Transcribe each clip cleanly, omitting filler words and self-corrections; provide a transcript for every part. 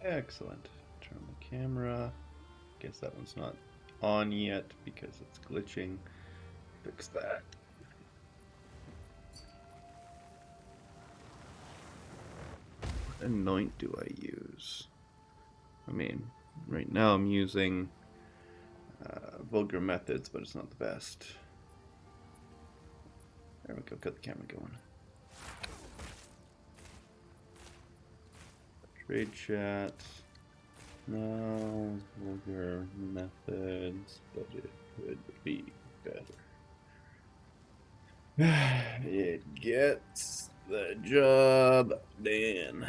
Excellent. Turn the camera. Guess that one's not on yet because it's glitching. Fix that. What anoint do I use? I mean, right now I'm using vulgar methods, but it's not the best. There we go, got the camera going. Trade chat. No, vulgar methods, but it could be better. It gets the job done.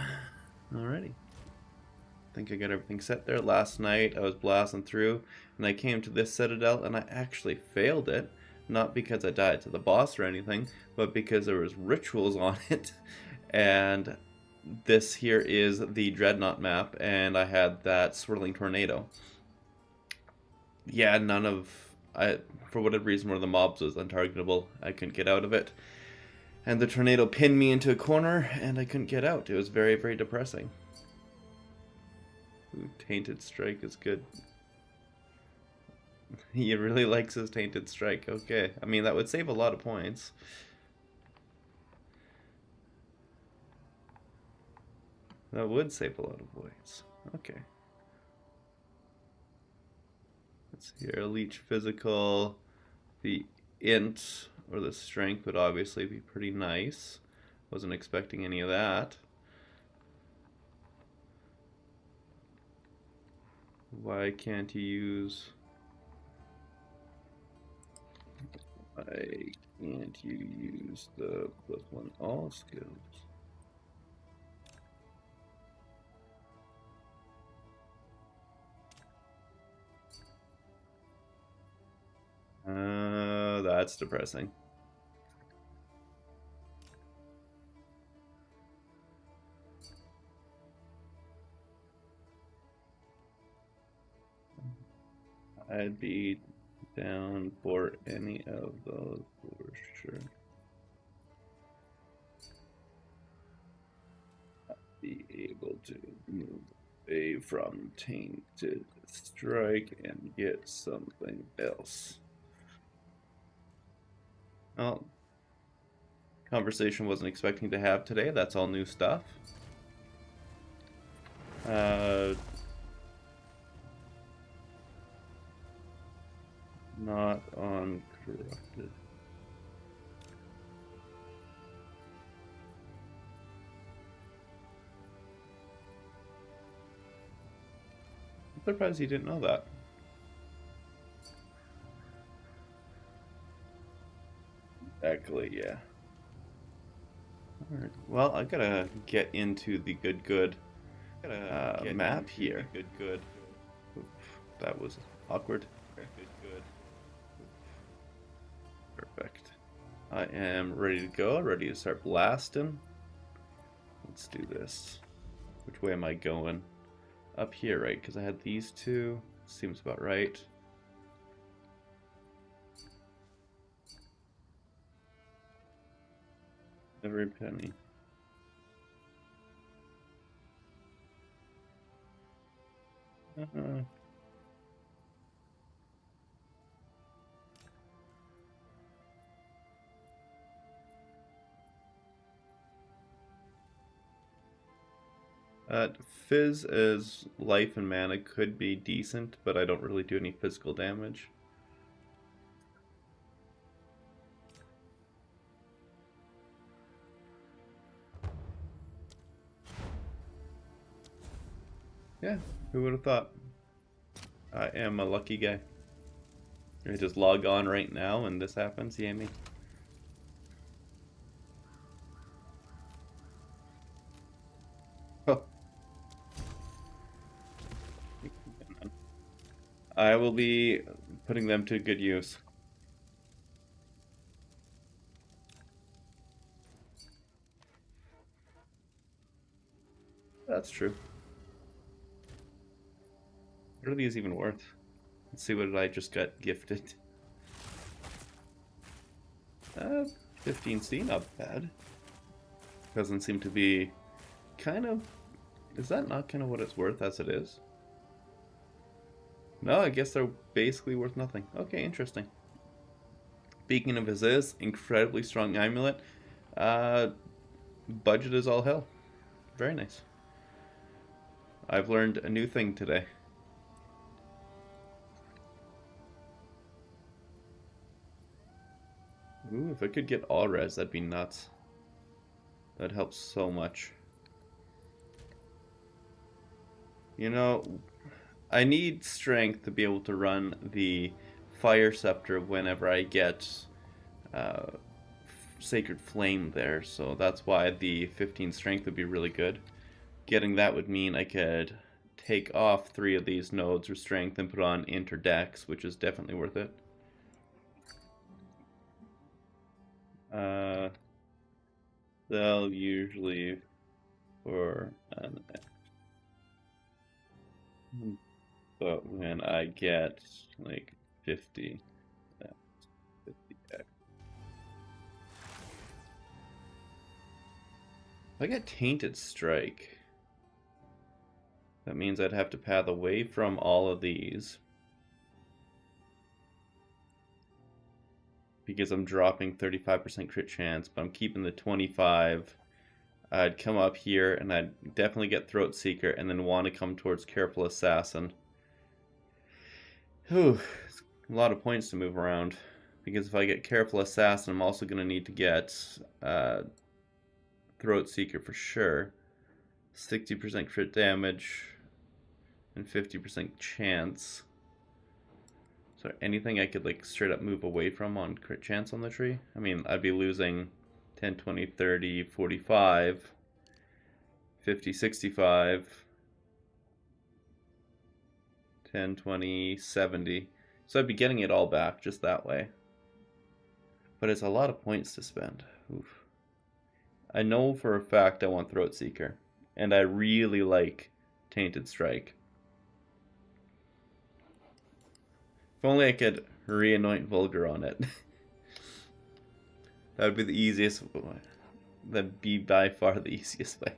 Alrighty. I think I got everything set there. Last night I was blasting through and I came to this Citadel and I actually failed it. Not because I died to the boss or anything, but because there was rituals on it. And this here is the Dreadnought map and I had that swirling tornado. Yeah, for whatever reason, one of the mobs was untargetable. I couldn't get out of it. And the tornado pinned me into a corner and I couldn't get out. It was very, very depressing. Ooh, Tainted Strike is good. He really likes his Tainted Strike. Okay. I mean, that would save a lot of points. That would save a lot of points. Okay. Let's see here. Leech Physical. The Int or the Strength would obviously be pretty nice. Wasn't expecting any of that. Why can't you use... Why can't you use the +1 all skills? That's depressing. I'd be down for any of those for sure. I'd be able to move away from Tainted Strike and get something else. Well, conversation wasn't expecting to have today. That's all new stuff. Not on corrupted. I'm surprised you didn't know that. Exactly, yeah. Alright, well, I gotta get into the good map here. Good. Oof, that was awkward. Good. Perfect. I am ready to go, ready to start blasting. Let's do this. Which way am I going? Up here, right? Because I had these two. Seems about right. Every penny. Fizz as life and mana could be decent, but I don't really do any physical damage. Yeah, who would have thought? I am a lucky guy. I just log on right now and this happens, yeah me. Oh. I will be putting them to good use. That's true. What are these even worth? Let's see what I just got gifted. 15C, not bad. Doesn't seem to be kind of Is that not kind of what it's worth as it is? No, I guess they're basically worth nothing. Okay, interesting. Speaking of his incredibly strong amulet. Budget is all hell. Very nice. I've learned a new thing today. Ooh, if I could get all res, that'd be nuts. That helps so much. You know, I need strength to be able to run the Fire Scepter whenever I get Sacred Flame there, so that's why the 15 strength would be really good. Getting that would mean I could take off 3 of these nodes for strength and put on Interdex, which is definitely worth it. They'll usually for an... But when I get like 50, that's 50x. If I get Tainted Strike, that means I'd have to path away from all of these. Because I'm dropping 35% crit chance, but I'm keeping the 25. I'd come up here and I'd definitely get Throat Seeker and then want to come towards Careful Assassin. Whew, it's a lot of points to move around. Because if I get Careful Assassin, I'm also going to need to get Throat Seeker for sure. 60% crit damage and 50% chance. Is there anything I could like straight up move away from on crit chance on the tree? I mean, I'd be losing 10, 20, 30, 45, 50, 65, 10, 20, 70. So I'd be getting it all back just that way. But it's a lot of points to spend. Oof. I know for a fact I want Throat Seeker. And I really like Tainted Strike. If only I could re-anoint Vulgar on it. That would be the easiest. That'd be by far the easiest way.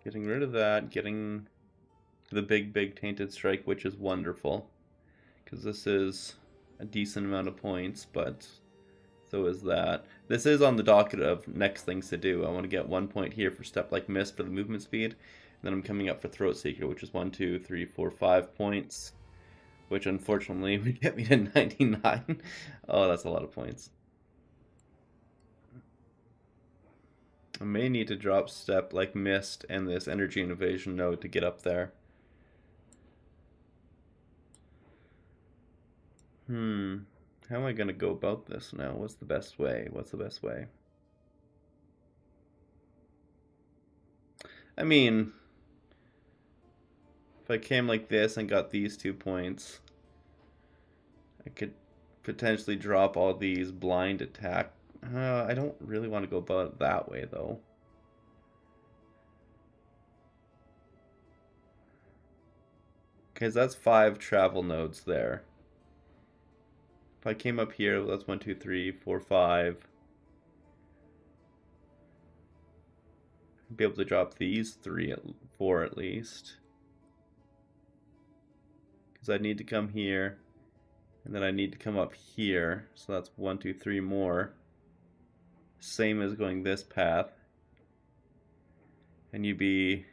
Getting rid of that, getting the big Tainted Strike, which is wonderful. Because this is a decent amount of points, but so is that. This is on the docket of next things to do. I want to get 1 point here for Step Like Mist for the movement speed. Then I'm coming up for Throat Seeker, which is 1, 2, 3, 4, 5 points. Which unfortunately would get me to 99. Oh, that's a lot of points. I may need to drop Step Like Mist and this Energy Invasion node to get up there. How am I going to go about this now? What's the best way? What's the best way? I mean, if I came like this and got these 2 points, I could potentially drop all these blind attack. I don't really want to go about it that way, though. Because that's 5 travel nodes there. If I came up here, that's 1, 2, 3, 4, 5. I'd be able to drop these 4 at least. Because I need to come here. And then I need to come up here. So that's 1, 2, 3 more. Same as going this path. And you'd be...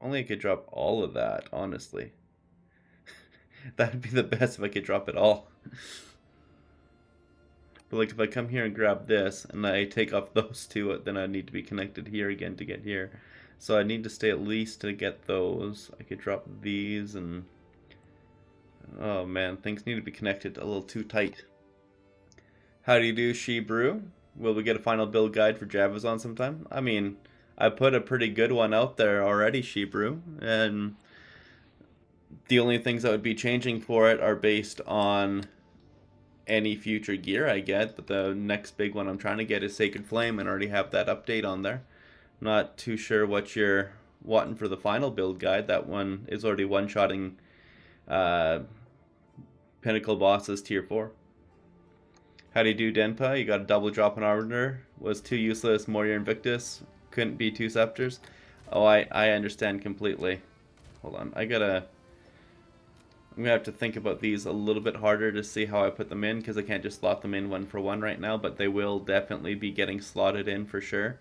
Only I could drop all of that, honestly. That'd be the best if I could drop it all. But like if I come here and grab this and I take off those 2, then I need to be connected here again to get here. So I need to stay at least to get those. I could drop these and... Oh man, things need to be connected a little too tight. How do you do, She Brew? Will we get a final build guide for Javazon sometime? I mean, I put a pretty good one out there already, She Brew, and the only things that would be changing for it are based on any future gear I get, but the next big one I'm trying to get is Sacred Flame and already have that update on there. I'm not too sure what you're wanting for the final build guide. That one is already one-shotting pinnacle bosses tier 4. How do you do, Denpa? You got a double drop on Arbiter. Was too useless. Warrior Invictus. Couldn't be 2 Scepters. Oh, I understand completely. Hold on. I'm gonna have to think about these a little bit harder to see how I put them in, because I can't just slot them in 1 for 1 right now, but they will definitely be getting slotted in for sure.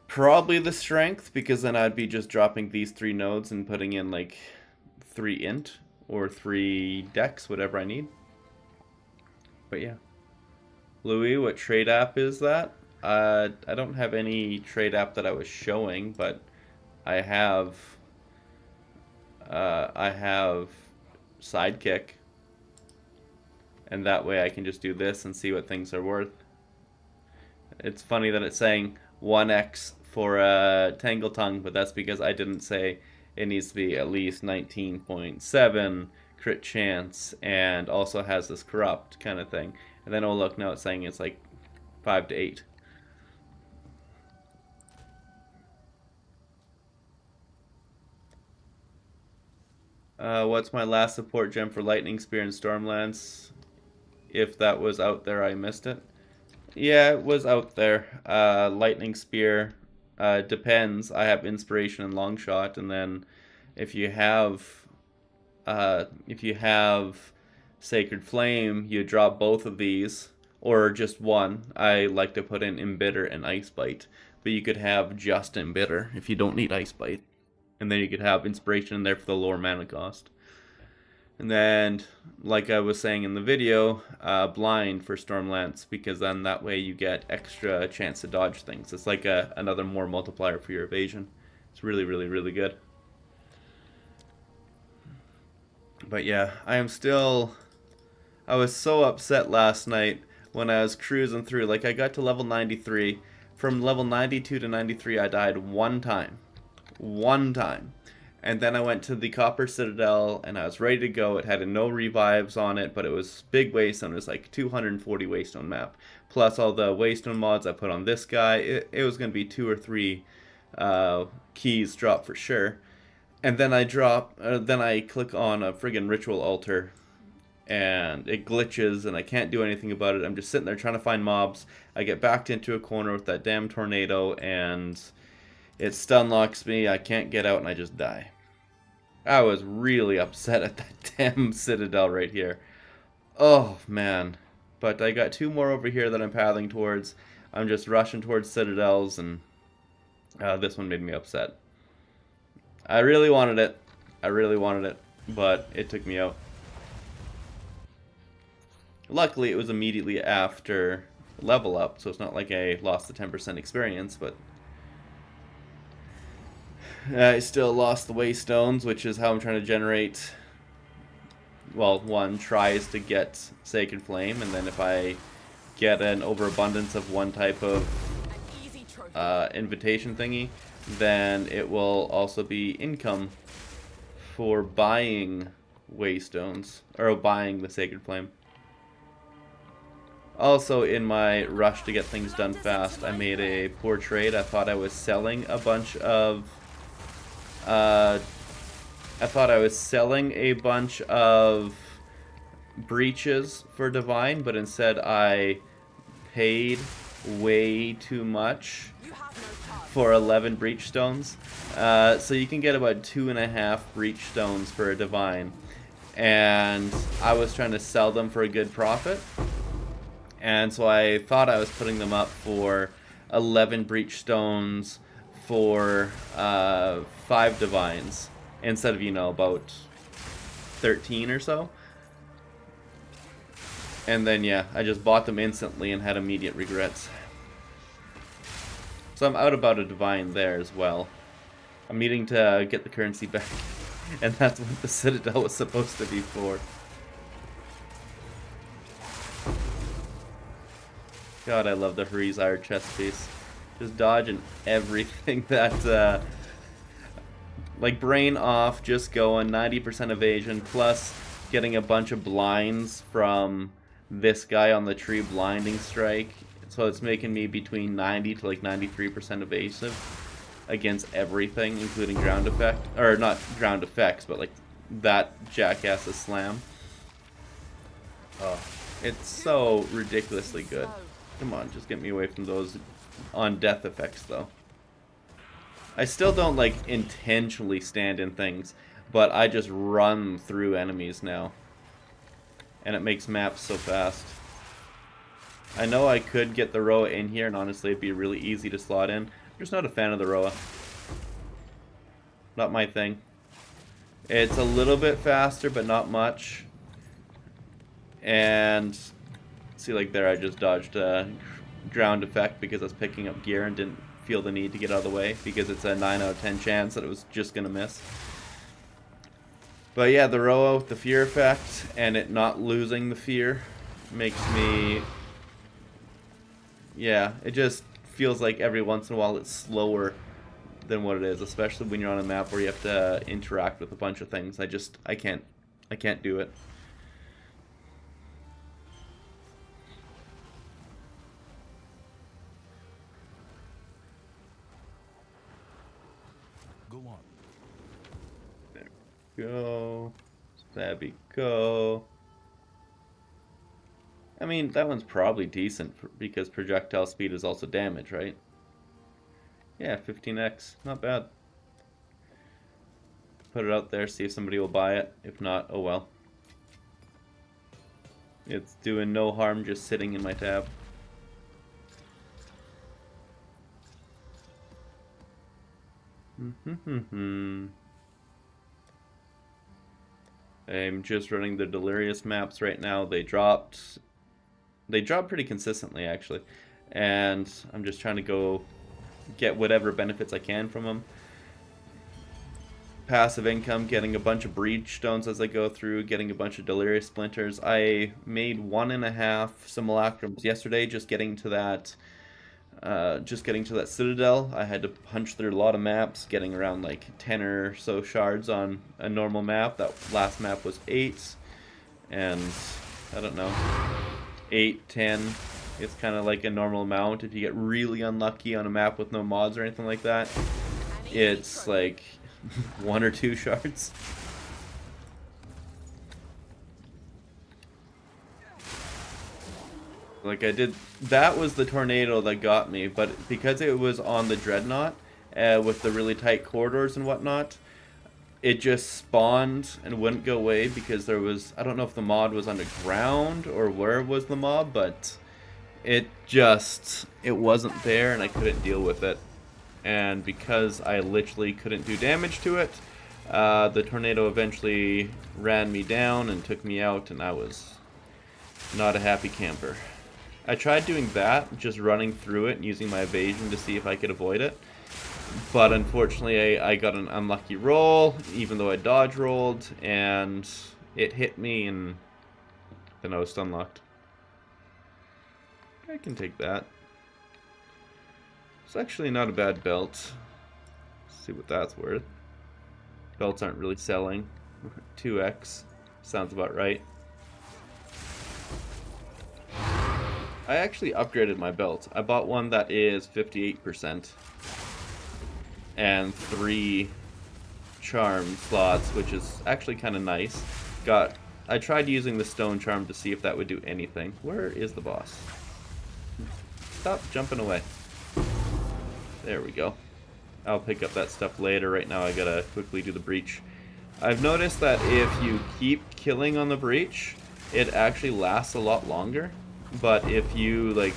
Probably the strength, because then I'd be just dropping these 3 nodes and putting in like 3 int or 3 dex, whatever I need. But yeah. Louis, what trade app is that? I don't have any trade app that I was showing, but I have Sidekick, and that way I can just do this and see what things are worth. It's funny that it's saying 1x for a Tangle Tongue, but that's because I didn't say it needs to be at least 19.7 crit chance and also has this corrupt kind of thing. And then, oh look, now it's saying it's like 5 to 8. What's my last support gem for Lightning Spear and Stormlance? If that was out there, I missed it. Yeah, it was out there. Lightning Spear depends. I have Inspiration and Longshot, and then if you have Sacred Flame, you drop both of these, or just one. I like to put in Embitter and Ice Bite, but you could have just Embitter if you don't need Ice Bite. And then you could have Inspiration in there for the lower mana cost. And then, like I was saying in the video, Blind for Stormlance, because then that way you get extra chance to dodge things. It's like another more multiplier for your evasion. It's really, really, really good. But yeah, I was so upset last night when I was cruising through. Like, I got to level 93. From level 92 to 93, I died 1 time. 1 time. And then I went to the Copper Citadel, and I was ready to go. It had no revives on it, but it was big Waystone. It was like 240 Waystone map. Plus all the Waystone mods I put on this guy. It was going to be 2 or 3 keys drop for sure. And then I click on a friggin' Ritual Altar, and it glitches, and I can't do anything about it. I'm just sitting there trying to find mobs. I get backed into a corner with that damn tornado, and it stun locks me. I can't get out, and I just die. I was really upset at that damn Citadel right here. Oh, man. But I got 2 more over here that I'm pathing towards. I'm just rushing towards Citadels, and this one made me upset. I really wanted it. But it took me out. Luckily, it was immediately after level up, so it's not like I lost the 10% experience, but I still lost the Waystones, which is how I'm trying to generate, well, 1 tries to get Sacred Flame, and then if I get an overabundance of 1 type of invitation thingy, then it will also be income for buying Waystones, or buying the Sacred Flame. Also, in my rush to get things done fast, I made a poor trade. I thought I was selling a bunch of breaches for Divine, but instead I paid way too much for 11 breach stones. So you can get about 2.5 breach stones for a Divine, and I was trying to sell them for a good profit, and so I thought I was putting them up for 11 breach stones for 5 Divines instead of, about 13 or so. And then, yeah, I just bought them instantly and had immediate regrets. So I'm out about a Divine there as well. I'm needing to get the currency back, and that's what the Citadel was supposed to be for. God, I love the Harizar chest piece. Just dodging everything that, like, brain off, just going, 90% evasion, plus getting a bunch of blinds from this guy on the tree blinding strike. So it's making me between 90 to like 93% evasive against everything, including ground effect, or not ground effects, but like that jackass's slam. Oh, it's so ridiculously good. Come on, just get me away from those on death effects, though. I still don't, like, intentionally stand in things, but I just run through enemies now. And it makes maps so fast. I know I could get the Roa in here, and honestly, it'd be really easy to slot in. I'm just not a fan of the Roa. Not my thing. It's a little bit faster, but not much. And see, like there, I just dodged a drowned effect because I was picking up gear and didn't feel the need to get out of the way because it's a 9 out of 10 chance that it was just gonna miss. But yeah, the Roa with the fear effect and it not losing the fear makes me... Yeah, it just feels like every once in a while it's slower than what it is, especially when you're on a map where you have to interact with a bunch of things. I can't do it. Go on. There we go. Stabby go. I mean, that one's probably decent because projectile speed is also damage, right? Yeah, 15x. Not bad. Put it out there, see if somebody will buy it. If not, oh well. It's doing no harm just sitting in my tab. I'm just running the Delirious maps right now. They drop pretty consistently, actually. And I'm just trying to go get whatever benefits I can from them. Passive income, getting a bunch of breach stones as I go through, getting a bunch of Delirious splinters. I made 1.5 simulacrums yesterday just getting to that Citadel. I had to punch through a lot of maps, getting around like 10 or so shards on a normal map. That last map was 8, and I don't know, 8, 10. It's kind of like a normal amount. If you get really unlucky on a map with no mods or anything like that, it's like 1 or 2 shards. Like I did, that was the tornado that got me, but because it was on the Dreadnought, with the really tight corridors and whatnot, it just spawned and wouldn't go away because there was, I don't know if the mod was underground or where was the mob, but it wasn't there and I couldn't deal with it. And because I literally couldn't do damage to it, the tornado eventually ran me down and took me out, and I was not a happy camper. I tried doing that, just running through it and using my evasion to see if I could avoid it. But unfortunately, I got an unlucky roll, even though I dodge rolled, and it hit me, and then I was stun locked. I can take that. It's actually not a bad belt. Let's see what that's worth. Belts aren't really selling. 2x. Sounds about right. I actually upgraded my belt. I bought one that is 58% and 3 charm slots, which is actually kind of nice. I tried using the stone charm to see if that would do anything. Where is the boss? Stop jumping away. There we go. I'll pick up that stuff later. Right now I gotta quickly do the breach. I've noticed that if you keep killing on the breach, it actually lasts a lot longer. But if you like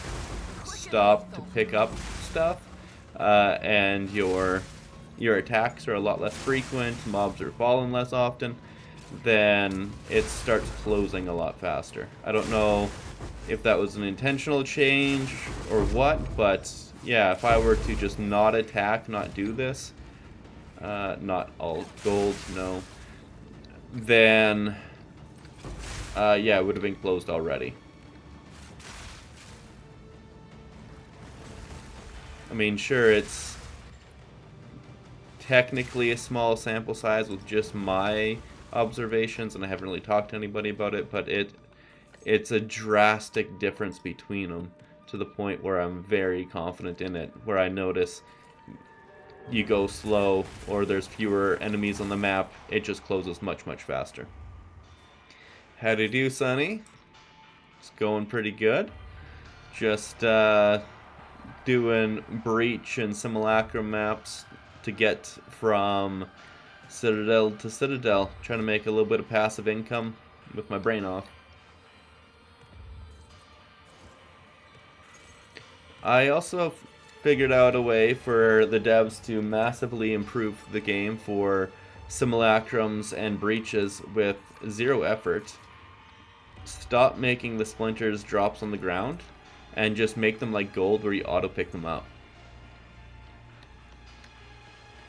stop to pick up stuff, and your attacks are a lot less frequent, mobs are falling less often, then it starts closing a lot faster. I don't know if that was an intentional change or what, but yeah, if I were to just not attack, not do this, not all gold, no, then yeah, it would have been closed already. I mean, sure, it's technically a small sample size with just my observations, and I haven't really talked to anybody about it, but it's a drastic difference between them to the point where I'm very confident in it, where I notice you go slow or there's fewer enemies on the map, it just closes much, much faster. How do you do, Sonny? It's going pretty good. Just doing Breach and Simulacrum maps to get from Citadel to Citadel. Trying to make a little bit of passive income with my brain off. I also figured out a way for the devs to massively improve the game for simulacrums and breaches with zero effort. Stop making the splinters drops on the ground and just make them like gold where you auto pick them up.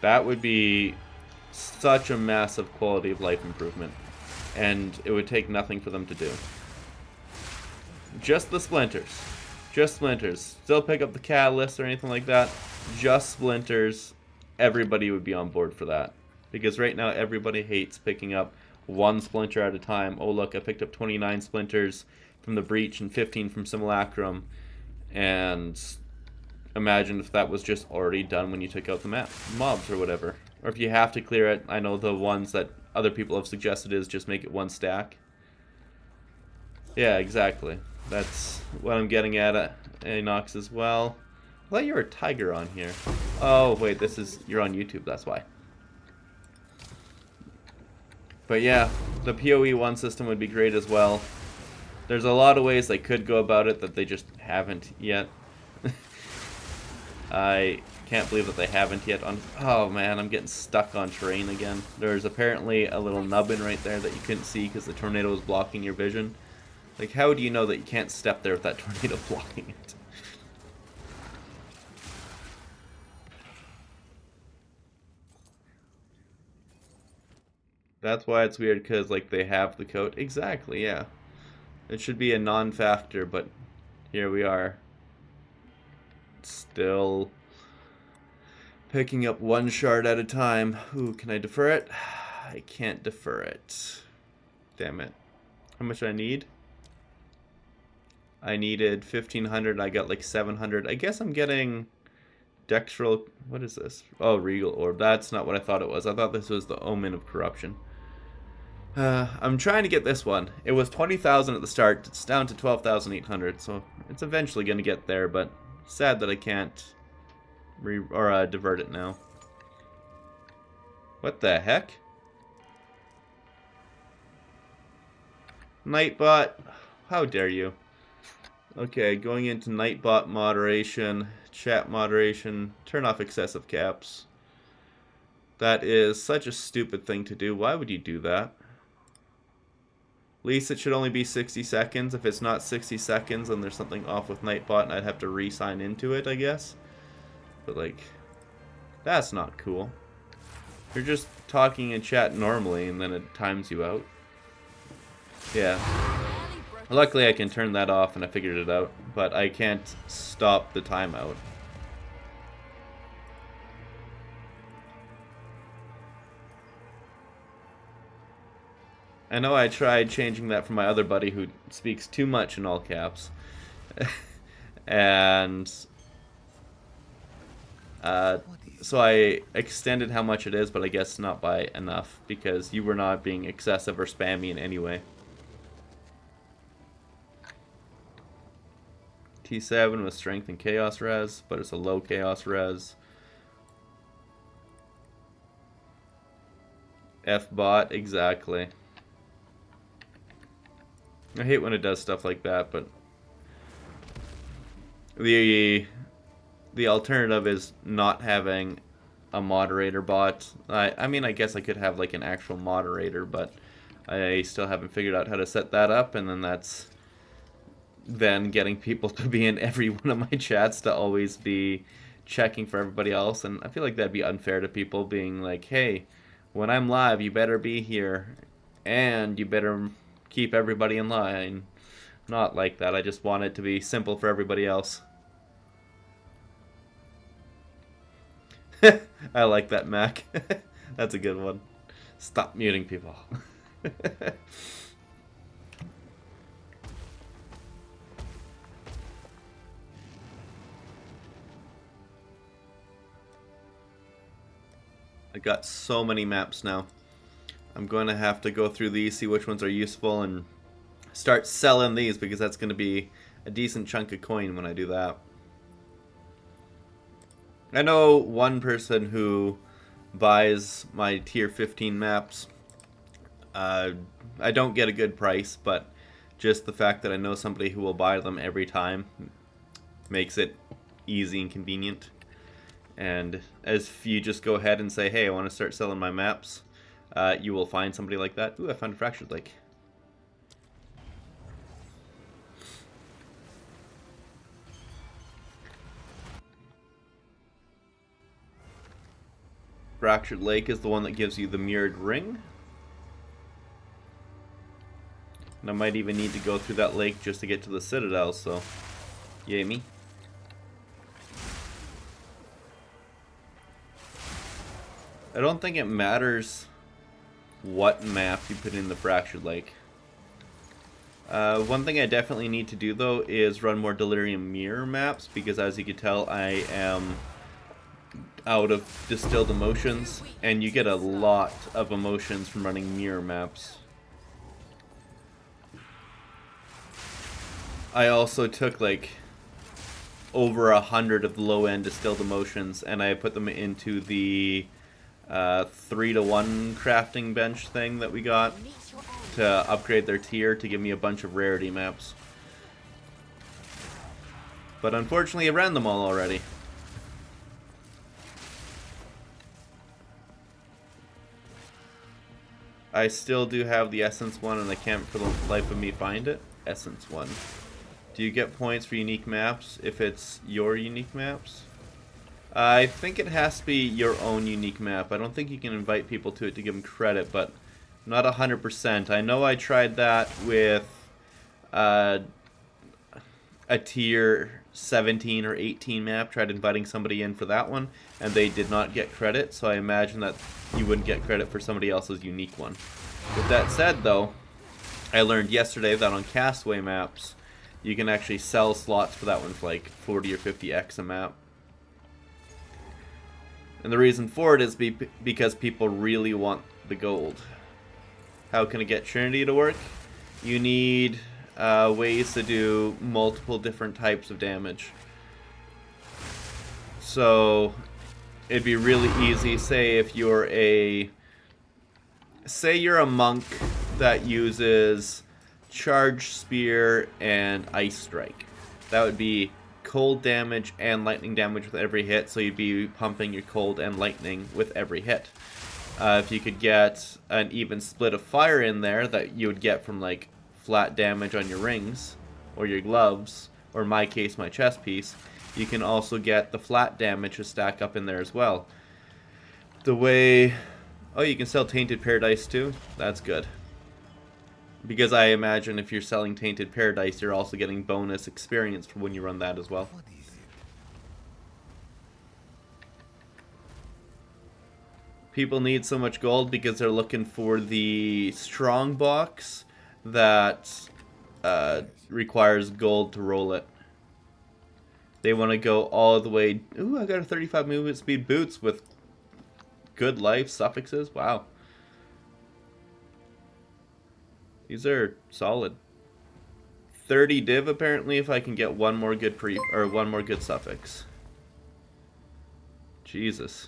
That would be such a massive quality of life improvement, and it would take nothing for them to do. Just the splinters. Just splinters. Still pick up the catalyst or anything like that. Just splinters. Everybody would be on board for that. Because right now everybody hates picking up one splinter at a time. Oh look, I picked up 29 splinters from the breach and 15 from simulacrum. And imagine if that was just already done when you took out the mobs or whatever. Or if you have to clear it, I know the ones that other people have suggested is just make it one stack. Yeah, exactly. That's what I'm getting at Anox as well. I thought you were a tiger on here. Oh, wait, you're on YouTube, that's why. But yeah, the POE 1 system would be great as well. There's a lot of ways they could go about it that they just haven't yet. I can't believe that they haven't yet. Oh man, I'm getting stuck on terrain again. There's apparently a little nubbin right there that you couldn't see because the tornado was blocking your vision. Like, how do you know that you can't step there with that tornado blocking it? That's why it's weird, because, like, they have the code. Exactly, yeah. It should be a non-factor, but here we are. Still picking up one shard at a time. Ooh, can I defer it? I can't defer it. Damn it. How much do I need? I needed 1,500. I got like 700. I guess I'm getting Dextral. What is this? Oh, Regal Orb. That's not what I thought it was. I thought this was the Omen of Corruption. I'm trying to get this one. It was 20,000 at the start. It's down to 12,800. So it's eventually going to get there, but sad that I can't divert it now. What the heck? Nightbot. How dare you? Okay, going into Nightbot moderation, chat moderation, turn off excessive caps. That is such a stupid thing to do. Why would you do that? At least it should only be 60 seconds. If it's not 60 seconds, then there's something off with Nightbot and I'd have to re-sign into it, I guess. But like, that's not cool. You're just talking in chat normally and then it times you out. Yeah. Luckily I can turn that off and I figured it out, but I can't stop the timeout. I know I tried changing that for my other buddy who speaks too much in all caps. And so I extended how much it is, but I guess not by enough because you were not being excessive or spammy in any way. T7 with strength and chaos res, but it's a low chaos res. F-bot, exactly. I hate when it does stuff like that, but the alternative is not having a moderator bot. I mean, I guess I could have like an actual moderator, but I still haven't figured out how to set that up, and then that's then getting people to be in every one of my chats to always be checking for everybody else, and I feel like that'd be unfair to people, being like, hey, when I'm live, you better be here, and you better keep everybody in line. Not like that. I just want it to be simple for everybody else. I like that, Mac. That's a good one. Stop muting people. I got so many maps now. I'm going to have to go through these, see which ones are useful, and start selling these, because that's going to be a decent chunk of coin when I do that. I know one person who buys my tier 15 maps. I don't get a good price, but just the fact that I know somebody who will buy them every time makes it easy and convenient. And as if you just go ahead and say, hey, I want to start selling my maps, you will find somebody like that. Ooh, I found a fractured lake. Fractured Lake is the one that gives you the mirrored ring. And I might even need to go through that lake just to get to the Citadels, so yay me. I don't think it matters what map you put in the Fractured Lake. One thing I definitely need to do, though, is run more Delirium Mirror maps, because as you can tell, I am out of distilled emotions, and you get a lot of emotions from running mirror maps. I also took like over 100 of the low-end distilled emotions, and I put them into the 3-to-1 crafting bench thing that we got to upgrade their tier to give me a bunch of rarity maps. But unfortunately, I ran them all already. I still do have the Essence one, and I can't for the life of me find it. Essence one. Do you get points for unique maps if it's your unique maps? I think it has to be your own unique map. I don't think you can invite people to it to give them credit, but not 100%. I know I tried that with a tier 17 or 18 map, tried inviting somebody in for that one, and they did not get credit, so I imagine that you wouldn't get credit for somebody else's unique one. With that said, though, I learned yesterday that on Castaway maps, you can actually sell slots for that one for like 40 or 50x a map. And the reason for it is because people really want the gold. How can I get Trinity to work? You need ways to do multiple different types of damage. So it'd be really easy, say you're a monk that uses Charge Spear and Ice Strike. That would be cold damage and lightning damage with every hit, so you'd be pumping your cold and lightning with every hit. If you could get an even split of fire in there that you would get from like flat damage on your rings or your gloves, or in my case my chest piece, you can also get the flat damage to stack up in there as well. The way... Oh, you can sell Tainted Paradise too? That's good. Because I imagine if you're selling Tainted Paradise, you're also getting bonus experience for when you run that as well. People need so much gold because they're looking for the strong box that requires gold to roll it. They want to go all the way... Ooh, I got a 35 movement speed boots with good life suffixes. Wow. These are solid. 30 div apparently if I can get one more good one more good suffix. Jesus.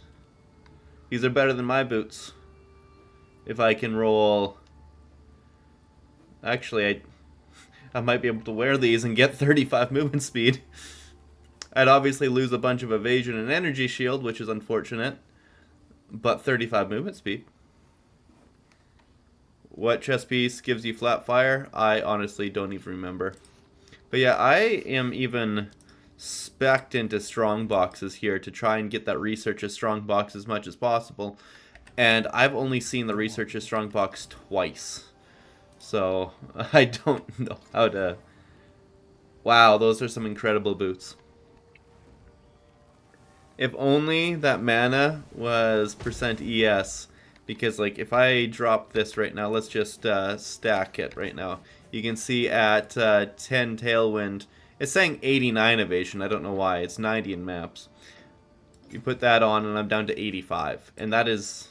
These are better than my boots. If I can roll... Actually, I might be able to wear these and get 35 movement speed. I'd obviously lose a bunch of evasion and energy shield, which is unfortunate. But 35 movement speed. What chest piece gives you flat fire? I honestly don't even remember. But yeah, I am even spec'd into strong boxes here to try and get that researcher strong box as much as possible. And I've only seen the researcher strong box twice. So I don't know how to... Wow, those are some incredible boots. If only that mana was %ES... Because, like, if I drop this right now, let's just stack it right now. You can see at 10 Tailwind, it's saying 89 evasion. I don't know why. It's 90 in maps. You put that on, and I'm down to 85. And that is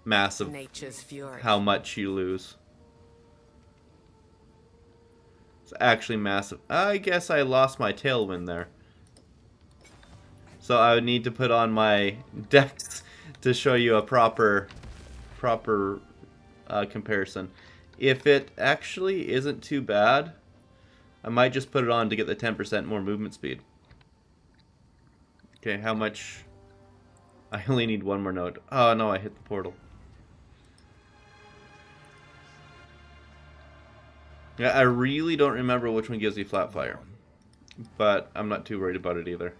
massive, Nature's fury. how much you lose. It's actually massive. I guess I lost my tailwind there. So I would need to put on my decks to show you a proper comparison. If it actually isn't too bad, I might just put it on to get the 10% more movement speed. Okay, how much? I only need one more node. Oh no, I hit the portal. Yeah, I really don't remember which one gives me flat fire, but I'm not too worried about it either.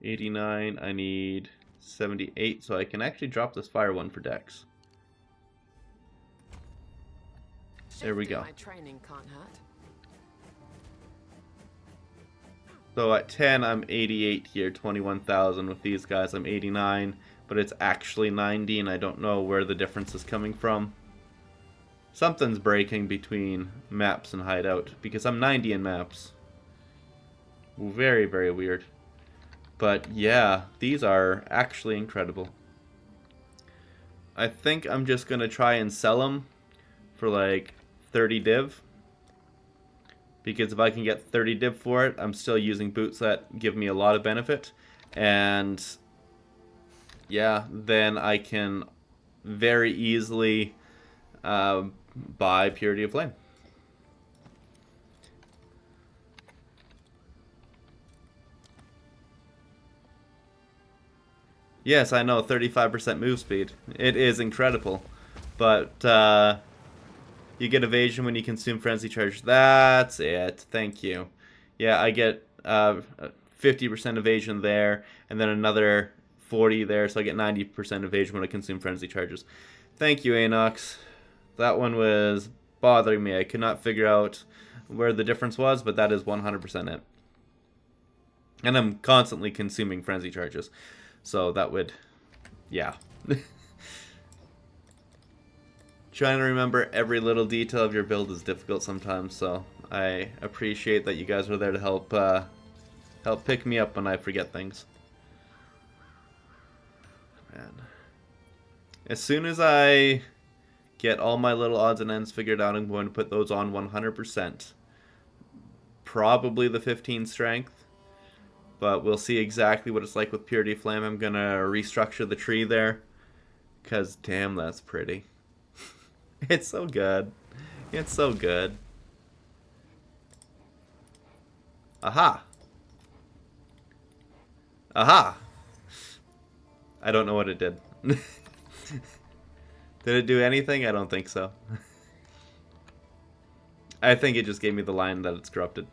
89, I need 78, so I can actually drop this fire one for Dex. There we go. My training can't hurt. So at 10, I'm 88 here, 21,000. With these guys, I'm 89, but it's actually 90, and I don't know where the difference is coming from. Something's breaking between maps and hideout, because I'm 90 in maps. Very, very weird. But yeah, these are actually incredible. I think I'm just going to try and sell them for like 30 div. Because if I can get 30 div for it, I'm still using boots that give me a lot of benefit. And yeah, then I can very easily buy Purity of Flame. Yes, I know, 35% move speed. It is incredible. But you get evasion when you consume Frenzy Charge. That's it. Thank you. Yeah, I get 50% evasion there, and then another 40 there, so I get 90% evasion when I consume Frenzy Charges. Thank you, Anox. That one was bothering me. I could not figure out where the difference was, but that is 100% it. And I'm constantly consuming Frenzy Charges. So that would, yeah. Trying to remember every little detail of your build is difficult sometimes, so I appreciate that you guys are there to help pick me up when I forget things. Man. As soon as I get all my little odds and ends figured out, I'm going to put those on 100%. Probably the 15 strength, but we'll see exactly what it's like with Purity of Flame. I'm going to restructure the tree there, because damn, that's pretty. It's so good. It's so good. Aha! Aha! I don't know what it did. Did it do anything? I don't think so. I think it just gave me the line that it's corrupted.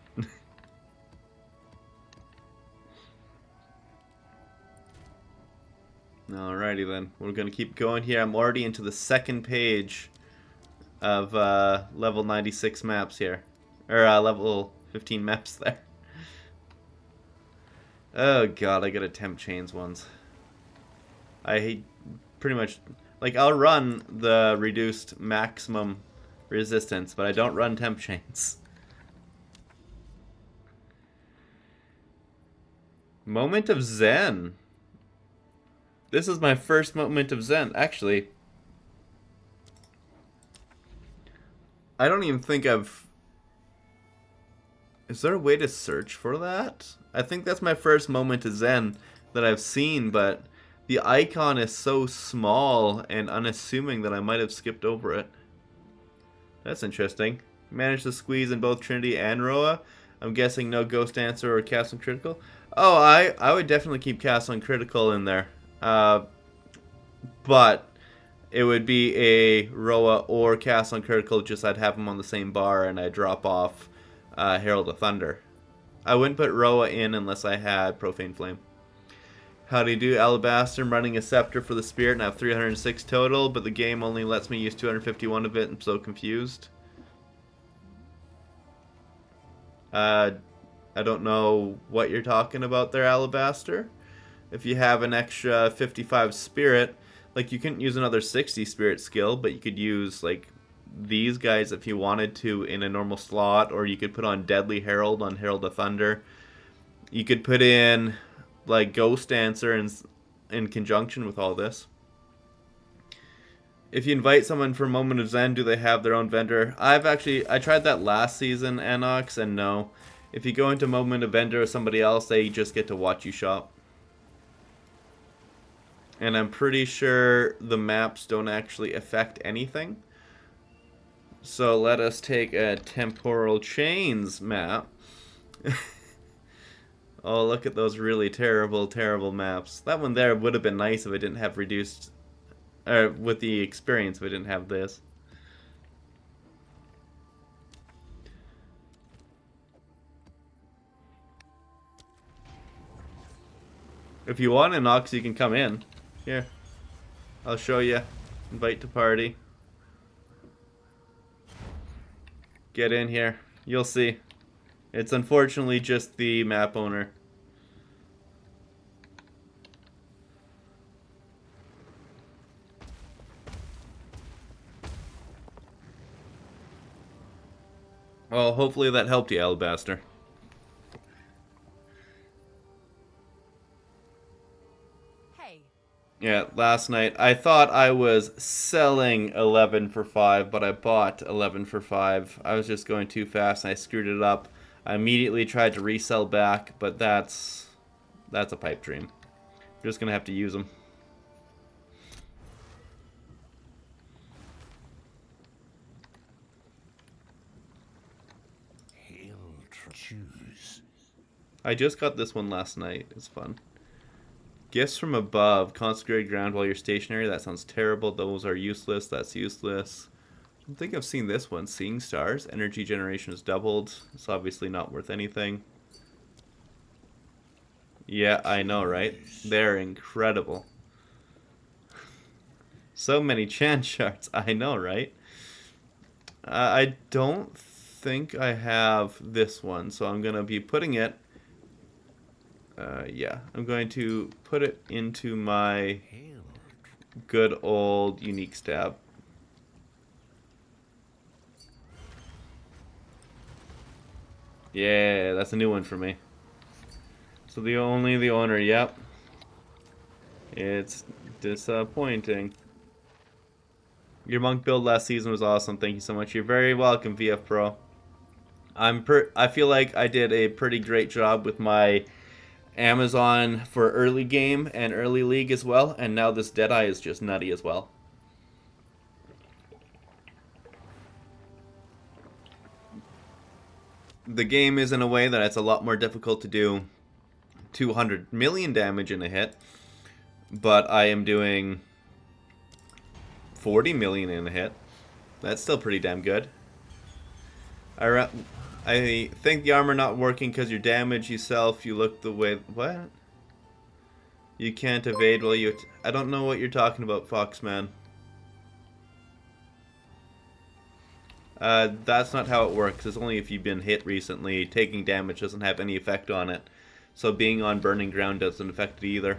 Alrighty then. We're going to keep going here. I'm already into the second page of level 96 maps here. Or level 15 maps there. Oh god, I gotta temp chains ones. I hate pretty much, like, I'll run the reduced maximum resistance, but I don't run temp chains. Moment of Zen. This is my first moment of Zen. Actually, I don't even think I've... Is there a way to search for that? I think that's my first moment of Zen that I've seen, but the icon is so small and unassuming that I might have skipped over it. That's interesting. Managed to squeeze in both Trinity and Roa. I'm guessing no Ghost Dancer or Cast on Critical. Oh, I would definitely keep Cast on Critical in there. But it would be a Roa or Cast on Critical, just I'd have them on the same bar and I'd drop off Herald of Thunder. I wouldn't put Roa in unless I had Profane Flame. How do you do, Alabaster? I'm running a Scepter for the Spirit and I have 306 total, but the game only lets me use 251 of it. I'm so confused. I don't know what you're talking about there, Alabaster. If you have an extra 55 Spirit, like, you couldn't use another 60 Spirit skill, but you could use, like, these guys if you wanted to in a normal slot, or you could put on Deadly Herald on Herald of Thunder. You could put in, like, Ghost Dancer in conjunction with all this. If you invite someone for Moment of Zen, do they have their own vendor? I tried that last season, Anox, and no. If you go into Moment of Vendor with somebody else, they just get to watch you shop. And I'm pretty sure the maps don't actually affect anything. So let us take a Temporal Chains map. Oh, look at those really terrible, terrible maps. That one there would have been nice if I didn't have reduced... with the experience if I didn't have this. If you want an Ox, you can come in. Here. I'll show you. Invite to party. Get in here. You'll see. It's unfortunately just the map owner. Well, hopefully that helped you, Alabaster. Hey. Yeah, last night I thought I was selling 11 for 5, but I bought 11 for 5. I was just going too fast and I screwed it up. I immediately tried to resell back, but that's a pipe dream. I'm just gonna have to use them. Choose. I just got this one last night. It's fun. Gifts from above. Consecrated ground while you're stationary. That sounds terrible. Those are useless. That's useless. I don't think I've seen this one. Seeing stars. Energy generation is doubled. It's obviously not worth anything. Yeah, I know, right? They're incredible. So many chant shards. I know, right? I don't think I have this one, so I'm going to be putting it... yeah, I'm going to put it into my good old unique stab. Yeah, that's a new one for me. So the owner, yep. It's disappointing. Your monk build last season was awesome. Thank you so much. You're very welcome, VF Pro. I feel like I did a pretty great job with my Amazon for early game and early league as well, and now this Deadeye is just nutty as well. The game is in a way that it's a lot more difficult to do 200 million damage in a hit, but I am doing 40 million in a hit. That's still pretty damn good. I think the armor not working because you damage yourself. You look the way... What? You can't evade while you... I don't know what you're talking about, Foxman. That's not how it works. It's only if you've been hit recently. Taking damage doesn't have any effect on it. So being on burning ground doesn't affect it either.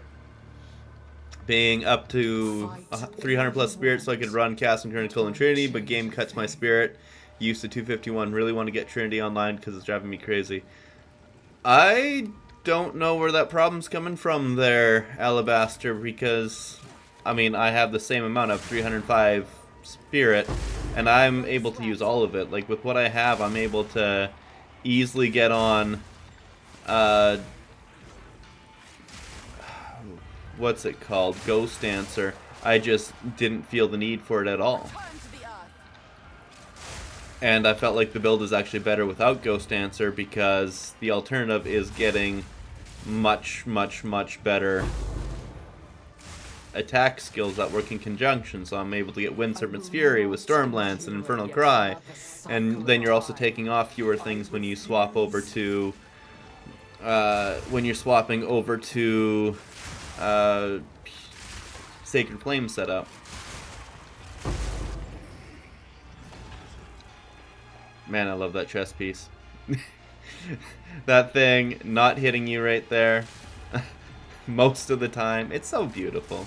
Being up to 300 plus spirits so I could run, cast, and turn and kill in Trinity, but game cuts my spirit. Used to 251. Really want to get Trinity online because it's driving me crazy. I don't know where that problem's coming from there, Alabaster, because, I mean, I have the same amount of 305 spirit, and I'm able to use all of it. Like, with what I have, I'm able to easily get on, what's it called? Ghost Dancer. I just didn't feel the need for it at all. And I felt like the build is actually better without Ghost Dancer because the alternative is getting much, much, much better attack skills that work in conjunction. So I'm able to get Wind Serpent's Fury with Stormlance and Infernal Cry. And then you're also taking off fewer things when you swap over to... when you're swapping over to... Sacred Flame setup. Man, I love that chess piece. That thing not hitting you right there most of the time. It's so beautiful.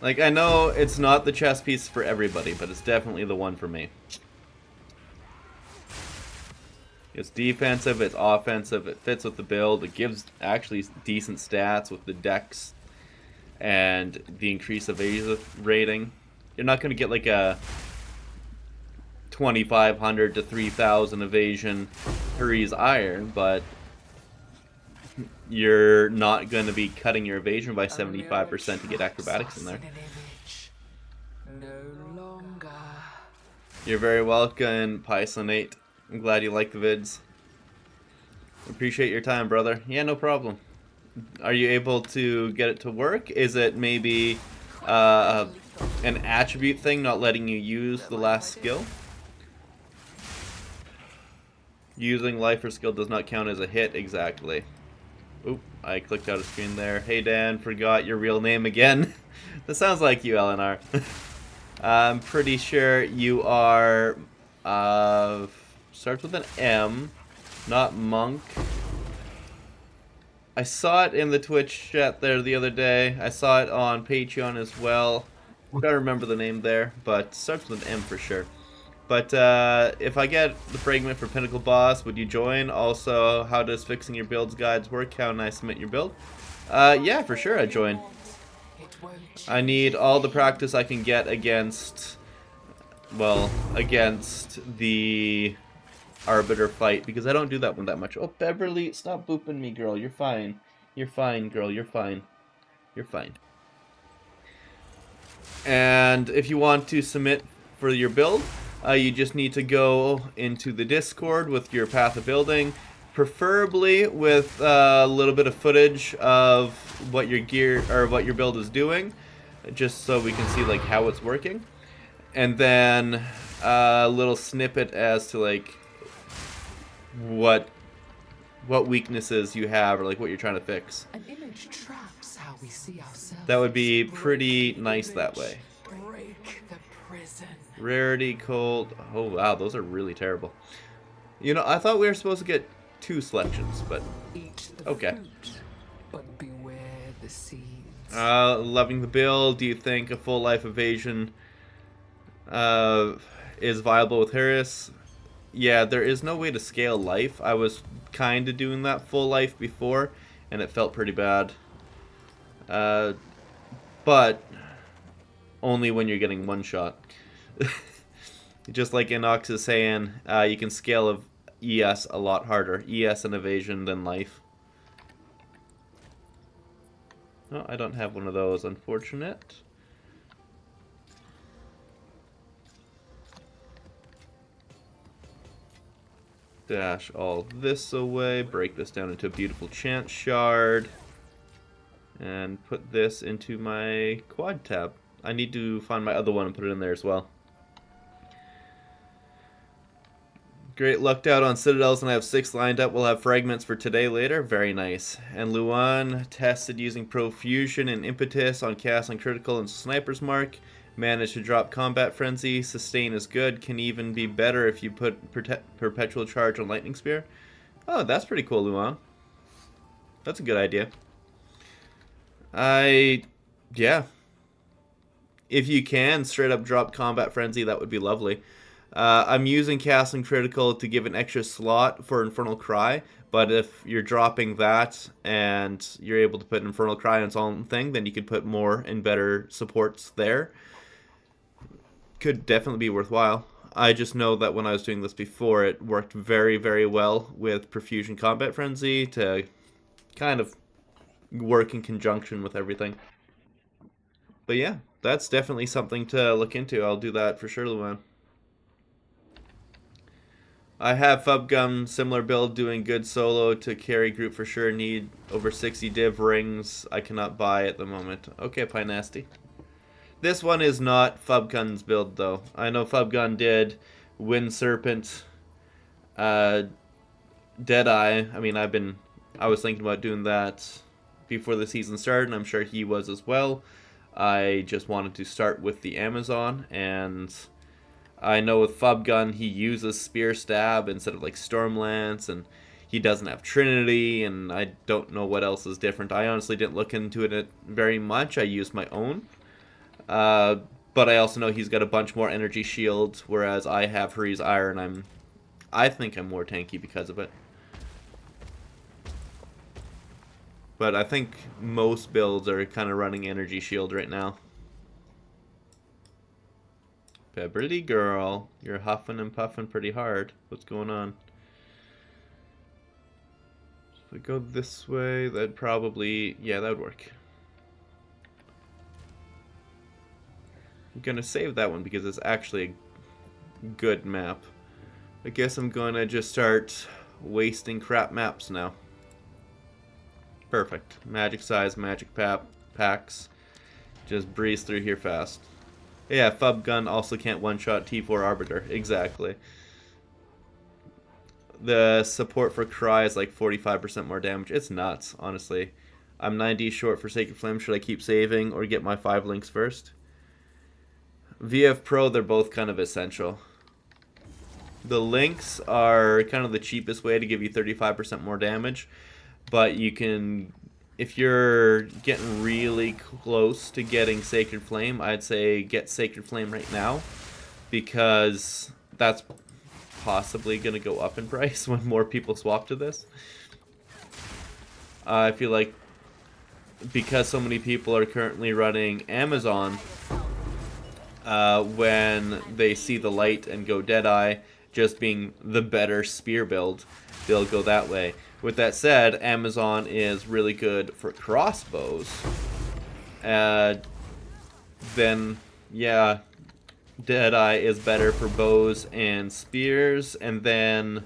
Like, I know it's not the chess piece for everybody, but it's definitely the one for me. It's defensive, it's offensive, it fits with the build, it gives actually decent stats with the dex. and the increased evasion rating. You're not going to get like a 2,500 to 3,000 evasion Hurry's Iron, but you're not going to be cutting your evasion by 75% to get acrobatics in there. No longer. You're very welcome, Pysonate. I'm glad you like the vids. Appreciate your time, brother. Yeah, no problem. Are you able to get it to work? Is it maybe an attribute thing not letting you use the last skill? Using life or skill does not count as a hit, exactly. Oop, I clicked out of screen there. Hey Dan, forgot your real name again. That sounds like you, LNR. I'm pretty sure you are, starts with an M, not Monk. I saw it in the Twitch chat there the other day. I saw it on Patreon as well. I don't remember the name there, but starts with an M for sure. But if I get the fragment for Pinnacle Boss, would you join? Also, how does fixing your builds guides work? How can I submit your build? Yeah, for sure I'd join. I need all the practice I can get against, well, against the Arbiter fight, because I don't do that one that much. Oh, Beverly, stop booping me, girl. You're fine. You're fine, girl. You're fine. You're fine. And if you want to submit for your build, you just need to go into the Discord with your path of building, preferably with a little bit of footage of what your gear or what your build is doing, just so we can see like how it's working, and then a little snippet as to like what weaknesses you have or like what you're trying to fix. An image traps how we see ourselves. That would be pretty nice that way. Break the prison. Rarity, cold. Oh wow, those are really terrible. You know, I thought we were supposed to get 2 selections, but Eat the okay. fruit, but beware the seeds. Loving the build. Do you think a full life evasion is viable with Harris? Yeah, there is no way to scale life. I was kind of doing that full life before, and it felt pretty bad. But only when you're getting one shot. Just like Inox is saying, you can scale of ES a lot harder. ES and evasion than life. No, I don't have one of those, unfortunate. Dash all this away, break this down into a beautiful chant shard, and put this into my quad tab. I need to find my other one and put it in there as well. Great, lucked out on Citadels, and I have 6 lined up. We'll have fragments for today later. Very nice. And Luan tested using Profusion and Impetus on Cast on Critical and Sniper's Mark. Managed to drop Combat Frenzy. Sustain is good. Can even be better if you put Perpetual Charge on Lightning Spear. Oh, that's pretty cool, Luan. That's a good idea. Yeah. If you can straight up drop Combat Frenzy, that would be lovely. I'm using Cast and Critical to give an extra slot for Infernal Cry, but if you're dropping that and you're able to put Infernal Cry on its own thing, then you could put more and better supports there. Could definitely be worthwhile. I just know that when I was doing this before, it worked very, very well with Perfusion Combat Frenzy to kind of work in conjunction with everything. But yeah, that's definitely something to look into. I'll do that for sure, Luan. I have Fubgun, similar build, doing good solo to carry group for sure. Need over 60 div rings. I cannot buy at the moment. Okay, Pie Nasty. This one is not Fubgun's build though. I know Fubgun did Wind Serpent, Deadeye. I mean, I was thinking about doing that before the season started, and I'm sure he was as well. I just wanted to start with the Amazon, and I know with Fubgun he uses Spear Stab instead of like Stormlance, and he doesn't have Trinity, and I don't know what else is different. I honestly didn't look into it very much. I used my own. But I also know he's got a bunch more energy shields, whereas I have Hurry's Iron. I think I'm more tanky because of it. But I think most builds are kind of running energy shield right now. Beverly girl, you're huffing and puffing pretty hard. What's going on? If we go this way, that'd probably... yeah, that would work. I'm gonna save that one because it's actually a good map. I guess I'm gonna just start wasting crap maps now. Perfect. Magic size, magic packs. Just breeze through here fast. Yeah, Fub Gun also can't one-shot T4 Arbiter. Exactly. The support for Cry is like 45% more damage. It's nuts, honestly. I'm 90 short for Sacred Flame. Should I keep saving or get my 5 links first? VF Pro, they're both kind of essential. The links are kind of the cheapest way to give you 35% more damage. But you can... if you're getting really close to getting Sacred Flame, I'd say get Sacred Flame right now, because that's possibly going to go up in price when more people swap to this. I feel like because so many people are currently running Amazon, when they see the light and go Deadeye, just being the better spear build, they'll go that way. With that said, Amazon is really good for crossbows. Then, yeah, Deadeye is better for bows and spears. And then,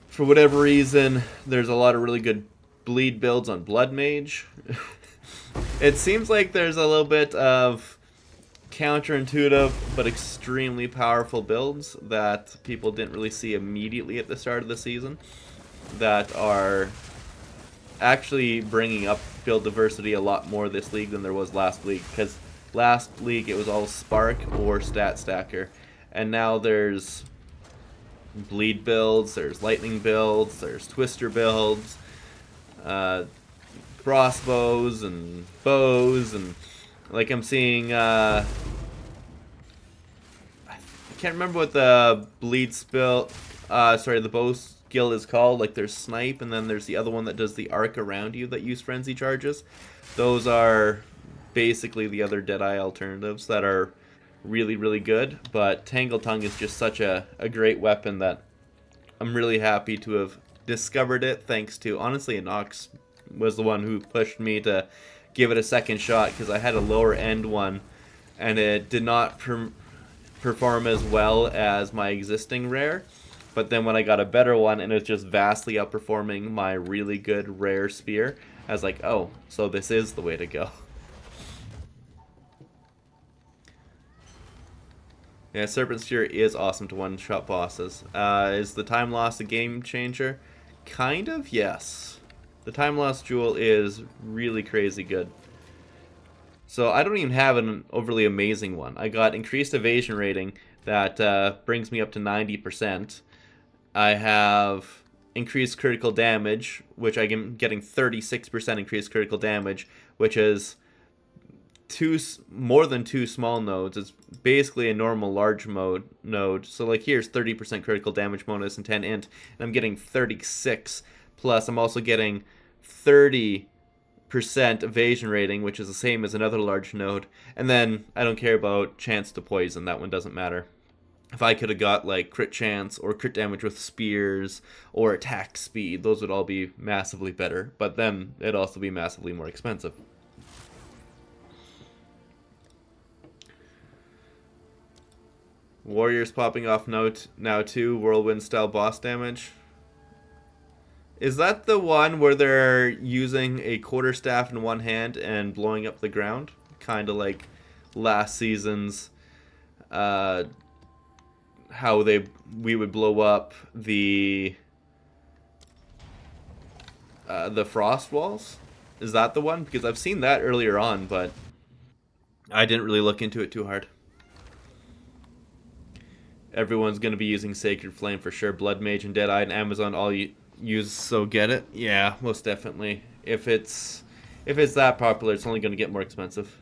for whatever reason, there's a lot of really good bleed builds on Blood Mage. It seems like there's a little bit of counterintuitive but extremely powerful builds that people didn't really see immediately at the start of the season that are actually bringing up build diversity a lot more this league than there was last league, because last league it was all Spark or Stat Stacker, and now there's bleed builds, there's lightning builds, there's twister builds, crossbows and bows, and like I'm seeing I can't remember what the bleed spill the bow skill is called. Like there's snipe, and then there's the other one that does the arc around you that use frenzy charges. Those are basically the other Deadeye alternatives that are really, really good. But Tangle Tongue is just such a great weapon that I'm really happy to have discovered it, thanks to, honestly, Inox was the one who pushed me to give it a second shot, because I had a lower end one and it did not perform as well as my existing rare. But then when I got a better one and it was just vastly outperforming my really good rare spear, I was like, oh, so this is the way to go. Yeah, Serpent Spear is awesome to one-shot bosses. Is the time loss a game changer? Kind of, yes. The time loss jewel is really crazy good. So I don't even have an overly amazing one. I got increased evasion rating that brings me up to 90%. I have increased critical damage, which I'm getting 36% increased critical damage, which is more than 2 small nodes. It's basically a normal large node. So like here's 30% critical damage bonus and 10 int, and I'm getting 36. Plus I'm also getting 30% evasion rating, which is the same as another large node. And then I don't care about chance to poison. That one doesn't matter. If I could have got like crit chance or crit damage with spears or attack speed, those would all be massively better. But then it'd also be massively more expensive. Warriors popping off now too, whirlwind style boss damage. Is that the one where they're using a quarterstaff in one hand and blowing up the ground? Kind of like last season's how we would blow up the frost walls? Is that the one? Because I've seen that earlier on, but I didn't really look into it too hard. Everyone's going to be using Sacred Flame for sure. Blood Mage and Deadeye and Amazon all use, so get it? Yeah, most definitely. If it's that popular, it's only going to get more expensive.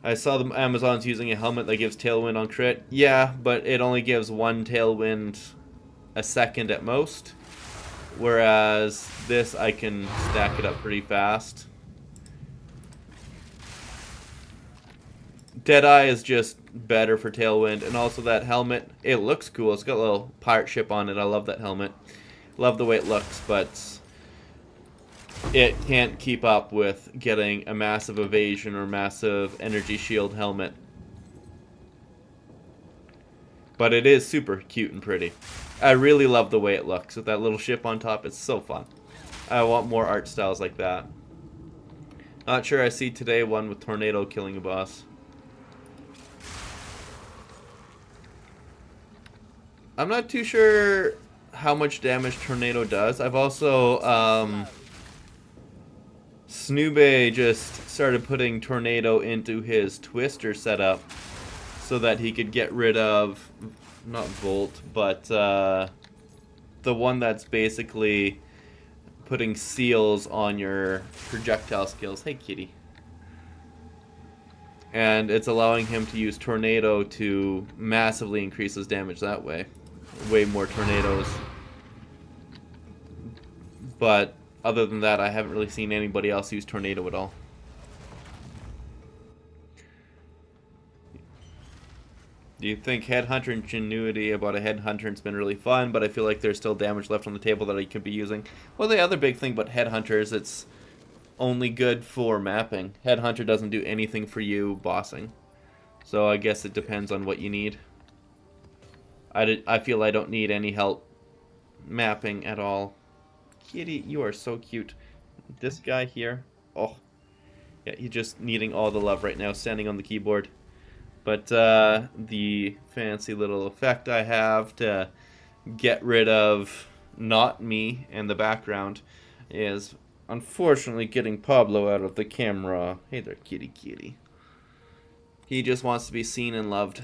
I saw the Amazon's using a helmet that gives tailwind on crit. Yeah, but it only gives 1 tailwind a second at most. Whereas this, I can stack it up pretty fast. Deadeye is just better for Tailwind, and also that helmet, it looks cool. It's got a little pirate ship on it. I love that helmet. Love the way it looks, but it can't keep up with getting a massive evasion or massive energy shield helmet. But it is super cute and pretty. I really love the way it looks with that little ship on top. It's so fun. I want more art styles like that. Not sure I see today one with Tornado killing a boss. I'm not too sure how much damage Tornado does. I've also, Snoobe just started putting Tornado into his Twister setup so that he could get rid of, not Volt, but the one that's basically putting seals on your projectile skills. Hey, kitty. And it's allowing him to use Tornado to massively increase his damage that way. Way more tornadoes. But other than that, I haven't really seen anybody else use Tornado at all. Do you think Headhunter Ingenuity about a Headhunter has been really fun, but I feel like there's still damage left on the table that I could be using? Well, the other big thing about Headhunter is it's only good for mapping. Headhunter doesn't do anything for you bossing. So I guess it depends on what you need. I feel I don't need any help mapping at all. Kitty, you are so cute. This guy here, oh. Yeah, he's just needing all the love right now, standing on the keyboard. But the fancy little effect I have to get rid of not me in the background is unfortunately getting Pablo out of the camera. Hey there, kitty kitty. He just wants to be seen and loved.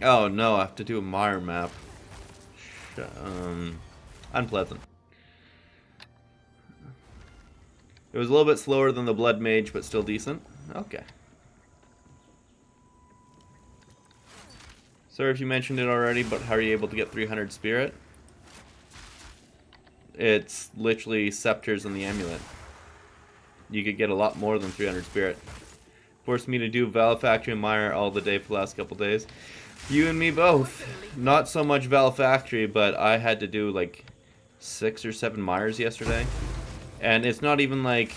Oh no, I have to do a mire map. Unpleasant. It was a little bit slower than the Blood Mage, but still decent. Okay. Sorry if you mentioned it already, but how are you able to get 300 Spirit? It's literally Scepters and the Amulet. You could get a lot more than 300 Spirit. Forced me to do Val Factory and Mire all the day for the last couple days. You and me both. Not so much Val Factory, but I had to do like 6 or 7 Mires yesterday. And it's not even like,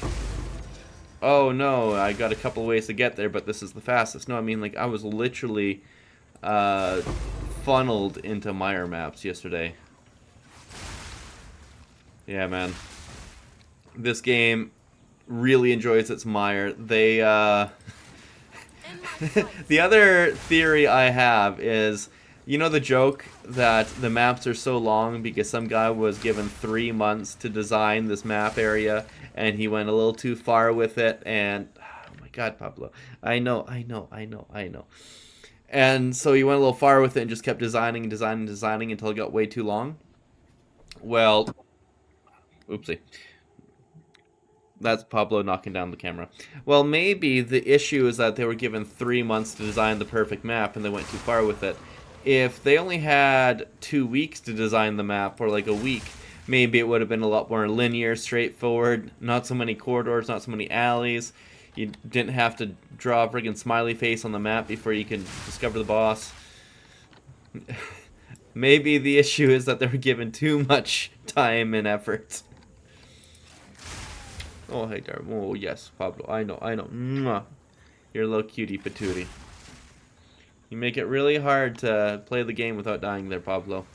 oh no, I got a couple ways to get there, but this is the fastest. No, I mean like I was literally funneled into Mire maps yesterday. Yeah, man. This game really enjoys its Mire. They, the other theory I have is, you know the joke that the maps are so long because some guy was given 3 months to design this map area and he went a little too far with it and, oh my god, Pablo, I know. And so he went a little far with it and just kept designing until it got way too long. Well, oopsie. That's Pablo knocking down the camera. Well, maybe the issue is that they were given 3 months to design the perfect map and they went too far with it. If they only had 2 weeks to design the map, or like a week, maybe it would have been a lot more linear, straightforward, not so many corridors, not so many alleys. You didn't have to draw a friggin' smiley face on the map before you could discover the boss. Maybe the issue is that they were given too much time and effort. Oh, hey there. Oh, yes, Pablo. I know. Mwah. You're a little cutie patootie. You make it really hard to play the game without dying there, Pablo.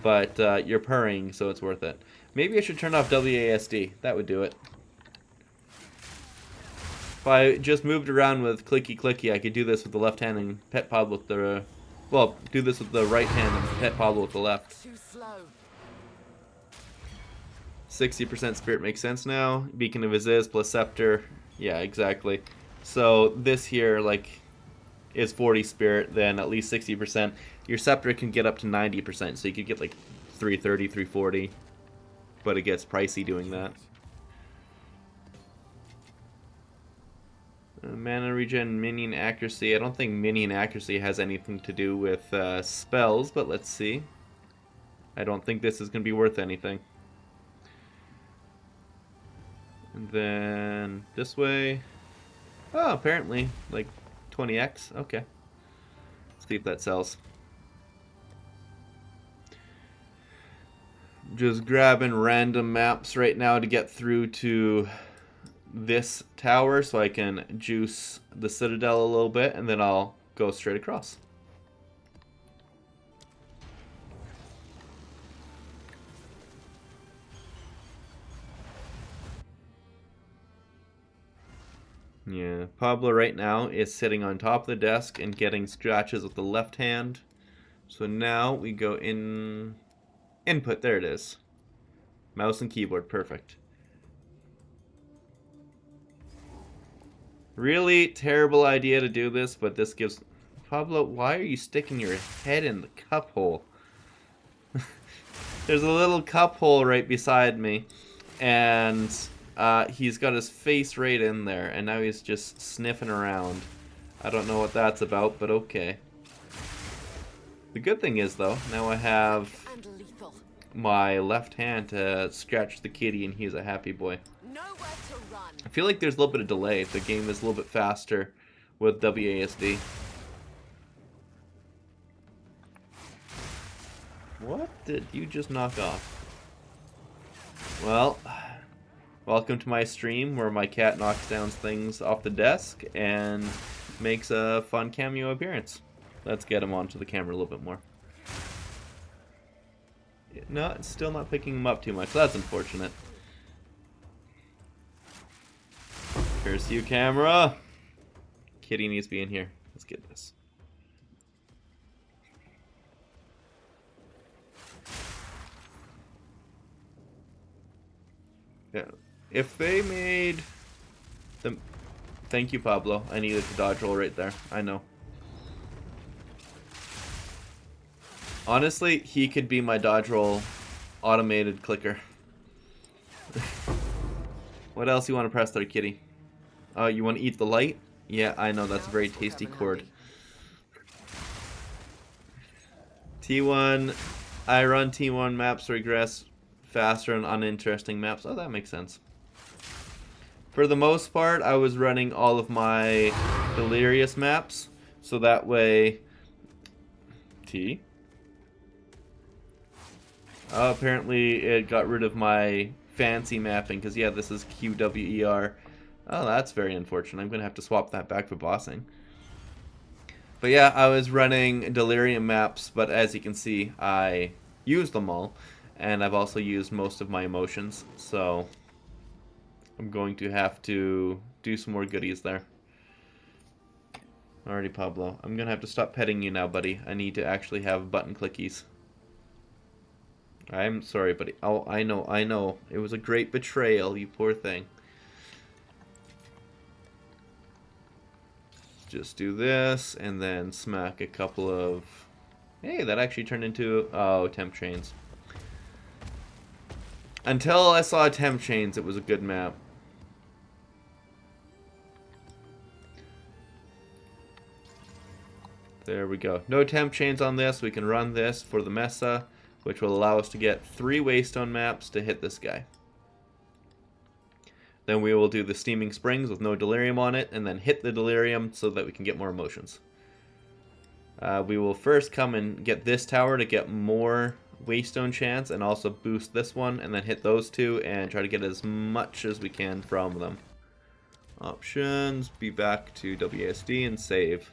But you're purring, so it's worth it. Maybe I should turn off WASD. That would do it. If I just moved around with clicky, I could do this with the left hand and pet Pablo with the... Well, do this with the right hand and pet Pablo with the left. Too slow. 60% spirit makes sense now. Beacon of Aziz plus Scepter. Yeah, exactly. So this here, like, is 40 spirit, then at least 60%. Your Scepter can get up to 90%, so you could get like 330, 340. But it gets pricey doing that. Mana regen, minion accuracy. I don't think minion accuracy has anything to do with spells, but let's see. I don't think this is going to be worth anything. And then this way. Oh, apparently, like 20x. Okay. Let's see if that sells. Just grabbing random maps right now to get through to this tower so I can juice the Citadel a little bit, and then I'll go straight across. Yeah, Pablo right now is sitting on top of the desk and getting scratches with the left hand. So now we go in input, there it is. Mouse and keyboard, perfect. Really terrible idea to do this, but this gives... Pablo, why are you sticking your head in the cup hole? There's a little cup hole right beside me, and he's got his face right in there, and now he's just sniffing around. I don't know what that's about, but okay. The good thing is, though, now I have my left hand to scratch the kitty, and he's a happy boy. I feel like there's a little bit of delay. The game is a little bit faster with WASD. What did you just knock off? Well, welcome to my stream where my cat knocks down things off the desk and makes a fun cameo appearance. Let's get him onto the camera a little bit more. No, it's still not picking him up too much. That's unfortunate. Curse you, camera! Kitty needs to be in here. Let's get this. Yeah. If they made them... Thank you, Pablo. I needed to dodge roll right there. I know. Honestly, he could be my dodge roll automated clicker. What else you want to press there, kitty? Oh, you want to eat the light? Yeah, I know, that's a very tasty chord. T1, I run T1 maps regress faster on uninteresting maps. Oh, that makes sense. For the most part, I was running all of my delirious maps, so that way... T? Apparently it got rid of my fancy mapping, because yeah, this is QWER. Oh, that's very unfortunate. I'm going to have to swap that back for bossing. But yeah, I was running delirium maps, but as you can see, I used them all. And I've also used most of my emotions, so I'm going to have to do some more goodies there. Alrighty, Pablo. I'm going to have to stop petting you now, buddy. I need to actually have button clickies. I'm sorry, buddy. Oh, I know. It was a great betrayal, you poor thing. Just do this, and then smack a couple of... Hey, that actually turned into... Oh, temp chains. Until I saw temp chains, it was a good map. There we go. No temp chains on this. We can run this for the Mesa, which will allow us to get 3 Waystone maps to hit this guy. Then we will do the Steaming Springs with no Delirium on it, and then hit the Delirium so that we can get more emotions. We will first come and get this tower to get more Waystone chance, and also boost this one, and then hit those 2, and try to get as much as we can from them. Options, be back to WSD, and save.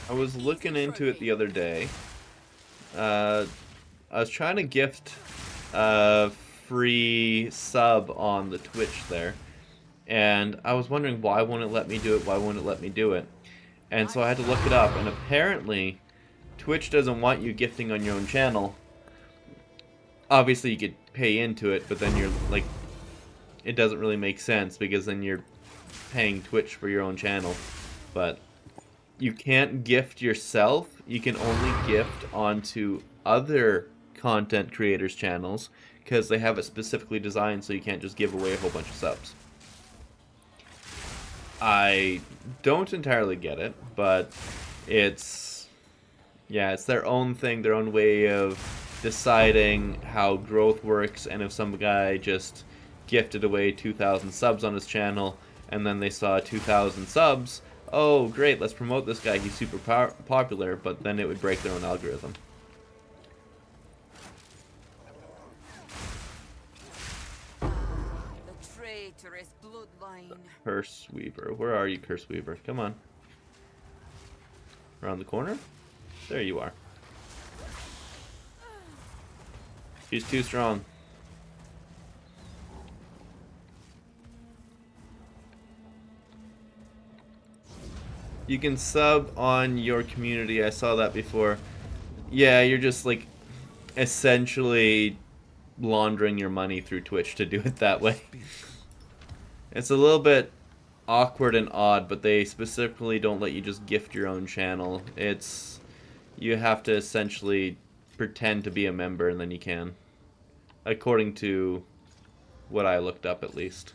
I was looking into it the other day. I was trying to gift a free sub on the Twitch there. And I was wondering why won't it let me do it, And so I had to look it up, and apparently Twitch doesn't want you gifting on your own channel. Obviously you could pay into it, but then you're like, it doesn't really make sense, because then you're paying Twitch for your own channel, but you can't gift yourself. You can only gift onto other content creators' channels because they have it specifically designed so you can't just give away a whole bunch of subs. I don't entirely get it, but it's their own thing, their own way of deciding how growth works, and if some guy just gifted away 2,000 subs on his channel and then they saw 2,000 subs, oh great, let's promote this guy, he's super popular, but then it would break their own algorithm. The traitorous bloodline. Curse Weaver, where are you, Curse Weaver? Come on. Around the corner? There you are. She's too strong. You can sub on your community. I saw that before. Yeah, you're just like essentially laundering your money through Twitch to do it that way. It's a little bit awkward and odd, but they specifically don't let you just gift your own channel. You have to essentially pretend to be a member and then you can. According to what I looked up, at least.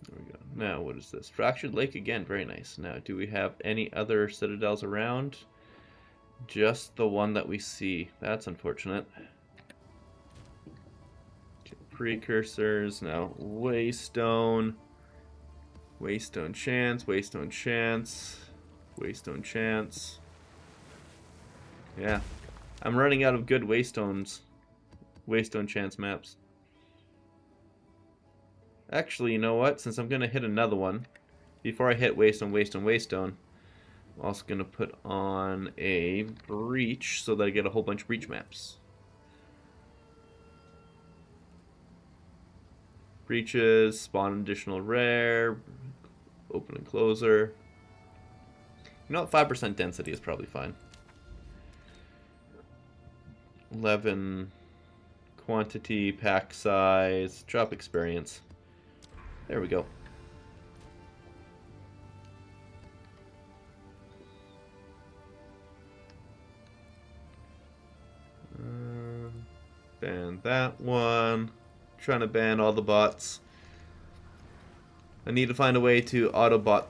There we go. Now, what is this? Fractured Lake again. Very nice. Now, do we have any other citadels around? Just the one that we see. That's unfortunate. Okay, precursors. Now, Waystone. Waystone chance. Waystone chance. Waystone chance. Yeah. I'm running out of good Waystones. Waystone chance maps. Actually, you know what? Since I'm going to hit another one, before I hit Waystone, Waystone, Waystone, I'm also going to put on a Breach so that I get a whole bunch of Breach maps. Breaches, spawn additional rare, open and closer. You know what? 5% density is probably fine. 11 quantity, pack size, drop experience. There we go. Ban that one. Trying to ban all the bots. I need to find a way to auto-ban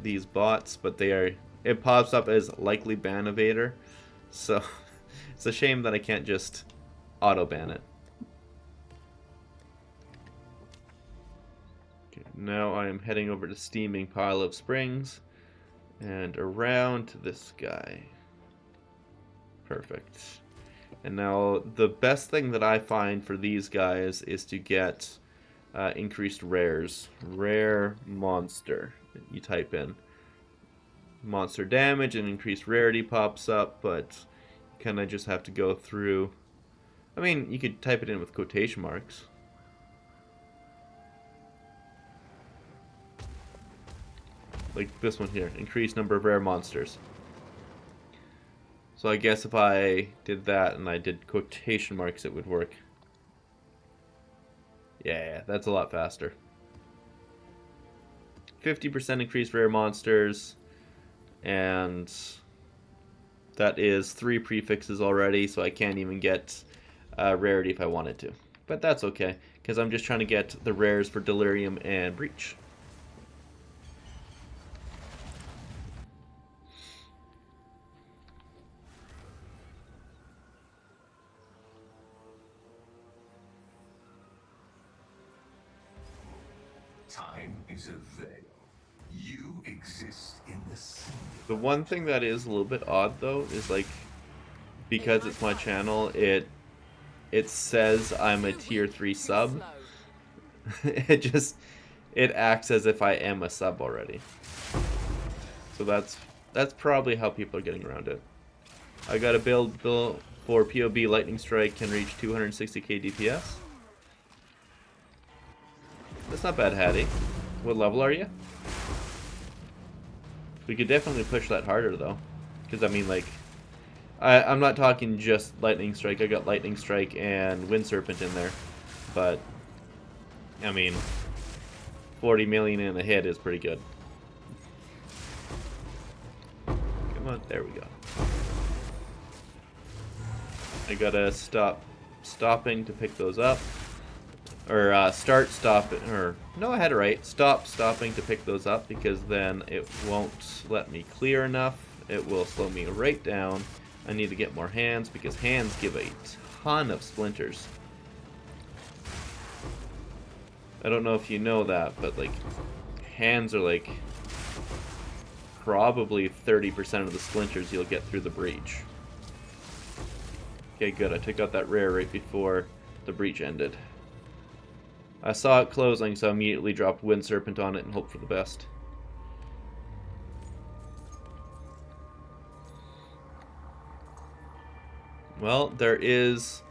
these bots, but it pops up as likely ban evader. So it's a shame that I can't just auto-ban it. Okay, now I am heading over to Steaming Pile of Springs and around to this guy. Perfect. And now the best thing that I find for these guys is to get increased rares. Rare monster. You type in monster damage and increased rarity pops up, but you kind of just have to go through. I mean, you could type it in with quotation marks. Like this one here, increased number of rare monsters. So I guess if I did that and I did quotation marks, it would work. Yeah, that's a lot faster. 50% increased rare monsters, and that is 3 prefixes already, so I can't even get rarity if I wanted to. But that's okay, because I'm just trying to get the rares for Delirium and Breach. Time is a veil. You exist in the sea. The one thing that is a little bit odd though is like, because it's my channel, it says I'm a tier 3 sub. it acts as if I am a sub already. So that's probably how people are getting around it. I got a build for POB Lightning Strike can reach 260k DPS. That's not bad, Hattie. What level are you? We could definitely push that harder, though. Because, I mean, like, I'm not talking just Lightning Strike. I got Lightning Strike and Wind Serpent in there. But, I mean, 40 million in a hit is pretty good. Come on, there we go. I gotta stopping to pick those up. Or start stopping, or no, I had it right. Stop stopping to pick those up, because then it won't let me clear enough. It will slow me right down. I need to get more hands, because hands give a ton of splinters. I don't know if you know that, but like hands are like probably 30% of the splinters you'll get through the breach. Okay, good. I took out that rare right before the breach ended. I saw it closing, so I immediately dropped Wind Serpent on it and hoped for the best. Well, there is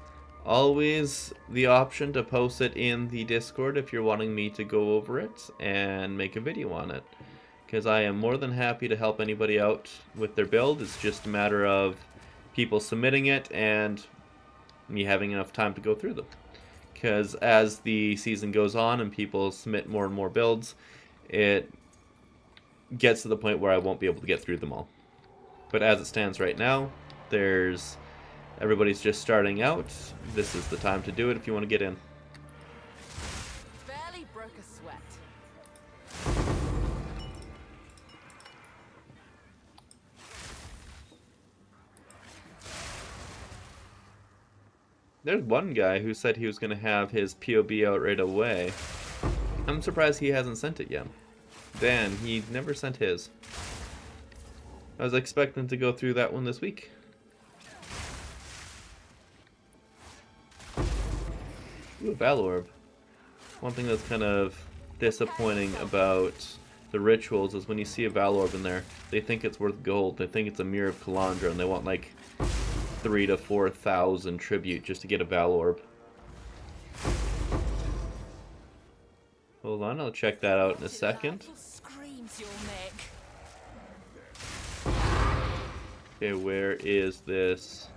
always the option to post it in the Discord if you're wanting me to go over it and make a video on it. Because I am more than happy to help anybody out with their build. It's just a matter of people submitting it and me having enough time to go through them. Because as the season goes on and people submit more and more builds, it gets to the point where I won't be able to get through them all. But as it stands right now, everybody's just starting out. This is the time to do it if you want to get in. Barely broke a sweat. There's one guy who said he was going to have his POB out right away. I'm surprised he hasn't sent it yet. Dan, he never sent his. I was expecting to go through that one this week. Ooh, Valorb. One thing that's kind of disappointing about the rituals is when you see a Valorb in there, they think it's worth gold. They think it's a Mirror of Kalandra, and they want like 3,000 to 4,000 tribute just to get a Valorb. Hold on, I'll check that out in a second. Screams you'll make. Okay, where is this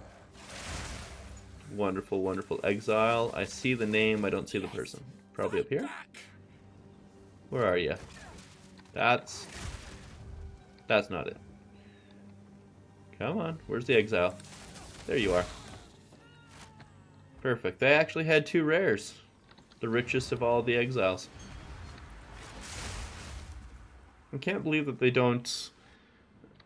wonderful, wonderful exile? I see the name, I don't see the person. Probably up here? Where are you? That's not it. Come on, where's the exile? There you are. Perfect. They actually had 2 rares. The richest of all the exiles. I can't believe that they don't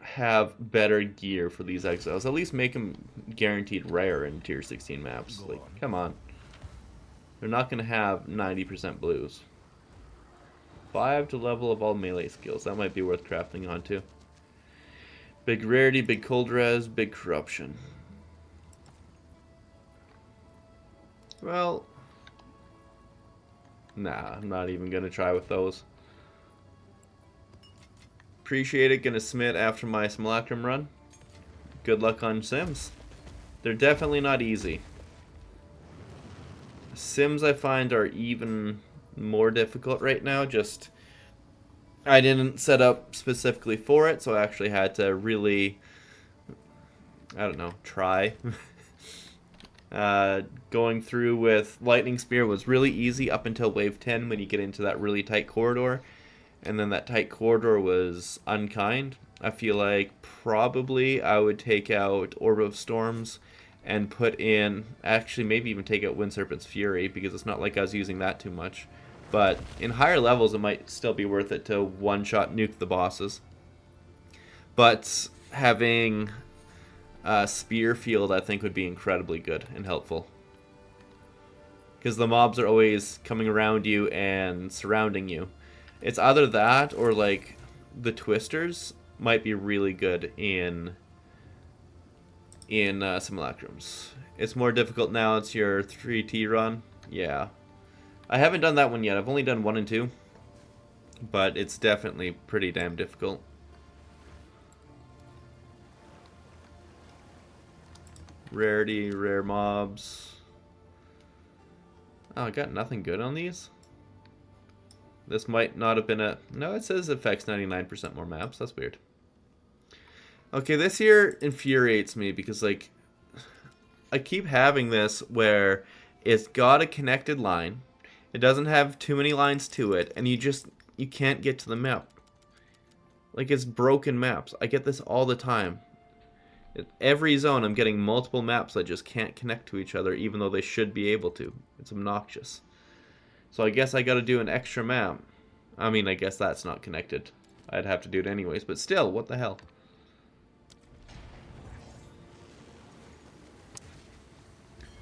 have better gear for these exiles. At least make them guaranteed rare in tier 16 maps. Like, come on. They're not going to have 90% blues. 5 to level of all melee skills. That might be worth crafting onto. Big rarity, big cold res, big corruption. Well, nah, I'm not even going to try with those. Appreciate it, gonna submit after my simulacrum run. Good luck on Sims. They're definitely not easy. Sims I find are even more difficult right now, just I didn't set up specifically for it, so I actually had to really, I don't know, try. Going through with Lightning Spear was really easy up until wave 10 when you get into that really tight corridor. And then that tight corridor was unkind. I feel like probably I would take out Orb of Storms and put in, actually maybe even take out Wind Serpent's Fury, because it's not like I was using that too much. But in higher levels it might still be worth it to one-shot nuke the bosses. But having a Spear Field I think would be incredibly good and helpful. Because the mobs are always coming around you and surrounding you. It's either that or like the Twisters might be really good in simulacrums. It's more difficult now. It's your 3T run. Yeah. I haven't done that one yet. I've only done 1 and 2. But it's definitely pretty damn difficult. Rarity, rare mobs. Oh, I got nothing good on these? This might not have been a... No, it says affects 99% more maps. That's weird. Okay, this here infuriates me because, like, I keep having this where it's got a connected line. It doesn't have too many lines to it, and you can't get to the map. Like, it's broken maps. I get this all the time. Every zone, I'm getting multiple maps that just can't connect to each other, even though they should be able to. It's obnoxious. So I guess I gotta do an extra map. I mean, I guess that's not connected. I'd have to do it anyways, but still, what the hell?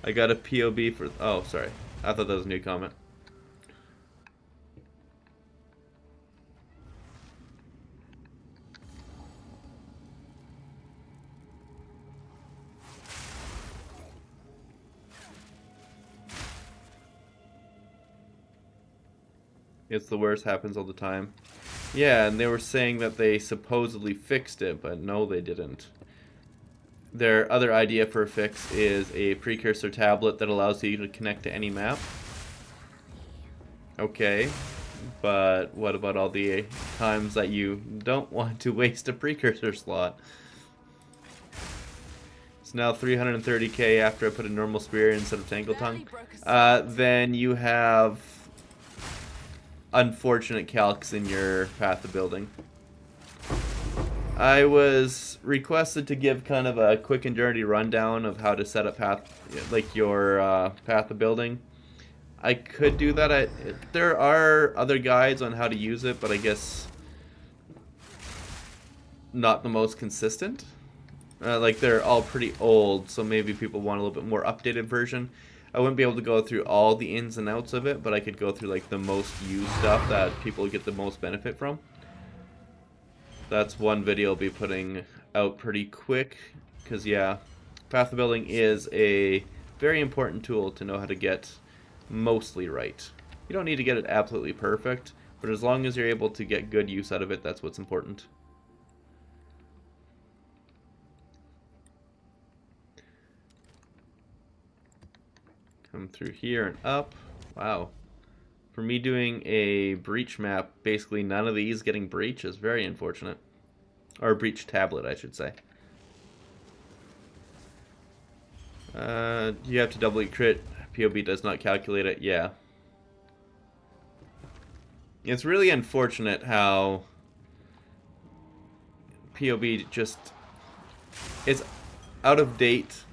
I got a POB for... Oh, sorry. I thought that was a new comment. It's the worst, happens all the time. Yeah, and they were saying that they supposedly fixed it, but no, they didn't. Their other idea for a fix is a precursor tablet that allows you to connect to any map. Okay, but what about all the times that you don't want to waste a precursor slot? It's now 330k after I put a normal spear instead of Tangle Tongue. Then you have unfortunate calcs in your path of building. I was requested to give kind of a quick and dirty rundown of how to set up your path of building. I could do that. There are other guides on how to use it, but I guess not the most consistent. Like, they're all pretty old, so maybe people want a little bit more updated version. I wouldn't be able to go through all the ins and outs of it, but I could go through like the most used stuff that people get the most benefit from. That's one video I'll be putting out pretty quick, because yeah, path of building is a very important tool to know how to get mostly right. You don't need to get it absolutely perfect, but as long as you're able to get good use out of it, that's what's important. Come through here and up. Wow. For me doing a breach map, basically none of these getting breach is very unfortunate. Or breach tablet, I should say. You have to doubly crit. POB does not calculate it. Yeah. It's really unfortunate how POB just is out of date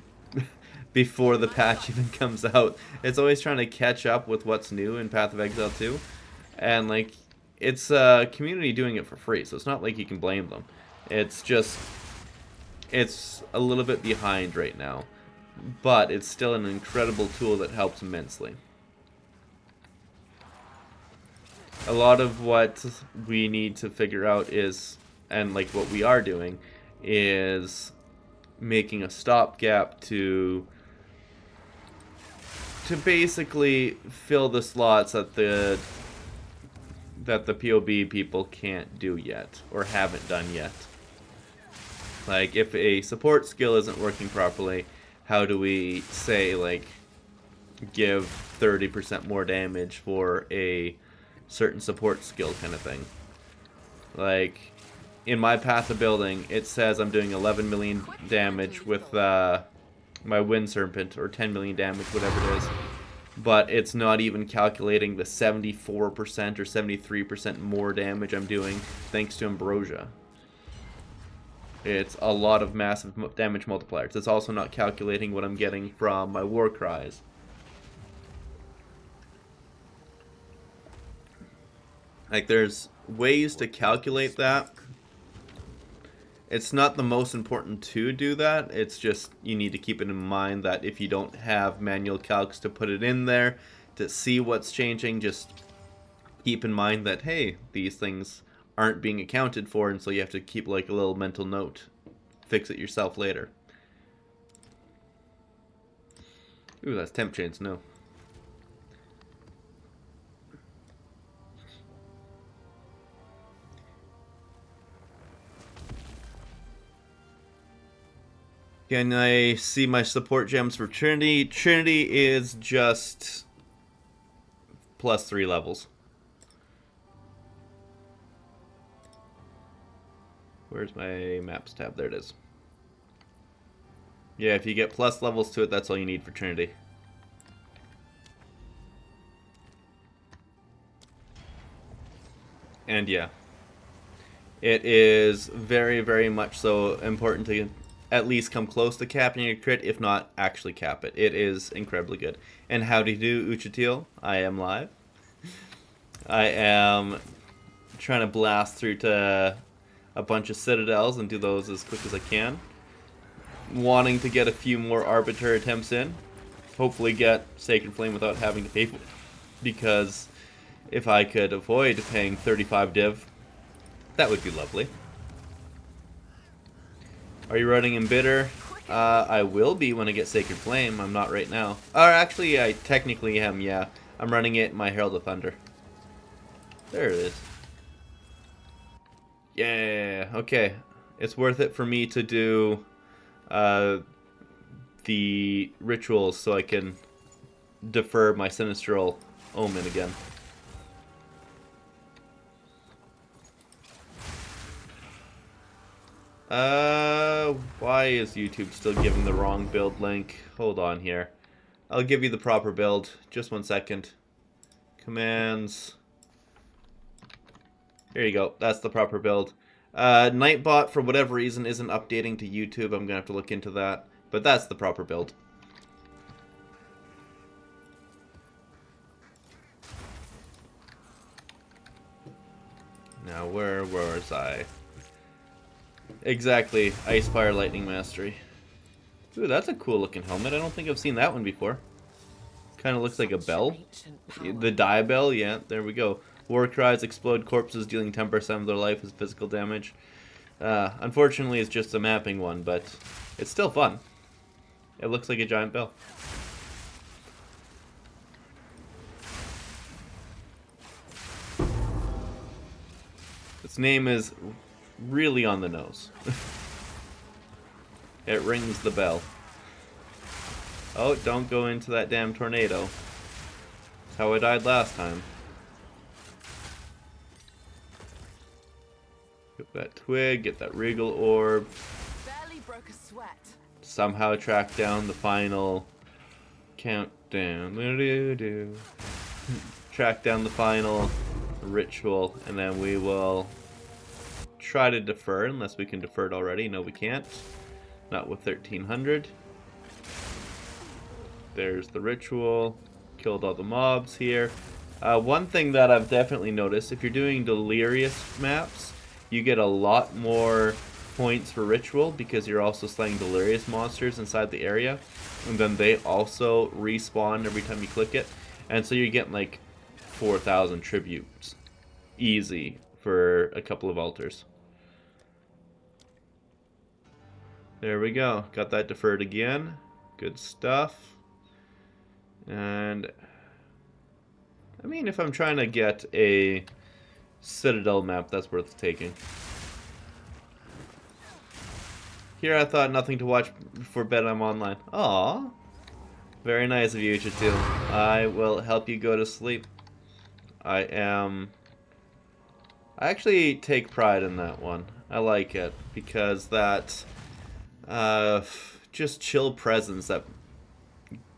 before the patch even comes out. It's always trying to catch up with what's new in Path of Exile 2. And, like, it's a community doing it for free, so it's not like you can blame them. It's just, it's a little bit behind right now. But it's still an incredible tool that helps immensely. A lot of what we need to figure out is, and like what we are doing, is making a stopgap to basically fill the slots that the POB people can't do yet, or haven't done yet. Like, if a support skill isn't working properly, how do we say, like, give 30% more damage for a certain support skill kind of thing? Like, in my path of building, it says I'm doing 11 million damage with my Wind Serpent, or 10 million damage, whatever it is. But it's not even calculating the 74% or 73% more damage I'm doing thanks to Ambrosia. It's a lot of massive damage multipliers. It's also not calculating what I'm getting from my War Cries. Like, there's ways to calculate that. It's not the most important to do that. It's just you need to keep it in mind that if you don't have manual calcs to put it in there to see what's changing, just keep in mind that, hey, these things aren't being accounted for, and so you have to keep like a little mental note. Fix it yourself later. Ooh, that's temp chains, no. Can I see my support gems for Trinity? Trinity is just +3 levels. Where's my maps tab? There it is. Yeah, if you get plus levels to it, that's all you need for Trinity. And yeah, it is very, very much so important to at least come close to capping your crit, if not actually cap it. It is incredibly good. And how do you do, Uchitil? I am live. I am trying to blast through to a bunch of Citadels and do those as quick as I can. Wanting to get a few more Arbiter attempts in. Hopefully get Sacred Flame without having to pay for it. Because if I could avoid paying 35 div, that would be lovely. Are you running Embitter? I will be when I get Sacred Flame. I'm not right now. Or actually, I technically am, yeah. I'm running it in my Herald of Thunder. There it is. Yeah, okay. It's worth it for me to do the rituals so I can defer my Sinistral Omen again. Why is YouTube still giving the wrong build link? Hold on here. I'll give you the proper build. Just 1 second. Commands. Here you go. That's the proper build. Nightbot, for whatever reason, isn't updating to YouTube. I'm going to have to look into that. But that's the proper build. Now, where was I? Exactly. Ice, Fire, Lightning Mastery. Ooh, that's a cool looking helmet. I don't think I've seen that one before. Kind of looks like a bell. The die bell, yeah, there we go. War cries, explode corpses, dealing 10% of their life as physical damage. Unfortunately, it's just a mapping one, but it's still fun. It looks like a giant bell. Its name is really on the nose. It rings the bell. Oh, don't go into that damn tornado. That's how I died last time. Get that twig, get that regal orb. Barely broke a sweat. Somehow track down the final countdown. Track down the final ritual, and then we will try to defer, unless we can defer it already. No, we can't. Not with 1300. There's the ritual. Killed all the mobs here. One thing that I've definitely noticed, if you're doing delirious maps, you get a lot more points for ritual because you're also slaying delirious monsters inside the area, and then they also respawn every time you click it, and so you're getting like 4,000 tributes easy for a couple of altars. There we go. Got that deferred again. Good stuff. And I mean, if I'm trying to get a Citadel map, that's worth taking. Here I thought nothing to watch before bed. I'm online. Aww. Very nice of you, Chatil. I will help you go to sleep. I actually take pride in that one. I like it because that just chill presence that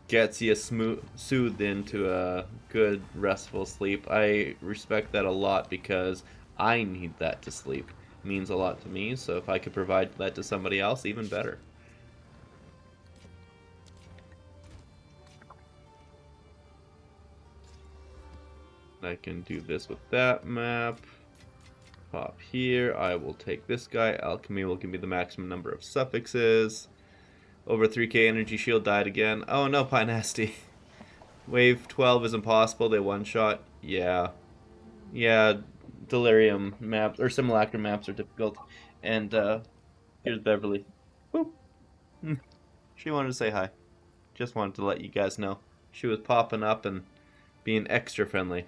gets you soothed into a good restful sleep. I respect that a lot because I need that to sleep. It means a lot to me, so if I could provide that to somebody else, even better. I can do this with that map. Pop here. I will take this guy. Alchemy will give me the maximum number of suffixes. Over 3k energy shield died again. Oh no, Pie Nasty. Wave 12 is impossible. They one-shot. Yeah. Yeah, Delirium maps, or Simulacrum maps are difficult. And, here's Beverly. Boop. She wanted to say hi. Just wanted to let you guys know. She was popping up and being extra friendly.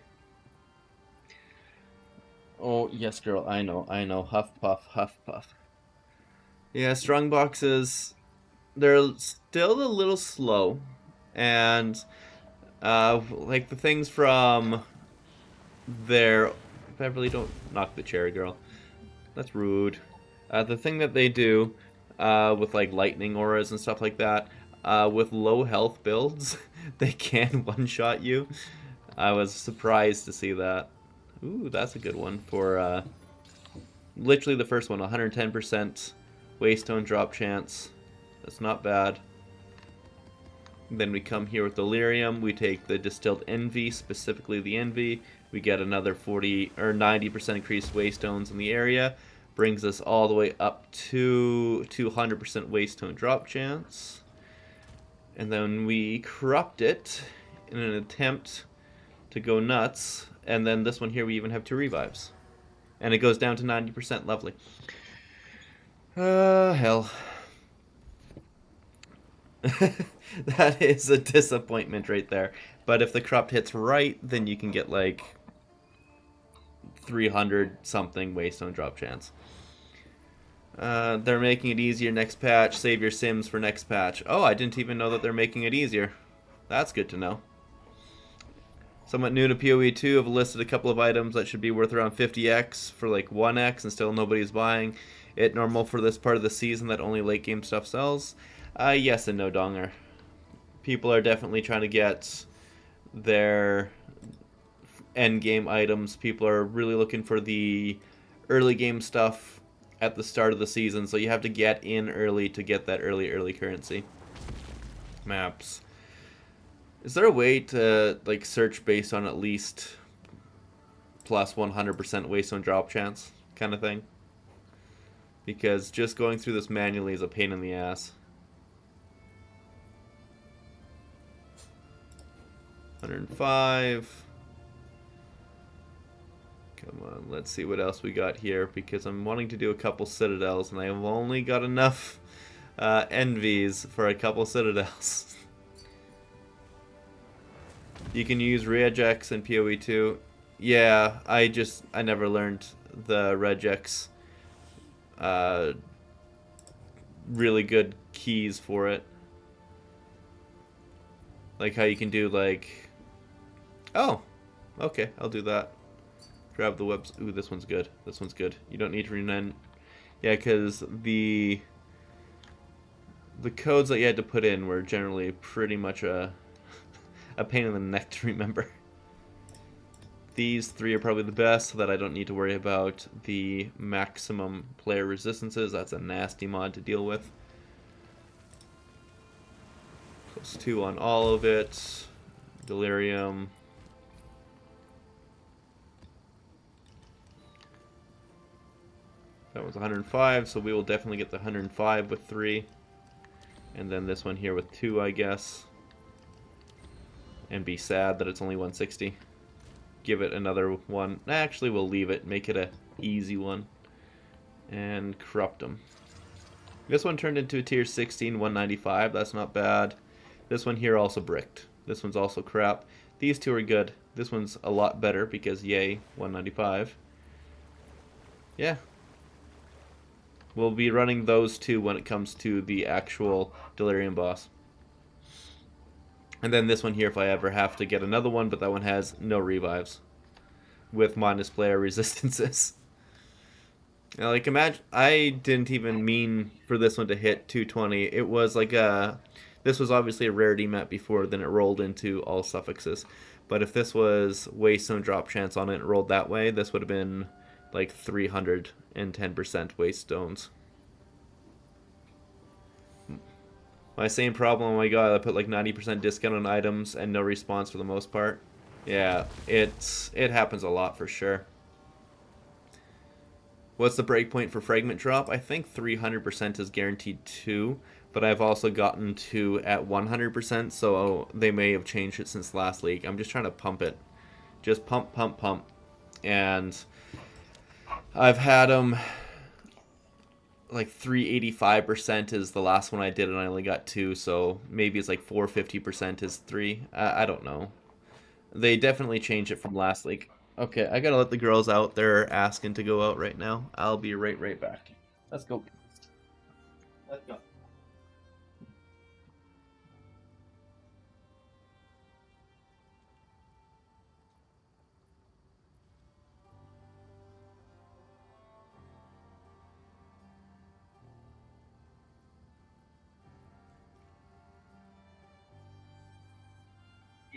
Oh, yes, girl. I know. Huff puff, huff puff. Yeah, strong boxes, they're still a little slow. And, like the things from their... Beverly, don't knock the chair, girl. That's rude. The thing that they do with like lightning auras and stuff like that, with low health builds, they can one-shot you. I was surprised to see that. Ooh, that's a good one for literally the first one, 110% Waystone drop chance. That's not bad. Then we come here with Delirium. We take the Distilled Envy, specifically the Envy. We get another 40 or 90% increased Waystones in the area. Brings us all the way up to 200% Waystone drop chance. And then we corrupt it in an attempt to go nuts. And then this one here, we even have 2 revives. And it goes down to 90%. Lovely. Hell. That is a disappointment right there. But if the corrupt hits right, then you can get like 300 something Waystone drop chance. They're making it easier next patch. Save your sims for next patch. Oh, I didn't even know that they're making it easier. That's good to know. Somewhat new to PoE 2, I've listed a couple of items that should be worth around 50x for like 1x and still nobody's buying it. Normal for this part of the season that only late game stuff sells. Yes and no, Donger. People are definitely trying to get their end game items. People are really looking for the early game stuff at the start of the season, so you have to get in early to get that early currency. Maps. Is there a way to like search based on at least plus 100% Waystone drop chance kind of thing? Because just going through this manually is a pain in the ass. 105. Come on, let's see what else we got here, because I'm wanting to do a couple Citadels, and I've only got enough envies for a couple Citadels. You can use regex in PoE 2. Yeah, I never learned the regex really good keys for it. Like how you can do like... Oh, okay, I'll do that. Grab the webs. Ooh, this one's good. This one's good. You don't need to rename. Yeah, because the codes that you had to put in were generally pretty much a pain in the neck to remember. These 3 are probably the best, so that I don't need to worry about the maximum player resistances. That's a nasty mod to deal with. +2 on all of it. Delirium. That was 105, so we will definitely get the 105 with 3. And then this one here with 2, I guess. And be sad that it's only 160. Give it another one. Actually, we'll leave it. Make it a easy one. And corrupt them. This one turned into a tier 16, 195. That's not bad. This one here also bricked. This one's also crap. These 2 are good. This one's a lot better because yay, 195. Yeah. We'll be running those 2 when it comes to the actual Delirium boss. And then this one here if I ever have to get another one, but that one has no revives. With minus player resistances. Now, like, imagine, I didn't even mean for this one to hit 220. It was like a... This was obviously a rarity map before, then it rolled into all suffixes. But if this was Waystone drop chance on it and rolled that way, this would have been like 310% Waystones. My same problem, oh my god, I put like 90% discount on items and no response for the most part. Yeah, it happens a lot for sure. What's the breakpoint for fragment drop? I think 300% is guaranteed too, but I've also gotten to at 100%, so they may have changed it since last league. I'm just trying to pump it. Just pump, pump, pump. And I've had them like 385% is the last one I did, and I only got 2, so maybe it's like 450% is 3. I don't know. They definitely changed it from last league. Okay, I gotta let the girls out. They're asking to go out right now. I'll be right back. Let's go. Let's go.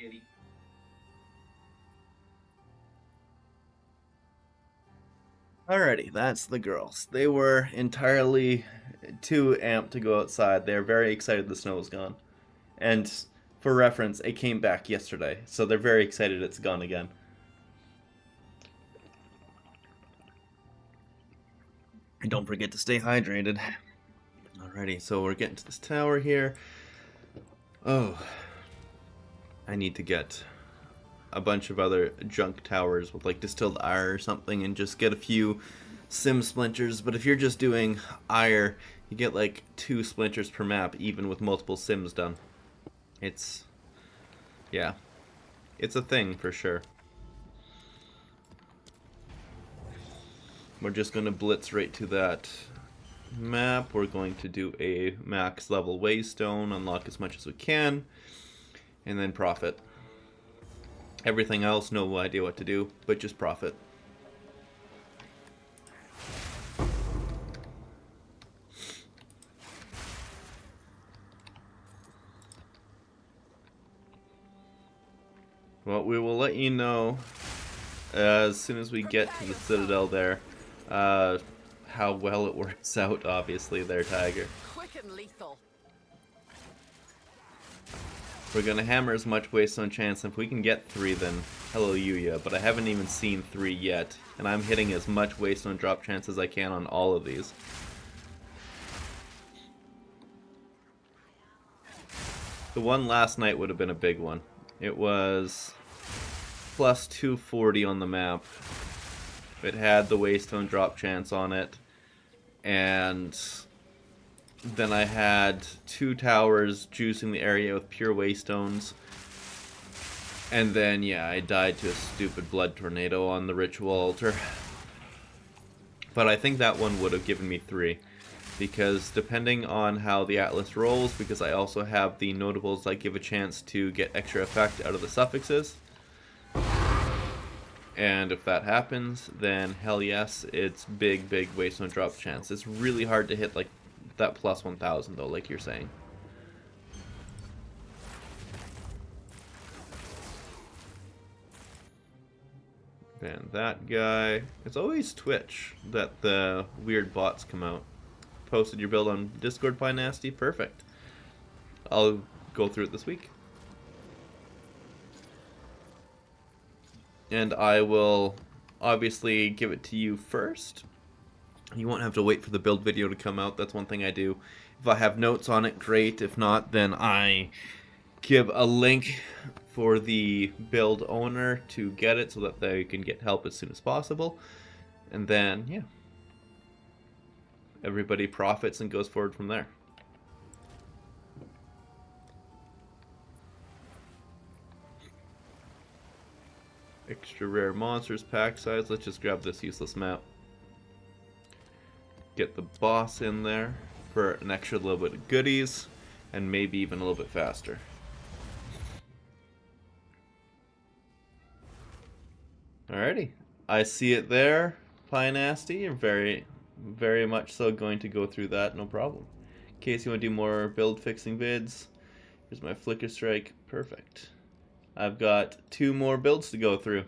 kitty. Alrighty, that's the girls. They were entirely too amped to go outside. They're very excited the snow is gone. And for reference, it came back yesterday, so they're very excited it's gone again. And don't forget to stay hydrated. Alrighty, so we're getting to this tower here. Oh, I need to get a bunch of other junk towers with like distilled ire or something and just get a few sim splinters. But if you're just doing ire, you get like 2 splinters per map even with multiple sims done. It's, yeah, it's a thing for sure. We're just going to blitz right to that map. We're going to do a max level waystone, unlock as much as we can, and then profit. Everything else, no idea what to do, but just profit. Well, we will let you know as soon as we get to the Citadel there, how well it works out, obviously, there, Tiger. Quick and lethal. We're gonna hammer as much waystone chance, and if we can get 3, then hallelujah, but I haven't even seen 3 yet, and I'm hitting as much waystone drop chance as I can on all of these. The one last night would have been a big one. It was plus 240 on the map. It had the waystone drop chance on it, and then I had 2 towers juicing the area with pure waystones, and then yeah, I died to a stupid blood tornado on the ritual altar. But I think that one would have given me 3, because depending on how the Atlas rolls, because I also have the notables that give a chance to get extra effect out of the suffixes. And if that happens, then hell yes, it's big waystone drop chance. It's really hard to hit like that plus 1000 though, like you're saying. And that guy, it's always Twitch that the weird bots come out. Posted your build on Discord, Pie Nasty, perfect. I'll go through it this week. And I will obviously give it to you first. You won't have to wait for the build video to come out. That's one thing I do. If I have notes on it, great. If not, then I give a link for the build owner to get it so that they can get help as soon as possible. And then, yeah, everybody profits and goes forward from there. Extra rare monsters, pack size. Let's just grab this useless map. Get the boss in there for an extra little bit of goodies, and maybe even a little bit faster. Alrighty, I see it there, Pie Nasty. You're very much so going to go through that, no problem. In case you want to do more build fixing vids, here's my Flicker Strike. Perfect. I've got 2 more builds to go through.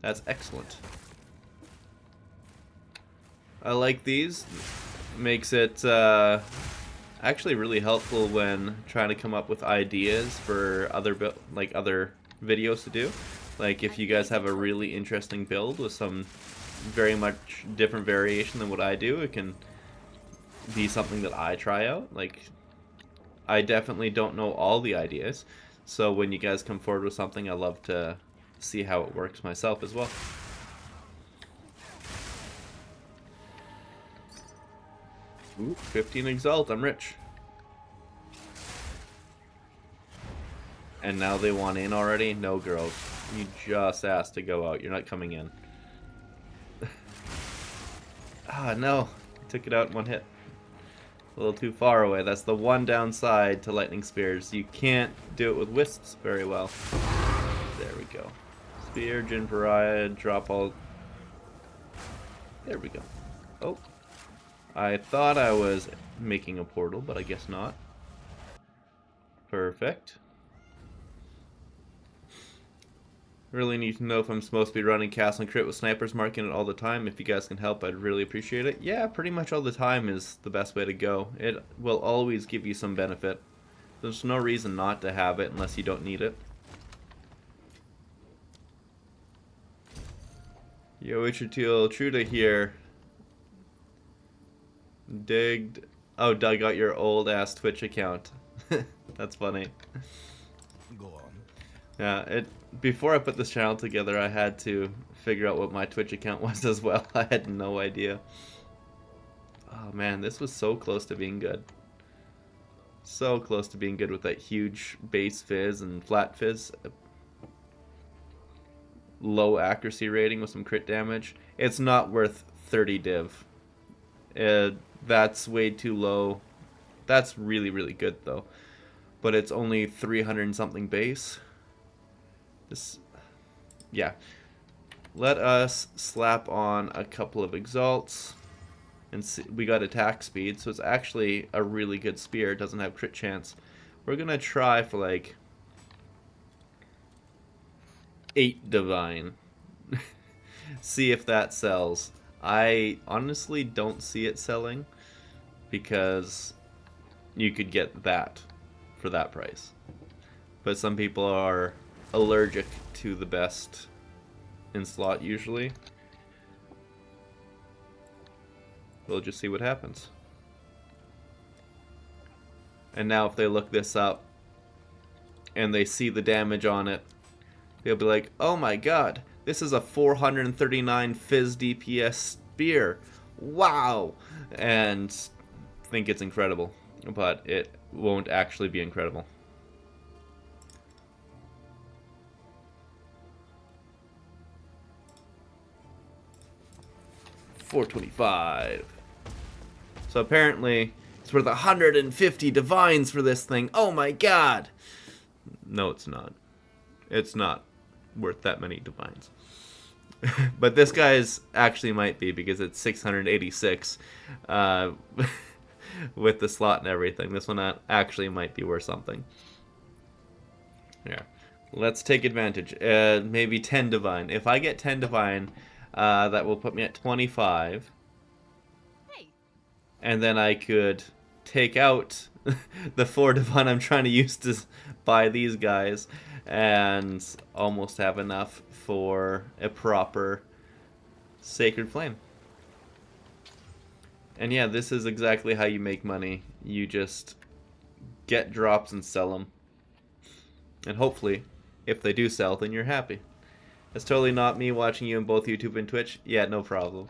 That's excellent. I like these. Makes it actually really helpful when trying to come up with ideas for other other videos to do. Like if you guys have a really interesting build with some very much different variation than what I do, it can be something that I try out. Like I definitely don't know all the ideas, so when you guys come forward with something, I love to see how it works myself as well. Ooh, 15 Exalt, I'm rich. And now they want in already? No, girls. You just asked to go out. You're not coming in. Ah, no. I took it out in one hit. A little too far away. That's the one downside to Lightning Spears. You can't do it with Wisps very well. There we go. Spear, Jin Pariah, drop all... There we go. Oh. I thought I was making a portal, but I guess not. Perfect. Really need to know if I'm supposed to be running Castle and Crit with snipers marking it all the time. If you guys can help, I'd really appreciate it. Yeah, pretty much all the time is the best way to go. It will always give you some benefit. There's no reason not to have it unless you don't need it. Yo, Ichiteel, true to here. Dug out your old ass Twitch account. That's funny. Go on. Yeah, before I put this channel together, I had to figure out what my Twitch account was as well. I had no idea. Oh man, this was so close to being good. So close to being good with that huge base fizz and flat fizz. Low accuracy rating with some crit damage. It's not worth 30 div. That's way too low. That's really, really good though. But it's only 300 and something base. Yeah. Let us slap on a couple of exalts. And see, we got attack speed, so it's actually a really good spear. It doesn't have crit chance. We're gonna try for like 8 divine. See if that sells. I honestly don't see it selling because you could get that for that price. But some people are allergic to the best in slot usually. We'll just see what happens. And now if they look this up and they see the damage on it, they'll be like, oh my god, this is a 439 fizz DPS spear. Wow! And think it's incredible. But it won't actually be incredible. $425. So apparently it's worth 150 divines for this thing. Oh my god! No, it's not. It's not worth that many divines. But this guy's actually might be because it's 686 with the slot and everything. This one actually might be worth something. Yeah. Let's take advantage. Maybe 10 divine. If I get 10 divine, that will put me at 25. Hey. And then I could take out the 4 divine I'm trying to use to buy these guys and almost have enough for a proper Sacred Flame. And yeah, this is exactly how you make money. You just get drops and sell them. And hopefully, if they do sell, then you're happy. It's totally not me watching you on both YouTube and Twitch. Yeah, no problem.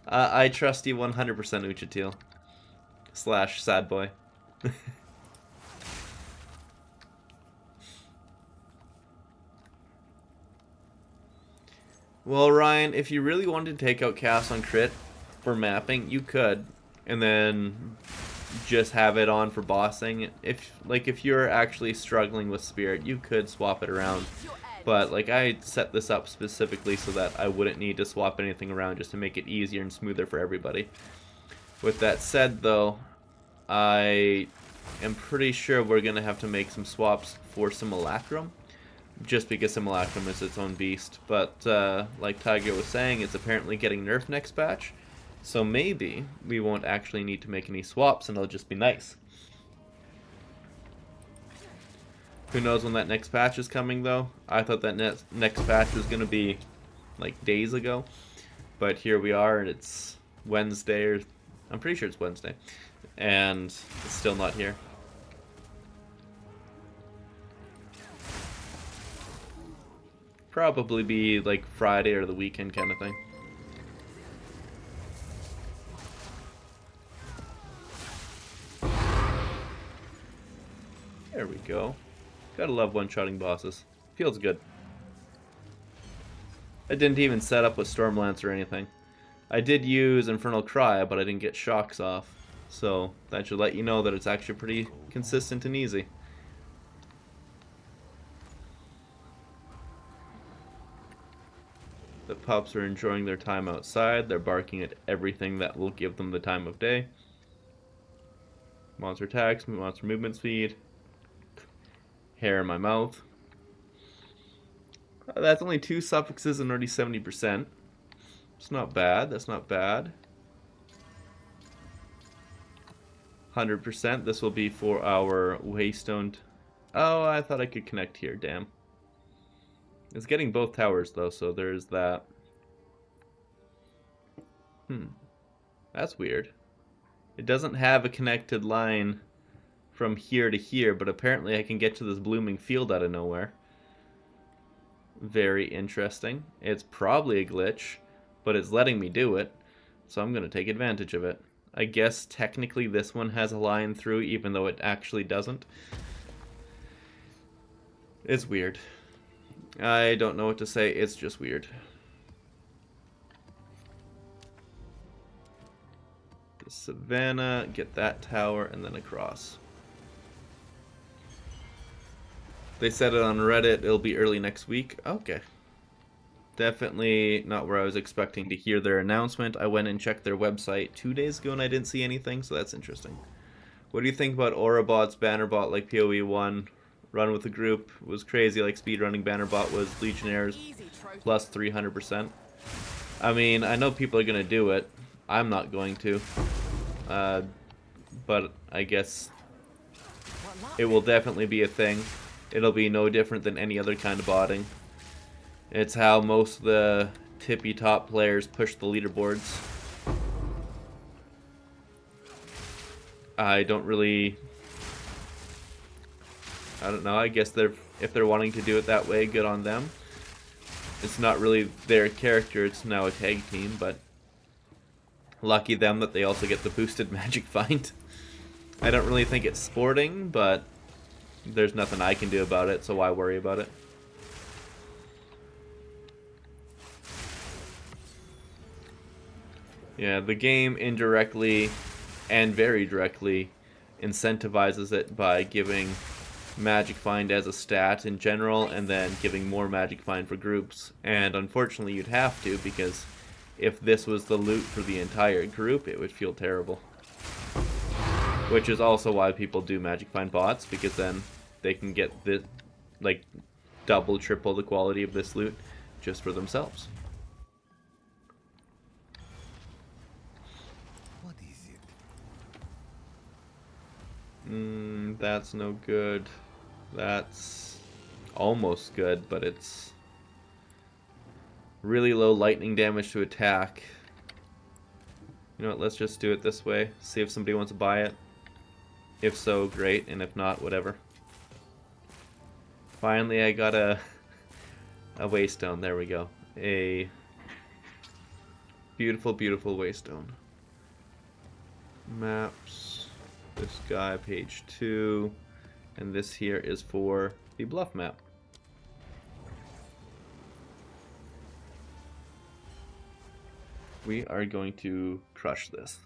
I trust you 100%, Uchiteel. / sad boy. Well, Ryan, if you really wanted to take out Cast on Crit for mapping, you could. And then just have it on for bossing. If you're actually struggling with Spirit, you could swap it around. But like I set this up specifically so that I wouldn't need to swap anything around just to make it easier and smoother for everybody. With that said though, I am pretty sure we're going to have to make some swaps for Simulacrum. Just because Simulacrum is its own beast. But like Tiger was saying, it's apparently getting nerfed next patch. So maybe we won't actually need to make any swaps and it'll just be nice. Who knows when that next patch is coming though? I thought that next patch was going to be like days ago. But here we are and it's Wednesday, or I'm pretty sure it's Wednesday. And it's still not here. Probably be like Friday or the weekend kind of thing. There we go. Gotta love one-shotting bosses. Feels good. I didn't even set up with Stormlance or anything. I did use Infernal Cry, but I didn't get shocks off. So that should let you know that it's actually pretty consistent and easy. The pups are enjoying their time outside. They're barking at everything that will give them the time of day. Monster attacks, monster movement speed. Hair in my mouth. That's only 2 suffixes and already 70%. It's not bad. That's not bad. 100%. This will be for our Waystone. Oh, I thought I could connect here. Damn. It's getting both towers, though, so there's that. That's weird. It doesn't have a connected line from here to here, but apparently I can get to this blooming field out of nowhere. Very interesting. It's probably a glitch, but it's letting me do it, so I'm going to take advantage of it. I guess technically this one has a line through, even though it actually doesn't. It's weird. I don't know what to say, it's just weird. The Savannah, get that tower, and then across. They said it on Reddit, it'll be early next week. Okay. Definitely not where I was expecting to hear their announcement. I went and checked their website 2 days ago and I didn't see anything, so that's interesting. What do you think about Aurabot's Bannerbot like POE 1? Run with the group was crazy, like speedrunning Bannerbot was Legionnaires plus 300%. I mean, I know people are going to do it. I'm not going to. But I guess it will definitely be a thing. It'll be no different than any other kind of botting. It's how most of the tippy top players push the leaderboards. I don't know, I guess if they're wanting to do it that way, good on them. It's not really their character, it's now a tag team, but lucky them that they also get the boosted magic find. I don't really think it's sporting, but there's nothing I can do about it, so why worry about it? Yeah, the game indirectly and very directly incentivizes it by giving Magic Find as a stat in general and then giving more Magic Find for groups. And unfortunately you'd have to, because if this was the loot for the entire group, it would feel terrible. Which is also why people do Magic Find bots, because then they can get this, like, double, triple the quality of this loot just for themselves. What is it? That's no good. That's almost good, but it's really low lightning damage to attack. You know what, let's just do it this way. See if somebody wants to buy it. If so, great, and if not, whatever. Finally, I got a waystone. There we go. A beautiful, beautiful waystone. Maps. This guy, page 2. And this here is for the bluff map. We are going to crush this.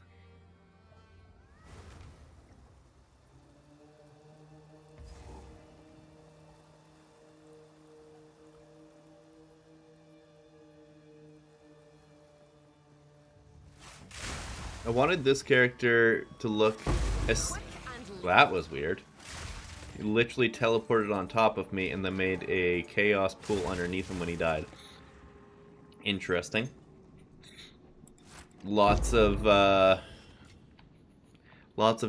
I wanted this character to look as... That was weird. He literally teleported on top of me and then made a chaos pool underneath him when he died. Interesting. Lots of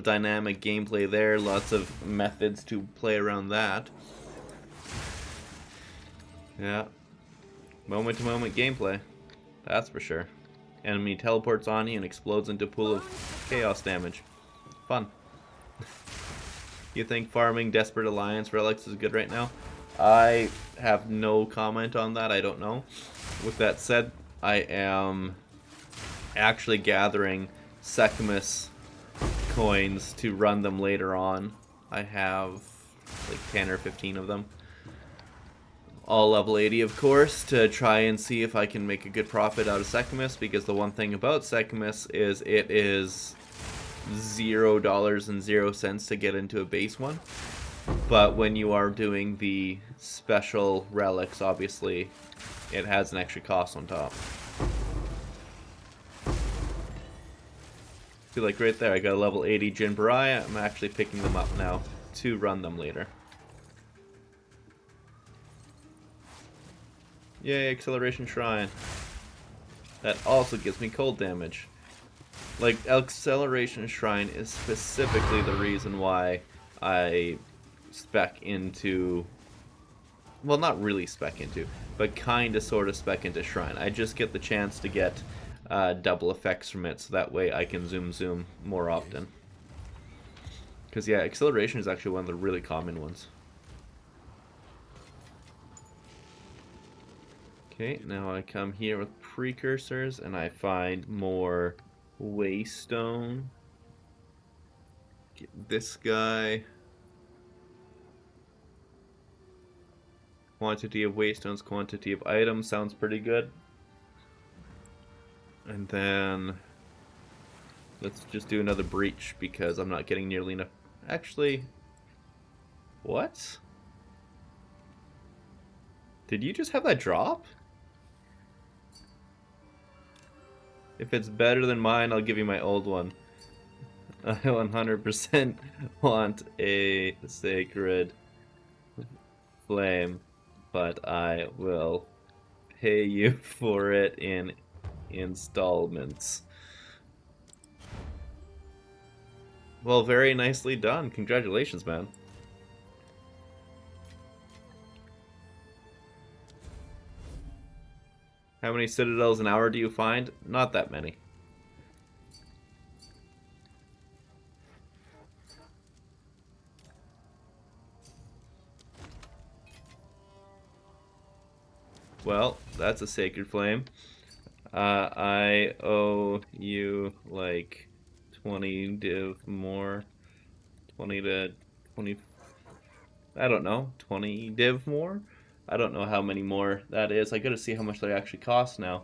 dynamic gameplay there, lots of methods to play around that. Yeah. Moment to moment gameplay. That's for sure. Enemy teleports on you and explodes into a pool of chaos damage. Fun. You think farming Desperate Alliance relics is good right now? I have no comment on that. I don't know. With that said, I am actually gathering Sekhmet coins to run them later on. I have like 10 or 15 of them. All level 80, of course, to try and see if I can make a good profit out of Sekhmet, because the one thing about Sekhmet is it is $0.00 to get into a base one. But when you are doing the special relics, obviously, it has an extra cost on top. See, like right there, I got a level 80 Jin Baraya. I'm actually picking them up now to run them later. Yay, acceleration shrine. That also gives me cold damage. Like, acceleration shrine is specifically the reason why I spec into... Well, not really spec into, but kinda sorta spec into shrine. I just get the chance to get double effects from it, so that way I can zoom more often. Because, yeah, acceleration is actually one of the really common ones. Okay, now I come here with precursors, and I find more waystone. Get this guy. Quantity of waystones, quantity of items sounds pretty good. And then let's just do another breach because I'm not getting nearly enough. Actually, what? Did you just have that drop? If it's better than mine, I'll give you my old one. I 100% want a sacred flame, but I will pay you for it in installments. Well, very nicely done. Congratulations, man. How many citadels an hour do you find? Not that many. Well, that's a sacred flame. I owe you like 20 div more. 20 to 20. I don't know. 20 div more? I don't know how many more that is. I gotta see how much they actually cost now.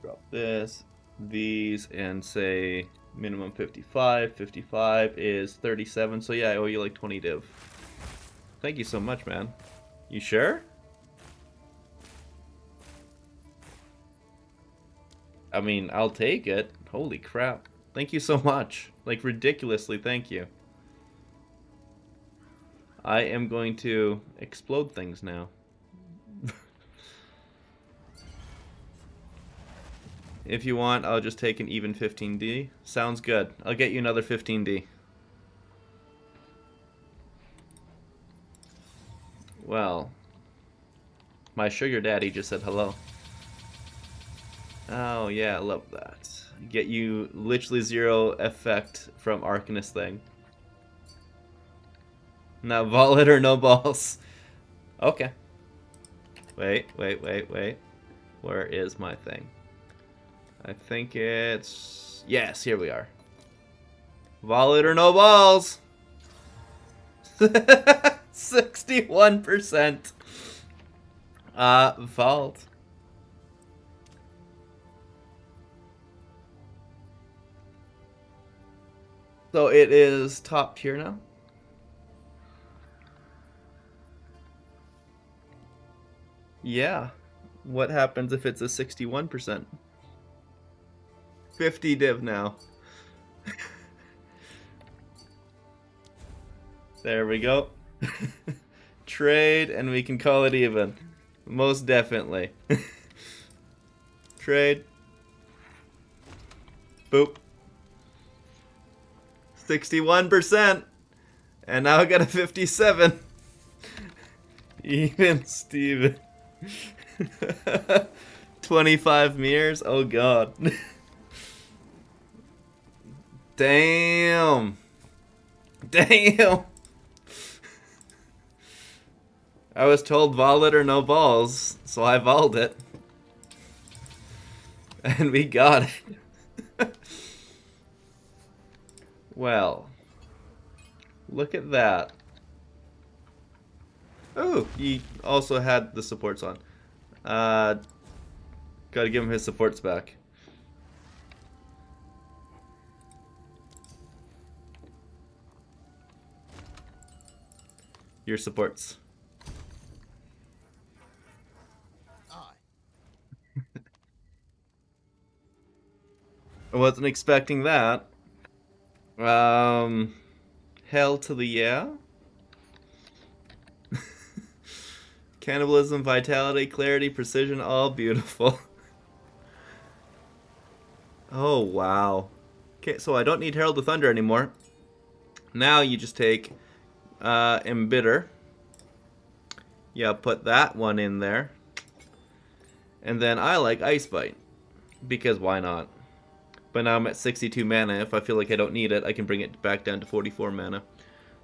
Drop this, these, and say minimum 55. 55 is 37, so yeah, I owe you like 20 div. Thank you so much, man. You sure? I mean, I'll take it. Holy crap. Thank you so much. Like, ridiculously, thank you. I am going to explode things now. If you want, I'll just take an even 15D. Sounds good. I'll get you another 15D. Well, my sugar daddy just said hello. Oh yeah, I love that. Get you literally 0 effect from Arcanist thing. Now wallet or no balls. Okay. Wait. Where is my thing? I think it's... Yes, here we are. Wallet or no balls! 61%. Vault. So it is top tier now? Yeah. What happens if it's a 61%? 50 div now. There we go. Trade, and we can call it even. Most definitely. Trade. Boop. 61%. And now I got a 57. Even Steven. 25 mirrors? Oh god. Damn. Damn. I was told vol it or no balls, so I volled it. And we got it. Well, look at that. Oh, he also had the supports on. Gotta give him his supports back. Your supports. I wasn't expecting that. Hell to the yeah. Cannibalism, vitality, clarity, precision, all beautiful. Oh, wow. Okay, so I don't need Herald of Thunder anymore. Now you just take Embitter. Yeah, put that one in there. And then I like Ice Bite. Because why not? But now I'm at 62 mana. If I feel like I don't need it, I can bring it back down to 44 mana.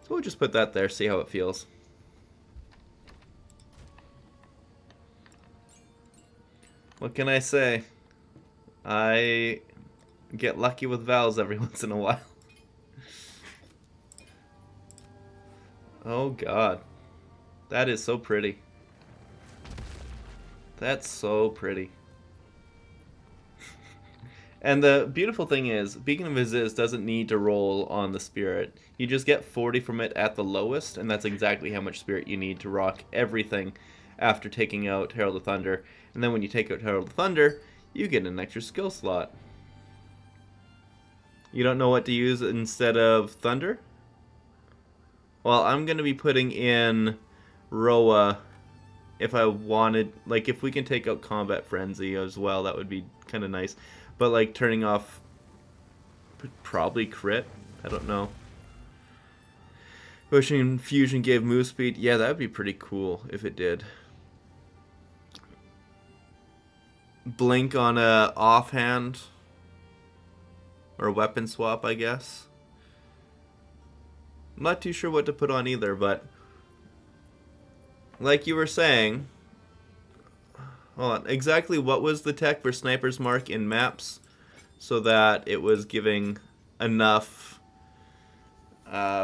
So we'll just put that there, see how it feels. What can I say? I get lucky with Vals every once in a while. Oh god. That is so pretty. That's so pretty. And the beautiful thing is, Beacon of Resist doesn't need to roll on the Spirit. You just get 40 from it at the lowest, and that's exactly how much Spirit you need to rock everything after taking out Herald of Thunder. And then when you take out Herald of Thunder, you get an extra skill slot. You don't know what to use instead of Thunder? Well, I'm going to be putting in Roa if I wanted, like if we can take out Combat Frenzy as well, that would be kind of nice. But like turning off probably crit, I don't know. Pushing Fusion gave move speed, yeah, that would be pretty cool if it did. Blink on a offhand or weapon swap, I guess. I'm not too sure what to put on either, but like you were saying, hold on, exactly what was the tech for Sniper's Mark in maps so that it was giving enough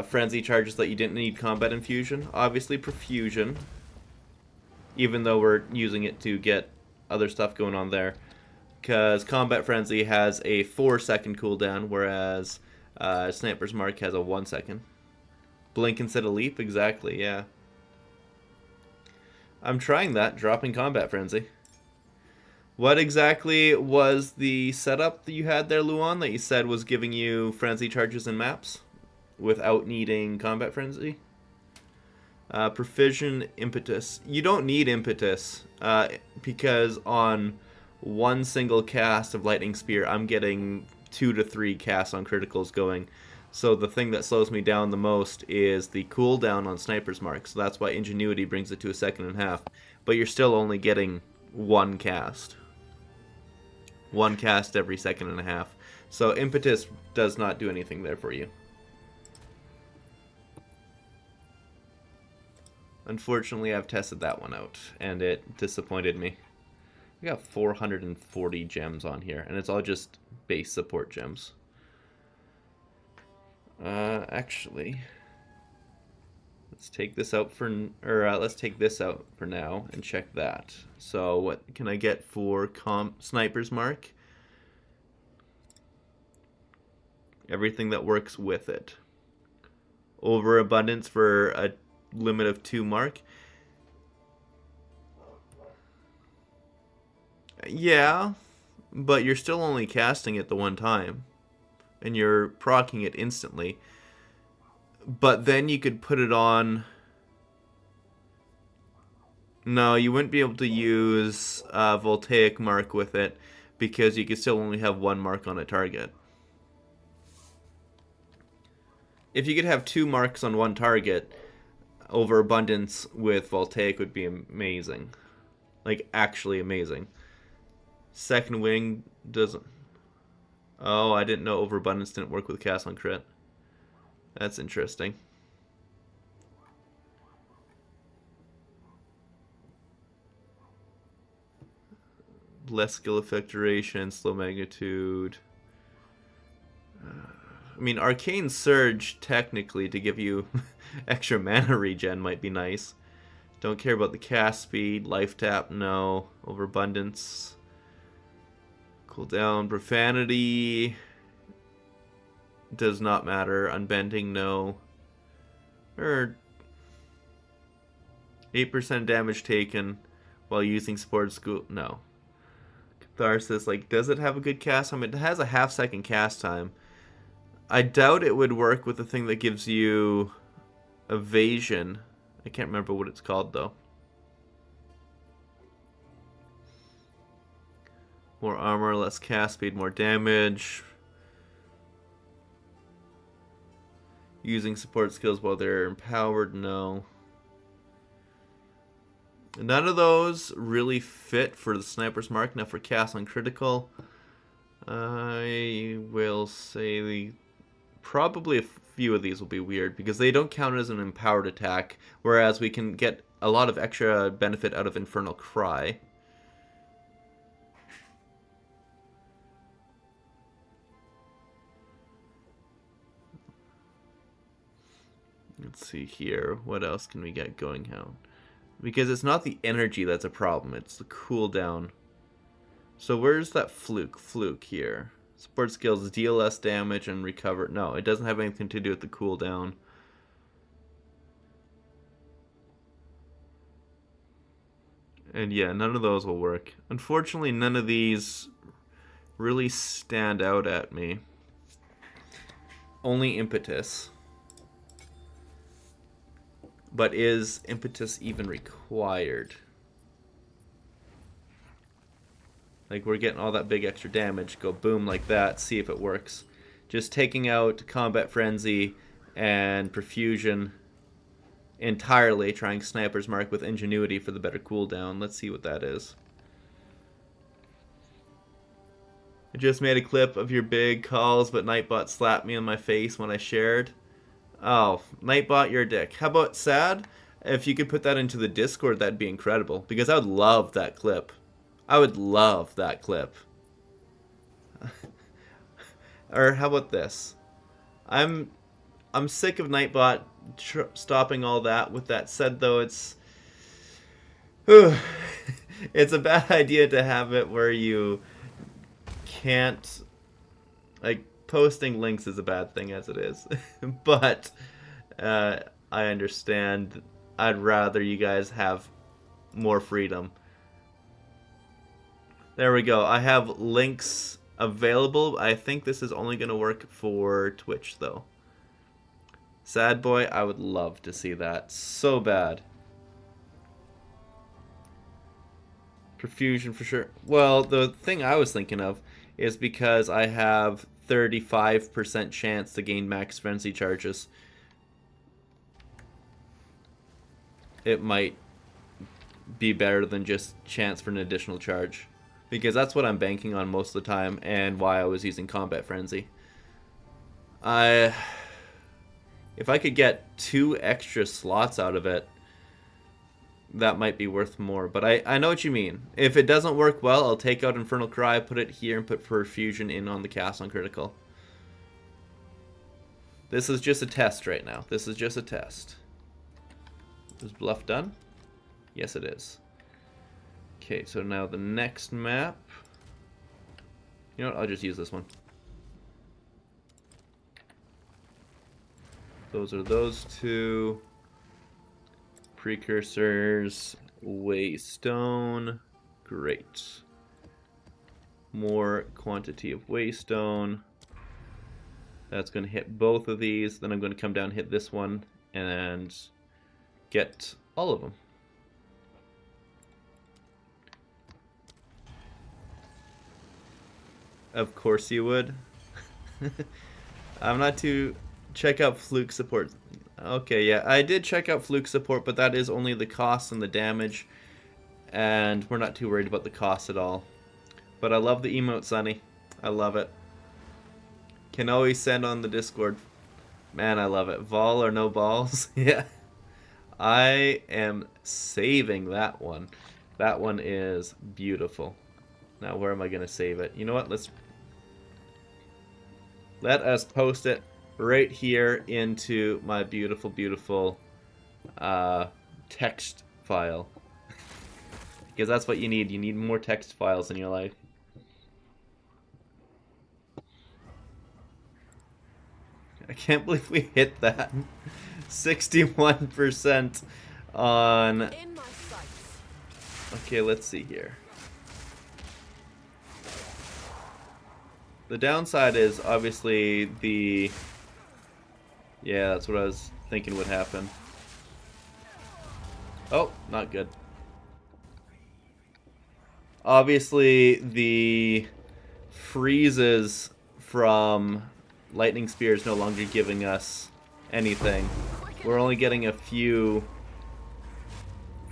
frenzy charges that you didn't need combat infusion? Obviously perfusion, even though we're using it to get other stuff going on there, because combat frenzy has a 4-second cooldown, whereas Sniper's Mark has a 1-second. Blink instead of leap, exactly, yeah. I'm trying that, dropping combat frenzy. What exactly was the setup that you had there, Luan, that you said was giving you frenzy charges in maps without needing combat frenzy? Proficient impetus. You don't need impetus because on one single cast of Lightning Spear, I'm getting 2 to 3 casts on criticals going. So the thing that slows me down the most is the cooldown on Sniper's Mark. So that's why Ingenuity brings it to 1.5 seconds. But you're still only getting 1 cast. 1 cast every 1.5 seconds. So Impetus does not do anything there for you. Unfortunately, I've tested that one out, and it disappointed me. We got 440 gems on here, and it's all just base support gems. Actually, let's take this out for, let's take this out for now and check that. So what can I get for Sniper's Mark? Everything that works with it. Overabundance for a limit of 2 mark. Yeah, but you're still only casting it the one time. And you're proccing it instantly. But then you could put it on... No, you wouldn't be able to use Voltaic Mark with it, because you could still only have 1 mark on a target. If you could have 2 marks on 1 target, overabundance with Voltaic would be amazing. Like, actually amazing. Second Wing doesn't... Oh, I didn't know overabundance didn't work with cast on crit. That's interesting. Less skill effect duration, slow magnitude. I mean, Arcane Surge, technically, to give you extra mana regen might be nice. Don't care about the cast speed. Life tap, no. Overabundance. Cooldown. Profanity does not matter. Unbending, no. 8% damage taken while using Support School, no. Catharsis, like, does it have a good cast time? It has a 1/2 second cast time. I doubt it would work with the thing that gives you evasion. I can't remember what it's called though. More armor, less cast speed, more damage. Using support skills while they're empowered, no. None of those really fit for the Sniper's Mark. Now for cast on critical, I will say probably a few of these will be weird because they don't count as an empowered attack, whereas we can get a lot of extra benefit out of Infernal Cry. Let's see here. What else can we get going out? Because it's not the energy that's a problem, it's the cooldown. So where's that fluke here? Support skills deal less damage and recover. No, it doesn't have anything to do with the cooldown. And yeah, none of those will work. Unfortunately, none of these really stand out at me. Only Impetus. But is Impetus even required? Like, we're getting all that big extra damage. Go boom like that, see if it works. Just taking out Combat Frenzy and Perfusion entirely, trying Sniper's Mark with Ingenuity for the better cooldown. Let's see what that is. I just made a clip of your big calls, but Nightbot slapped me in my face when I shared. Oh, Nightbot, you're a dick. How about Sad? If you could put that into the Discord, that'd be incredible. Because I would love that clip. I would love that clip. Or how about this? I'm sick of Nightbot stopping all that. With that said, though, it's it's a bad idea to have it where you can't, like, posting links is a bad thing as it is. But I understand. I'd rather you guys have more freedom. There we go. I have links available. I think this is only going to work for Twitch, though. Sad boy, I would love to see that so bad. Perfusion for sure. Well, the thing I was thinking of is because I have 35% chance to gain max frenzy charges. It might be better than just chance for an additional charge. Because that's what I'm banking on most of the time, and why I was using Combat Frenzy. If I could get 2 extra slots out of it, that might be worth more. But I know what you mean. If it doesn't work well, I'll take out Infernal Cry, put it here, and put Perfusion in on the cast on critical. This is just a test right now. This is just a test. Is Bluff done? Yes, it is. Okay, so now the next map. You know what? I'll just use this one. Those are those two. Precursors. Waystone. Great. More quantity of Waystone. That's going to hit both of these. Then I'm going to come down and hit this one. And get all of them. Of course you would. I'm not too... Check out Fluke support. Okay, yeah, I did check out Fluke support, but that is only the cost and the damage. And we're not too worried about the cost at all. But I love the emote, Sonny. I love it. Can always send on the Discord. Man, I love it. Vol or no balls? Yeah. I am saving that one. That one is beautiful. Now, where am I going to save it? You know what? Let us post it right here into my beautiful, beautiful text file. Because that's what you need. You need more text files in your life. I can't believe we hit that. 61% on... In my sights. Okay, let's see here. The downside is obviously the... Yeah, that's what I was thinking would happen. Oh, not good. Obviously, the freezes from lightning spear is no longer giving us anything. We're only getting a few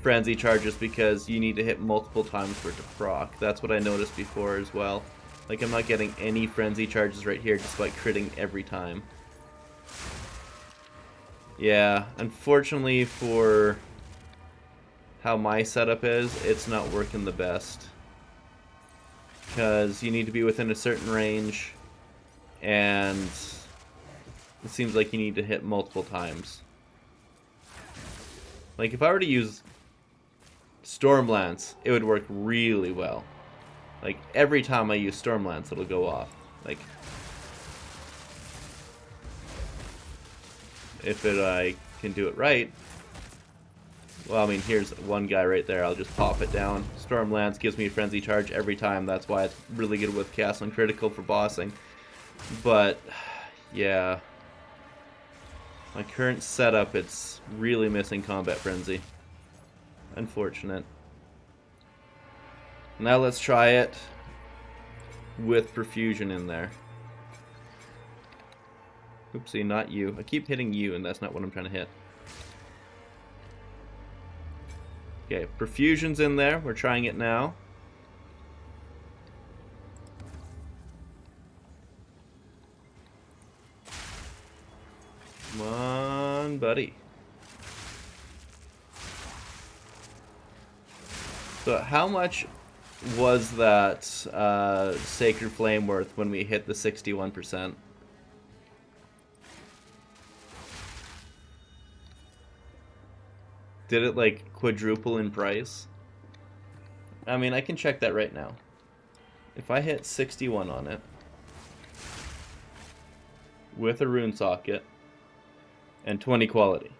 frenzy charges because you need to hit multiple times for it to proc. That's what I noticed before as well. Like, I'm not getting any frenzy charges right here despite critting every time. Yeah, unfortunately for how my setup is, it's not working the best. Because you need to be within a certain range, and it seems like you need to hit multiple times. Like, if I were to use Stormlance, it would work really well. Like, every time I use Stormlance, it'll go off. Like, if I can do it right. Well, I mean, here's one guy right there. I'll just pop it down. Stormlance gives me a frenzy charge every time. That's why it's really good with Castle and Critical for bossing. But, yeah. My current setup, it's really missing Combat Frenzy. Unfortunate. Now let's try it with Perfusion in there. Oopsie, not you. I keep hitting you, and that's not what I'm trying to hit. Okay, Perfusion's in there. We're trying it now. Come on, buddy. So how much was that Sacred Flame worth when we hit the 61%? Did it, like, quadruple in price? I mean, I can check that right now. If I hit 61 on it, with a rune socket, and 20 quality.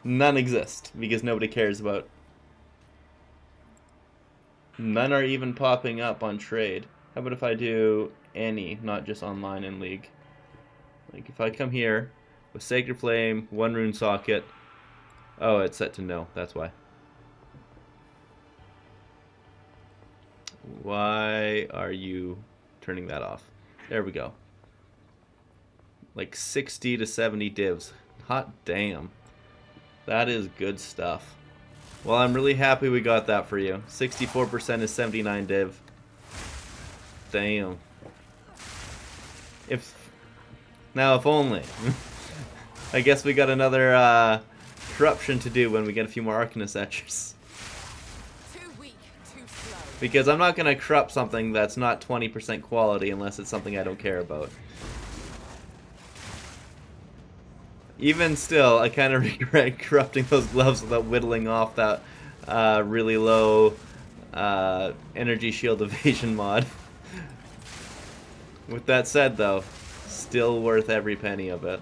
None exist, because nobody cares about... None are even popping up on trade. How about if I do any, not just online in League? Like, if I come here, with Sacred Flame, one rune socket... Oh, it's set to no. That's why. Why are you turning that off? There we go. Like 60 to 70 divs. Hot damn. That is good stuff. Well, I'm really happy we got that for you. 64% is 79 div. Damn. Now, if only. I guess we got another corruption to do when we get a few more Arcanist Etchers. Too weak, too slow. Because I'm not going to corrupt something that's not 20% quality unless it's something I don't care about. Even still, I kind of regret corrupting those gloves without whittling off that really low energy shield evasion mod. With that said, though, still worth every penny of it.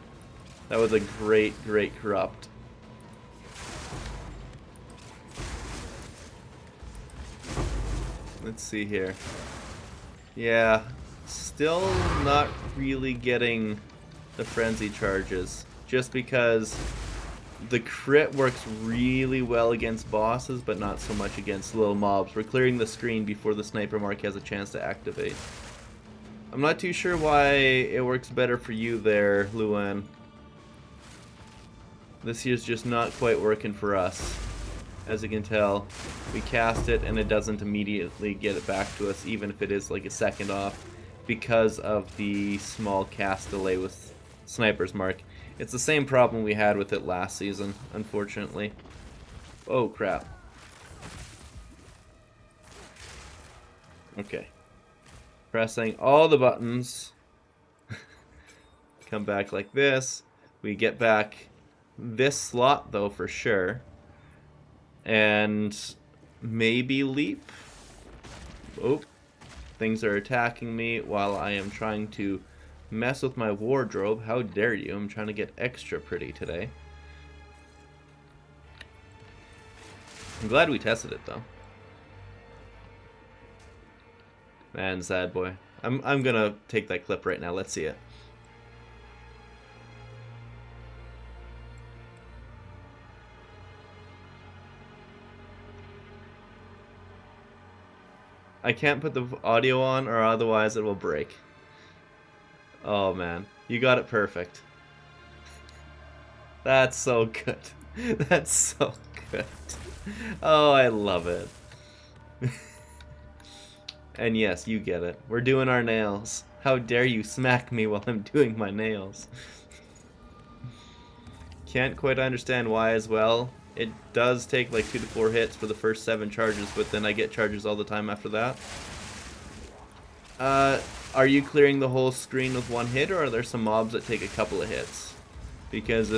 That was a great, great corrupt. Let's see here. Yeah, still not really getting the frenzy charges. Just because the crit works really well against bosses, but not so much against little mobs. We're clearing the screen before the sniper mark has a chance to activate. I'm not too sure why it works better for you there, Luan. This here's just not quite working for us. As you can tell, we cast it and it doesn't immediately get it back to us, even if it is like a second off, because of the small cast delay with Sniper's Mark. It's the same problem we had with it last season, unfortunately. Oh, crap. Okay. Pressing all the buttons. Come back like this. We get back this slot, though, for sure. And maybe leap. Oh, things are attacking me while I am trying to mess with my wardrobe. How dare you? I'm trying to get extra pretty today. I'm glad we tested it, though. Man, sad boy. I'm gonna take that clip right now. Let's see it. I can't put the audio on or otherwise it will break. Oh man, you got it perfect. That's so good. That's so good. Oh, I love it. And yes, you get it. We're doing our nails. How dare you smack me while I'm doing my nails? Can't quite understand why as well. It does take like 2 to 4 hits for the first 7 charges, but then I get charges all the time after that. Are you clearing the whole screen with 1 hit, or are there some mobs that take a couple of hits? Because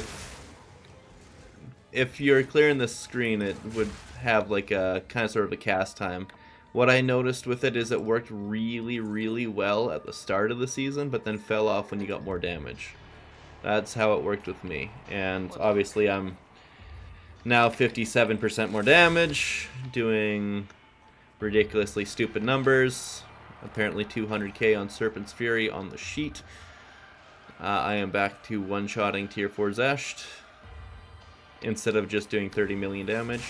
if you're clearing the screen, it would have like a kind of sort of a cast time. What I noticed with it is it worked really, really well at the start of the season, but then fell off when you got more damage. That's how it worked with me. And obviously I'm now 57% more damage, doing ridiculously stupid numbers. Apparently 200k on Serpent's Fury on the sheet. I am back to one-shotting tier 4 Xesht instead of just doing 30 million damage.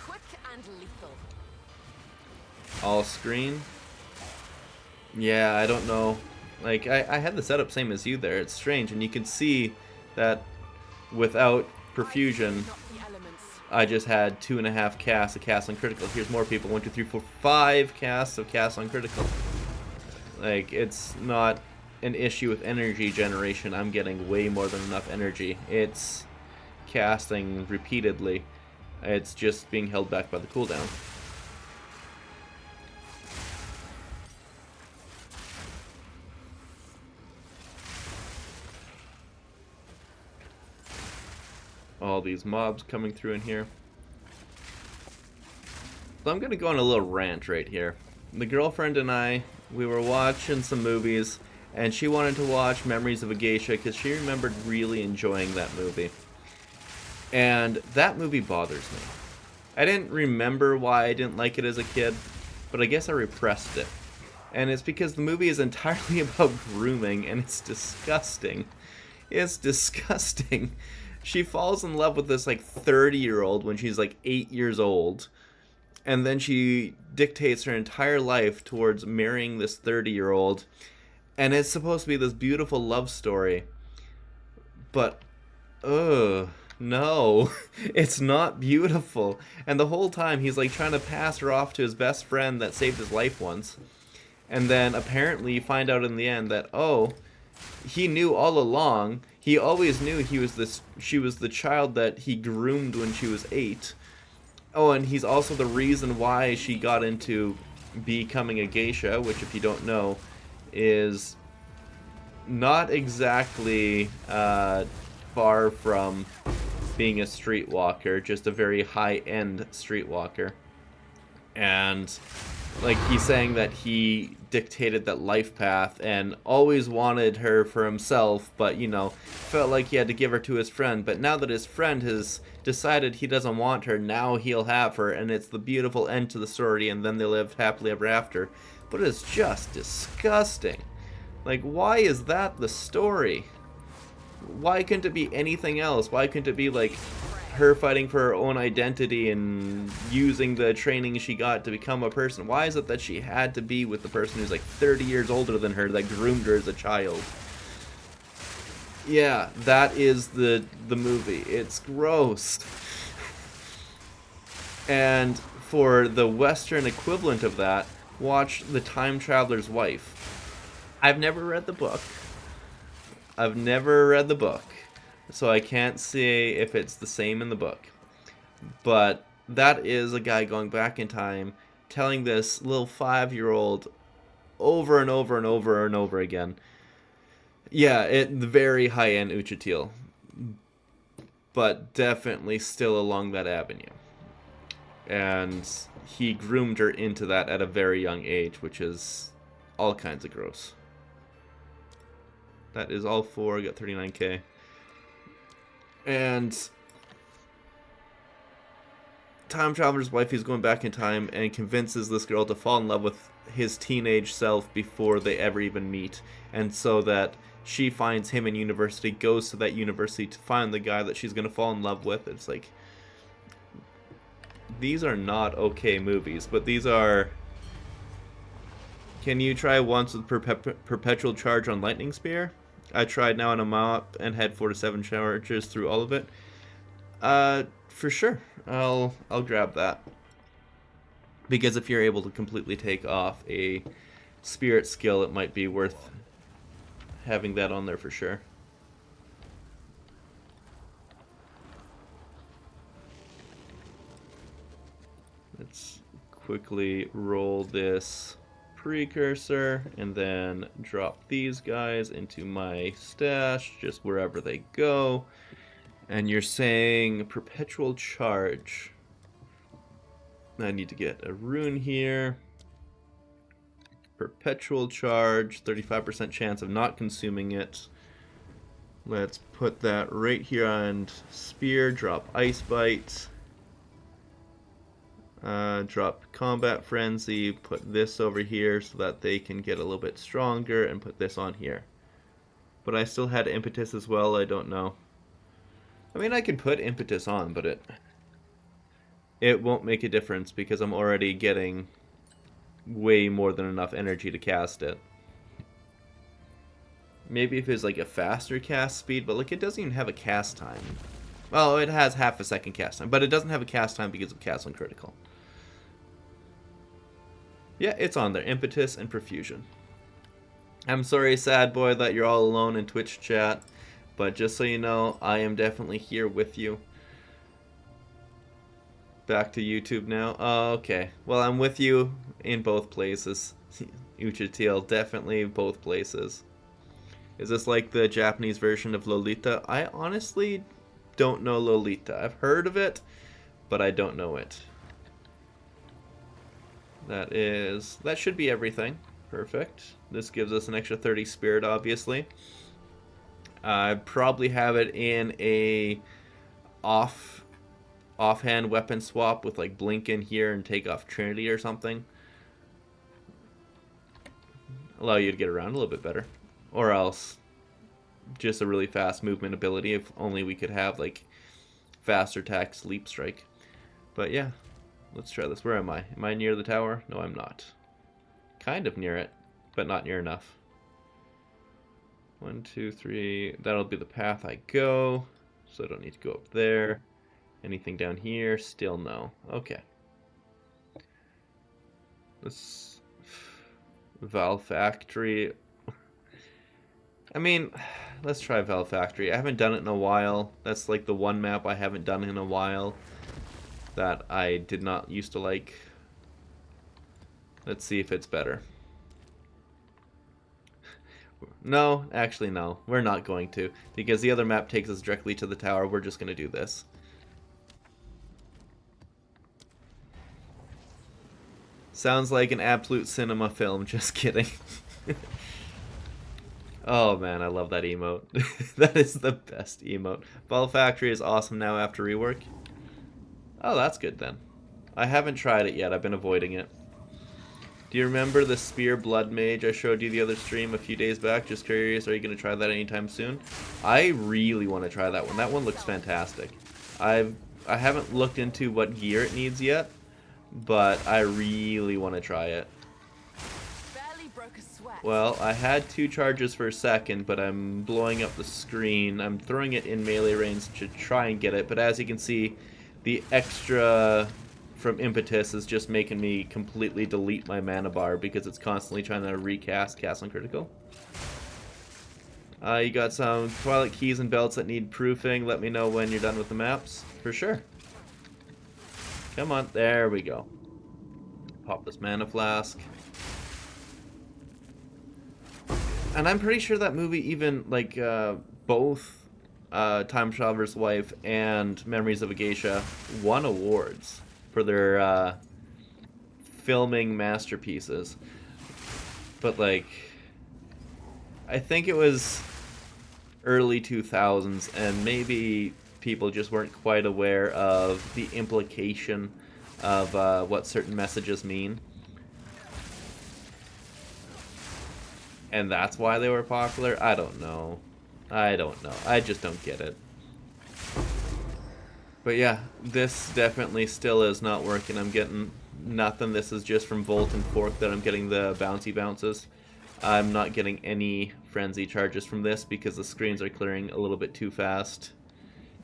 Quick and lethal. All screen. Yeah, I don't know. Like, I had the setup same as you there. It's strange, and you can see that without perfusion, I just had 2.5 casts of cast on critical. Here's more people. 1, 2, 3, 4, 5 casts of cast on critical. Like, it's not an issue with energy generation. I'm getting way more than enough energy. It's casting repeatedly. It's just being held back by the cooldown. All these mobs coming through in here. So I'm gonna go on a little rant right here. The girlfriend and I, we were watching some movies, and she wanted to watch Memories of a Geisha because she remembered really enjoying that movie. And that movie bothers me. I didn't remember why I didn't like it as a kid, but I guess I repressed it. And it's because the movie is entirely about grooming, and it's disgusting. It's disgusting. She falls in love with this like 30-year-old when she's like 8 years old, and then she dictates her entire life towards marrying this 30-year-old, and it's supposed to be this beautiful love story, but no, it's not beautiful. And the whole time he's like trying to pass her off to his best friend that saved his life once, and then apparently you find out in the end that, oh, he knew all along. He always knew she was the child that he groomed when she was 8. Oh, and he's also the reason why she got into becoming a geisha, which, if you don't know, is not exactly far from being a streetwalker, just a very high-end streetwalker. And like, he's saying that he dictated that life path and always wanted her for himself, but, you know, felt like he had to give her to his friend. But now that his friend has decided he doesn't want her, now he'll have her, and it's the beautiful end to the story, and then they lived happily ever after. But it's just disgusting. Like, why is that the story? Why couldn't it be anything else? Why couldn't it be, like, her fighting for her own identity and using the training she got to become a person? Why is it that she had to be with the person who's like 30 years older than her that groomed her as a child? Yeah, that is the movie. It's gross. And for the Western equivalent of that, watch The Time Traveler's Wife. I've never read the book. So I can't say if it's the same in the book. But that is a guy going back in time, telling this little 5-year-old over and over and over and over again. Yeah, the very high-end Uchitil. But definitely still along that avenue. And he groomed her into that at a very young age, which is all kinds of gross. That is all 4, I got 39k. And time traveler's wife who's going back in time and convinces this girl to fall in love with his teenage self before they ever even meet, and so that she finds him in university, goes to that university to find the guy that she's going to fall in love with. It's like, these are not okay movies, but these are... Can you try once with perpetual charge on lightning spear? I tried now on a map and had 4 to 7 charges through all of it. For sure. I'll grab that. Because if you're able to completely take off a spirit skill, it might be worth having that on there for sure. Let's quickly roll this precursor and then drop these guys into my stash, just wherever they go. And you're saying perpetual charge. I need to get a rune here. Perpetual charge, 35% chance of not consuming it. Let's put that right here on spear, drop ice bite. Drop combat frenzy, put this over here so that they can get a little bit stronger, and put this on here. But I still had impetus as well, I don't know. I mean, I could put impetus on, but it won't make a difference because I'm already getting way more than enough energy to cast it. Maybe if it's like a faster cast speed, but like it doesn't even have a cast time. Well, it has half a second cast time, but it doesn't have a cast time because of cast on critical. Yeah, it's on there. Impetus and Profusion. I'm sorry, sad boy, that you're all alone in Twitch chat, but just so you know, I am definitely here with you. Back to YouTube now. Oh, okay. Well, I'm with you in both places. Uchitil, definitely both places. Is this like the Japanese version of Lolita? I honestly don't know Lolita. I've heard of it, but I don't know it. That should be everything. Perfect. This gives us an extra 30 spirit, obviously. I probably have it in a offhand weapon swap with like blink in here and take off Trinity or something. Allow you to get around a little bit better. Or else just a really fast movement ability, if only we could have like faster attack, sleep strike. But yeah, let's try this. Where am I? Am I near the tower? No, I'm not. Kind of near it, but not near enough. 1, 2, 3. That'll be the path I go. So I don't need to go up there. Anything down here? Still no. Okay. This Val Factory. I mean, let's try Val Factory. I haven't done it in a while. That's like the one map I haven't done in a while that I did not used to like. Let's see if it's better. No, actually no. We're not going to, because the other map takes us directly to the tower. We're just going to do this. Sounds like an absolute cinema film, just kidding. Oh man, I love that emote. That is the best emote. Ball Factory is awesome now after rework. Oh, that's good then. I haven't tried it yet, I've been avoiding it. Do you remember the Spear Blood Mage I showed you the other stream a few days back? Just curious, are you going to try that anytime soon? I really want to try that one. That one looks fantastic. I haven't looked into what gear it needs yet, but I really want to try it. Barely broke a sweat. Well, I had 2 charges for a second, but I'm blowing up the screen. I'm throwing it in melee range to try and get it, but as you can see, the extra from Impetus is just making me completely delete my mana bar because it's constantly trying to cast on critical. You got some Twilight Keys and Belts that need proofing. Let me know when you're done with the maps. For sure. Come on, there we go. Pop this mana flask. And I'm pretty sure that movie even, like, both Time Traveler's Wife and Memories of a Geisha won awards for their filming masterpieces. But, like, I think it was early 2000s, and maybe people just weren't quite aware of the implication of what certain messages mean. And that's why they were popular? I don't know. I don't know. I just don't get it. But yeah, this definitely still is not working. I'm getting nothing. This is just from Volt and Fork that I'm getting the bouncy bounces. I'm not getting any frenzy charges from this because the screens are clearing a little bit too fast.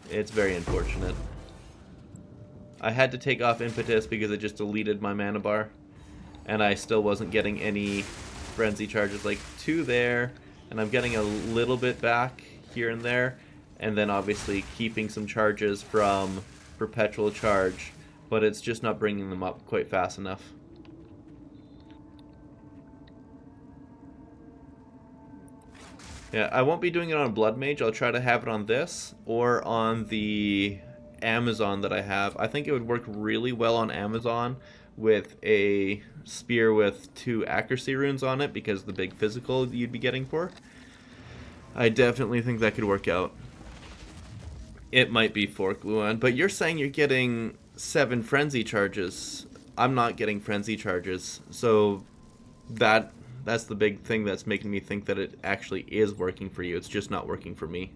It's very unfortunate. I had to take off Impetus because it just deleted my mana bar. And I still wasn't getting any frenzy charges, like 2 there, and I'm getting a little bit back here and there, and then obviously keeping some charges from Perpetual Charge, but it's just not bringing them up quite fast enough. Yeah, I won't be doing it on Blood Mage. I'll try to have it on this or on the Amazon that I have. I think it would work really well on Amazon with a spear with 2 accuracy runes on it because the big physical you'd be getting for. I definitely think that could work out. It might be Fork Luan, but you're saying you're getting 7 frenzy charges. I'm not getting frenzy charges, so that's the big thing that's making me think that it actually is working for you. It's just not working for me.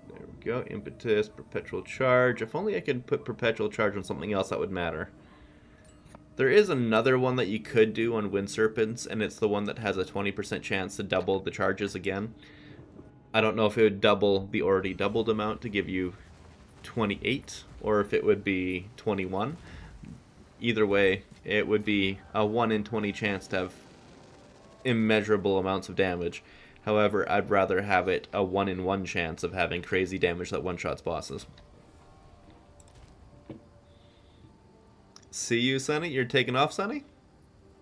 There we go. Impetus, Perpetual Charge. If only I could put Perpetual Charge on something else that would matter. There is another one that you could do on Wind Serpents, and it's the one that has a 20% chance to double the charges again. I don't know if it would double the already doubled amount to give you 28, or if it would be 21. Either way, it would be a 1 in 20 chance to have immeasurable amounts of damage. However, I'd rather have it a 1 in 1 chance of having crazy damage that one-shots bosses. See you, Sonny? You're taking off, Sonny?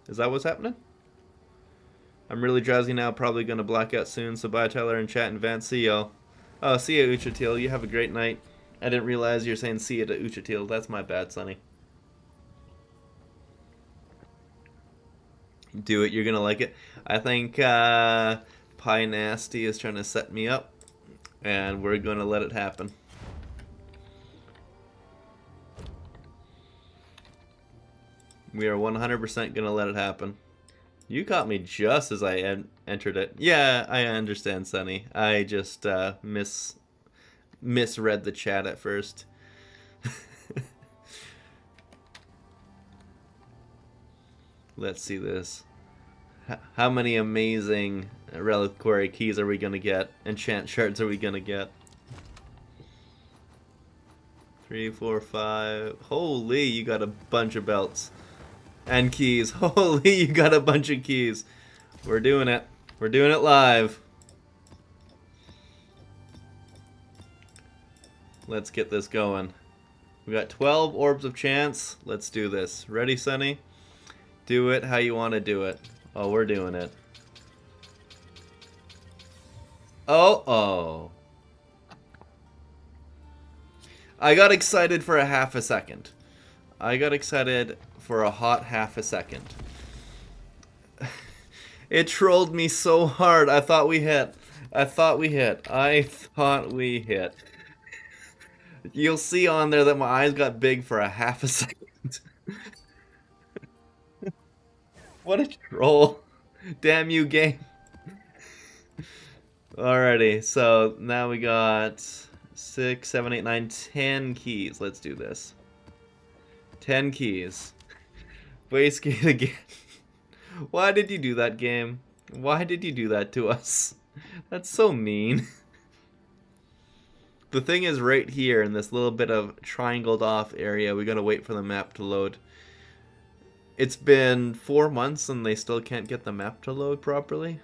Is that what's happening? I'm really drowsy now, probably going to black out soon, so bye Tyler and chat and Vance. See y'all. Oh, see ya, Uchatil. You have a great night. I didn't realize you're saying see ya to Uchatil. That's my bad, Sonny. Do it, you're going to like it. I think Pie Nasty is trying to set me up, and we're going to let it happen. We are 100% going to let it happen. You caught me just as I entered it. Yeah, I understand, Sonny. I just misread the chat at first. Let's see this. How many amazing reliquary keys are we going to get? Enchant shards are we going to get? 3, 4, 5. Holy, you got a bunch of belts. And keys. Holy, you got a bunch of keys. We're doing it. We're doing it live. Let's get this going. We got 12 orbs of chance. Let's do this. Ready, Sonny? Do it how you want to do it. Oh, we're doing it. Oh. I got excited for a half a second. I got excited for a hot half a second. It trolled me so hard. I thought we hit. You'll see on there that my eyes got big for a half a second. What a troll. Damn you, game. Alrighty, so now we got 6, 7, 8, 9, 10 keys. Let's do this. 10 keys. Wastegate again. Why did you do that, game? Why did you do that to us? That's so mean. The thing is right here in this little bit of triangled off area. We gotta wait for the map to load. It's been 4 months and they still can't get the map to load properly.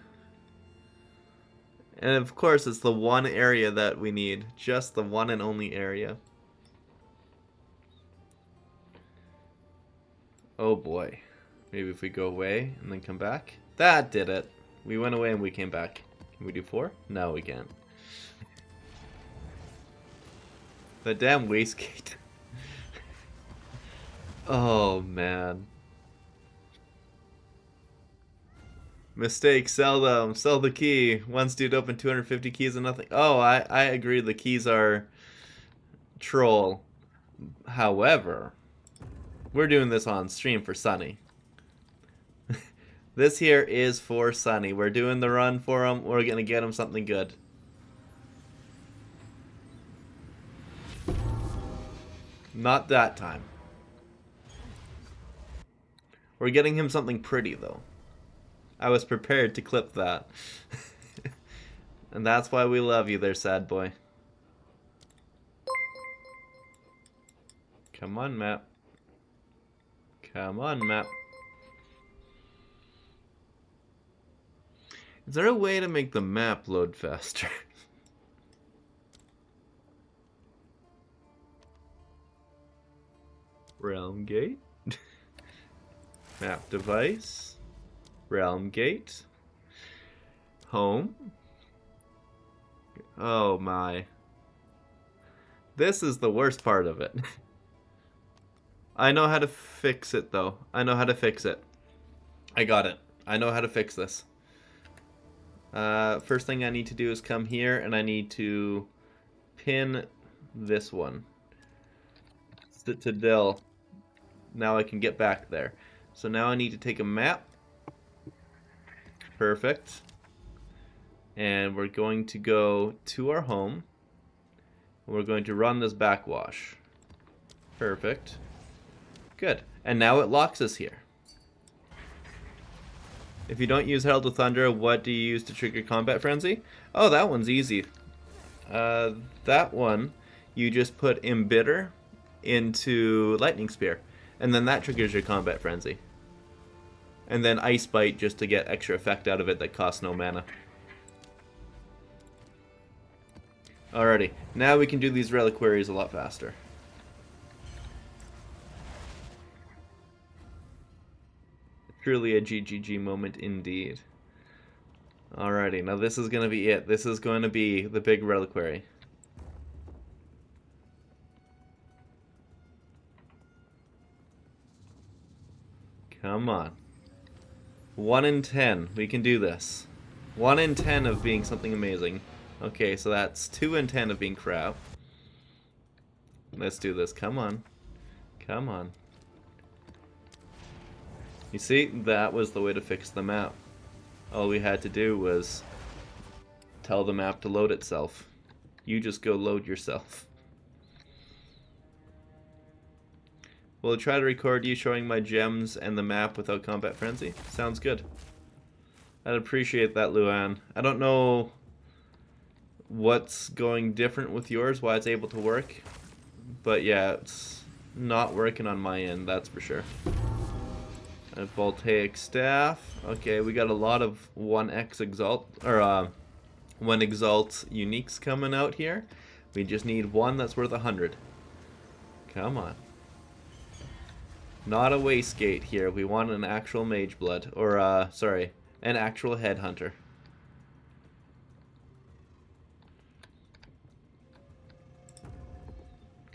And of course it's the one area that we need. Just the one and only area. Oh boy. Maybe if we go away and then come back. That did it. We went away and we came back. Can we do 4? No, we can't. The damn wastegate. Oh man. Mistake, sell them. Sell the key. Once dude opened 250 keys and nothing. Oh, I agree. The keys are troll. However, we're doing this on stream for Sunny. This here is for Sunny. We're doing the run for him. We're gonna get him something good. Not that time. We're getting him something pretty, though. I was prepared to clip that. And that's why we love you there, sad boy. Come on, map. Come on, map. Is there a way to make the map load faster? Realm gate. Map device. Realm gate. Home. Oh my. This is the worst part of it. I know how to fix it though. I know how to fix it. I got it. I know how to fix this. First thing I need to do is come here and I need to pin this one. Citadel. Now I can get back there. So now I need to take a map. Perfect. And we're going to go to our home. We're going to run this backwash. Perfect. Good. And now it locks us here. If you don't use Herald of Thunder, what do you use to trigger Combat Frenzy? Oh, that one's easy. That one, you just put Embitter into Lightning Spear. And then that triggers your Combat Frenzy. And then Ice Bite just to get extra effect out of it that costs no mana. Alrighty, now we can do these reliquaries a lot faster. Truly a GGG moment indeed. Alrighty, now this is going to be it. This is going to be the big reliquary. Come on. 1 in 10. We can do this. 1 in 10 of being something amazing. Okay, so that's 2 in 10 of being crap. Let's do this. Come on. Come on. You see, that was the way to fix the map. All we had to do was tell the map to load itself. You just go load yourself. We'll try to record you showing my gems and the map without Combat Frenzy. Sounds good. I'd appreciate that, Luan. I don't know what's going different with yours, why it's able to work. But yeah, it's not working on my end, that's for sure. A Voltaic Staff. Okay, we got a lot of 1x Exalt, or 1 Exalt uniques coming out here. We just need one that's worth 100. Come on. Not a Wastegate here. We want an actual Mage Blood. Or, sorry, an actual Headhunter.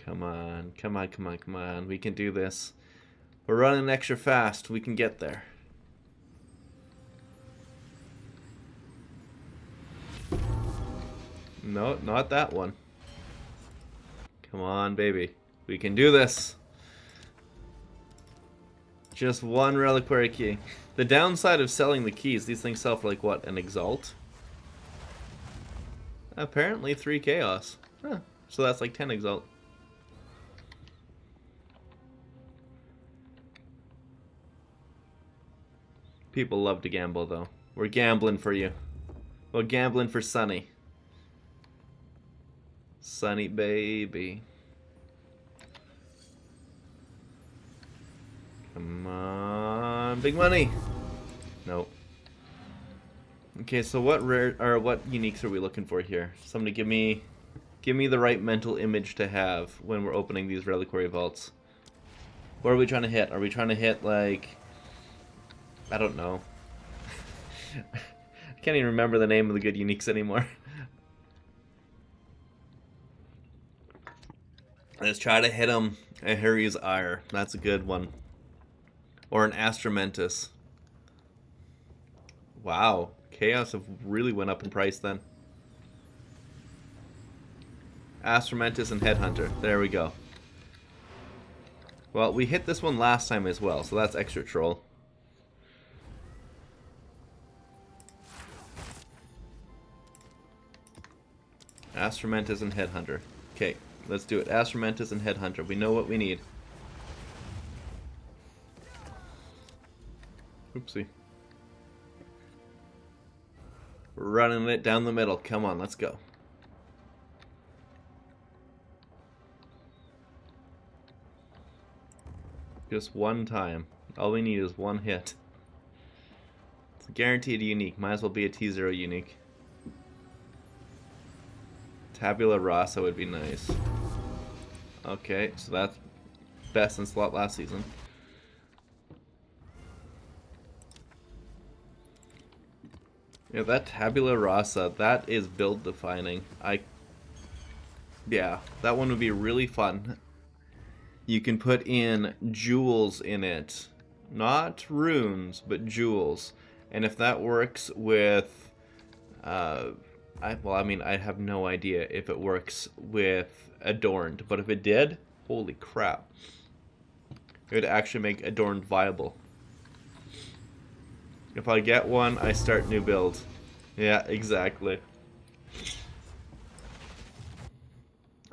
Come on, come on, come on, come on. We can do this. We're running extra fast. We can get there. No, not that one. Come on, baby. We can do this. Just one reliquary key. The downside of selling the keys, these things sell for like what, an Exalt? Apparently 3 Chaos. Huh. So that's like 10 Exalt. People love to gamble though. We're gambling for you. We're gambling for Sunny. Sunny baby. Come on, big money. Nope. Okay, so what rare or what uniques are we looking for here? Somebody give me the right mental image to have when we're opening these reliquary vaults. What are we trying to hit? Are we trying to hit like, I don't know. I can't even remember the name of the good uniques anymore. Let's try to hit him a Harry's Ire. That's a good one. Or an Astramentus. Wow. Chaos have really went up in price then. Astromantis and Headhunter. There we go. Well, we hit this one last time as well, so that's extra troll. Astromantis and Headhunter. Okay, let's do it. Astromantis and Headhunter. We know what we need. Oopsie. Running it down the middle. Come on, let's go. Just one time. All we need is one hit. It's a guaranteed unique. Might as well be a T0 unique. Tabula Rasa would be nice. Okay, so that's best in slot last season. Yeah, that Tabula Rasa, that is build defining. Yeah, that one would be really fun. You can put in jewels in it. Not runes, but jewels. And if that works with... I have no idea if it works with Adorned. But if it did, holy crap. It would actually make Adorned viable. If I get one, I start new build. Yeah, exactly.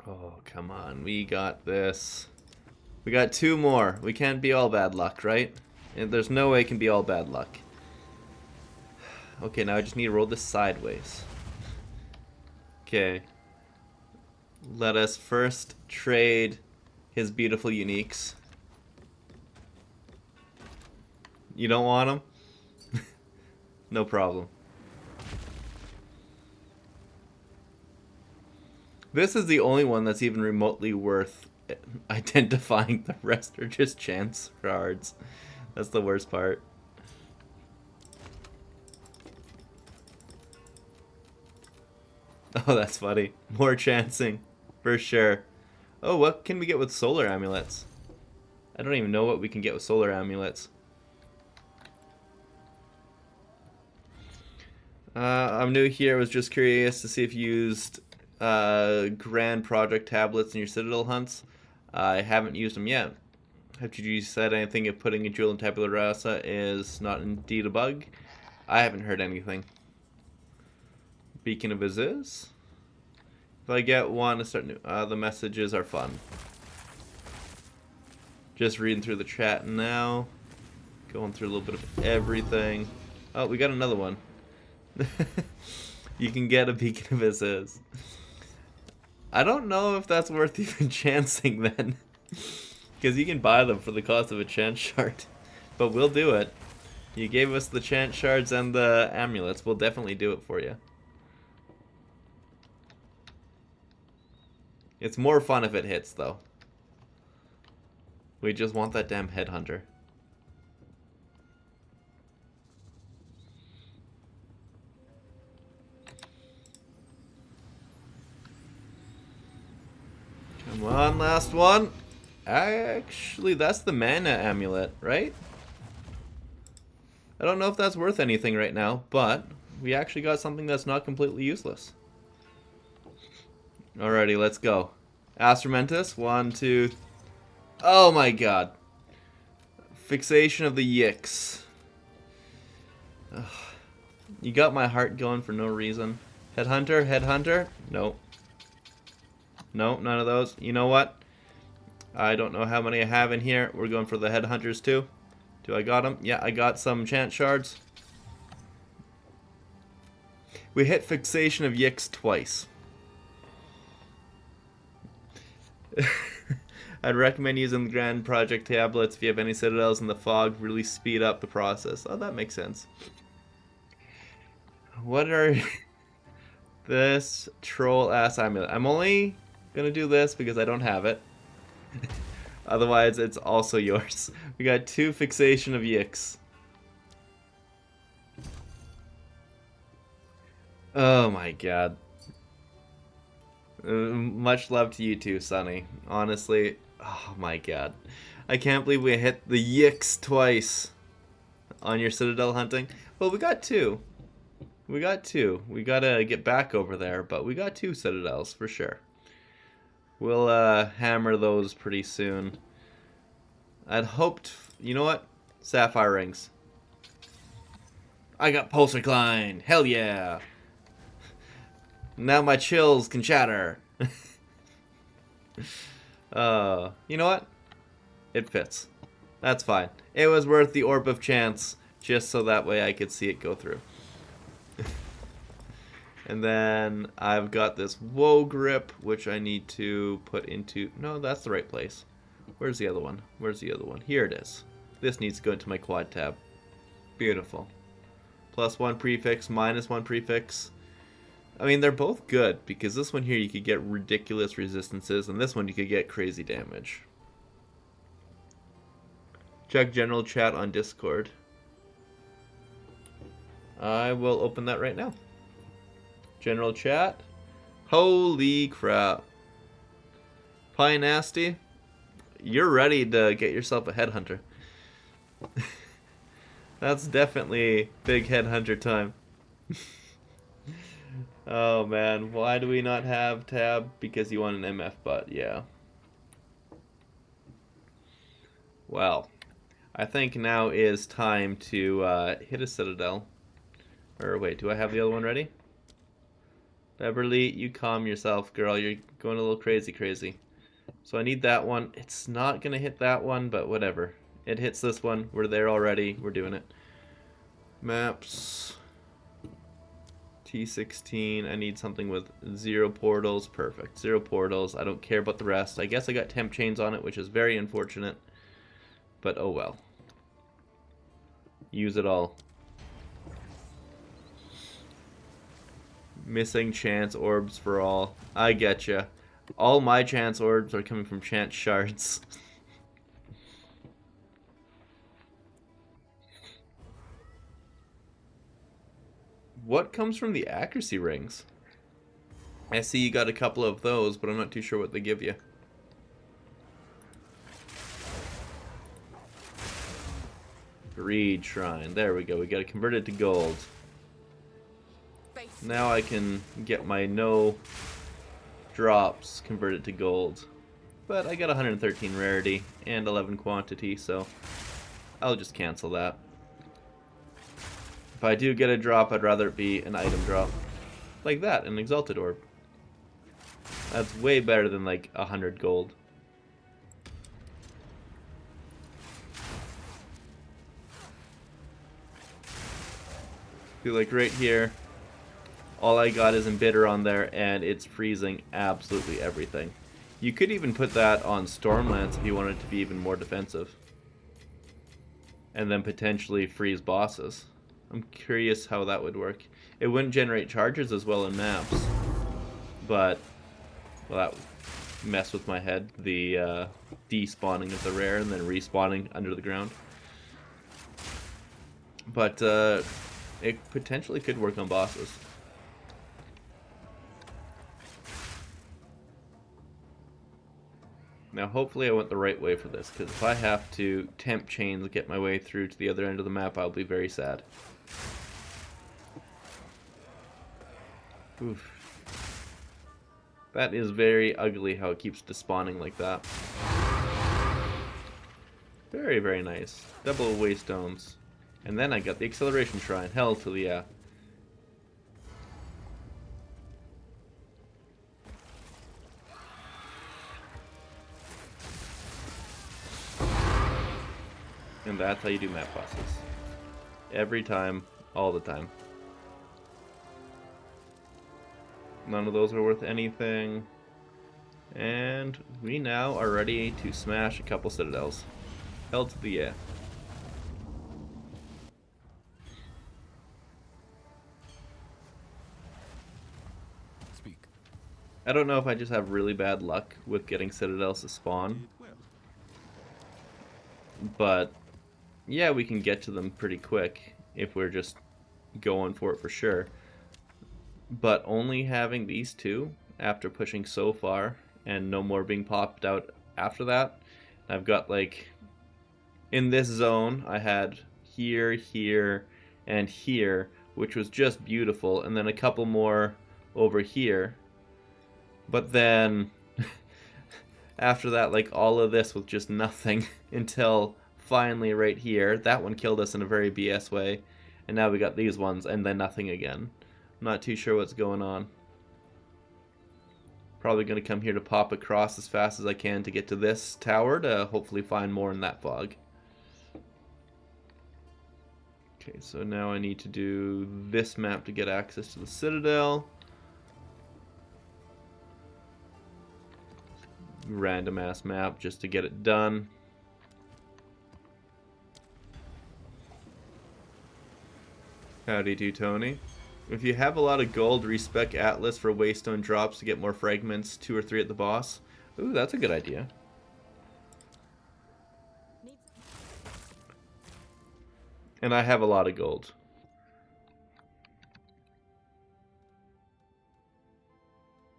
Oh, come on. We got this. We got two more. We can't be all bad luck, right? And there's no way it can be all bad luck. Okay, now I just need to roll this sideways. Okay. Let us first trade his beautiful uniques. You don't want them? No problem. This is the only one that's even remotely worth identifying. The rest are just chance cards. That's the worst part. Oh, that's funny. More chancing. For sure. Oh, what can we get with solar amulets? I don't even know what we can get with solar amulets. I'm new here. I was just curious to see if you used Grand Project tablets in your Citadel hunts. I haven't used them yet. Have you said anything if putting a jewel in Tabula Rasa is not indeed a bug? I haven't heard anything. Beacon of Aziz? If I get one to start new, the messages are fun. Just reading through the chat now. Going through a little bit of everything. Oh, we got another one. You can get a Beacon of Aziz. I don't know if that's worth even chancing then. Because you can buy them for the cost of a chance shard. But we'll do it. You gave us the chance shards and the amulets. We'll definitely do it for you. It's more fun if it hits, though. We just want that damn headhunter. Come on, last one. Actually, that's the mana amulet, right? I don't know if that's worth anything right now, but we actually got something that's not completely useless. Alrighty, let's go. Astromantis, 1, 2... Oh my god. Fixation of the Yix. Ugh. You got my heart going for no reason. Headhunter, Headhunter? Nope. No, none of those. You know what? I don't know how many I have in here. We're going for the Headhunters too. Do I got them? Yeah, I got some chance shards. We hit Fixation of Yix twice. I'd recommend using the Grand Project tablets if you have any Citadels in the fog. Really speed up the process. Oh, that makes sense. What are... This troll-ass amulet. I'm only gonna do this because I don't have it. Otherwise, it's also yours. We got 2 Fixation of Yix. Oh my god. Much love to you too, Sonny. Honestly, oh my god. I can't believe we hit the Yix twice on your Citadel hunting. Well, we got 2. We got 2. We gotta get back over there, but we got 2 Citadels for sure. We'll hammer those pretty soon. I'd hoped, you know what? Sapphire rings. I got pulse recline. Hell yeah. Now my chills can shatter. You know what? It fits. That's fine. It was worth the orb of chance, just so that way I could see it go through. And then I've got this woe grip, which I need to put into... No, that's the right place. Where's the other one? Where's the other one? Here it is. This needs to go into my quad tab. Beautiful. +1 prefix, -1 prefix. I mean, they're both good, because this one here you could get ridiculous resistances, and this one you could get crazy damage. Check general chat on Discord. I will open that right now. General chat. Holy crap. Pie Nasty, you're ready to get yourself a headhunter. That's definitely big headhunter time. Oh man, why do we not have tab? Because you want an MF butt, yeah. Well, I think now is time to hit a Citadel. Or wait, do I have the other one ready? Beverly, you calm yourself, girl. You're going a little crazy. So I need that one. It's not going to hit that one, but whatever. It hits this one. We're there already. We're doing it. Maps. T16. I need something with 0 portals. Perfect. 0 portals. I don't care about the rest. I guess I got temp chains on it, which is very unfortunate. But oh well. Use it all. Missing chance orbs for all. I getcha. All my chance orbs are coming from chance shards. What comes from the accuracy rings? I see you got a couple of those, but I'm not too sure what they give you. Greed Shrine. There we go. We got it converted to gold. Now I can get my no drops converted to gold. But I got 113 rarity and 11 quantity, so I'll just cancel that. If I do get a drop, I'd rather it be an item drop. Like that, an Exalted Orb. That's way better than like 100 gold. Feel like right here, all I got is Embitter on there, and it's freezing absolutely everything. You could even put that on Stormlance if you wanted to be even more defensive. And then potentially freeze bosses. I'm curious how that would work. It wouldn't generate charges as well in maps. But, well, that would mess with my head. The despawning of the rare and then respawning under the ground. But it potentially could work on bosses. Now hopefully I went the right way for this, because if I have to temp chains to get my way through to the other end of the map, I'll be very sad. Oof. That is very ugly how it keeps despawning like that. Very, very nice. Double waystones. And then I got the acceleration shrine. Hell to the yeah. And that's how you do map bosses. Every time, all the time. None of those are worth anything. And we now are ready to smash a couple Citadels. Hell to the yeah. Speak. I don't know if I just have really bad luck with getting Citadels to spawn. But yeah, we can get to them pretty quick if we're just going for it for sure. But only having these two after pushing so far and no more being popped out after that. I've got like, in this zone, I had here, here, and here, which was just beautiful. And then a couple more over here. But then after that, like, all of this with just nothing until finally right here. That one killed us in a very BS way. And now we got these ones, and then nothing again. I'm not too sure what's going on. Probably going to come here to pop across as fast as I can to get to this tower to hopefully find more in that fog. Okay, so now I need to do this map to get access to the Citadel. Random ass map just to get it done. Howdy do, Tony. If you have a lot of gold, respec Atlas for Waystone drops to get more fragments, 2 or 3 at the boss. Ooh, that's a good idea. And I have a lot of gold.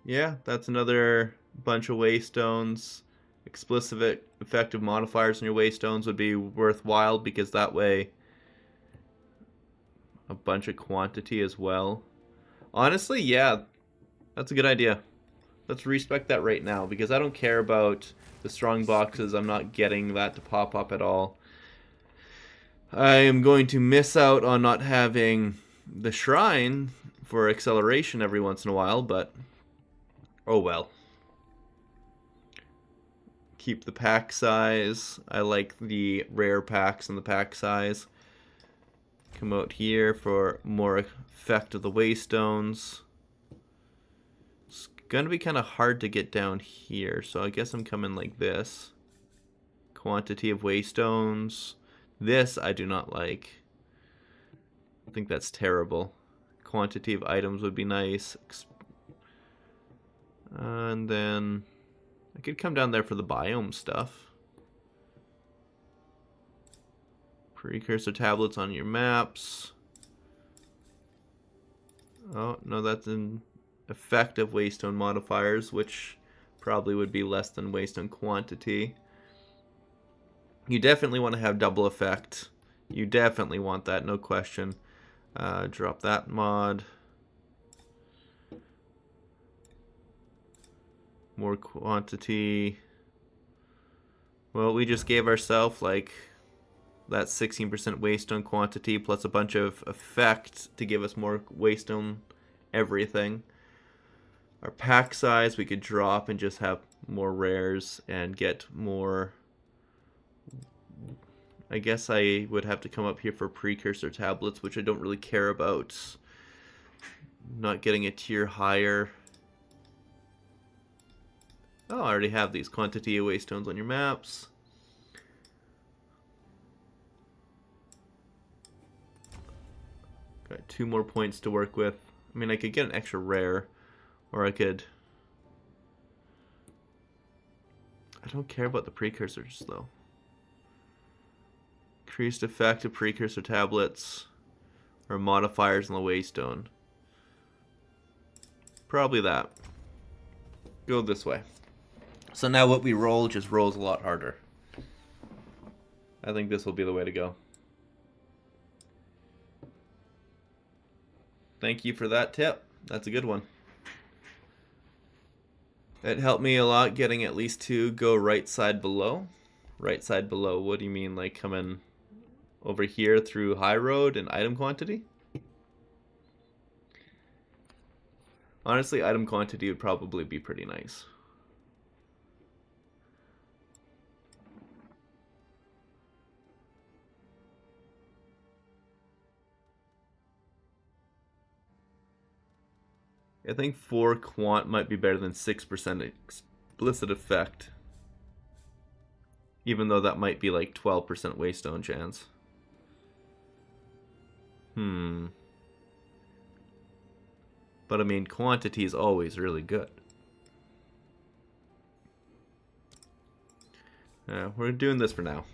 Yeah, that's another bunch of Waystones. Explicit effective modifiers in your Waystones would be worthwhile because that way a bunch of quantity as well. Honestly, yeah, that's a good idea. Let's respec that right now because I don't care about the strong boxes. I'm not getting that to pop up at all. I am going to miss out on not having the shrine for acceleration every once in a while, but oh well. Keep the pack size. I like the rare packs and the pack size. Come out here for more effect of the Waystones. It's gonna be kind of hard to get down here, so I guess I'm coming like this. Quantity of Waystones. This I do not like. I think that's terrible. Quantity of items would be nice. And then I could come down there for the biome stuff. Precursor tablets on your maps. Oh, no, that's an effective Waystone modifiers, which probably would be less than Waystone quantity. You definitely want to have double effect. You definitely want that, no question. Drop that mod. More quantity. Well, we just gave ourselves like that 16% Waystone quantity plus a bunch of effect to give us more Waystone everything. Our pack size we could drop and just have more rares and get more. I guess I would have to come up here for precursor tablets, which I don't really care about. Not getting a tier higher. Oh, I already have these quantity of Waystones on your maps. Got 2 more points to work with. I mean, I could get an extra rare, or I could. I don't care about the precursors though. Increased effect of precursor tablets or modifiers on the Waystone. Probably that. Go this way. So now what we roll just rolls a lot harder. I think this will be the way to go. Thank you for that tip. That's a good one. It helped me a lot getting at least 2 go right side below. Right side below, what do you mean, like coming over here through high road and item quantity? Honestly, item quantity would probably be pretty nice. I think 4 quant might be better than 6% explicit effect. Even though that might be like 12% Waystone chance. But I mean, quantity is always really good. We're doing this for now.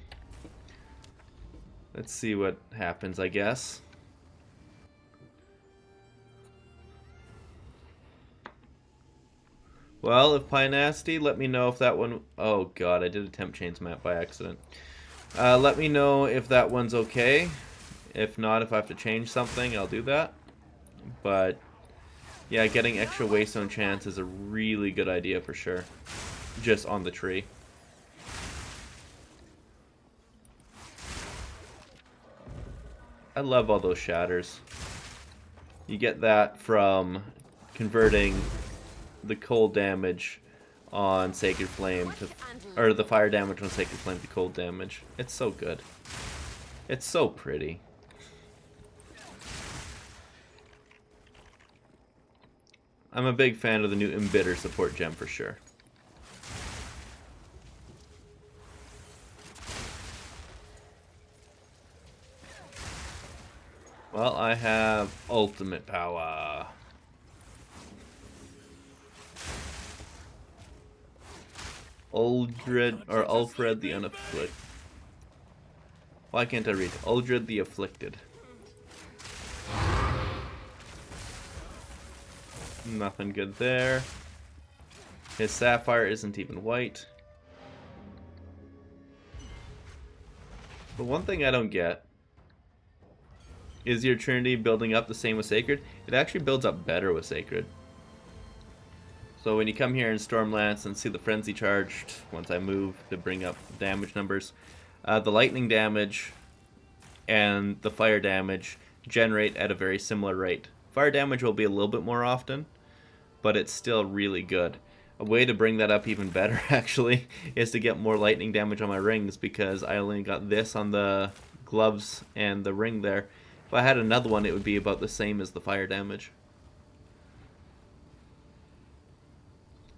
Let's see what happens, I guess. Well, if Pie Nasty, let me know if that one. Oh god, I did a temp chains map by accident. Let me know if that one's okay. If not, if I have to change something, I'll do that. But yeah, getting extra Waystone chance is a really good idea for sure. just on the tree. I love all those shatters. You get that from converting the cold damage on Sacred Flame to, or the fire damage on Sacred Flame to cold damage. It's so good. It's so pretty. I'm a big fan of the new Embitter support gem for sure. Well, I have ultimate power. Uldred, or Ulfred the Unafflicted. Why can't I read? Uldred the Afflicted. Nothing good there. His sapphire isn't even white. But one thing I don't get is your Trinity building up the same with Sacred? It actually builds up better with Sacred. So when you come here in Stormlance and see the Frenzy charged, once I move to bring up damage numbers, the lightning damage and the fire damage generate at a very similar rate. Fire damage will be a little bit more often, but it's still really good. A way to bring that up even better, actually, is to get more lightning damage on my rings, because I only got this on the gloves and the ring there. If I had another one, it would be about the same as the fire damage.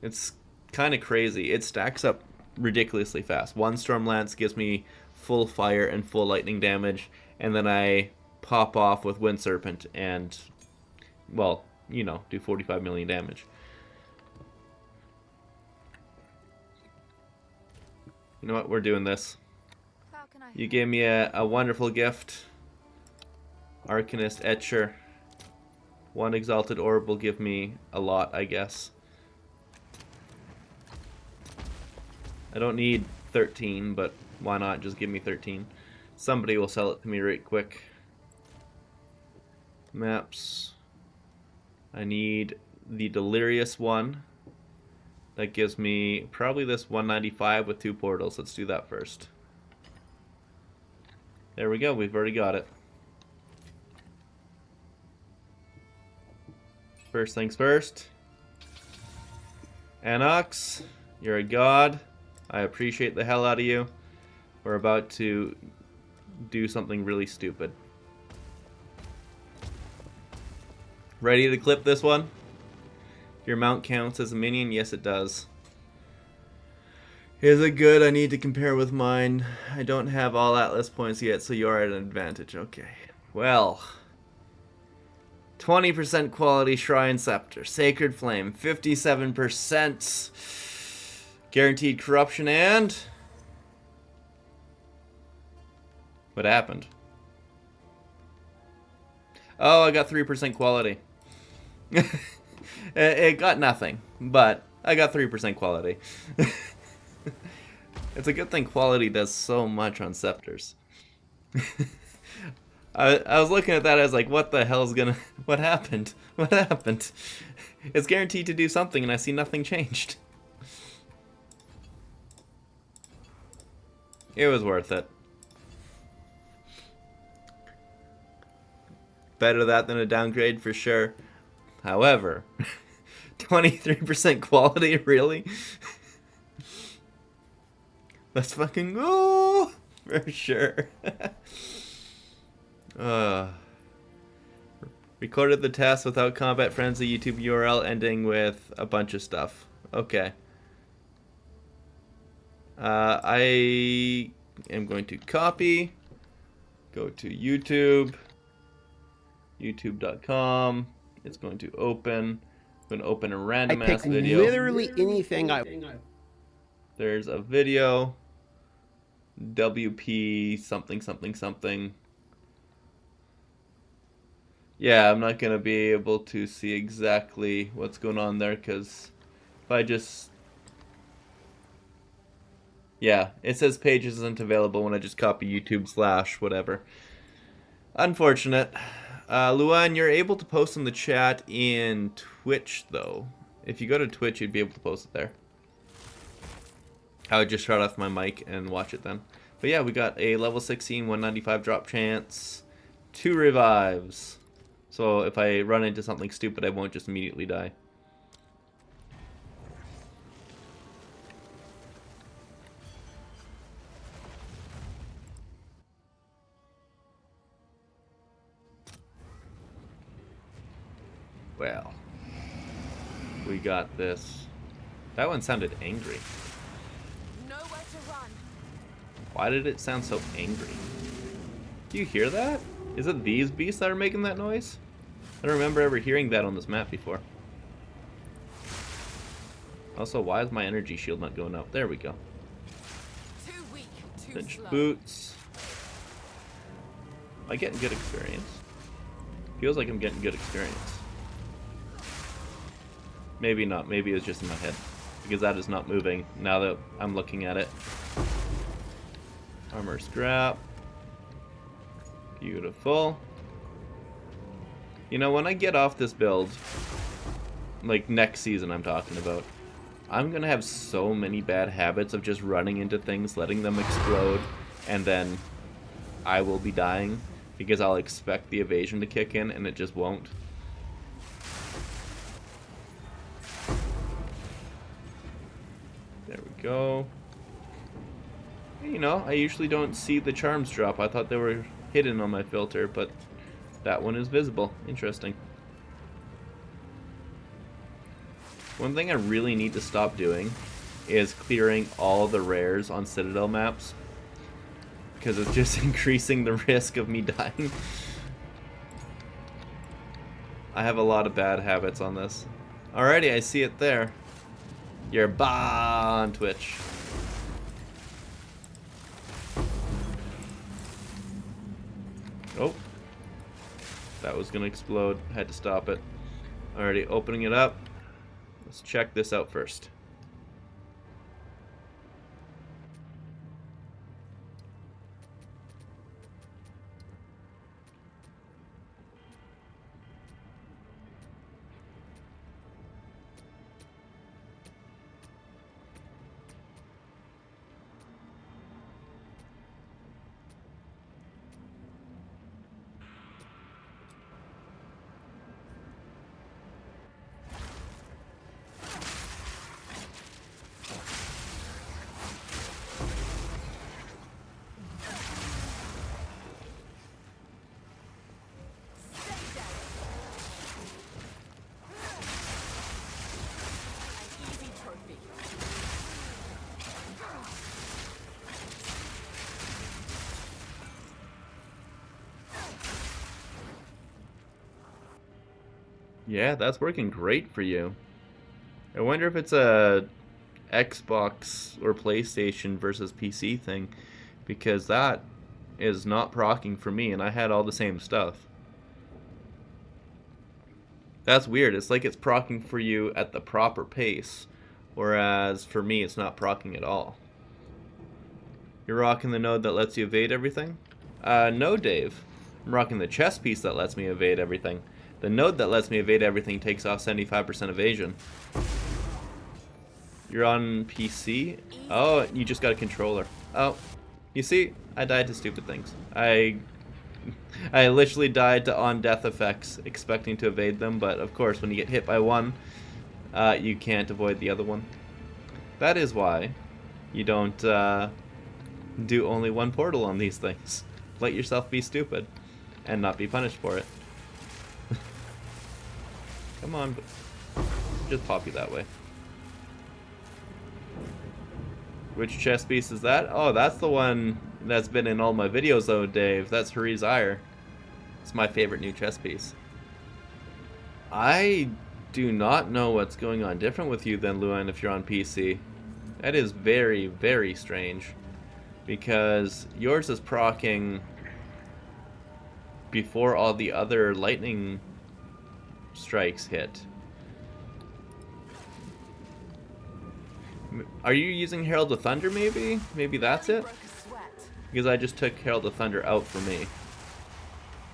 It's kind of crazy. It stacks up ridiculously fast. One Stormlance gives me full fire and full lightning damage, and then I pop off with Wind Serpent and, well, you know, do 45 million damage. You know what? We're doing this. You gave me a wonderful gift. Arcanist Etcher. One Exalted Orb will give me a lot, I guess. I don't need 13, but why not just give me 13? Somebody will sell it to me right quick. Maps. I need the Delirious one. That gives me probably this 195 with 2 portals. Let's do that first. There we go, we've already got it. First things first. Anox, you're a god. I appreciate the hell out of you. We're about to do something really stupid. Ready to clip this one? Your mount counts as a minion? Yes, it does. Is it good? I need to compare with mine. I don't have all Atlas points yet, so you're at an advantage. Okay. Well. 20% quality Shrine Scepter. Sacred Flame. 57%. Guaranteed Corruption and... What happened? Oh, I got 3% quality. It got nothing, but I got 3% quality. It's a good thing quality does so much on scepters. I was looking at that, I was like, what the hell's gonna... What happened? What happened? It's guaranteed to do something, and I see nothing changed. It was worth it. Better that than a downgrade for sure. However, 23% quality, really? Let's fucking go! For sure. Recorded the test without Combat Frenzy YouTube URL ending with a bunch of stuff. Okay. I am going to copy, go to YouTube, youtube.com. It's going to open. I'm going to open a random ass video. Literally anything I... There's a video. WP something something something. Yeah, I'm not going to be able to see exactly what's going on there, because if I just... Yeah, it says page isn't available when I just copy YouTube / whatever. Unfortunate. Luan, you're able to post in the chat in Twitch, though. If you go to Twitch, you'd be able to post it there. I would just shut off my mic and watch it then. But yeah, we got a level 16, 195 drop chance, 2 revives. So if I run into something stupid, I won't just immediately die. Well, we got this. That one sounded angry. Nowhere to run. Why did it sound so angry? Do you hear that? Is it these beasts that are making that noise? I don't remember ever hearing that on this map before. Also, why is my energy shield not going up? There we go. Too weak, too Cinched slow. boots. Am I getting good experience? Feels like I'm getting good experience. Maybe not. Maybe it's just in my head. Because that is not moving now that I'm looking at it. Armor scrap. Beautiful. You know, when I get off this build, like next season I'm talking about, I'm going to have so many bad habits of just running into things, letting them explode, and then I will be dying because I'll expect the evasion to kick in and it just won't. There we go. You know, I usually don't see the charms drop. I thought they were hidden on my filter, but that one is visible. Interesting. One thing I really need to stop doing is clearing all the rares on Citadel maps, because it's just increasing the risk of me dying. I have a lot of bad habits on this. Alrighty, I see it there. You're on Twitch. Oh. That was gonna explode. Had to stop it. Alrighty, opening it up. Let's check this out first. Yeah, that's working great for you. I wonder if it's a Xbox or PlayStation versus PC thing, because that is not proccing for me, and I had all the same stuff. That's weird. It's like it's proccing for you at the proper pace, whereas for me it's not proccing at all. You're rocking the node that lets you evade everything? No, Dave. I'm rocking the chest piece that lets me evade everything. The node that lets me evade everything takes off 75% evasion. You're on PC? Oh, you just got a controller. Oh, you see, I died to stupid things. I literally died to on-death effects, expecting to evade them, but of course, when you get hit by one, you can't avoid the other one. That is why you don't do only one portal on these things. Let yourself be stupid, and not be punished for it. Come on, just pop you that way. Which chest piece is that? Oh, that's the one that's been in all my videos though, Dave. That's Hari's Ire. It's my favorite new chest piece. I do not know what's going on different with you than Luan if you're on PC. That is very, very strange. Because yours is proccing before all the other lightning strikes hit. Are you using Herald of Thunder maybe? Maybe that's it? Because I just took Herald of Thunder out for me.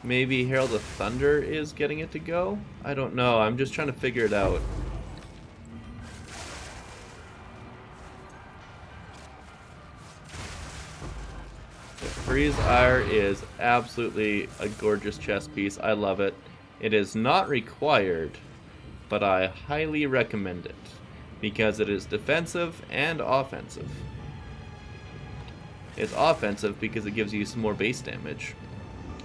Maybe Herald of Thunder is getting it to go? I don't know. I'm just trying to figure it out. Ares Ire is absolutely a gorgeous chess piece. I love it. It is not required, but I highly recommend it because it is defensive and offensive. It's offensive because it gives you some more base damage,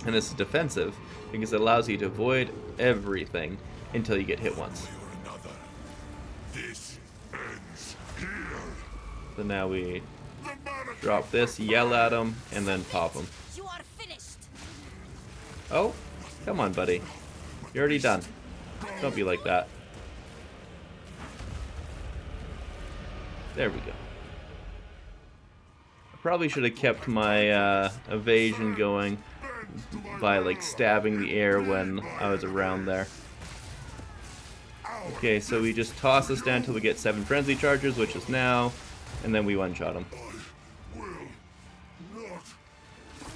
and it's defensive because it allows you to avoid everything until you get hit once. This ends here. So now we drop this, yell at him, and then pop him. You are finished. Oh, come on, buddy. You're already done. Don't be like that. There we go. I probably should have kept my evasion going by like stabbing the air when I was around there. Okay, so we just toss this down until we get 7 frenzy charges, which is now, and then we one-shot him.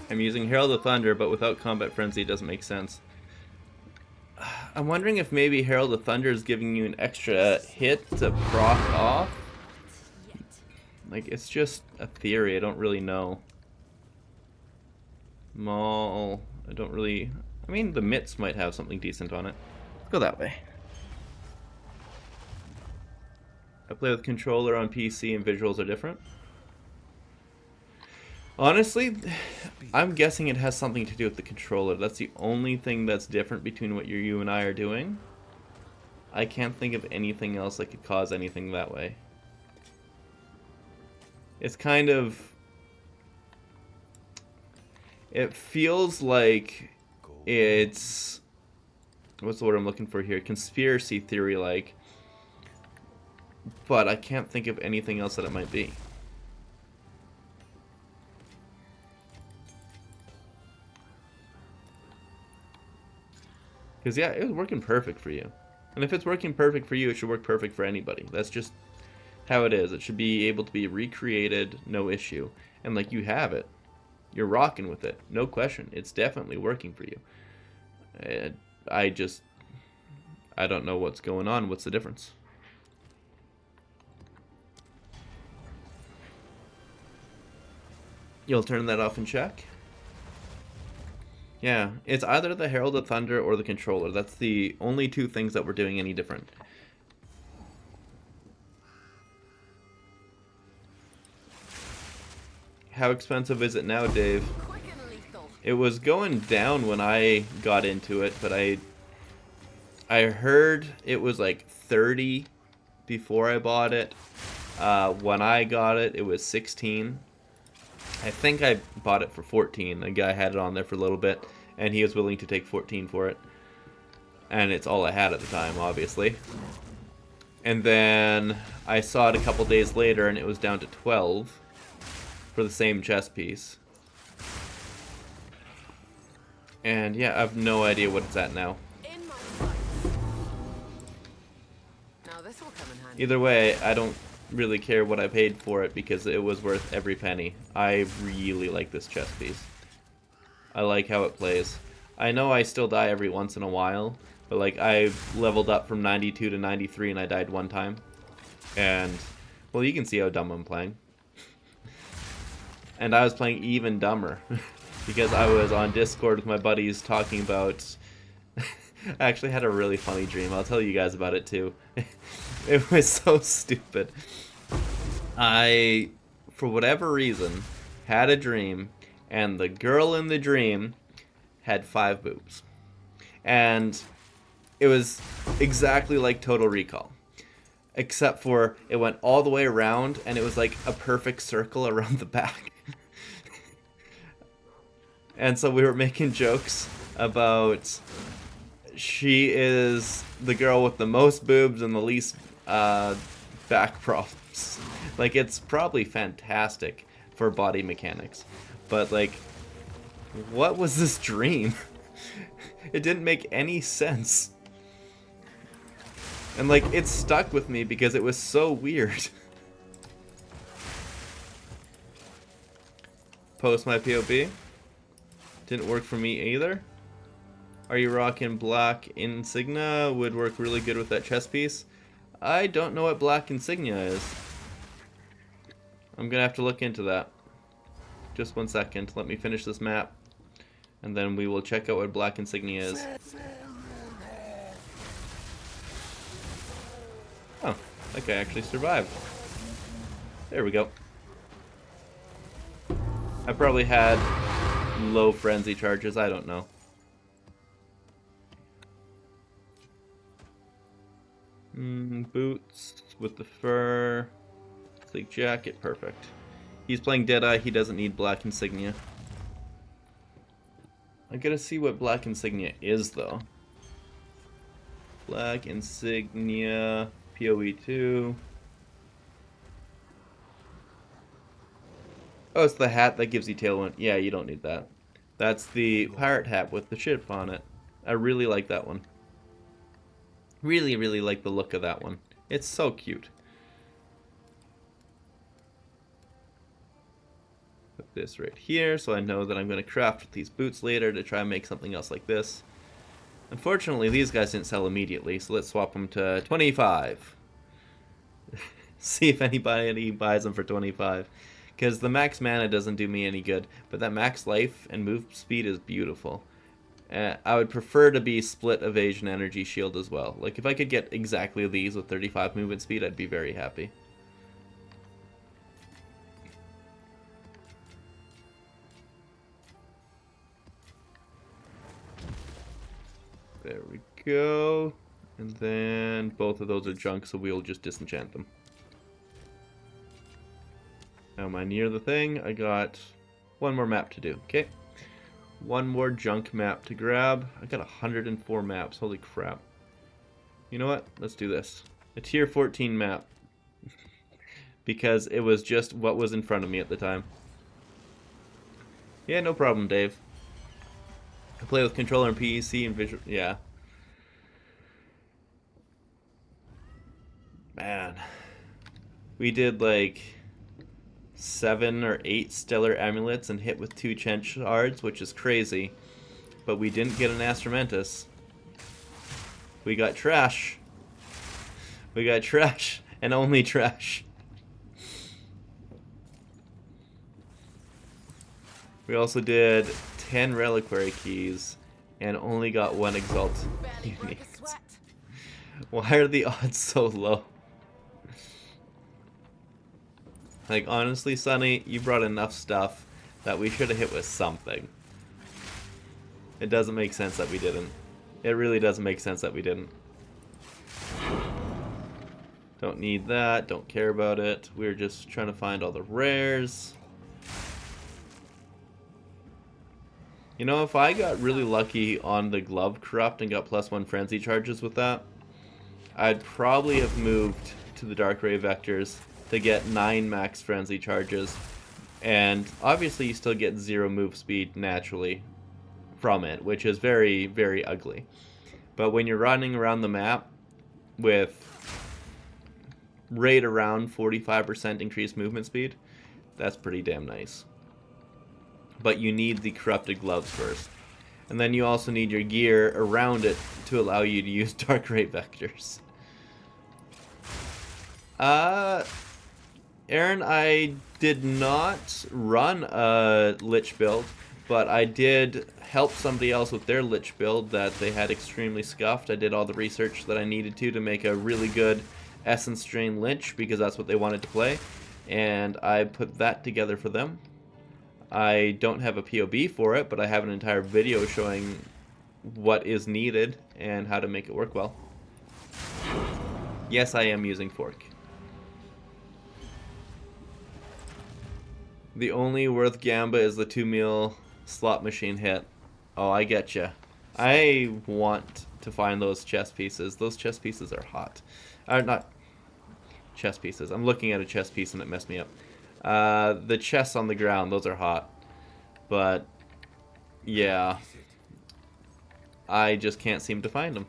I'm using Herald of Thunder, but without Combat Frenzy it doesn't make sense. I'm wondering if maybe Herald of Thunder is giving you an extra hit to proc off. Like, it's just a theory, I don't really know. Maul, I don't really... I mean, the mitts might have something decent on it. Let's go that way. I play with controller on PC and visuals are different. Honestly, I'm guessing it has something to do with the controller. That's the only thing that's different between what you and I are doing. I can't think of anything else that could cause anything that way. It's kind of... It feels like it's... What's the word I'm looking for here? Conspiracy theory-like. But I can't think of anything else that it might be. Because, yeah, it was working perfect for you. And if it's working perfect for you, it should work perfect for anybody. That's just how it is. It should be able to be recreated, no issue. And, like, you have it. You're rocking with it. No question. It's definitely working for you. I don't know what's going on. What's the difference? You'll turn that off and check? Yeah, it's either the Herald of Thunder or the controller. That's the only two things that we're doing any different. How expensive is it now, Dave? Quick and lethal. It was going down when I got into it, but I heard it was like 30 before I bought it. When I got it, it was 16. I think I bought it for 14. A guy had it on there for a little bit, and he was willing to take 14 for it. And it's all I had at the time, obviously. And then I saw it a couple days later, and it was down to 12 for the same chess piece. And yeah, I have no idea what it's at now. In my sights. Now this will come in handy. Either way, I don't really care what I paid for it because it was worth every penny. I really like this chess piece. I like how it plays. I know I still die every once in a while, but like I leveled up from 92 to 93 and I died one time. And, well, you can see how dumb I'm playing. And I was playing even dumber because I was on Discord with my buddies talking about... I actually had a really funny dream. I'll tell you guys about it too. It was so stupid. I, for whatever reason, had a dream, and the girl in the dream had 5 boobs. And it was exactly like Total Recall. Except for it went all the way around, and it was like a perfect circle around the back. And so we were making jokes about... She is the girl with the most boobs and the least back problems. Like, it's probably fantastic for body mechanics. But, like, what was this dream? It didn't make any sense. And, like, it stuck with me because it was so weird. Post my POB. Didn't work for me either. Are you rocking black insignia? Would work really good with that chess piece. I don't know what black insignia is. I'm gonna have to look into that. Just 1 second. Let me finish this map. And then we will check out what black insignia is. Oh, that guy actually survived. There we go. I probably had low frenzy charges, I don't know. Boots with the fur. Sleek jacket, perfect. He's playing Deadeye, he doesn't need black insignia. I gotta see what black insignia is though. Black insignia, POE 2. Oh, it's the hat that gives you tailwind. Yeah, you don't need that. That's the pirate hat with the ship on it. I really like that one. Really, really like the look of that one. It's so cute. Put this right here so I know that I'm going to craft these boots later to try and make something else like this. Unfortunately, these guys didn't sell immediately, so let's swap them to 25. See if anybody buys them for 25. Because the max mana doesn't do me any good, but that max life and move speed is beautiful. I would prefer to be split evasion energy shield as well. Like if I could get exactly these with 35 movement speed, I'd be very happy. There we go. And then both of those are junk, so we'll just disenchant them. Now am I near the thing? I got one more map to do. Okay. One more junk map to grab. I got 104 maps. Holy crap. You know what? Let's do this. A tier 14 map. Because it was just what was in front of me at the time. Yeah, no problem, Dave. I play with controller and PEC and visual. Yeah. Man. We did like 7 or 8 stellar amulets and hit with 2 Chent shards, which is crazy. But we didn't get an Astramantis. We got trash. We got trash and only trash. We also did 10 reliquary keys and only got 1 exalt Barely broke unit. a sweat. Why are the odds so low? Like, honestly, Sonny, you brought enough stuff that we should have hit with something. It doesn't make sense that we didn't. It really doesn't make sense that we didn't. Don't need that. Don't care about it. We're just trying to find all the rares. You know, if I got really lucky on the glove corrupt and got +1 frenzy charges with that, I'd probably have moved to the dark ray vectors to get 9 max frenzy charges, and obviously you still get 0 move speed naturally from it, which is very, very ugly. But when you're running around the map with right around 45% increased movement speed, that's pretty damn nice. But you need the corrupted gloves first, and then you also need your gear around it to allow you to use dark ray vectors. Aaron, I did not run a Lich build, but I did help somebody else with their Lich build that they had extremely scuffed. I did all the research that I needed to make a really good Essence Drain Lich, because that's what they wanted to play, and I put that together for them. I don't have a POB for it, but I have an entire video showing what is needed and how to make it work well. Yes, I am using Fork. The only worth Gamba is the 2 mil slot machine hit. Oh, I get you. I want to find those chess pieces. Those chess pieces are hot. Not chess pieces. I'm looking at a chess piece and it messed me up. The chests on the ground, those are hot. But, yeah. I just can't seem to find them.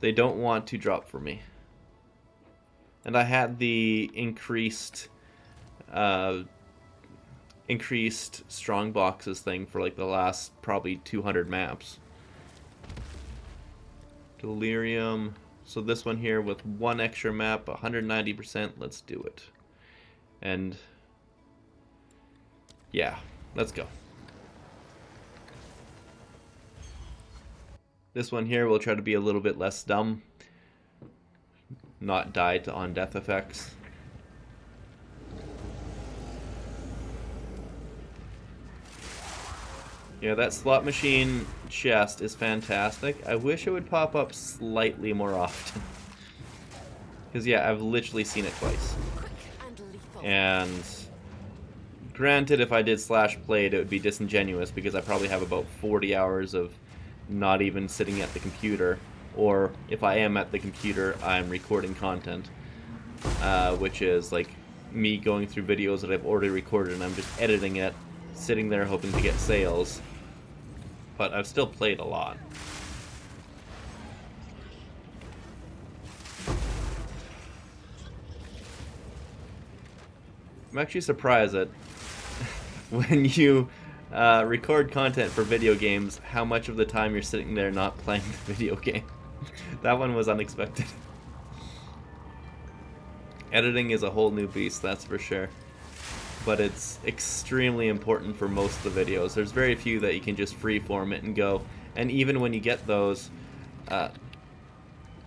They don't want to drop for me. And I had the increased strong boxes thing for like the last probably 200 maps. Delirium. So this one here with 1 extra map, 190%, let's do it. And Yeah, let's go. This one here will try to be a little bit less dumb. Not die to on death effects. Yeah, that slot machine chest is fantastic. I wish it would pop up slightly more often. Because, yeah, I've literally seen it twice. Quick and lethal. And granted, if I did slash played, it would be disingenuous because I probably have about 40 hours of not even sitting at the computer. Or if I am at the computer, I'm recording content. Which is like me going through videos that I've already recorded and I'm just editing it, sitting there hoping to get sales. But I've still played a lot. I'm actually surprised that when you record content for video games, how much of the time you're sitting there not playing the video game. That one was unexpected. Editing is a whole new beast, that's for sure. But it's extremely important for most of the videos. There's very few that you can just freeform it and go. And even when you get those... oh,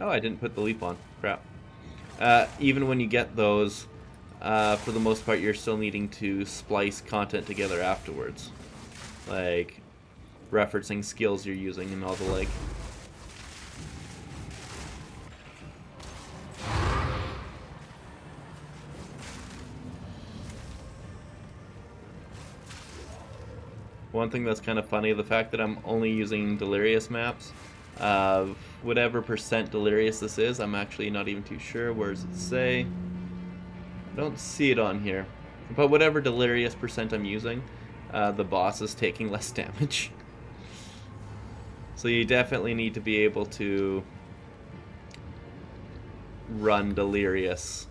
I didn't put the leap on. Crap. Even when you get those, for the most part, you're still needing to splice content together afterwards. Like, referencing skills you're using and all the like. One thing that's kind of funny, the fact that I'm only using Delirious maps, whatever percent Delirious this is, I'm actually not even too sure. Where does it say? I don't see it on here. But whatever Delirious percent I'm using, the boss is taking less damage. So you definitely need to be able to run Delirious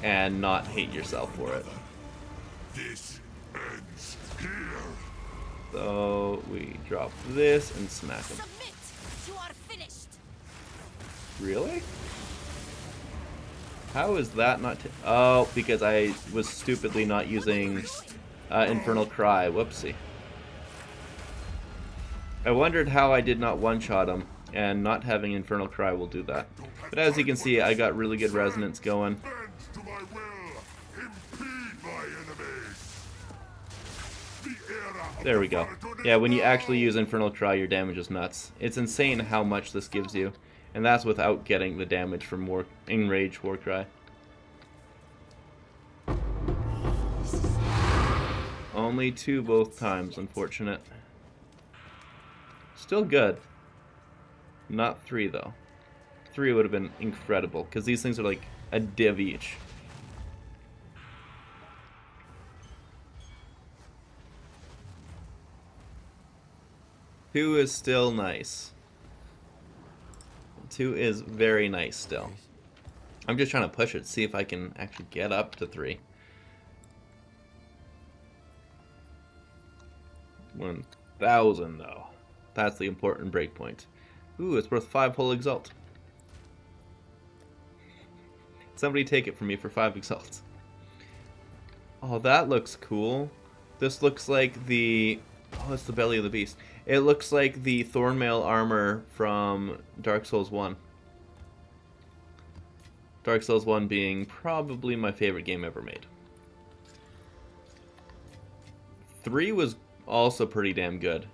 and not hate yourself for it. This ends here. So we drop this and smack him. Submit. You are finished. Really? How is that not... oh, because I was stupidly not using Infernal Cry. Whoopsie. I wondered how I did not one-shot him, and not having Infernal Cry will do that. But as you can see, I got really good resonance going. Bend to my will. Impede my enemies. The era of There we go. Yeah, when you actually use Infernal Cry, your damage is nuts. It's insane how much this gives you. And that's without getting the damage from Enraged Warcry. Only 2 both times, unfortunate. Still good. Not 3 though. 3 would have been incredible, because these things are like a div each. Two is still nice. 2 is very nice still. I'm just trying to push it, see if I can actually get up to 3. 1,000 though. That's the important breakpoint. Ooh, it's worth 5 whole exalt. Somebody take it from me for 5 exalts. Oh, that looks cool. This looks like the... oh, it's the belly of the beast. It looks like the Thornmail armor from Dark Souls 1. Dark Souls 1 being probably my favorite game ever made. 3 was also pretty damn good,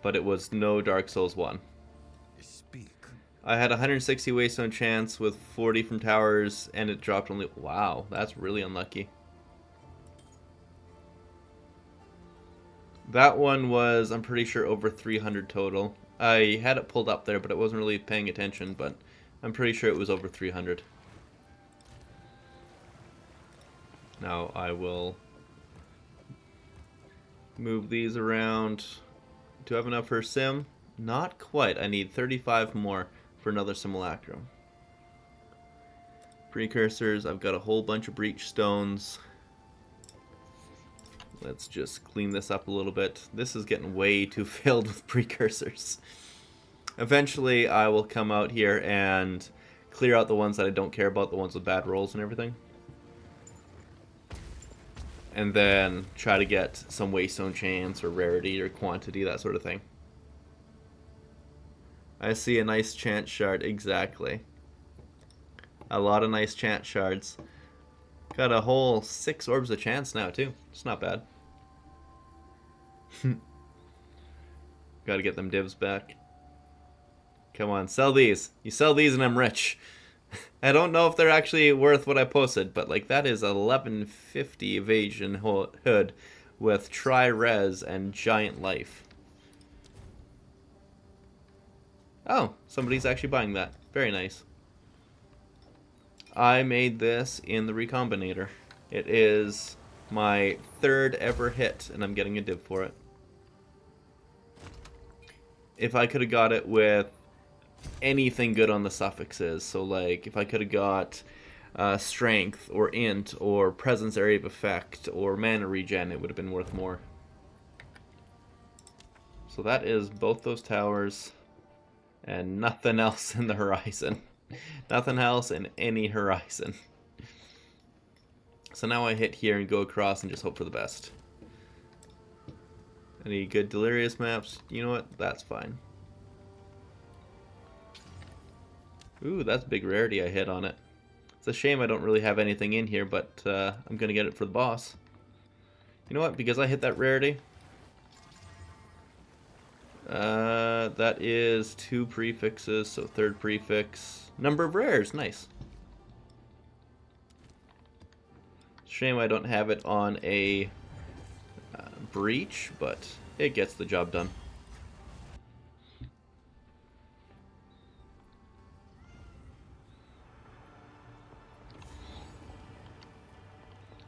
but it was no Dark Souls 1. Speak. I had 160 Waystone chance with 40 from towers, and it dropped only... wow, that's really unlucky. That one was, I'm pretty sure, over 300 total. I had it pulled up there, but I wasn't really paying attention, but I'm pretty sure it was over 300. Now I will move these around. Do I have enough for a sim? Not quite. I need 35 more for another simulacrum. Precursors, I've got a whole bunch of breach stones. Let's just clean this up a little bit. This is getting way too filled with precursors. Eventually, I will come out here and clear out the ones that I don't care about, the ones with bad rolls and everything. and then try to get some waystone chance or rarity or quantity, that sort of thing. I see a nice chance shard, exactly. A lot of nice chance shards. Got a whole 6 orbs of chance now too. It's not bad. Gotta get them divs back. Come on, sell these. You sell these and I'm rich. I don't know if they're actually worth what I posted, but like that is 1150 evasion hood with tri-res and giant life. Oh, somebody's actually buying that. Very nice. I made this in the Recombinator. It is my 3rd ever hit, and I'm getting a div for it. If I could have got it with anything good on the suffixes, so like if I could have got strength or int or presence area of effect or mana regen, it would have been worth more. So that is both those towers and nothing else in the horizon. Nothing else in any horizon. So now I hit here and go across and just hope for the best. Any good Delirious maps? You know what? That's fine. Ooh, that's big rarity I hit on it. It's a shame I don't really have anything in here, but I'm going to get it for the boss. You know what? Because I hit that rarity, that is 2 prefixes, so 3rd prefix. Number of rares, nice. Shame I don't have it on a breach, but it gets the job done.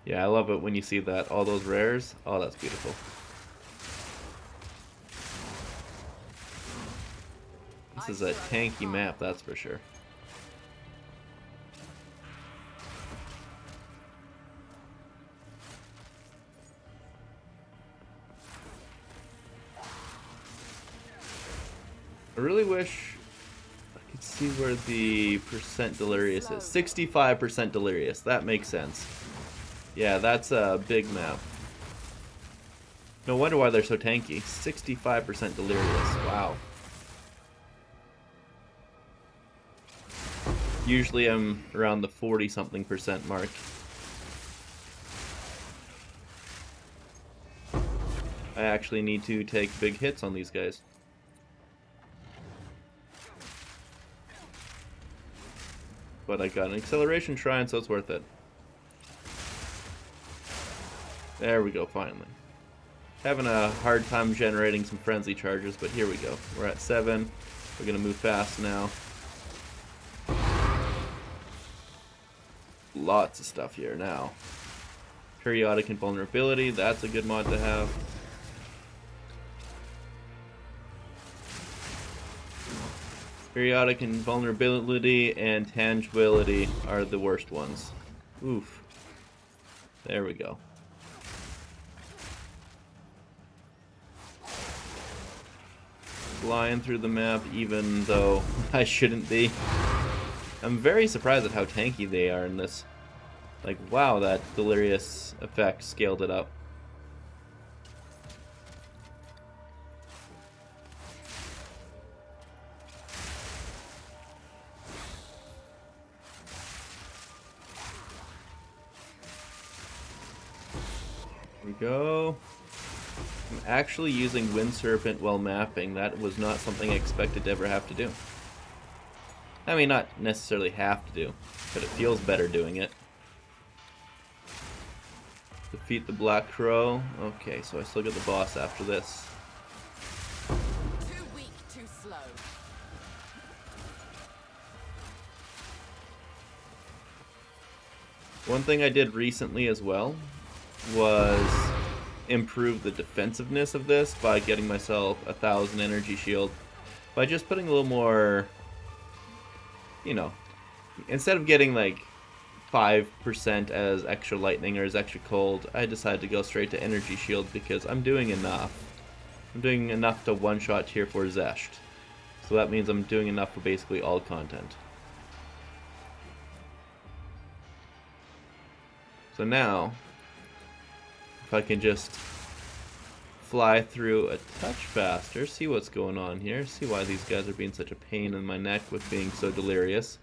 Yeah, I love it when you see that, all those rares. Oh, that's beautiful. This is a tanky map, that's for sure. I really wish I could see where the percent delirious is. 65% delirious, that makes sense. Yeah, that's a big map. No wonder why they're so tanky. 65% delirious, wow. Usually I'm around the 40-something% mark. I actually need to take big hits on these guys. But I got an acceleration shrine, so it's worth it. There we go, finally. Having a hard time generating some frenzy charges, but here we go. We're at 7. We're gonna move fast now. Lots of stuff here now. Periodic invulnerability, that's a good mod to have. Periodic invulnerability and tangibility are the worst ones. Oof. There we go. Flying through the map even though I shouldn't be. I'm very surprised at how tanky they are in this. Like, wow, that delirious effect scaled it up. Here we go. I'm actually using Wind Serpent while mapping. That was not something I expected to ever have to do. I mean, not necessarily have to do, but it feels better doing it. Defeat the Black Crow. Okay, so I still get the boss after this. Too weak, too slow. One thing I did recently as well was improve the defensiveness of this by getting myself 1,000 energy shield. By just putting a little more, you know, instead of getting like 5% as extra lightning or as extra cold, I decided to go straight to energy shield because I'm doing enough. I'm doing enough to one-shot tier 4 Xesht. So that means I'm doing enough for basically all content. So now, If I can just fly through a touch faster, see what's going on here, see why these guys are being such a pain in my neck with being so delirious,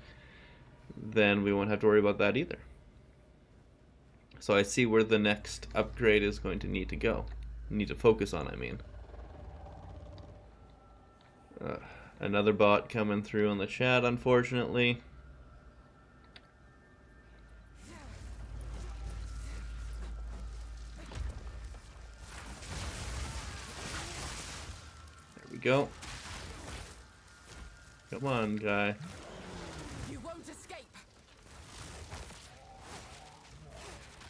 then we won't have to worry about that either. So I see where the next upgrade is going to need to go. Need to focus on, I mean. Another bot coming through on the chat, unfortunately. There we go. Come on, guy. You won't escape.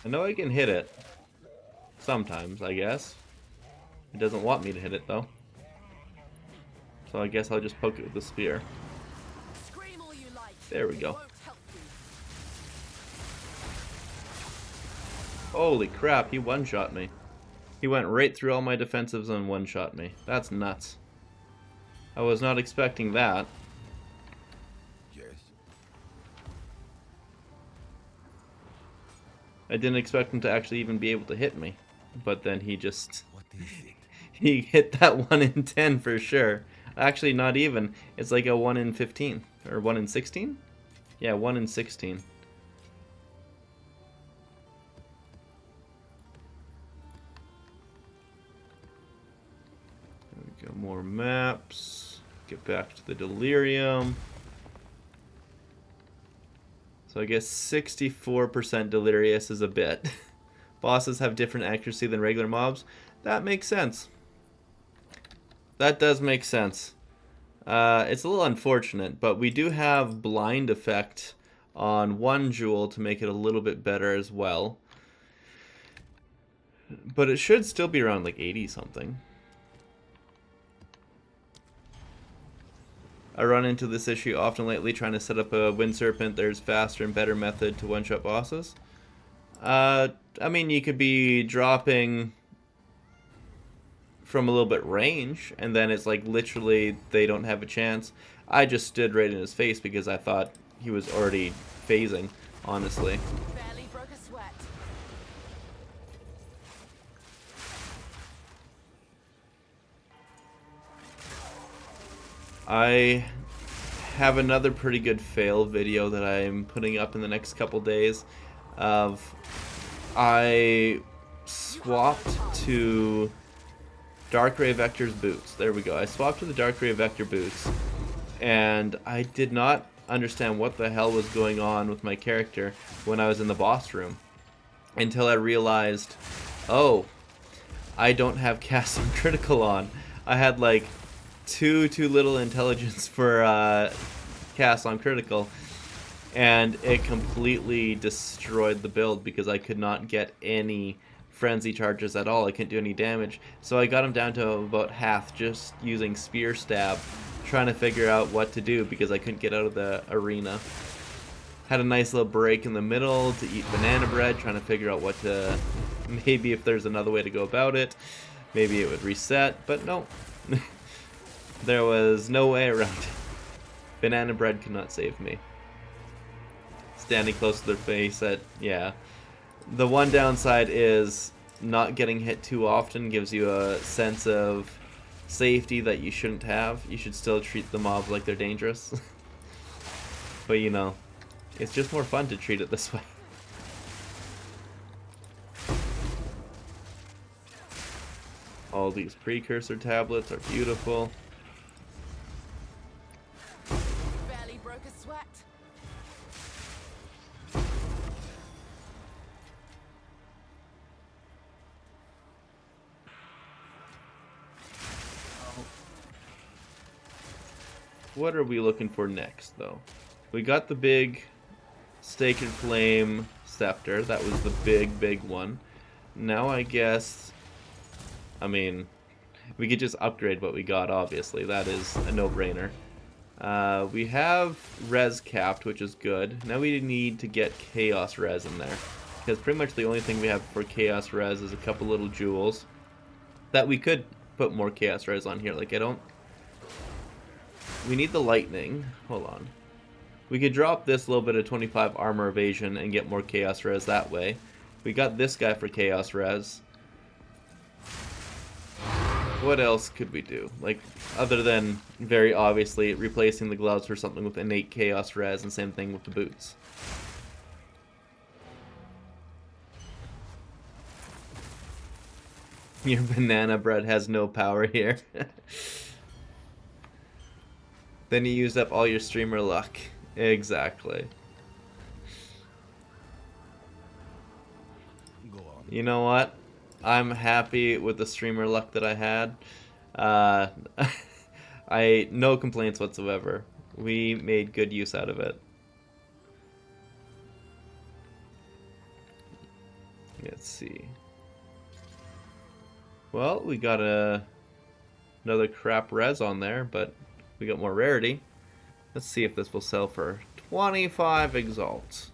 I know I can hit it. Sometimes, I guess. It doesn't want me to hit it, though. So I guess I'll just poke it with the spear. Scream all you like. There we It go. won't help you. Holy crap, he one-shot me. He went right through all my defensives and one-shot me. That's nuts. I was not expecting that. Yes. I didn't expect him to actually even be able to hit me. But then he just... What is it? he hit that 1 in 10 for sure. Actually, not even. It's like a 1 in 15. Or 1 in 16? Yeah, 1 in 16. There we go, more maps. Get back to the delirium. So I guess 64% delirious is a bit. Bosses have different accuracy than regular mobs. That makes sense. That does make sense. It's a little unfortunate, but we do have blind effect on one jewel to make it a little bit better as well. But it should still be around like 80 something. I run into this issue often lately trying to set up a Wind Serpent. There's faster and better method to one-shot bosses. I mean, you could be dropping from a little bit range, and then it's like literally they don't have a chance. I just stood right in his face because I thought he was already phasing, honestly. Barely broke a sweat. I have another pretty good fail video that I'm putting up in the next couple days of I swapped to Dark Ray Vector's boots. There we go. I swapped to the Dark Ray Vector boots, and I did not understand what the hell was going on with my character when I was in the boss room until I realized, oh, I don't have cast on critical on. I had like too little intelligence for cast on critical, and it completely destroyed the build because I could not get any frenzy charges at all. I couldn't do any damage, so I got him down to about half just using spear stab, trying to figure out what to do because I couldn't get out of the arena. Had a nice little break in the middle to eat banana bread, trying to figure out what to, maybe if there's another way to go about it, maybe it would reset, but no. There was no way around it. Banana bread could not save me. Standing close to their face, yeah. The one downside is not getting hit too often gives you a sense of safety that you shouldn't have. You should still treat the mobs like they're dangerous. But you know, it's just more fun to treat it this way. All these precursor tablets are beautiful. Barely broke a sweat. What are we looking for next, though? We got the big Sacred Flame Scepter. That was the big one. Now I guess, I mean, we could just upgrade what we got, obviously. That is a no-brainer. We have res capped, which is good. Now we need to get chaos res in there, because pretty much the only thing we have for chaos res is a couple little jewels that we could put more chaos res on here. Like, we need the lightning. Hold on. We could drop this little bit of 25 armor evasion and get more chaos res that way. We got this guy for chaos res. what else could we do? Like, other than, very obviously, replacing the gloves for something with innate chaos res, and same thing with the boots. Your banana bread has no power here. Then you used up all your streamer luck. Exactly. Go on. You know what? I'm happy with the streamer luck that I had. No complaints whatsoever. We made good use out of it. Let's see. Well, we got another crap res on there, but we got more rarity. Let's see if this will sell for 25 exalt.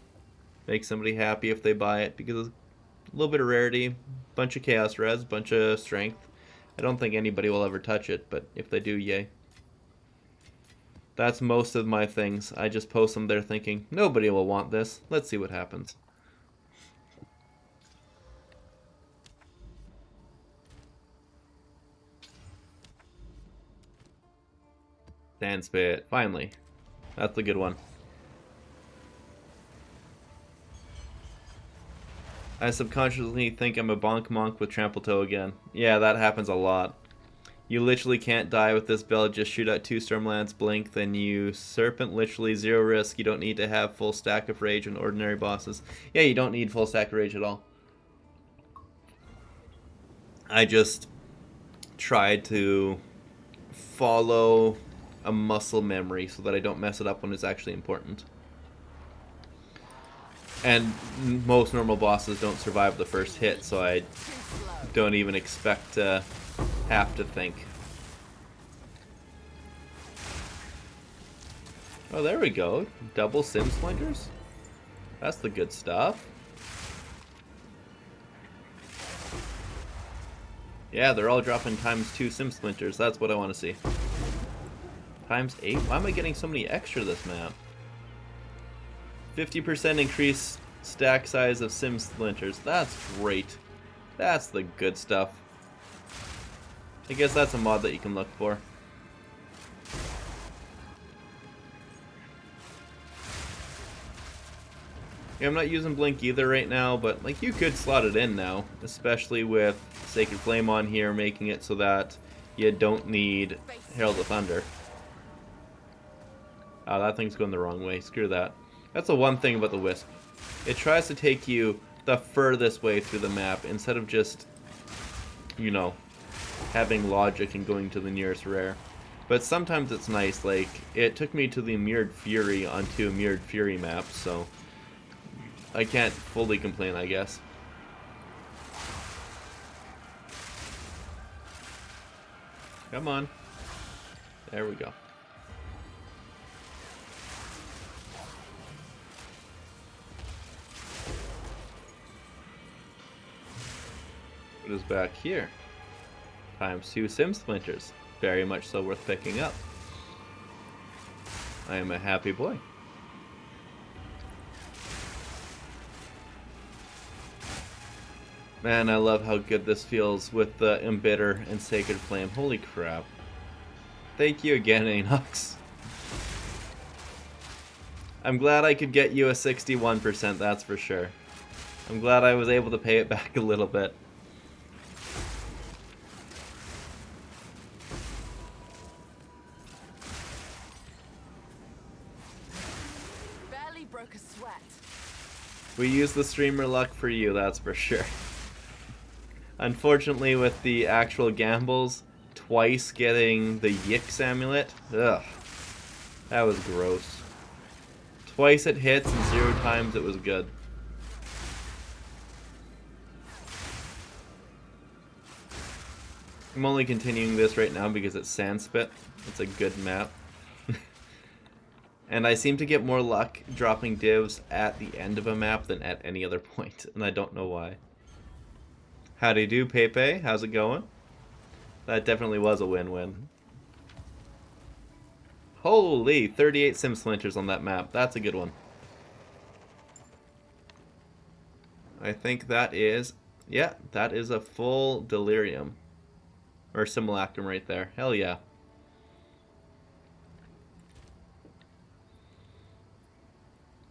Make somebody happy if they buy it, because a little bit of rarity, bunch of chaos res, bunch of strength. I don't think anybody will ever touch it, but if they do, yay. That's most of my things. I just post them there thinking, nobody will want this. Let's see what happens. Sand Spit, finally. That's a good one. I subconsciously think I'm a bonk monk with trample toe again. Yeah, that happens a lot. You literally can't die with this build, just shoot out 2 Stormlance, blink, then you Serpent, literally 0 risk. You don't need to have full stack of rage on ordinary bosses. Yeah, you don't need full stack of rage at all. I just tried to follow a muscle memory so that I don't mess it up when it's actually important. And most normal bosses don't survive the first hit, so I don't even expect to have to think. Oh, there we go. Double sim splinters? That's the good stuff. Yeah, they're all dropping ×2 sim splinters. That's what I want to see. ×8? Why am I getting so many extra this map? 50% increase stack size of sim splinters. That's great. That's the good stuff. I guess that's a mod that you can look for. Yeah, I'm not using Blink either right now, but like you could slot it in now, especially with Sacred Flame on here, making it so that you don't need Herald of Thunder. Oh, that thing's going the wrong way. Screw that. That's the one thing about the Wisp. It tries to take you the furthest way through the map instead of just, you know, having logic and going to the nearest rare. But sometimes it's nice, like, it took me to the Mirrored Fury onto a Mirrored Fury map, so I can't fully complain, I guess. Come on. There we go. What is back here? ×2 sim splinters. Very much so worth picking up. I am a happy boy. Man, I love how good this feels with the Embitter and Sacred Flame. Holy crap. Thank you again, Anox. I'm glad I could get you a 61%, that's for sure. I'm glad I was able to pay it back a little bit. Barely broke a sweat. We use the streamer luck for you, that's for sure. Unfortunately, with the actual gambles, twice getting the Yix amulet, ugh, that was gross. Twice it hits and 0 times it was good. I'm only continuing this right now because it's Sandspit. It's a good map. And I seem to get more luck dropping divs at the end of a map than at any other point, and I don't know why. Howdy do, Pepe. How's it going? That definitely was a win-win. Holy, 38 sim splinters on that map. That's a good one. I think that is, yeah, that is a full delirium. Or simulacrum right there. Hell yeah.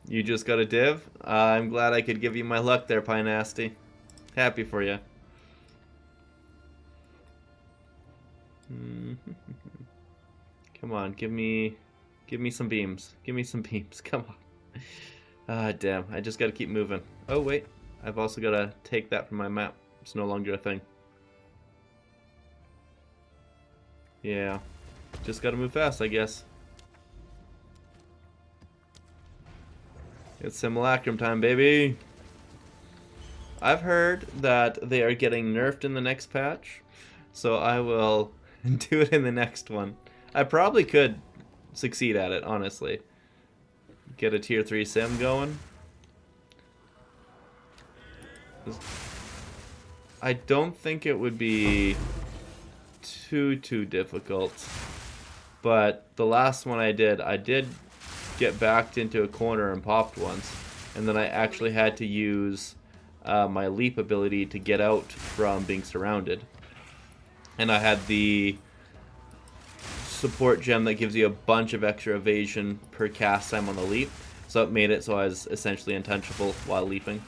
You just got a div? I'm glad I could give you my luck there, Pie Nasty. Happy for you. Come on, give me some beams. Give me some beams. Come on. Ah, damn. I just gotta keep moving. Oh, wait. I've also gotta take that from my map. It's no longer a thing. Yeah. Just gotta move fast, I guess. It's simulacrum time, baby. I've heard that they are getting nerfed in the next patch, so I will do it in the next one. I probably could succeed at it, honestly. Get a tier 3 sim going. I don't think it would be too difficult, but the last one I did get backed into a corner and popped once, and then I actually had to use my leap ability to get out from being surrounded. And I had the support gem that gives you a bunch of extra evasion per cast time on the leap, so it made it so I was essentially untouchable while leaping.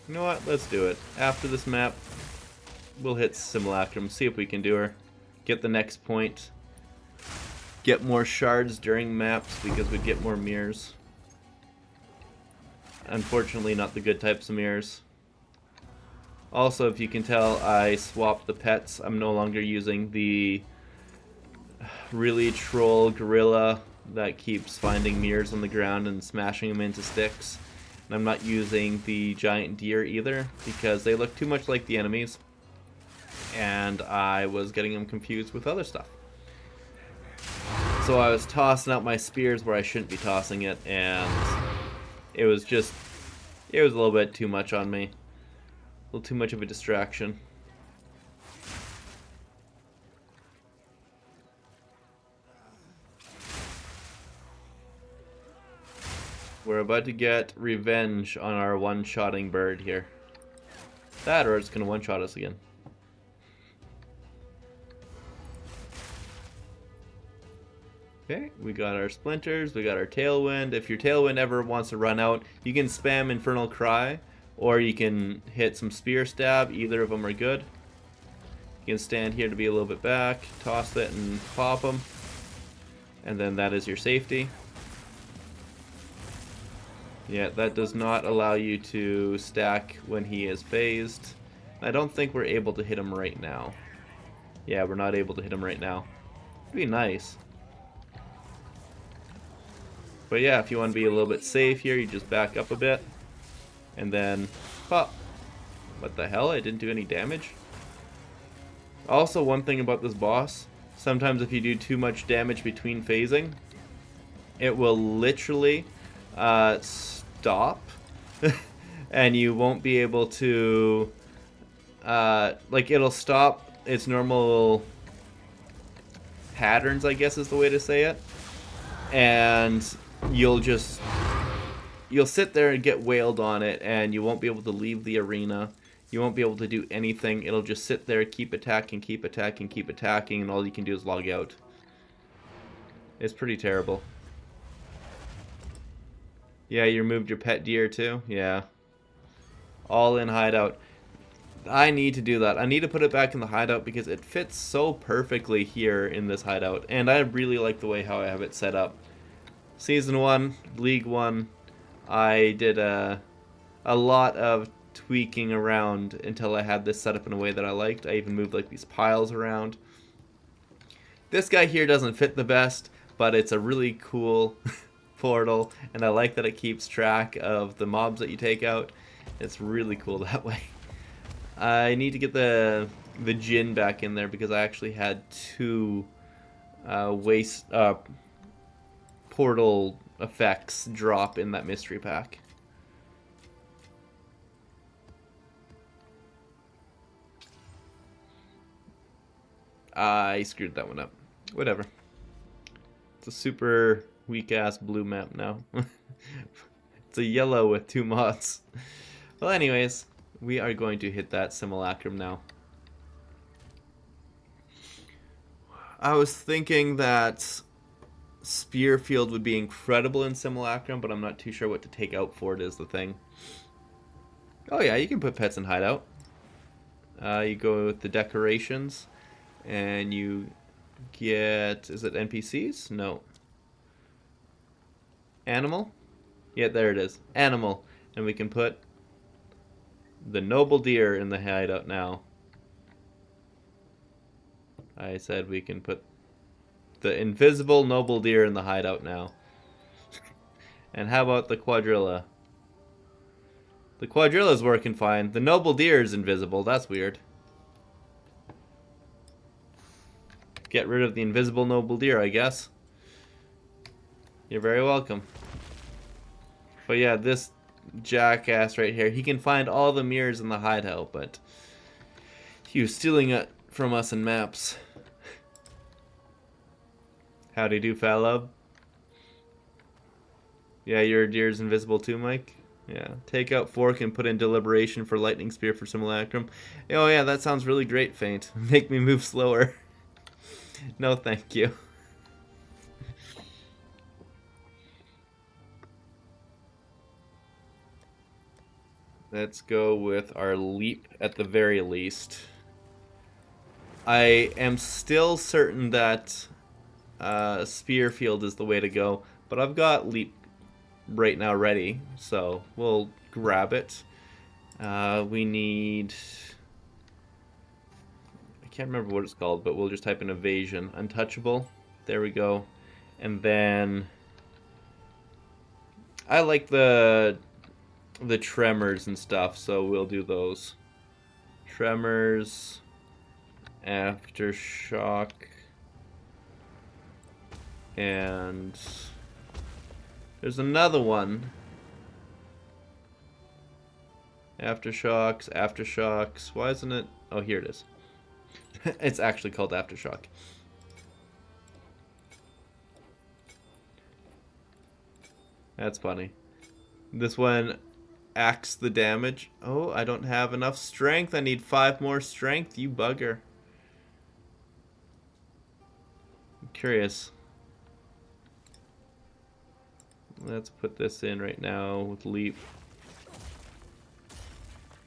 You know what? Let's do it. After this map, we'll hit Simulacrum, see if we can do her. Get the next point. Get more shards during maps because we'd get more mirrors. Unfortunately, not the good types of mirrors. Also, if you can tell, I swapped the pets. I'm no longer using the really troll gorilla that keeps finding mirrors on the ground and smashing them into sticks. And I'm not using the giant deer either because they look too much like the enemies. And I was getting them confused with other stuff. So I was tossing out my spears where I shouldn't be tossing it, and it was a little bit too much on me. A little too much of a distraction. We're about to get revenge on our one-shotting bird here. That, or it's going to one-shot us again. Okay, we got our splinters, we got our tailwind. If your tailwind ever wants to run out, you can spam Infernal Cry, or you can hit some spear stab. Either of them are good. You can stand here to be a little bit back, toss it and pop them, and then that is your safety. Yeah, that does not allow you to stack when he is phased. I don't think we're able to hit him right now. Yeah, we're not able to hit him right now. It'd be nice. But yeah, if you want to be a little bit safe here, you just back up a bit. And then pop. What the hell? I didn't do any damage? Also, one thing about this boss, sometimes if you do too much damage between phasing, it will literally stop. And you won't be able to... like, it'll stop its normal patterns, I guess is the way to say it. And you'll sit there and get wailed on it, and you won't be able to leave the arena. You won't be able to do anything. It'll just sit there, keep attacking, keep attacking, keep attacking, and all you can do is log out. It's pretty terrible. Yeah, you removed your pet deer too? Yeah. All in hideout. I need to do that. I need to put it back in the hideout because it fits so perfectly here in this hideout. And I really like the way how I have it set up. Season 1, League 1, I did a lot of tweaking around until I had this set up in a way that I liked. I even moved like these piles around. This guy here doesn't fit the best, but it's a really cool portal, and I like that it keeps track of the mobs that you take out. It's really cool that way. I need to get the Djinn back in there because I actually had 2 portal effects drop in that mystery pack. I screwed that one up. Whatever. It's a super weak-ass blue map now. It's a yellow with 2 mods. Well, anyways, we are going to hit that simulacrum now. I was thinking that Spear Field would be incredible in simulacrum, but I'm not too sure what to take out for it is the thing. Oh yeah, you can put pets in hideout. You go with the decorations, and you get, is it NPCs? No. Animal? Yeah, there it is. Animal. And we can put the noble deer in the hideout now. I said we can put the invisible noble deer in the hideout now. And how about the quadrilla? The quadrilla's working fine. The noble deer is invisible. That's weird. Get rid of the invisible noble deer, I guess. You're very welcome. But yeah, this jackass right here, he can find all the mirrors in the hideout, but he was stealing it from us in maps. Howdy do, Fallow. Yeah, your deer's invisible too, Mike? Yeah. Take out Fork and put in Deliberation for Lightning Spear for Simulacrum. Oh yeah, that sounds really great, Feint. Make me move slower. No, thank you. Let's go with our leap at the very least. I am still certain that Spear Field is the way to go, but I've got leap right now ready, so we'll grab it. We need... I can't remember what it's called, but we'll just type in evasion. Untouchable. There we go. And then... I like the tremors and stuff, so we'll do those. Tremors, aftershock, and there's another one. Aftershocks. Why isn't it? Oh, here it is. It's actually called Aftershock. That's funny. This one acts the damage. Oh, I don't have enough strength. I need 5 more strength, you bugger. I'm curious. Let's put this in right now with leap.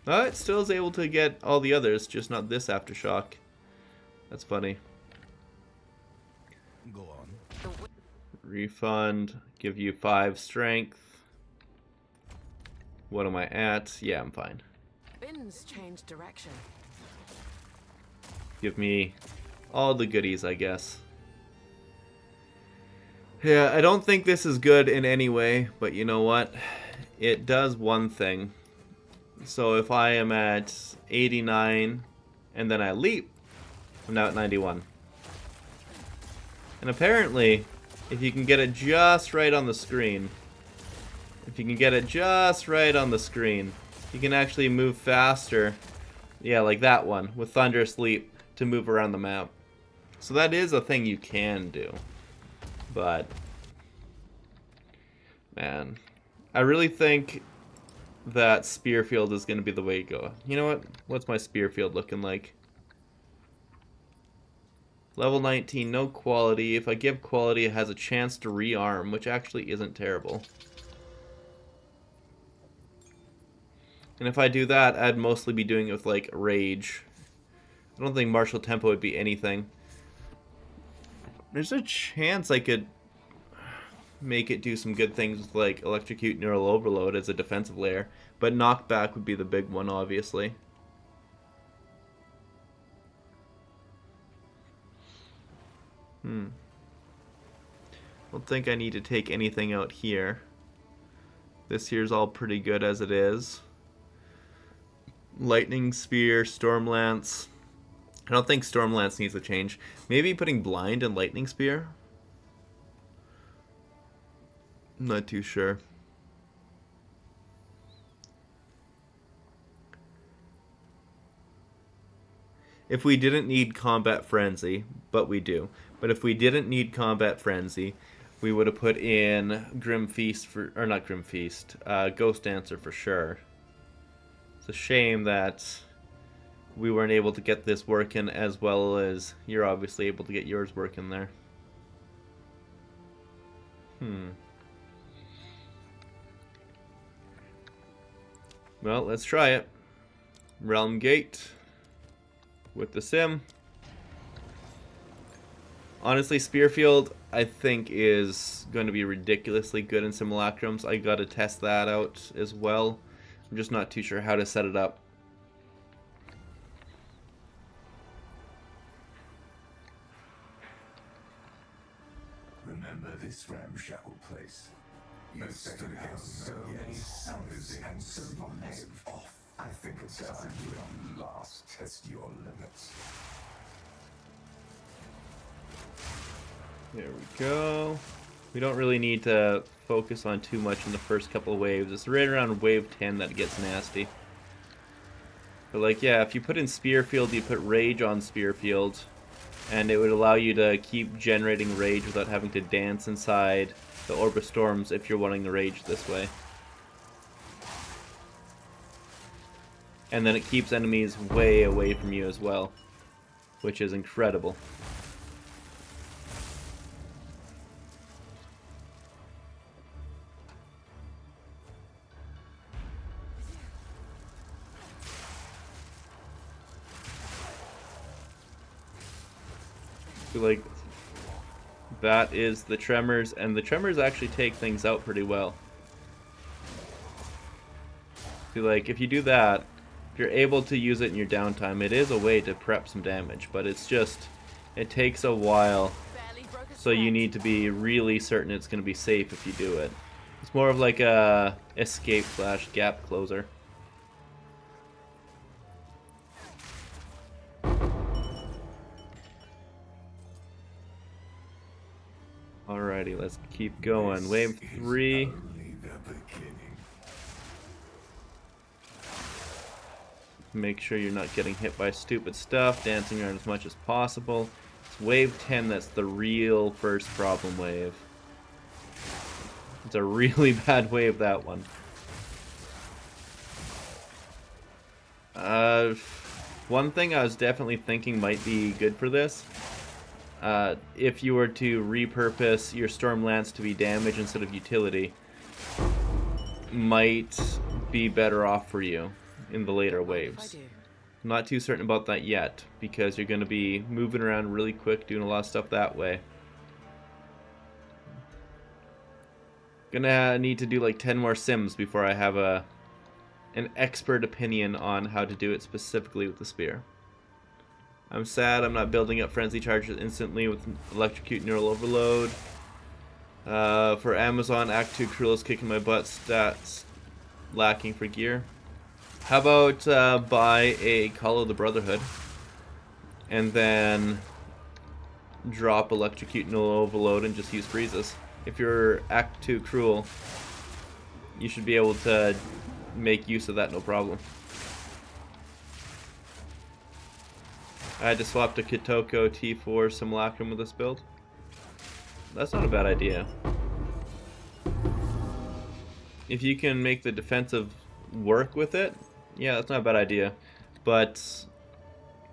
Oh, it still is able to get all the others, just not this aftershock. That's funny. Go on. Refund. Give you 5 strength. What am I at? Yeah, I'm fine. Bins change direction. Give me all the goodies, I guess. Yeah, I don't think this is good in any way, but you know what? It does one thing. So if I am at 89 and then I leap, I'm now at 91. And apparently, if you can get it just right on the screen, you can actually move faster. Yeah, like that one, with Thunderous Leap, to move around the map. So that is a thing you can do. But, man, I really think that Spear Field is going to be the way to go. You know what? What's my Spear Field looking like? Level 19, no quality. If I give quality, it has a chance to rearm, which actually isn't terrible. And if I do that, I'd mostly be doing it with, like, Rage. I don't think Martial Tempo would be anything. There's a chance I could make it do some good things with, like, Electrocute Neural Overload as a defensive layer. But Knockback would be the big one, obviously. Don't think I need to take anything out here. This here's all pretty good as it is. Lightning Spear, Stormlance. I don't think Stormlance needs a change. Maybe putting Blind and Lightning Spear? I'm not too sure. if we didn't need Combat Frenzy, but we do. But if we didn't need Combat Frenzy, we would have put in Grim Feast for, or not Grim Feast, Ghost Dancer for sure. It's a shame that we weren't able to get this working as well as you're obviously able to get yours working there. Well, let's try it. Realm Gate with the sim. Honestly, Spearfield, I think, is going to be ridiculously good in simulacrums. I gotta test that out as well. I'm just not too sure how to set it up. Remember this ramshackle place? You still have so many sounds and so massive off. I think it's time to last test your limits. There we go. We don't really need to focus on too much in the first couple of waves. It's right around wave 10 that it gets nasty. But like, yeah, if you put in Spearfield, you put Rage on Spearfield, and it would allow you to keep generating Rage without having to dance inside the Orb of Storms if you're wanting to Rage this way. And then it keeps enemies way away from you as well, which is incredible. Like, that is the Tremors, and the Tremors actually take things out pretty well. Like, if you do that, if you're able to use it in your downtime, it is a way to prep some damage, but it's just, it takes a while, so you need to be really certain it's going to be safe if you do it. It's more of like a escape / gap closer. Alrighty, let's keep going. Wave 3. Make sure you're not getting hit by stupid stuff, dancing around as much as possible. It's wave 10 that's the real first problem wave. It's a really bad wave, that one. One thing I was definitely thinking might be good for this, if you were to repurpose your Storm Lance to be damage instead of utility, might be better off for you in the later waves. I'm not too certain about that yet, because you're going to be moving around really quick, doing a lot of stuff that way. Gonna need to do like 10 more sims before I have an expert opinion on how to do it specifically with the spear. I'm sad I'm not building up frenzy charges instantly with electrocute neural overload. For Amazon, Act 2 Cruel is kicking my butt, stats lacking for gear. How about buy a Call of the Brotherhood and then drop electrocute neural overload and just use freezes. If you're Act 2 Cruel, you should be able to make use of that no problem. I had to swap to Kitoko T4 Simulacrum with this build. That's not a bad idea. If you can make the defensive work with it, yeah, that's not a bad idea. But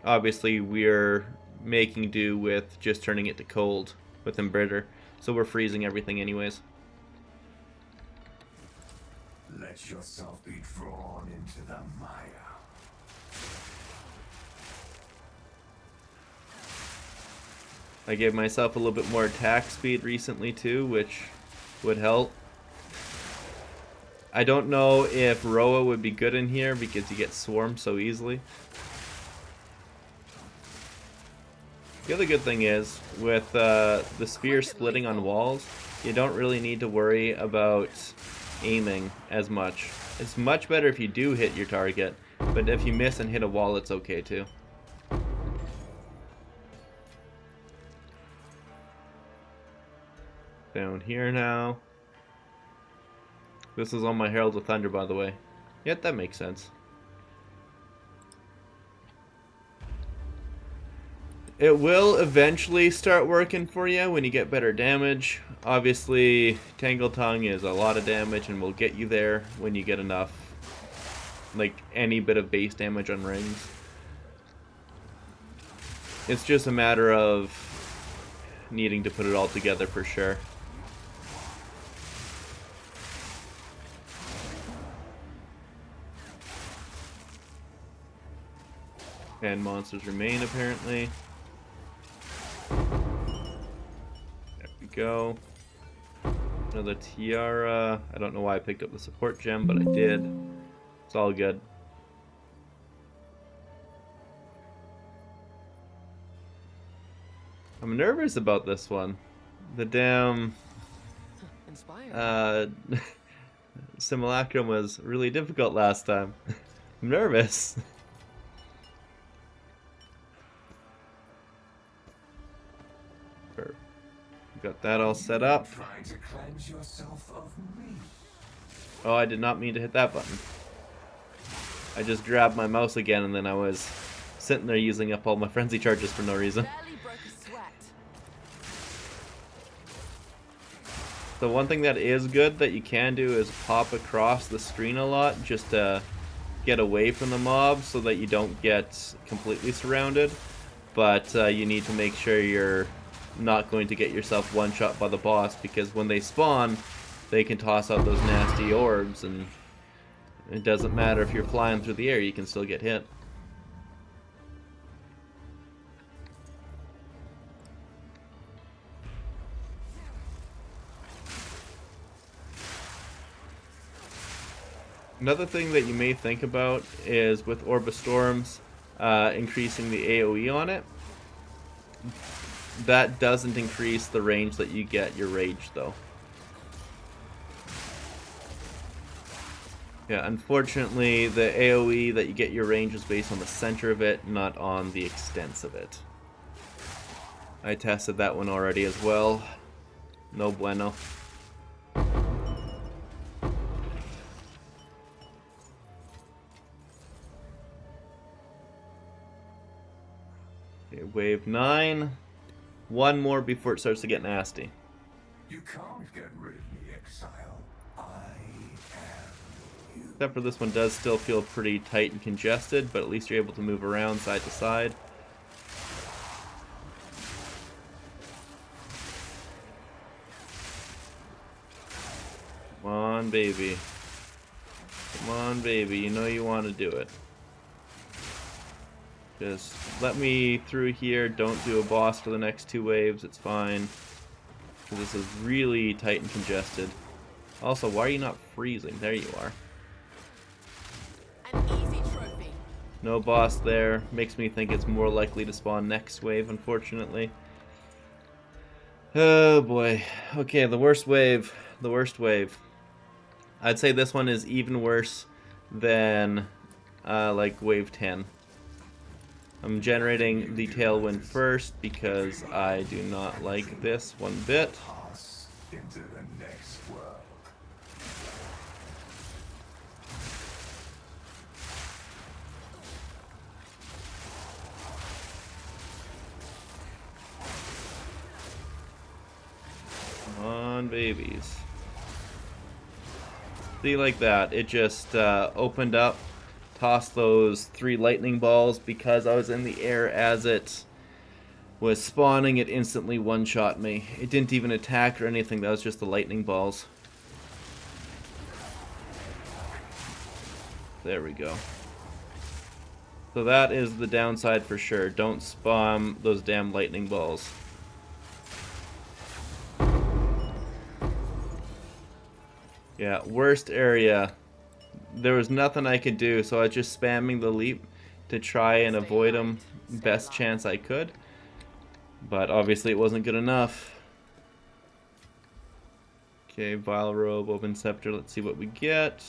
obviously we're making do with just turning it to cold with Embridder, so we're freezing everything anyways. Let yourself be drawn into the mire. I gave myself a little bit more attack speed recently too, which would help. I don't know if Roa would be good in here because you get swarmed so easily. The other good thing is, with the spear splitting on walls, you don't really need to worry about aiming as much. It's much better if you do hit your target, but if you miss and hit a wall, it's okay too. Down here now. This is on my Herald of Thunder, by the way. Yep, that makes sense. It will eventually start working for you when you get better damage. Obviously, Tangle Tongue is a lot of damage and will get you there when you get enough, like any bit of base damage on rings. It's just a matter of needing to put it all together for sure. And monsters remain, apparently. There we go. Another tiara. I don't know why I picked up the support gem, but I did. It's all good. I'm nervous about this one. The damn Inspiring. simulacrum was really difficult last time. I'm nervous. Got that all set up. Trying to cleanse yourself of me. Oh, I did not mean to hit that button. I just grabbed my mouse again and then I was sitting there using up all my frenzy charges for no reason. Barely broke a sweat. The one thing that is good that you can do is pop across the screen a lot just to get away from the mob so that you don't get completely surrounded. But you need to make sure you're not going to get yourself one shot by the boss, because when they spawn they can toss out those nasty orbs and it doesn't matter if you're flying through the air, you can still get hit. Another thing that you may think about is with Orb of Storms, increasing the AoE on it. That doesn't increase the range that you get your rage, though. Yeah, unfortunately, the AoE that you get your range is based on the center of it, not on the extents of it. I tested that one already as well. No bueno. Okay, wave 9. One more before it starts to get nasty. You can't get rid of me, exile. I am you. Except for this one does still feel pretty tight and congested, but at least you're able to move around side to side. Come on, baby. Come on, baby. You know you want to do it. Just let me through here. Don't do a boss for the next 2 waves. It's fine. Because this is really tight and congested. Also, why are you not freezing? There you are. An easy trophy. No boss there. Makes me think it's more likely to spawn next wave, unfortunately. Oh boy. Okay, the worst wave. The worst wave. I'd say this one is even worse than like wave 10. I'm generating the tailwind first because I do not like this one bit. Pass into the next world. Come on, babies. See, like that. It just opened up, tossed those 3 lightning balls because I was in the air as it was spawning. It instantly one-shot me. It didn't even attack or anything. That was just the lightning balls. There we go. So that is the downside for sure. Don't spam those damn lightning balls. Yeah, worst area. There was nothing I could do, so I was just spamming the leap to try and avoid them best chance I could. But obviously it wasn't good enough. Okay, Vile Robe, Open Scepter, let's see what we get.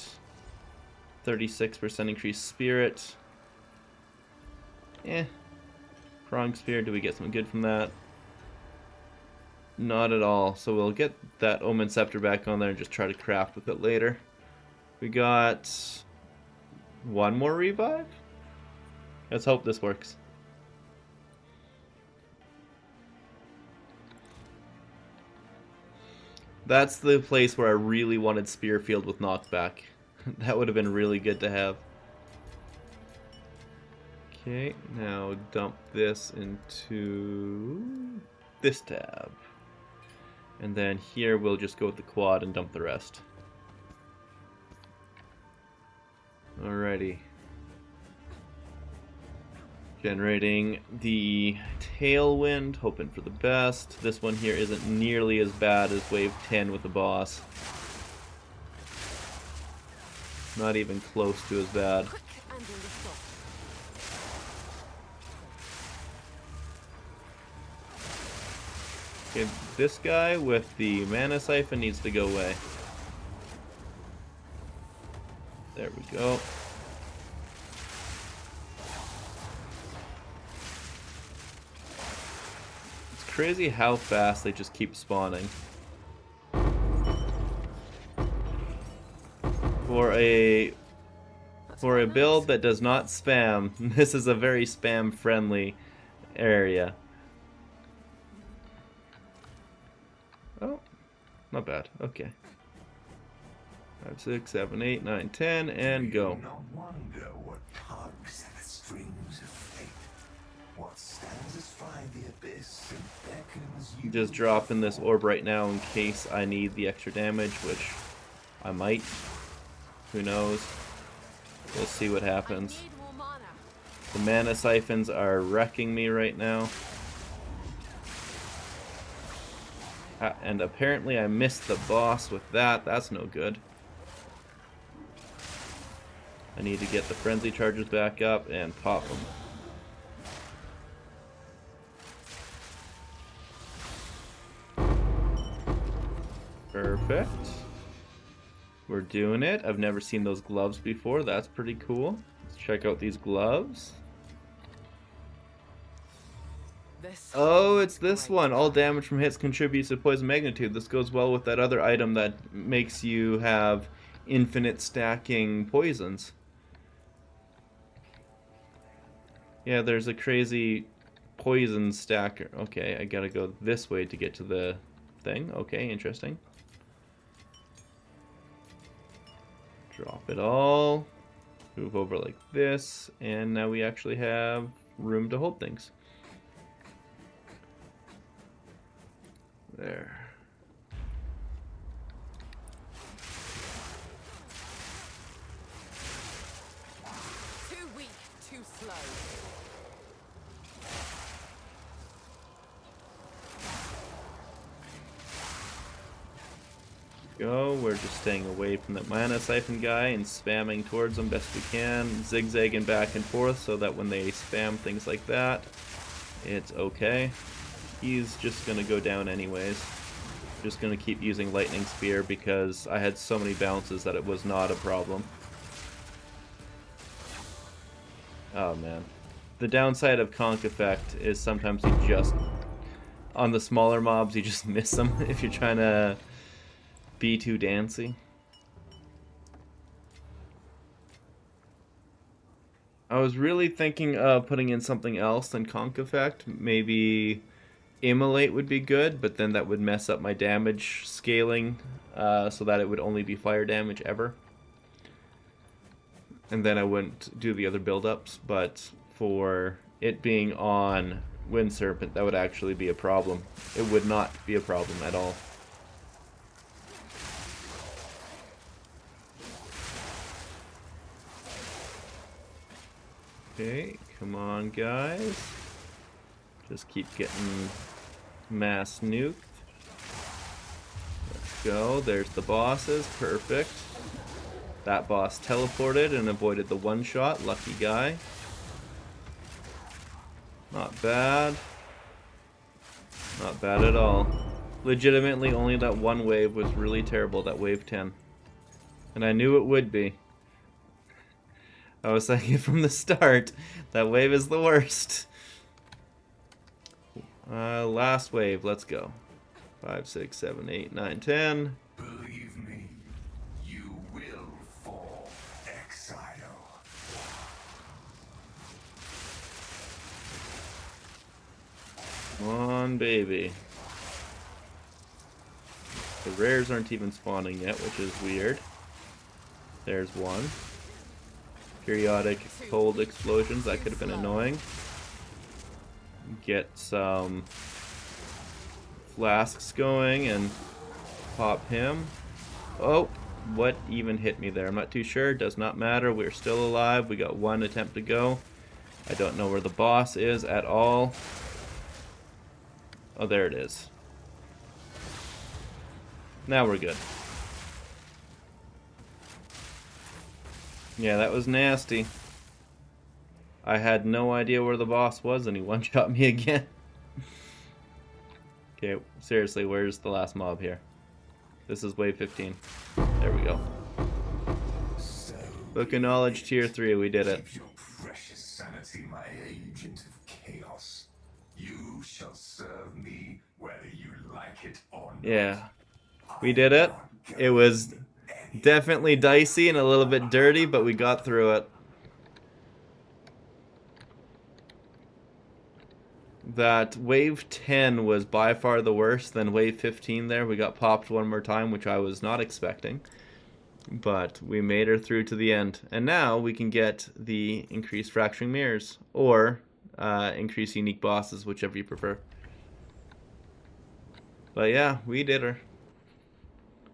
36% increased Spirit. Prong Spear, do we get something good from that? Not at all, so we'll get that Omen Scepter back on there and just try to craft with it later. We got 1 more revive? Let's hope this works. That's the place where I really wanted Spearfield with knockback. That would have been really good to have. Okay, now dump this into this tab. And then here we'll just go with the quad and dump the rest. Alrighty. Generating the Tailwind, hoping for the best. This one here isn't nearly as bad as Wave 10 with the boss. Not even close to as bad. Quick and a little. Okay, this guy with the Mana Siphon needs to go away. There we go. It's crazy how fast they just keep spawning. For a build that does not spam, this is a very spam friendly area. Oh, not bad. Okay. 5, 6, 7, 8, 9, 10, and go. No wonder what tugs at the strings of fate. What stands astride the abyss and beckons you. Just dropping this orb right now in case I need the extra damage, which I might. Who knows? We'll see what happens. I need more mana. The Mana Siphons are wrecking me right now. And apparently I missed the boss with that. That's no good. I need to get the Frenzy Charges back up and pop them. Perfect. We're doing it. I've never seen those gloves before. That's pretty cool. Let's check out these gloves. This Oh, it's this great. one. All damage from hits contributes to poison magnitude. This goes well with that other item that makes you have infinite stacking poisons. Yeah, there's a crazy poison stacker. Okay, I gotta go this way to get to the thing. Okay, interesting. Drop it all. Move over like this. And now we actually have room to hold things. There. Too weak, too slow. Go. We're just staying away from the Mana Siphon guy and spamming towards them best we can, zigzagging back and forth so that when they spam things like that, it's okay. He's just gonna go down anyways. Just gonna keep using Lightning Spear because I had so many bounces that it was not a problem. Oh man. The downside of Conk Effect is sometimes you just, on the smaller mobs, you just miss them if you're trying to be too dancy. I was really thinking of putting in something else than Conk Effect. Maybe Immolate would be good, but then that would mess up my damage scaling so that it would only be fire damage ever. And then I wouldn't do the other build-ups, but for it being on Wind Serpent, that would actually be a problem. It would not be a problem at all. Okay, come on guys. Just keep getting mass nuked. Let's go. There's the bosses. Perfect. That boss teleported and avoided the one-shot. Lucky guy. Not bad. Not bad at all. Legitimately, only that one wave was really terrible, that wave 10. And I knew it would be. I was saying it from the start. That wave is the worst. Last wave, let's go. 5, 6, 7, 8, 9, 10. Believe me, you will fall, exile. Come on, baby. The rares aren't even spawning yet, which is weird. There's one. Periodic cold explosions, that could have been annoying. Get some flasks going and pop him. Oh, what even hit me there? I'm not too sure. Does not matter. We're still alive. We got one attempt to go. I don't know where the boss is at all. Oh, there it is. Now we're good. Yeah, that was nasty. I had no idea where the boss was and he one-shot me again. Okay, seriously, where's the last mob here? This is wave 15. There we go. So, Book of Knowledge Tier 3, we did it. keep your precious sanity, my agent of chaos. You shall serve me whether you like it or not. Yeah, we did it. It was definitely dicey and a little bit dirty, but we got through it. That wave 10 was by far the worst. Than wave 15 there. We got popped one more time, which I was not expecting. But we made her through to the end. And now we can get the increased fracturing mirrors. Or increase unique bosses, whichever you prefer. But yeah, we did her.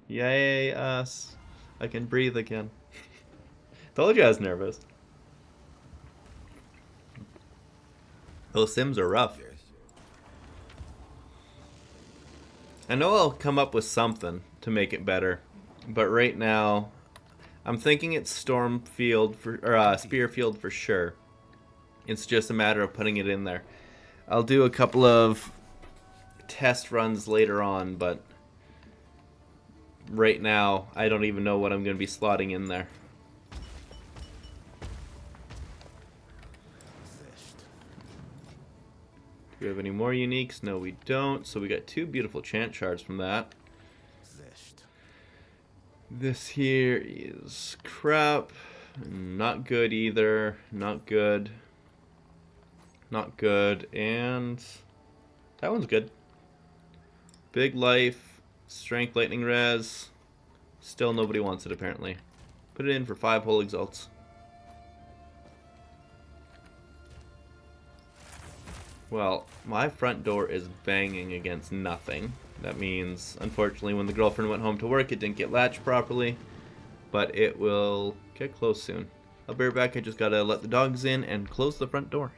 Yay us. I can breathe again. Told you I was nervous. Those sims are rough. I know I'll come up with something to make it better, but right now I'm thinking it's Stormfield for or Spearfield for sure. It's just a matter of putting it in there. I'll do a couple of test runs later on, but right now I don't even know what I'm going to be slotting in there. Do we have any more uniques? No, we don't. So we got 2 beautiful chant shards from that. Xesht. This here is crap. Not good either. Not good. Not good. And that one's good. Big life. Strength lightning res. Still nobody wants it apparently. Put it in for 5 whole exalts. Well, my front door is banging against nothing. That means, unfortunately, when the girlfriend went home to work, it didn't get latched properly. But it will get closed soon. I'll be right back. I just gotta let the dogs in and close the front door.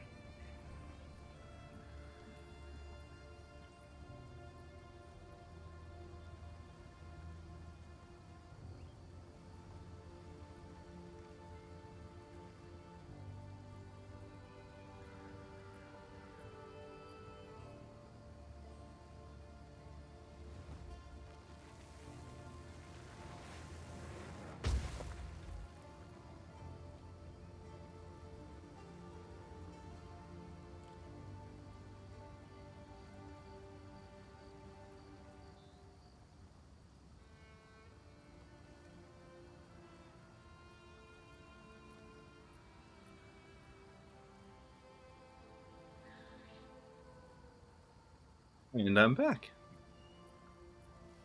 And I'm back.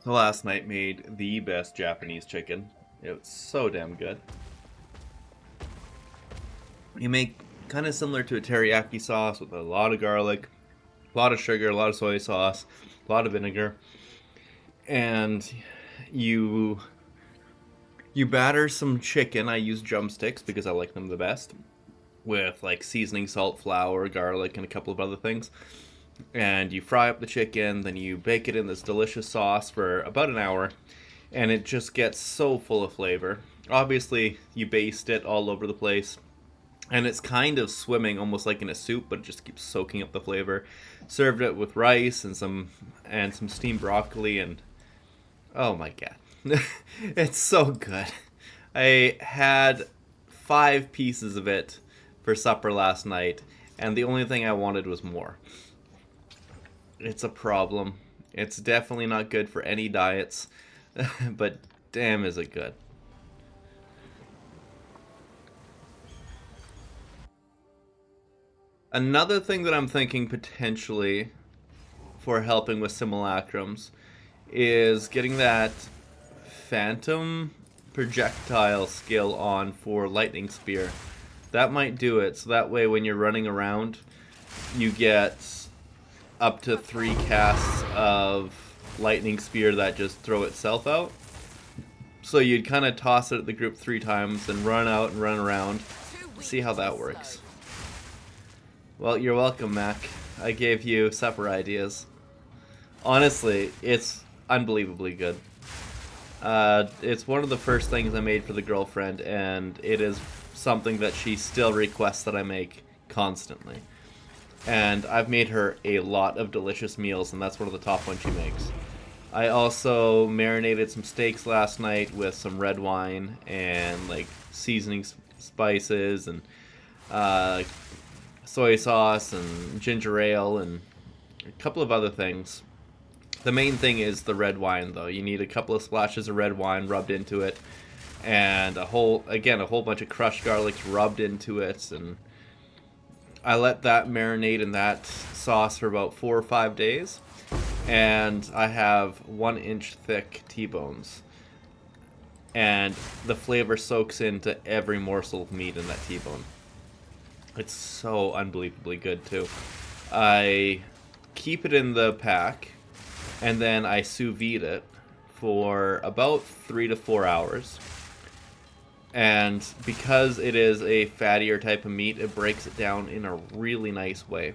So last night made the best Japanese chicken. It was so damn good. You make kind of similar to a teriyaki sauce with a lot of garlic, a lot of sugar, a lot of soy sauce, a lot of vinegar. And you batter some chicken. I use drumsticks because I like them the best. With like seasoning, salt, flour, garlic, and a couple of other things. And you fry up the chicken, then you bake it in this delicious sauce for about an hour, and it just gets so full of flavor. Obviously, you baste it all over the place, and it's kind of swimming almost like in a soup, but it just keeps soaking up the flavor. Served it with rice and some steamed broccoli, and oh my god, it's so good. I had 5 pieces of it for supper last night, and the only thing I wanted was more. It's a problem. It's definitely not good for any diets, but damn is it good. Another thing that I'm thinking potentially for helping with simulacrums is getting that phantom projectile skill on for lightning spear. That might do it, so that way when you're running around, you get up to 3 casts of lightning spear that just throw itself out. So you'd kind of toss it at the group 3 times and run out and run around. See how that works. Well, you're welcome, Mac. I gave you supper ideas. Honestly, it's unbelievably good. It's one of the first things I made for the girlfriend, and it is something that she still requests that I make constantly. And I've made her a lot of delicious meals, and that's one of the top ones she makes. I also marinated some steaks last night with some red wine and like seasoning spices and soy sauce and ginger ale and a couple of other things. The main thing is the red wine, though. You need a couple of splashes of red wine rubbed into it, and a whole bunch of crushed garlic rubbed into it, and I let that marinate in that sauce for about 4 or 5 days, and I have 1-inch thick T-bones, and the flavor soaks into every morsel of meat in that T-bone. It's so unbelievably good, too. I keep it in the pack, and then I sous vide it for about 3 to 4 hours. And because it is a fattier type of meat, it breaks it down in a really nice way.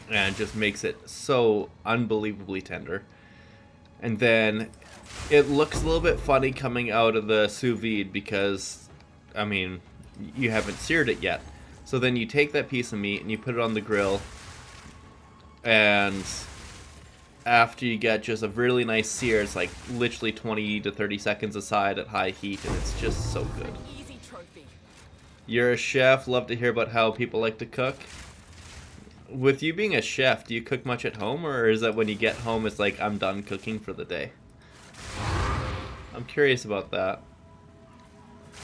And just makes it so unbelievably tender. And then it looks a little bit funny coming out of the sous vide because, I mean, you haven't seared it yet. So then you take that piece of meat and you put it on the grill, and after you get just a really nice sear, it's like literally 20 to 30 seconds aside at high heat, and it's just so good. Easy trophy. You're a chef, love to hear about how people like to cook. With you being a chef, do you cook much at home, or is that when you get home it's like, I'm done cooking for the day? I'm curious about that.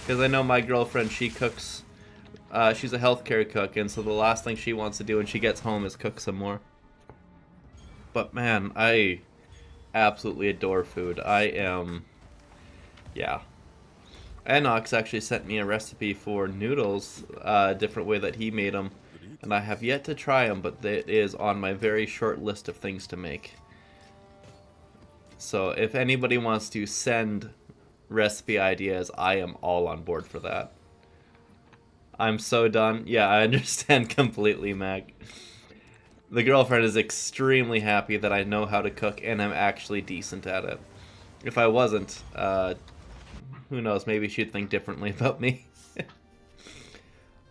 Because I know my girlfriend, she cooks, she's a healthcare cook, and so the last thing she wants to do when she gets home is cook some more. But man, I absolutely adore food. Yeah. Enox actually sent me a recipe for noodles, a different way that he made them. And I have yet to try them, but it is on my very short list of things to make. So if anybody wants to send recipe ideas, I am all on board for that. I'm so done. Yeah, I understand completely, Mac. The girlfriend is extremely happy that I know how to cook and I'm actually decent at it. If I wasn't, who knows, maybe she'd think differently about me.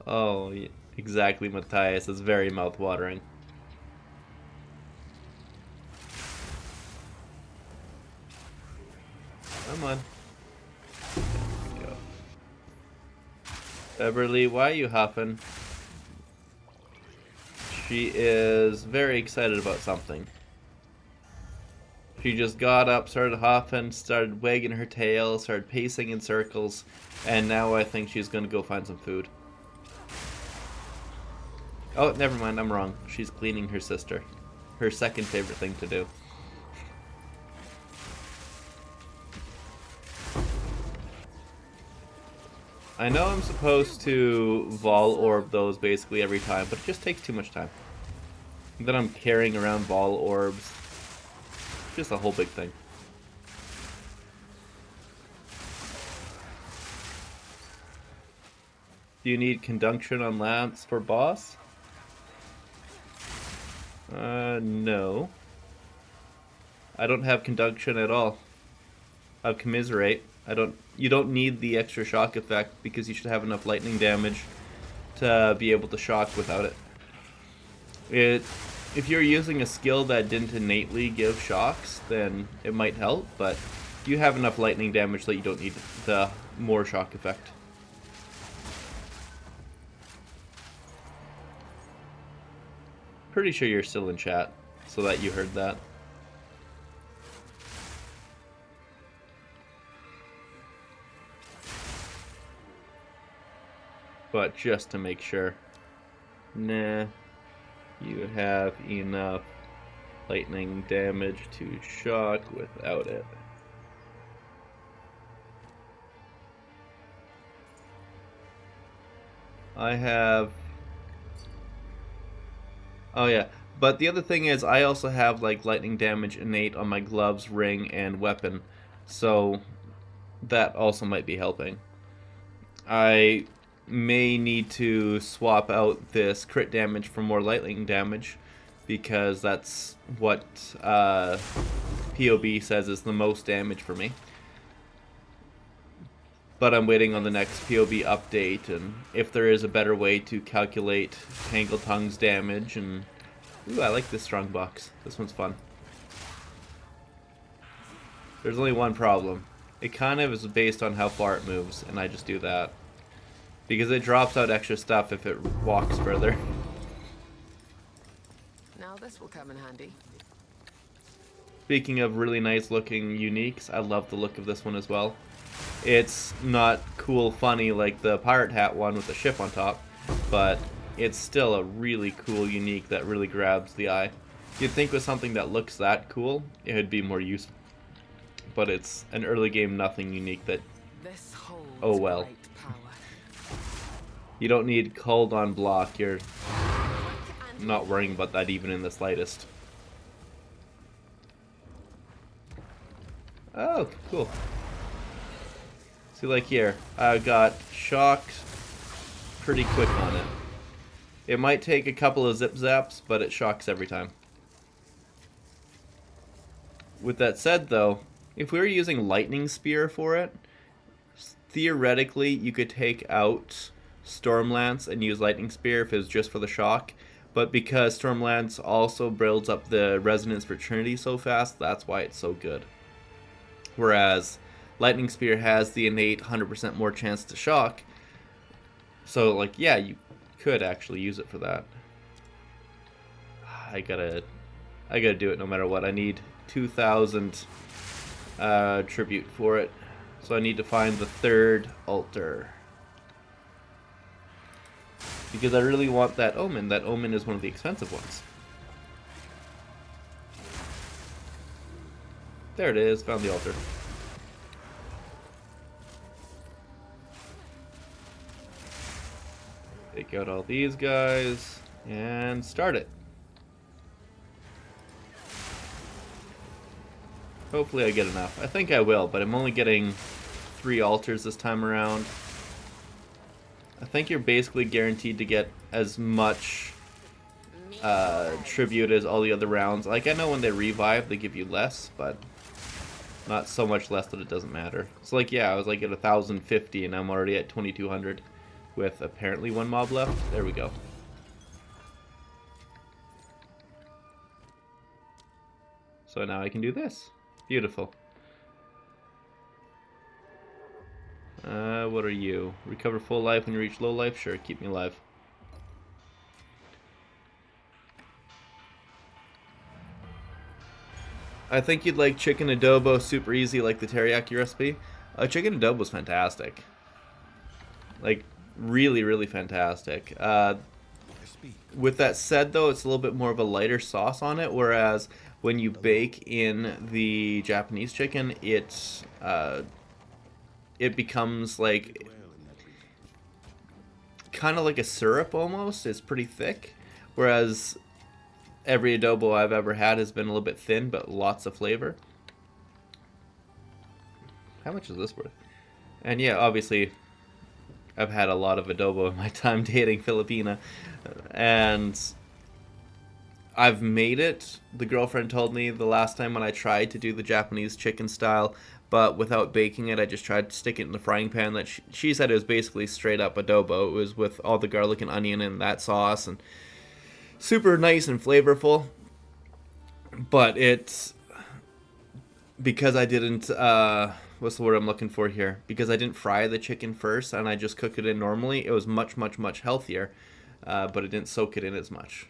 Oh, exactly, Matthias. It's very mouth-watering. Come on. There we go. Beverly, why are you huffing? She is very excited about something. She just got up, started hopping, started wagging her tail, started pacing in circles, and now I think she's going to go find some food. Oh, never mind, I'm wrong. She's cleaning her sister. Her second favorite thing to do. I know I'm supposed to Vol Orb those basically every time, but it just takes too much time. And then I'm carrying around Vol Orbs. Just a whole big thing. Do you need conjunction on Lance for boss? No. I don't have conjunction at all. I have commiserate. You don't need the extra shock effect because you should have enough lightning damage to be able to shock without it. If you're using a skill that didn't innately give shocks, then it might help, but you have enough lightning damage that you don't need the more shock effect. Pretty sure you're still in chat, so that you heard that. But just to make sure. Nah, you have enough lightning damage to shock without it. I have... Oh yeah, but the other thing is I also have like lightning damage innate on my gloves, ring, and weapon, so that also might be helping. I may need to swap out this crit damage for more lightning damage, because that's what POB says is the most damage for me. But I'm waiting on the next POB update, and if there is a better way to calculate Tangletongue's damage, and... Ooh, I like this strong box. This one's fun. There's only one problem. It kind of is based on how far it moves, and I just do that. Because it drops out extra stuff if it walks further. Now this will come in handy. Speaking of really nice looking uniques, I love the look of this one as well. It's not cool funny like the pirate hat one with the ship on top, but it's still a really cool unique that really grabs the eye. You'd think with something that looks that cool, it would be more useful. But it's an early game nothing unique that, This holds oh well. great power. You don't need cold on block, you're Quick and not worrying about that even in the slightest. Oh, cool. See, like here, I got shocked pretty quick on it. It might take a couple of zip zaps, but it shocks every time. With that said, though, if we were using Lightning Spear for it, theoretically you could take out Stormlance and use Lightning Spear if it was just for the shock. But because Stormlance also builds up the Resonance for Trinity so fast, that's why it's so good. Whereas Lightning Spear has the innate 100% more chance to shock. So, like, yeah, you could actually use it for that. I gotta do it no matter what. I need 2,000 tribute for it. So I need to find the third altar. Because I really want that Omen. That Omen is one of the expensive ones. There it is. Found the altar. Take out all these guys and start it. Hopefully I get enough. I think I will, but I'm only getting 3 altars this time around. I think you're basically guaranteed to get as much tribute as all the other rounds. Like, I know when they revive, they give you less, but not so much less that it doesn't matter. So, like, yeah, I was like at 1,050 and I'm already at 2,200 with apparently 1 mob left. There we go. So now I can do this. Beautiful. What are you? Recover full life when you reach low life? Sure, keep me alive. I think you'd like chicken adobo super easy like the teriyaki recipe. Chicken adobo was fantastic. Like, really, really fantastic. With that said, though, it's a little bit more of a lighter sauce on it, whereas when you bake in the Japanese chicken, it becomes like kind of like a syrup almost. It's pretty thick, whereas every adobo I've ever had has been a little bit thin, but lots of flavor. How much is this worth? And yeah, obviously, I've had a lot of adobo in my time dating Filipina, and I've made it. The girlfriend told me the last time when I tried to do the Japanese chicken style, but without baking it, I just tried to stick it in the frying pan. That she said it was basically straight up adobo. It was with all the garlic and onion and that sauce, and super nice and flavorful. But it's because I didn't what's the word I'm looking for here? Because I didn't fry the chicken first and I just cooked it in normally, it was much, much, much healthier, but it didn't soak it in as much.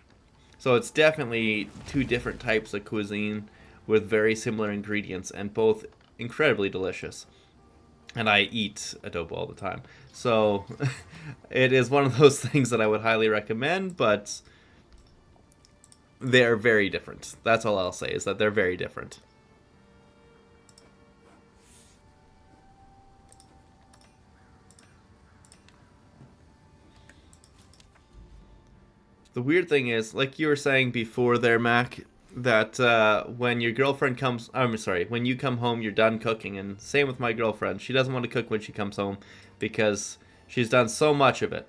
So it's definitely 2 different types of cuisine with very similar ingredients and both incredibly delicious. And I eat adobo all the time. So it is one of those things that I would highly recommend, but they're very different. That's all I'll say, is that they're very different. The weird thing is, like you were saying before there, Mac, that when your girlfriend comes... I'm sorry, when you come home, you're done cooking. And same with my girlfriend. She doesn't want to cook when she comes home because she's done so much of it.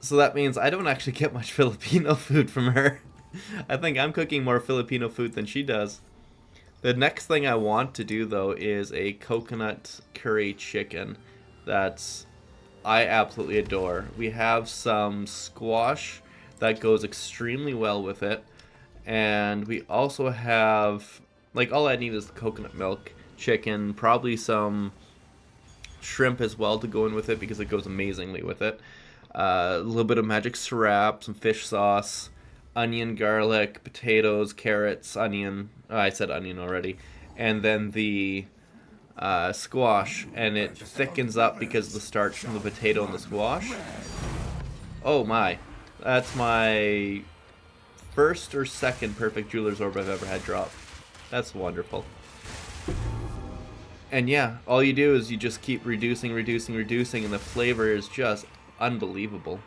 So that means I don't actually get much Filipino food from her. I think I'm cooking more Filipino food than she does. The next thing I want to do, though, is a coconut curry chicken that I absolutely adore. We have some squash that goes extremely well with it. And we also have, like, all I need is the coconut milk, chicken, probably some shrimp as well to go in with it because it goes amazingly with it. A little bit of magic syrup, some fish sauce, onion, garlic, potatoes, carrots, onion. Oh, I said onion already. And then the squash, and it thickens up because of the starch from the potato and the squash. Oh my. That's my first or second perfect jeweler's orb I've ever had drop. That's wonderful. And yeah, all you do is you just keep reducing, and the flavor is just unbelievable.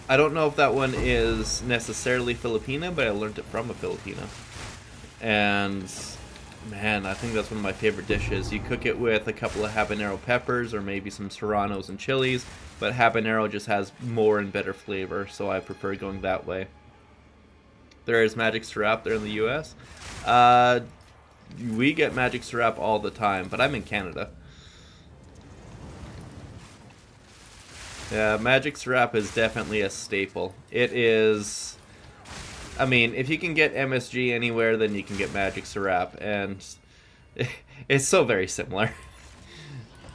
I don't know if that one is necessarily Filipina, but I learned it from a Filipina. And man, I think that's one of my favorite dishes. You cook it with a couple of habanero peppers or maybe some serranos and chilies, but habanero just has more and better flavor, so I prefer going that way. There is magic syrup there in the US. We get magic syrup all the time, but I'm in Canada. Yeah, magic syrup is definitely a staple. It is... I mean, if you can get MSG anywhere, then you can get magic syrup, and it's so very similar.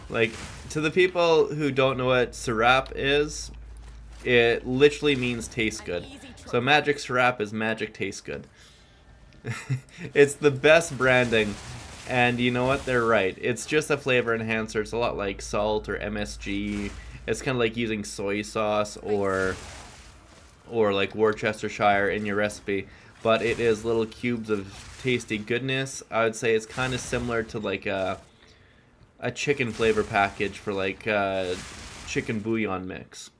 Like, to the people who don't know what syrup is, it literally means tastes good. So magic syrup is magic tastes good. It's the best branding, and you know what? They're right. It's just a flavor enhancer. It's a lot like salt or MSG. It's kind of like using soy sauce or like Worcestershire in your recipe, but it is little cubes of tasty goodness. I would say it's kind of similar to like a chicken flavor package for like chicken bouillon mix.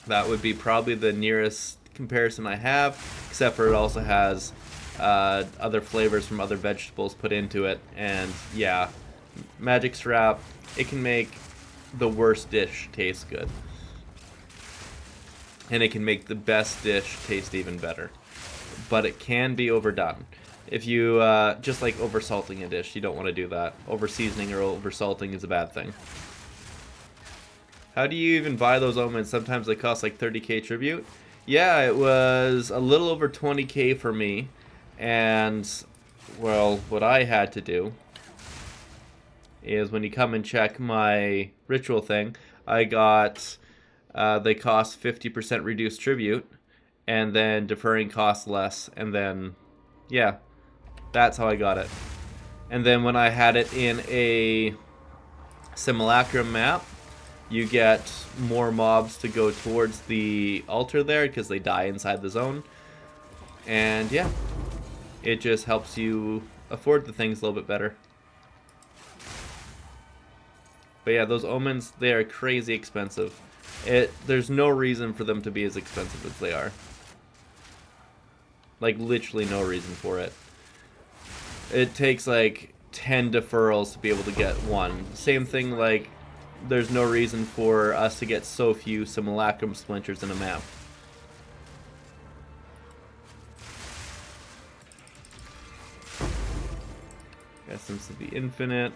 That would be probably the nearest comparison I have, except for it also has other flavors from other vegetables put into it. And yeah, magic syrup, it can make the worst dish taste good. And it can make the best dish taste even better. But it can be overdone. If you, just like over-salting a dish, you don't want to do that. Over-seasoning or over-salting is a bad thing. How do you even buy those omens? Sometimes they cost like 30k tribute. Yeah, it was a little over 20k for me. And, well, what I had to do is when you come and check my ritual thing, I got... they cost 50% reduced tribute, and then deferring costs less, and then, yeah, that's how I got it. And then when I had it in a simulacrum map, you get more mobs to go towards the altar there, because they die inside the zone. And yeah, it just helps you afford the things a little bit better. But yeah, those omens, they are crazy expensive. There's no reason for them to be as expensive as they are. Like, literally no reason for it. It takes, like, 10 deferrals to be able to get one. Same thing, like, there's no reason for us to get so few simulacrum splinters in a map. Essence to be infinite.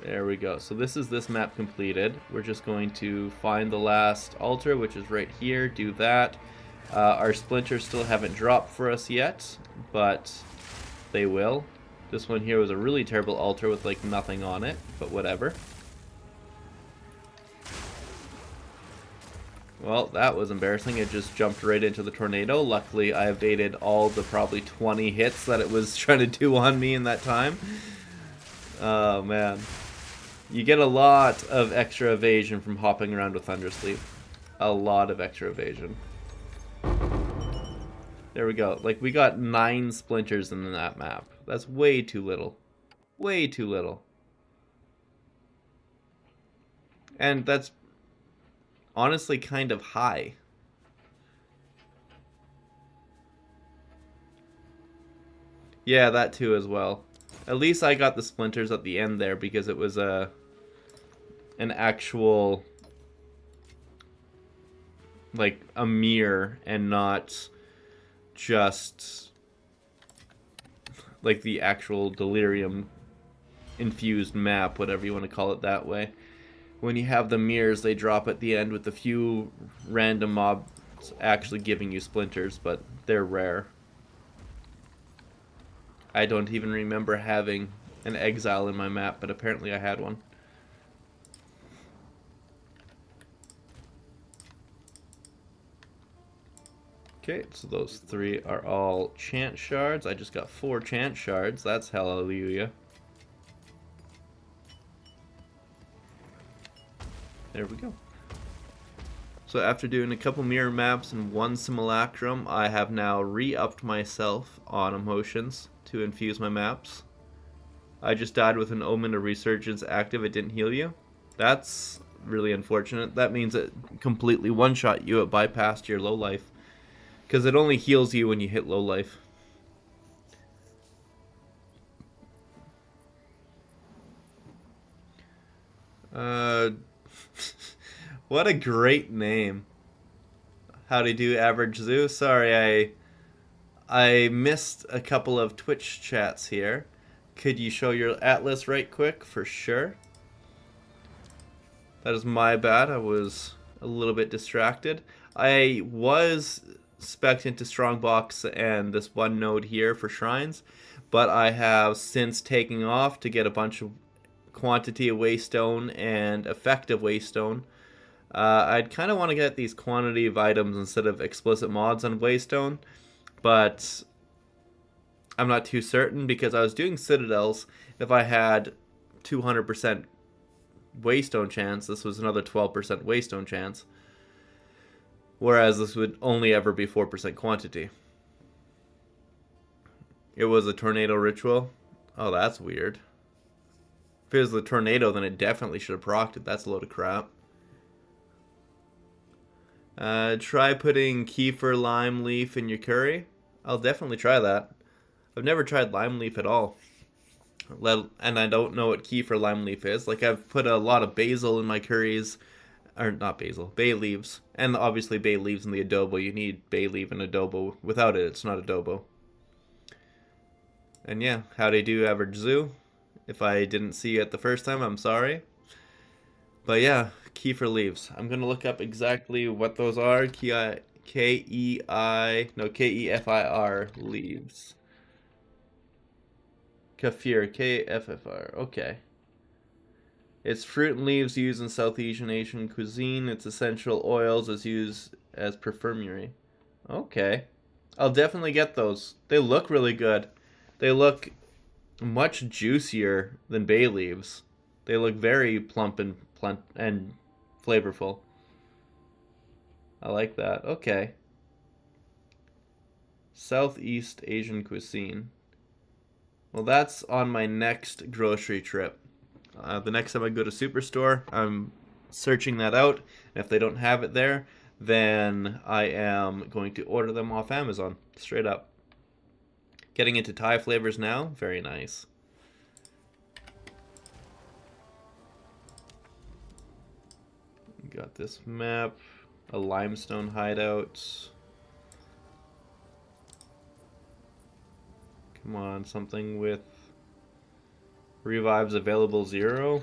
There we go. So this is this map completed. We're just going to find the last altar, which is right here. Do that. Our splinters still haven't dropped for us yet, but they will. This one here was a really terrible altar with like nothing on it, but whatever. Well, that was embarrassing. It just jumped right into the tornado. Luckily, I evaded all the probably 20 hits that it was trying to do on me in that time. Oh, man. You get a lot of extra evasion from hopping around with Thundersleep. A lot of extra evasion. There we go. Like, we got 9 splinters in that map. That's way too little. Way too little. And that's honestly kind of high. Yeah, that too as well. At least I got the splinters at the end there because it was an actual, like, a mirror and not just like the actual delirium infused map, whatever you want to call it that way. When you have the mirrors, they drop at the end with a few random mobs actually giving you splinters, but they're rare. I don't even remember having an exile in my map, but apparently I had one. Okay, so those 3 are all chant shards. I just got 4 chant shards. That's hallelujah. There we go. So after doing a couple mirror maps and 1 simulacrum, I have now re-upped myself on emotions to infuse my maps. I just died with an Omen of Resurgence active. It didn't heal you. That's really unfortunate. That means it completely one-shot you. It bypassed your low life. Because it only heals you when you hit low life. What a great name. Howdy do, Average Zoo. Sorry, I missed a couple of Twitch chats here. Could you show your atlas right quick? For sure. That is my bad. I was a little bit distracted. I was spec'd into Strongbox and this one node here for shrines, but I have since taken off to get a bunch of quantity of waystone and effective waystone. I'd kind of want to get these quantity of items instead of explicit mods on waystone, but I'm not too certain because I was doing Citadels. If I had 200% waystone chance, this was another 12% waystone chance, whereas this would only ever be 4% quantity. It was a tornado ritual. Oh, that's weird. If it was the tornado, then it definitely should have procced it. That's a load of crap. Try putting Kefir lime leaf in your curry. I'll definitely try that. I've never tried lime leaf at all. And I don't know what Kefir lime leaf is. Like, I've put a lot of basil in my curries. Or not basil, bay leaves. And obviously bay leaves in the adobo. You need bay leaf in adobo. Without it, it's not adobo. And yeah, howdy do, Average Zoo. If I didn't see you at the first time, I'm sorry. But yeah, Kefir leaves. I'm going to look up exactly what those are. K-E-F-I-R leaves. Kefir, K-F-F-R. Okay. It's fruit and leaves used in Southeast Asian cuisine. Its essential oils is used as perfumery. Okay. I'll definitely get those. They look really good. They look much juicier than bay leaves. They look very plump and flavorful. I like that. Okay. Southeast Asian cuisine. Well, that's on my next grocery trip. The next time I go to Superstore, I'm searching that out. And if they don't have it there, then I am going to order them off Amazon. Straight up. Getting into Thai flavors now. Very nice. Got this map. A limestone hideout. Come on, something with revives available 0.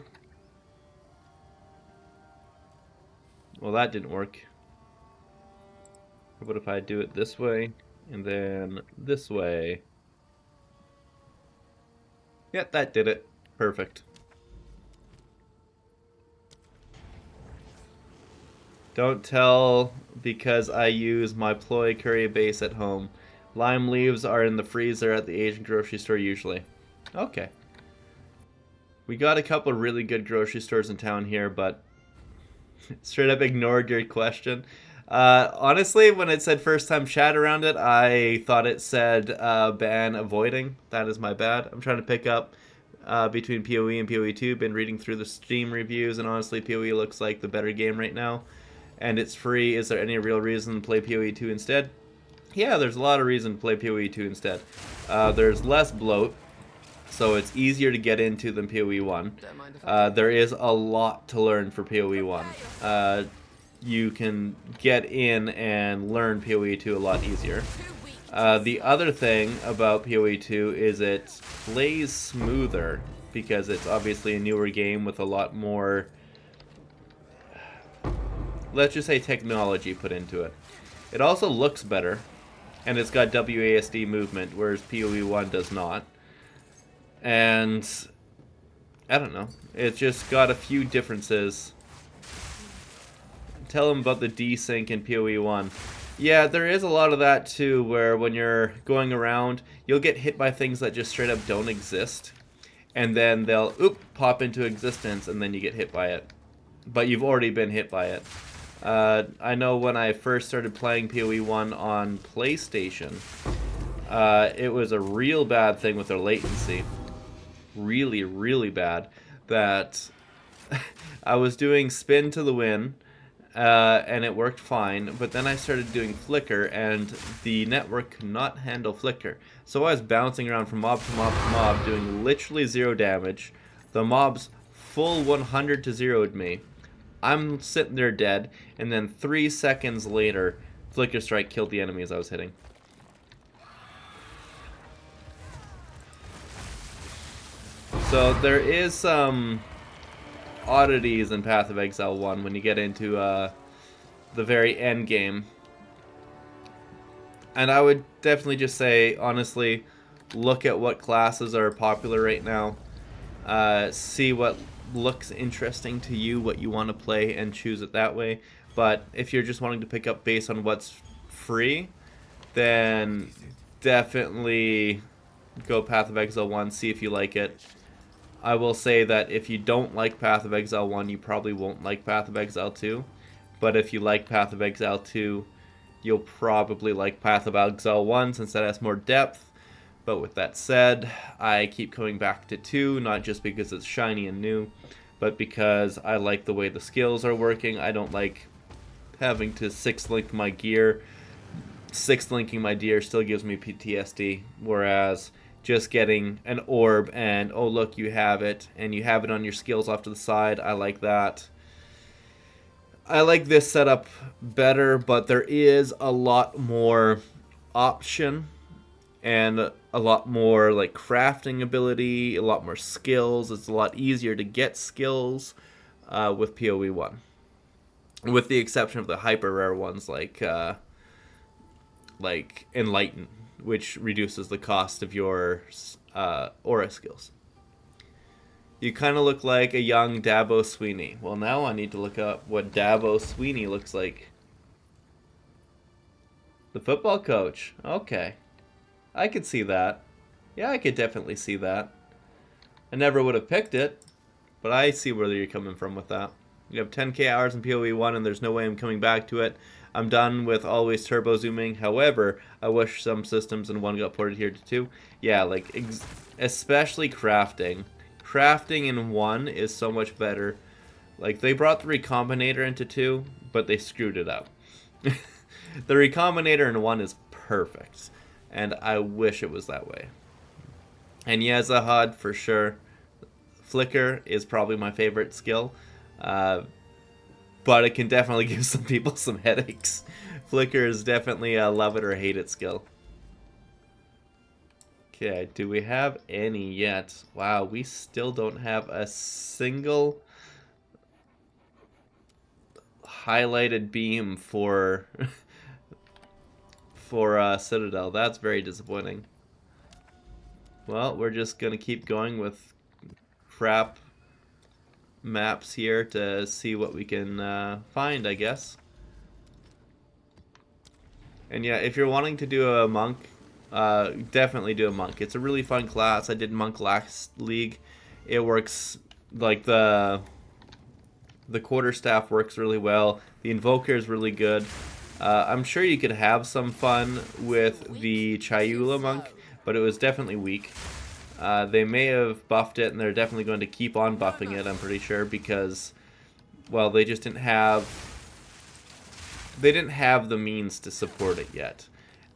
Well, that didn't work. What if I do it this way and then this way? Yeah, that did it. Perfect. Don't tell because I use my ploy curry base at home. Lime leaves are in the freezer at the Asian grocery store usually. Okay. We got a couple of really good grocery stores in town here, but straight up ignored your question. Honestly, when it said first time chat around it, I thought it said ban avoiding. That is my bad. I'm trying to pick up between PoE and PoE 2. Been reading through the Steam reviews, and honestly, PoE looks like the better game right now. And it's free. Is there any real reason to play PoE 2 instead? Yeah, there's a lot of reason to play PoE 2 instead. There's less bloat, so it's easier to get into than PoE 1. Don't mind if I do. There is a lot to learn for PoE 1. You can get in and learn PoE 2 a lot easier. The other thing about PoE 2 is it plays smoother because it's obviously a newer game with a lot more, let's just say, technology put into it. It also looks better, and it's got WASD movement, whereas PoE 1 does not. And I don't know, it's just got a few differences. Tell them about the desync in PoE 1. Yeah, there is a lot of that too, where when you're going around, you'll get hit by things that just straight up don't exist. And then they'll, pop into existence, and then you get hit by it. But you've already been hit by it. I know when I first started playing PoE 1 on PlayStation, it was a real bad thing with their latency. Really, really bad. That I was doing spin to the win, and it worked fine, but then I started doing flicker, and the network could not handle flicker. So I was bouncing around from mob to mob to mob, doing literally 0 damage. The mobs full 100 to 0'd me. I'm sitting there dead, and then 3 seconds later, Flicker Strike killed the enemies I was hitting. So there is some oddities in Path of Exile 1 when you get into the very end game. And I would definitely just say, honestly, look at what classes are popular right now. See what looks interesting to you, what you want to play, and choose it that way. But if you're just wanting to pick up based on what's free, then definitely go Path of Exile 1, see if you like it. I will say that if you don't like Path of Exile 1, you probably won't like Path of Exile 2. But if you like Path of Exile 2, you'll probably like Path of Exile 1 since that has more depth. But with that said, I keep coming back to 2, not just because it's shiny and new, but because I like the way the skills are working. I don't like having to 6-link my gear. 6-linking my gear still gives me PTSD, whereas just getting an orb and, oh look, you have it, and you have it on your skills off to the side, I like that. I like this setup better, but there is a lot more option and a lot more like crafting ability, a lot more skills. It's a lot easier to get skills with PoE 1. With the exception of the hyper rare ones like Enlighten, which reduces the cost of your aura skills. You kind of look like a young Dabo Sweeney. Well, now I need to look up what Dabo Sweeney looks like. The football coach. Okay. I could see that. Yeah, I could definitely see that. I never would have picked it, but I see where you're coming from with that. You have 10k hours in PoE 1, and there's no way I'm coming back to it. I'm done with always turbo zooming. However, I wish some systems in 1 got ported here to 2. Yeah, like, especially crafting. Crafting in 1 is so much better. Like, they brought the Recombinator into 2, but they screwed it up. The Recombinator in 1 is perfect, and I wish it was that way. And Yezahad, for sure. Flicker is probably my favorite skill. But it can definitely give some people some headaches. Flicker is definitely a love it or hate it skill. Okay, do we have any yet? Wow, we still don't have a single highlighted beam for Citadel. That's very disappointing. Well, we're just gonna keep going with crap maps here to see what we can find, I guess. And yeah, if you're wanting to do a monk, definitely do a monk. It's a really fun class. I did monk last league, It works like the quarterstaff works really well. The invoker is really good. I'm sure you could have some fun with the Chayula monk, but it was definitely weak. They may have buffed it, and they're definitely going to keep on buffing it, I'm pretty sure, because, well, they just didn't have the means to support it yet.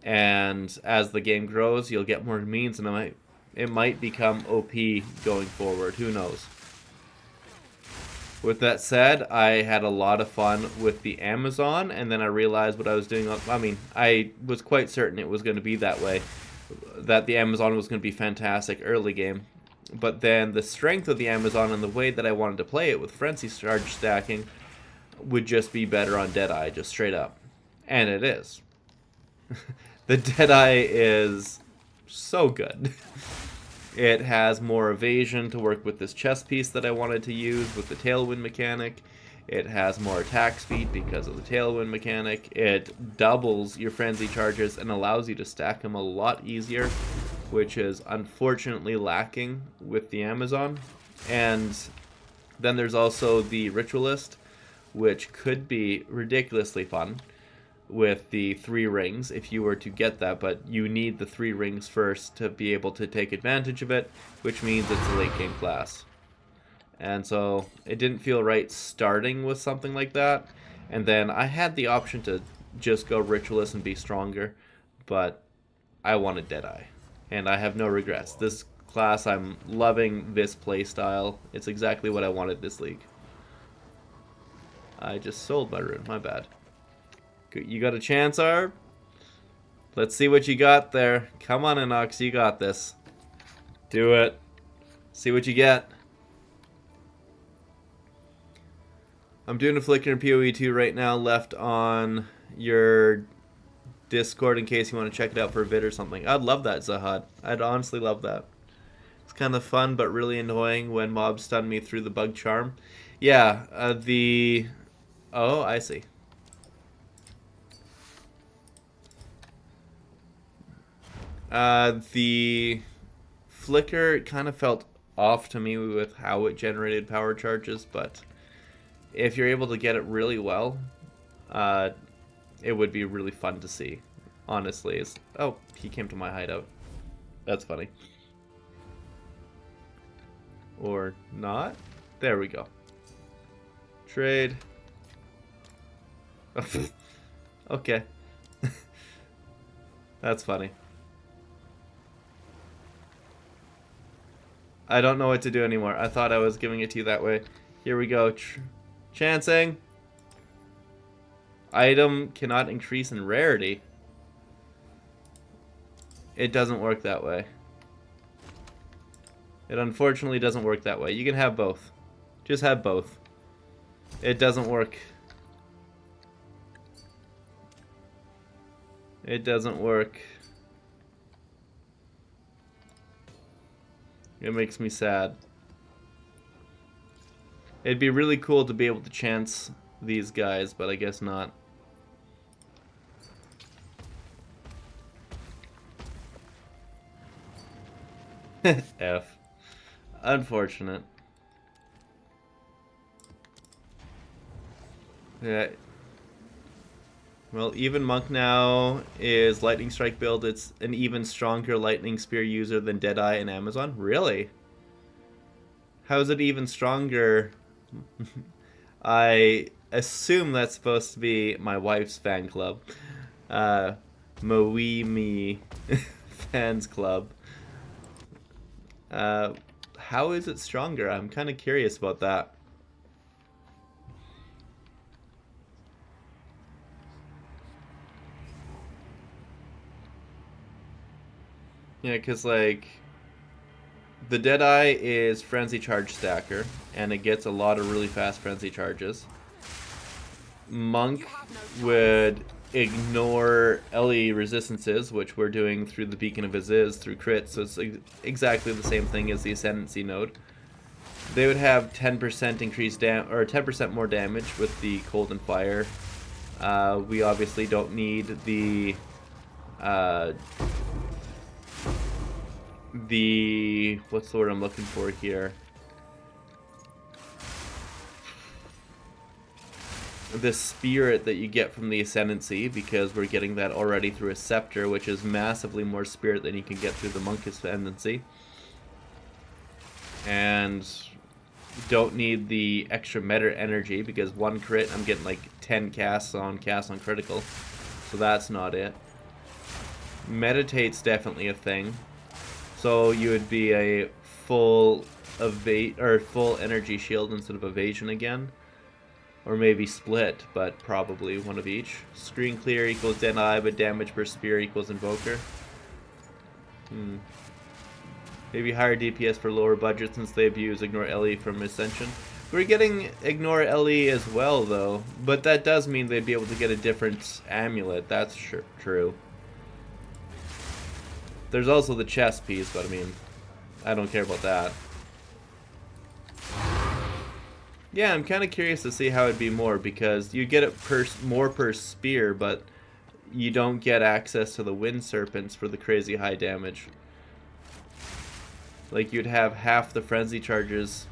And as the game grows, you'll get more means, and it might become OP going forward. Who knows? With that said, I had a lot of fun with the Amazon, and then I realized what I was doing. I mean, I was quite certain it was going to be that way, that the Amazon was going to be fantastic early game. But then the strength of the Amazon and the way that I wanted to play it with Frenzy Charge stacking would just be better on Deadeye, just straight up. And it is. The Deadeye is so good. It has more evasion to work with this chest piece that I wanted to use with the tailwind mechanic. It has more attack speed because of the tailwind mechanic. It doubles your frenzy charges and allows you to stack them a lot easier, which is unfortunately lacking with the Amazon. And then there's also the Ritualist, which could be ridiculously fun with the 3 rings if you were to get that, but you need the 3 rings first to be able to take advantage of it, which means it's a late game class. And so it didn't feel right starting with something like that, and then I had the option to just go Ritualist and be stronger, but I wanted Deadeye, and I have no regrets. This class, I'm loving this playstyle. It's exactly what I wanted this league. I just sold my rune, my bad. You got a chance, Arb? Let's see what you got there. Come on, Inox, you got this. Do it. See what you get. I'm doing a Flicker in POE 2 right now, left on your Discord in case you want to check it out for a vid or something. I'd love that, Zahad. I'd honestly love that. It's kind of fun, but really annoying when mobs stun me through the bug charm. Yeah, Oh, I see. The flicker kind of felt off to me with how it generated power charges, but if you're able to get it really well, it would be really fun to see, honestly. Oh, he came to my hideout. That's funny. Or not? There we go. Trade. Okay. That's funny. I don't know what to do anymore. I thought I was giving it to you that way. Here we go. Chancing. Item cannot increase in rarity. It doesn't work that way. It unfortunately doesn't work that way. You can have both. Just have both. It doesn't work. It doesn't work. It makes me sad. It'd be really cool to be able to chance these guys, but I guess not. F. Unfortunate. Yeah. Well, even Monk now is Lightning Strike build. It's an even stronger Lightning Spear user than Deadeye and Amazon. Really? How is it even stronger? I assume that's supposed to be my wife's fan club. Moemi fans club. How is it stronger? I'm kind of curious about that. Yeah, because, like, the Deadeye is Frenzy Charge Stacker, and it gets a lot of really fast Frenzy Charges. Monk would ignore LE resistances, which we're doing through the Beacon of Aziz, through crit, so it's exactly the same thing as the Ascendancy node. They would have 10% increased or 10% more damage with the Cold and Fire. We obviously don't need the what's the word I'm looking for here? the spirit that you get from the Ascendancy, because we're getting that already through a Scepter, which is massively more spirit than you can get through the Monk Ascendancy. And don't need the extra meta energy, because 1 crit, I'm getting like 10 casts on critical. So that's not it. Meditate's definitely a thing. So you would be a full full energy shield instead of evasion again. Or maybe split, but probably one of each. Screen clear equals Deadeye, but damage per spear equals Invoker. Maybe higher DPS for lower budget since they abuse Ignore LE from Ascension. We're getting Ignore LE as well, though. But that does mean they'd be able to get a different amulet. That's true. There's also the chest piece, but I mean, I don't care about that. Yeah, I'm kind of curious to see how it'd be more, because you get it more per spear, but you don't get access to the Wind Serpents for the crazy high damage. Like, you'd have half the frenzy charges.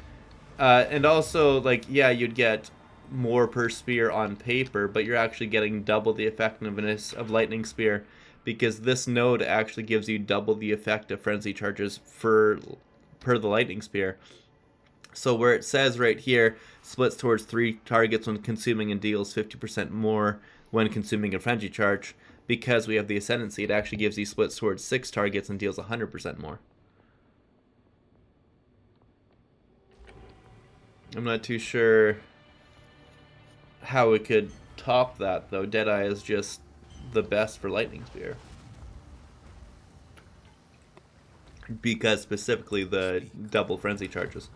And also, like, yeah, you'd get more per spear on paper, but you're actually getting double the effectiveness of Lightning Spear, because this node actually gives you double the effect of frenzy charges per the Lightning Spear. So where it says right here, splits towards 3 targets when consuming and deals 50% more when consuming a frenzy charge, because we have the Ascendancy, it actually gives you splits towards 6 targets and deals 100% more. I'm not too sure how it could top that, though. Deadeye is just the best for Lightning Spear. Because specifically the double frenzy charges.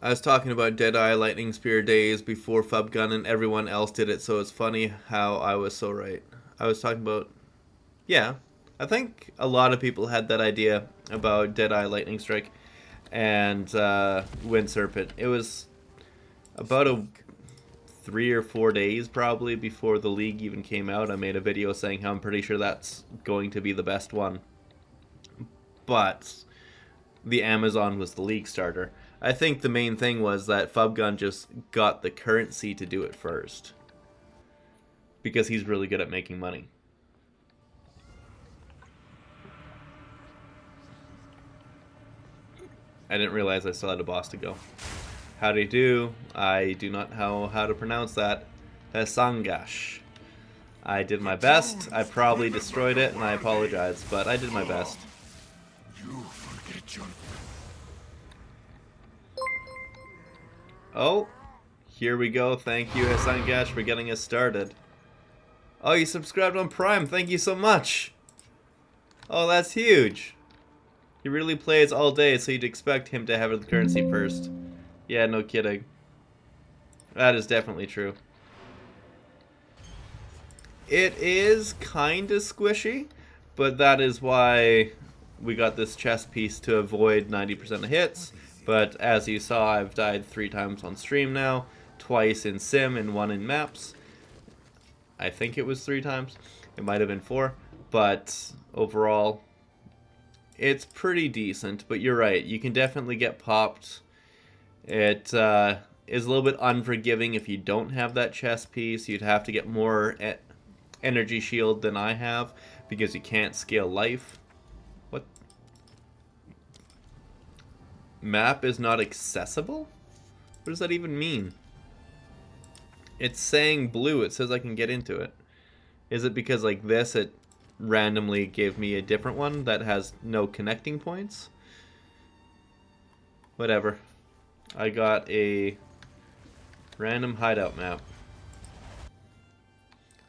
I was talking about Deadeye Lightning Spear days before Fubgun and everyone else did it, so it's funny how I was so right. I was talking about... Yeah, I think a lot of people had that idea about Deadeye Lightning Strike and Wind Serpent. It was about 3 or 4 days probably before the League even came out. I made a video saying how I'm pretty sure that's going to be the best one. But the Amazon was the League starter. I think the main thing was that Fubgun just got the currency to do it first. Because he's really good at making money. I didn't realize I still had a boss to go. Howdy do. I do not know how to pronounce that. Hesangash. I did my best. I probably destroyed it, and I apologize, but I did my best. You forget your... Oh, here we go. Thank you, Hesangash, for getting us started. Oh, you subscribed on Prime. Thank you so much. Oh, that's huge. He really plays all day, so you'd expect him to have the currency first. Yeah, no kidding. That is definitely true. It is kind of squishy, but that is why we got this chest piece to avoid 90% of hits. But as you saw, I've died 3 times on stream now, twice in sim and 1 in maps. I think it was 3 times. It might have been 4, but overall, it's pretty decent. But you're right, you can definitely get popped. It is a little bit unforgiving if you don't have that chest piece. You'd have to get more energy shield than I have, because you can't scale life. What? Map is not accessible? What does that even mean? It's saying blue. It says I can get into it. Is it because like this, it randomly gave me a different one that has no connecting points? Whatever. I got a random hideout map.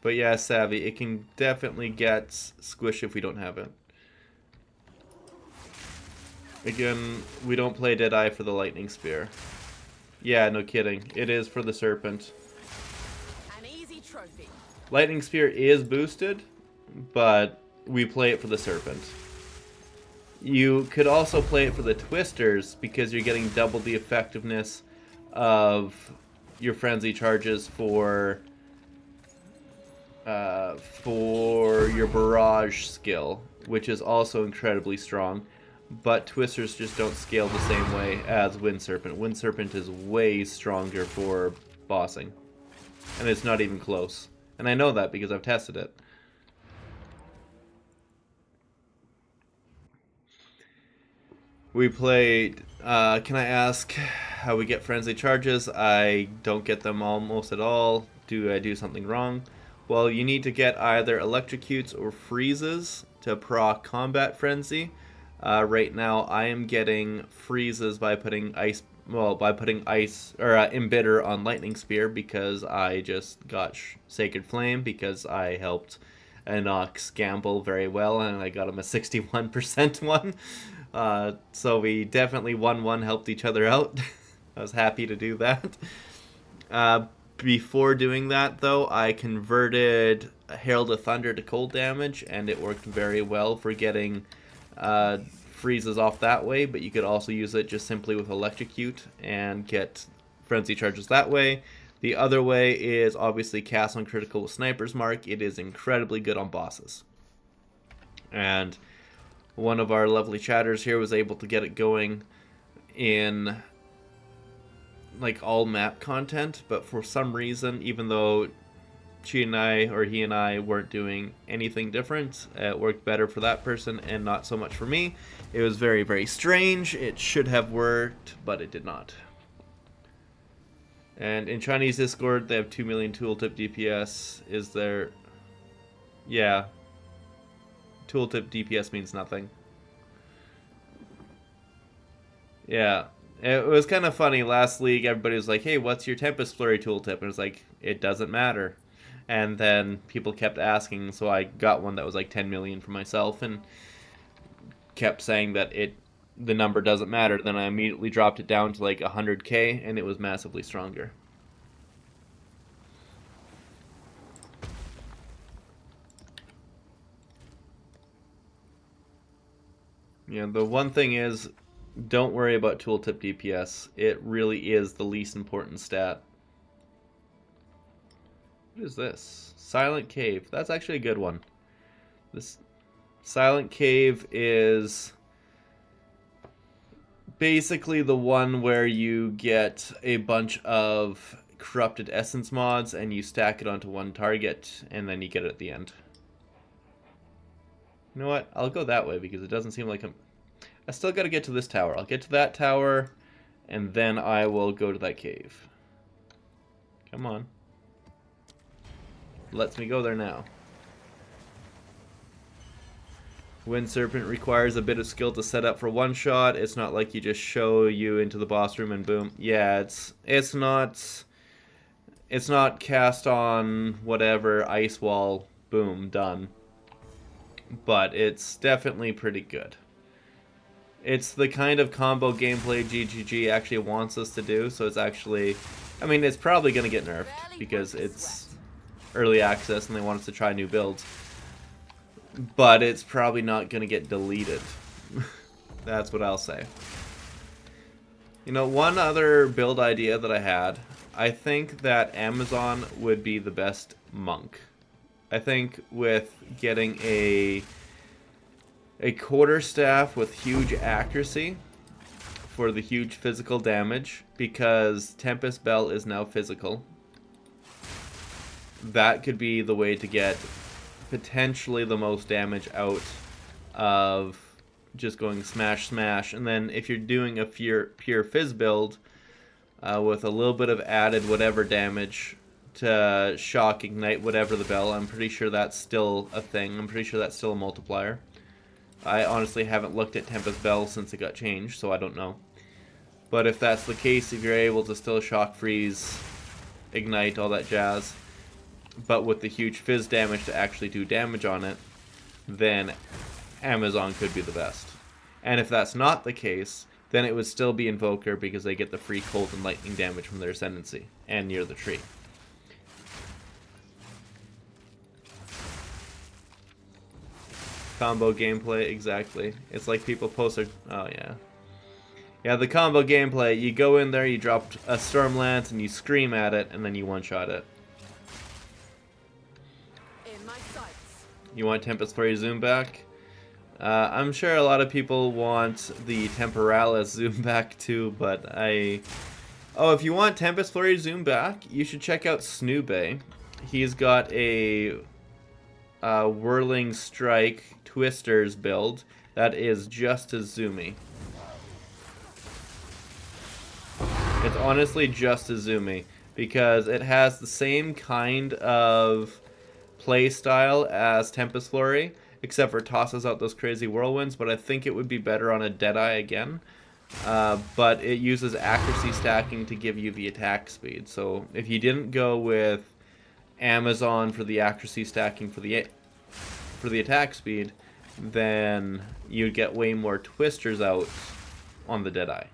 But yeah, Savvy, it can definitely get squished if we don't have it. Again, we don't play Deadeye for the Lightning Spear. Yeah, no kidding. It is for the Serpent. An easy trophy. Lightning Spear is boosted, but we play it for the Serpent. You could also play it for the Twisters, because you're getting double the effectiveness of your frenzy charges for your barrage skill, which is also incredibly strong. but Twisters just don't scale the same way as Wind Serpent. Wind Serpent is way stronger for bossing, and it's not even close. And I know that because I've tested it. We played, can I ask how we get frenzy charges? I don't get them almost at all. Do I do something wrong? Well, you need to get either electrocutes or freezes to proc combat frenzy. Right now I am getting freezes by putting ice, embitter on lightning spear because I just got sacred flame because I helped Enox gamble very well and I got him a 61% one. So we definitely 1-1 helped each other out. I was happy to do that. Before doing that, though, I converted Herald of Thunder to cold damage, and it worked very well for getting freezes off that way, but you could also use it just simply with Electrocute and get frenzy charges that way. The other way is obviously cast on critical with Sniper's Mark. It is incredibly good on bosses. And one of our lovely chatters here was able to get it going in like all map content, but for some reason, even though he and I weren't doing anything different, it worked better for that person and not so much for me. It was very, very strange. It should have worked, but it did not. And in Chinese Discord, they have 2 million tooltip DPS. Is there... Yeah. Tooltip DPS means nothing. Yeah. It was kind of funny. Last league, everybody was like, hey, what's your Tempest Flurry tooltip? And it was like, it doesn't matter. And then people kept asking, so I got one that was like 10 million for myself and kept saying that the number doesn't matter. Then I immediately dropped it down to like 100k, and it was massively stronger. Yeah, the one thing is, don't worry about tooltip DPS. It really is the least important stat. What is this? Silent Cave. That's actually a good one. This Silent Cave is basically the one where you get a bunch of corrupted essence mods and you stack it onto one target and then you get it at the end. You know what? I'll go that way because it doesn't seem like I still got to get to this tower. I'll get to that tower and then I will go to that cave. Come on. Lets me go there now. Wind Serpent requires a bit of skill to set up for one shot. It's not like you just show you into the boss room and boom. Yeah, it's not cast on whatever ice wall, boom, done. But it's definitely pretty good. It's the kind of combo gameplay GGG actually wants us to do, so it's actually, I mean, it's probably going to get nerfed because it's early access and they want us to try new builds, but it's probably not going to get deleted. That's what I'll say. You know, one other build idea that I had, I think that Amazon would be the best monk. I think with getting a quarterstaff with huge accuracy for the huge physical damage, because Tempest Bell is now physical, that could be the way to get potentially the most damage out of just going smash smash. And then if you're doing a pure fizz build with a little bit of added whatever damage to shock, ignite, whatever the bell, I'm pretty sure that's still a thing. I'm pretty sure that's still a multiplier. I honestly haven't looked at Tempest Bell since it got changed, so I don't know. But if that's the case, if you're able to still shock, freeze, ignite, all that jazz, but with the huge fizz damage to actually do damage on it, then Amazon could be the best. And if that's not the case, then it would still be Invoker because they get the free cold and lightning damage from their Ascendancy and near the tree. Combo gameplay, exactly. It's like people post their... Oh, yeah. Yeah, the combo gameplay, you go in there, you drop a Storm Lance, and you scream at it, and then you one-shot it. In my sights. You want Tempest Flurry zoom back? I'm sure a lot of people want the Temporalis zoom back too, but Oh, if you want Tempest Flurry zoom back, you should check out Snoobe. He's got a Whirling Strike Twisters build that is just as zoomy. It's honestly just as zoomy because it has the same kind of play style as Tempest Flurry, except for it tosses out those crazy whirlwinds, but I think it would be better on a Deadeye again. But it uses accuracy stacking to give you the attack speed. So if you didn't go with Amazon for the accuracy stacking for the attack speed, then you'd get way more twisters out on the Deadeye.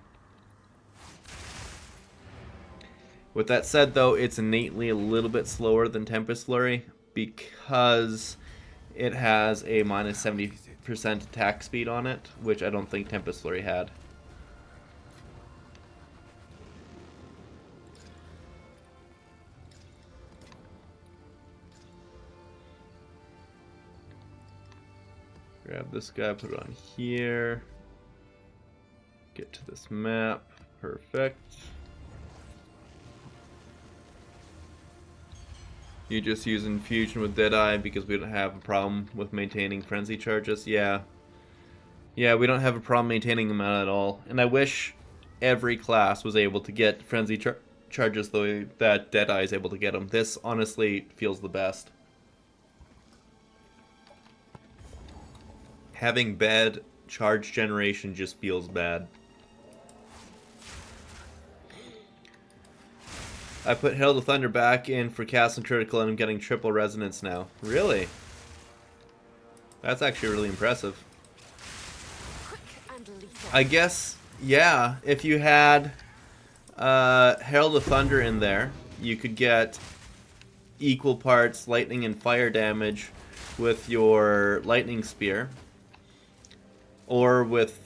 With that said, though, it's innately a little bit slower than Tempest Flurry because it has a minus 70% attack speed on it, which I don't think Tempest Flurry had. Grab this guy, put it on here. Get to this map. Perfect. You just use Infusion with Deadeye because we don't have a problem with maintaining Frenzy charges. Yeah, we don't have a problem maintaining them at all. And I wish every class was able to get Frenzy charges the way that Deadeye is able to get them. This honestly feels the best. Having bad charge generation just feels bad. I put Herald of Thunder back in for Cast and Critical and I'm getting triple resonance now. Really? That's actually really impressive. I guess, yeah, if you had Herald of Thunder in there, you could get equal parts lightning and fire damage with your lightning spear. Or with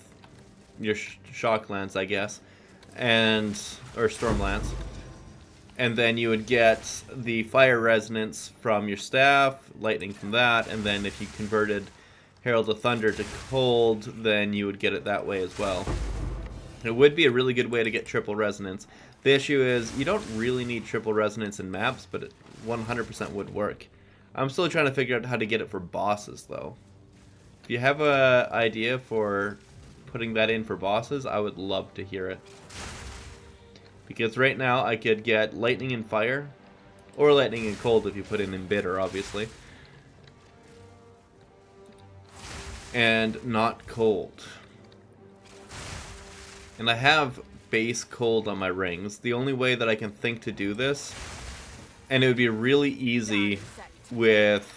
your shock lance, I guess. Or storm lance. And then you would get the fire resonance from your staff, lightning from that, and then if you converted Herald of Thunder to cold, then you would get it that way as well. It would be a really good way to get triple resonance. The issue is, you don't really need triple resonance in maps, but it 100% would work. I'm still trying to figure out how to get it for bosses, though. If you have an idea for putting that in for bosses, I would love to hear it. Because right now I could get lightning and fire, or lightning and cold if you put in Embitter, obviously. And not cold. And I have base cold on my rings. The only way that I can think to do this, and it would be really easy with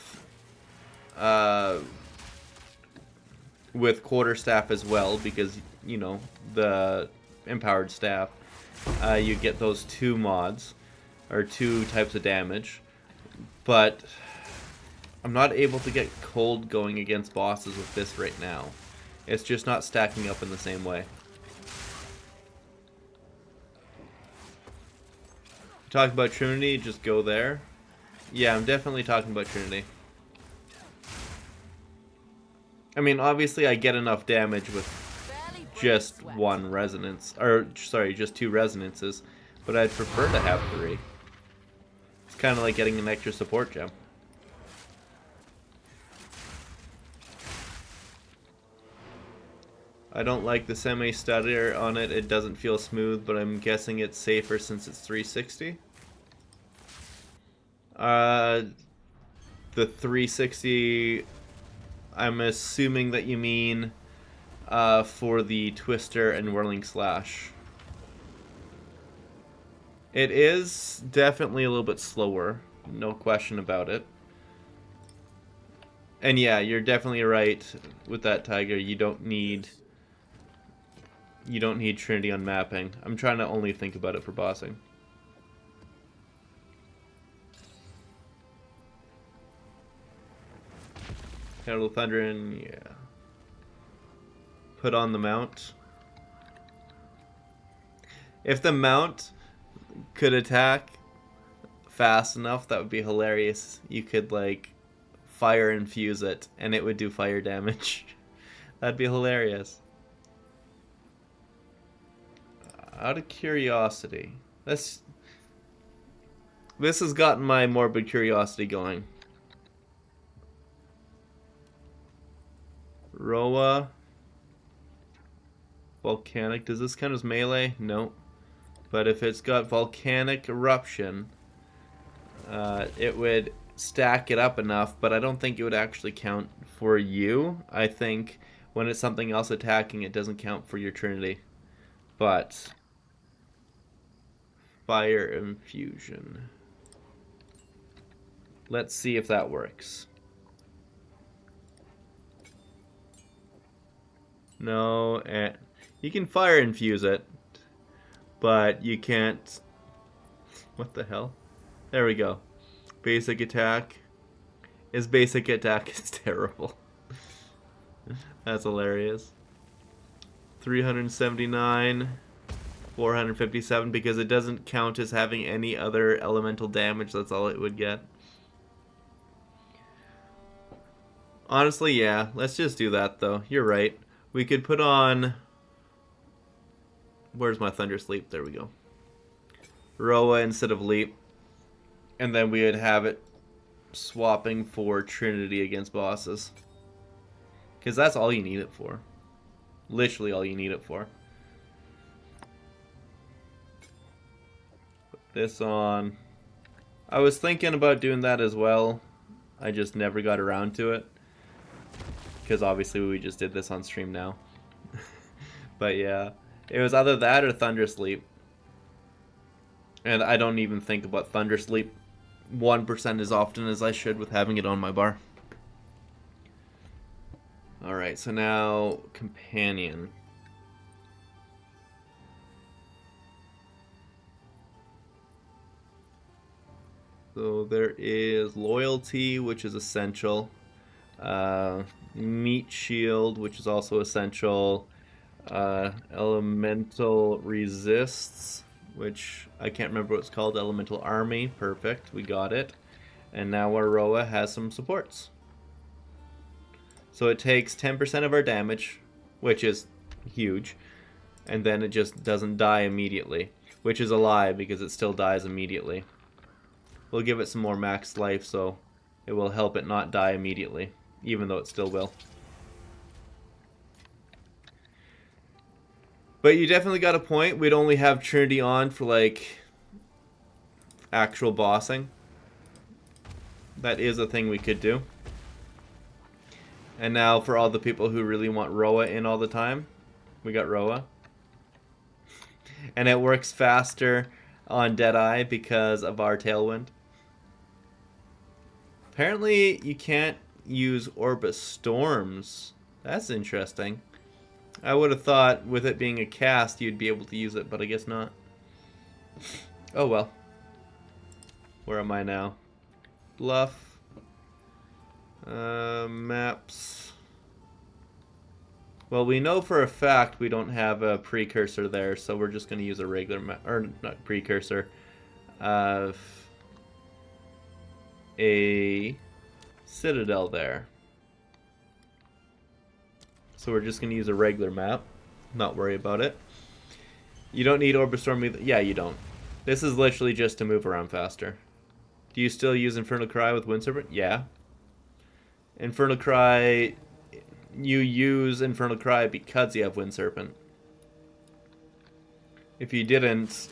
quarterstaff as well, because, you know, the empowered staff. You get those two mods, or two types of damage, but I'm not able to get cold going against bosses with this right now. It's just not stacking up in the same way. Talk about Trinity, just go there. Yeah, I'm definitely talking about Trinity. I mean, obviously I get enough damage with just one resonance, or sorry, just two resonances, but I'd prefer to have three. It's kind of like getting an extra support gem. I don't like the semi-stutter on it. It doesn't feel smooth, but I'm guessing it's safer since it's 360. The 360, I'm assuming that you mean for the Twister and Whirling Slash. It is definitely a little bit slower, no question about it. And yeah, you're definitely right with that, Tiger. You don't need Trinity on mapping. I'm trying to only think about it for bossing. Herald of Thunder and yeah. Put on the mount. If the mount could attack fast enough, that would be hilarious. You could like fire infuse it and it would do fire damage. That'd be hilarious. Out of curiosity, this has gotten my morbid curiosity going. Roa. Volcanic. Does this count as melee? No. But if it's got volcanic eruption, it would stack it up enough, but I don't think it would actually count for you. I think when it's something else attacking, it doesn't count for your Trinity. But fire infusion. Let's see if that works. No, and you can fire infuse it, but you can't. What the hell? There we go. Basic attack. His basic attack is terrible. That's hilarious. 379, 457, because it doesn't count as having any other elemental damage. That's all it would get. Honestly, yeah. Let's just do that, though. You're right. We could put on... Where's my Thunder Sleep? There we go. Roa instead of Leap. And then we would have it swapping for Trinity against bosses. Because that's all you need it for. Literally all you need it for. Put this on. I was thinking about doing that as well. I just never got around to it. Because obviously we just did this on stream now. But yeah. It was either that or Thunder Sleep. And I don't even think about Thunder Sleep 1% as often as I should with having it on my bar. Alright, so now Companion. So there is Loyalty, which is essential. Meat Shield, which is also essential. Elemental Resists, which I can't remember what it's called. Elemental Army, perfect, we got it. And now our Roa has some supports. So it takes 10% of our damage, which is huge, and then it just doesn't die immediately, which is a lie because it still dies immediately. We'll give it some more max life so it will help it not die immediately, even though it still will. But you definitely got a point. We'd only have Trinity on for, like, actual bossing. That is a thing we could do. And now for all the people who really want Roa in all the time, we got Roa. And it works faster on Deadeye because of our Tailwind. Apparently you can't use Orbis Storms. That's interesting. I would have thought with it being a cast you'd be able to use it, but I guess not. Oh well. Where am I now? Bluff. Maps. Well, we know for a fact we don't have a precursor there, so we're just going to use a regular map, or not precursor. A Citadel there. So we're just going to use a regular map. Not worry about it. You don't need Orbis Storm either. Yeah, you don't. This is literally just to move around faster. Do you still use Infernal Cry with Wind Serpent? Yeah. Infernal Cry... You use Infernal Cry because you have Wind Serpent. If you didn't,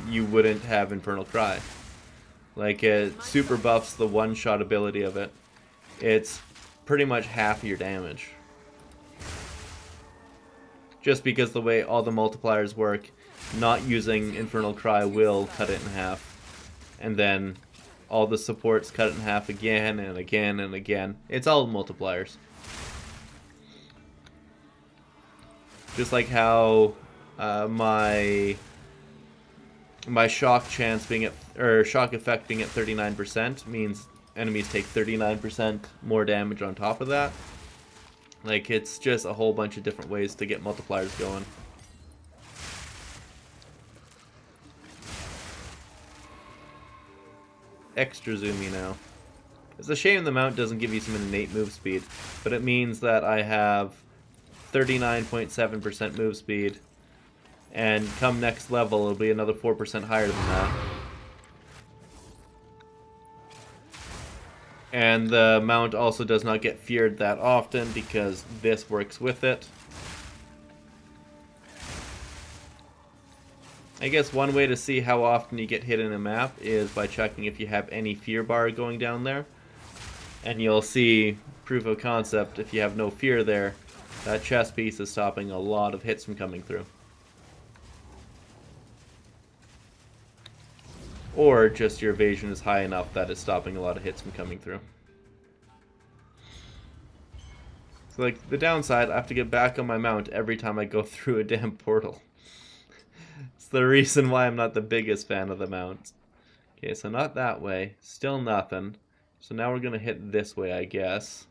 you wouldn't have Infernal Cry. Like, it super buffs the one-shot ability of it. It's pretty much half your damage. Just because the way all the multipliers work, not using Infernal Cry will cut it in half. And then all the supports cut it in half again and again and again. It's all multipliers. Just like how my shock chance being at, or shock effect being at 39% means enemies take 39% more damage on top of that. Like, it's just a whole bunch of different ways to get multipliers going. Extra zoomy now. It's a shame the mount doesn't give you some innate move speed, but it means that I have 39.7% move speed, and come next level it'll be another 4% higher than that. And the mount also does not get feared that often because this works with it. I guess one way to see how often you get hit in a map is by checking if you have any fear bar going down there. And you'll see proof of concept, if you have no fear there, that chest piece is stopping a lot of hits from coming through. Or just your evasion is high enough that it's stopping a lot of hits from coming through. So like, the downside, I have to get back on my mount every time I go through a damn portal. It's the reason why I'm not the biggest fan of the mount. Okay, so not that way. Still nothing. So now we're going to hit this way, I guess.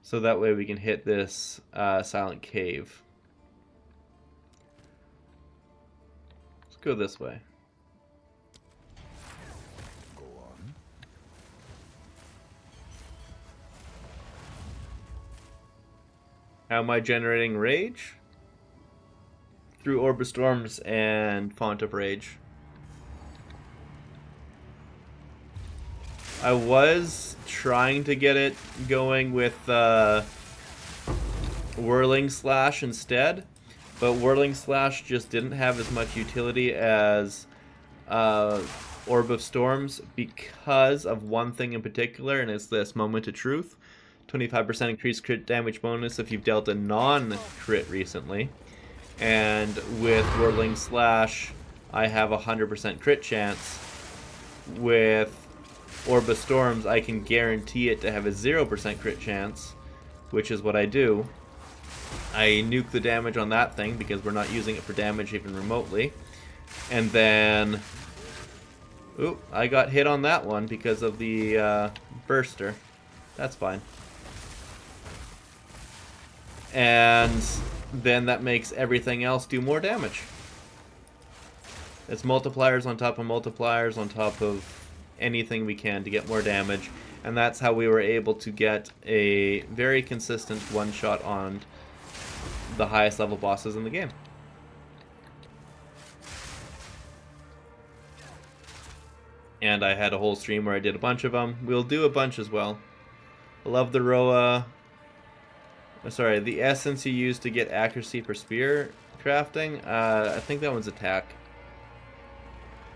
So that way we can hit this silent cave. Let's go this way. Go on. How am I generating rage? Through Orb of Storms and Font of Rage. I was trying to get it going with Whirling Slash instead, but Whirling Slash just didn't have as much utility as Orb of Storms because of one thing in particular, and it's this Moment of Truth. 25% increased crit damage bonus if you've dealt a non-crit recently. And with Whirling Slash, I have a 100% crit chance. With Orb of Storms, I can guarantee it to have a 0% crit chance, which is what I do. I nuke the damage on that thing because we're not using it for damage even remotely. And then... Oop, I got hit on that one because of the burster. That's fine. And then that makes everything else do more damage. It's multipliers on top of anything we can to get more damage, and that's how we were able to get a very consistent one-shot on the highest level bosses in the game. And I had a whole stream where I did a bunch of them. We'll do a bunch as well. I love the Roa. Sorry, the essence you use to get accuracy for spear crafting. I think that one's attack.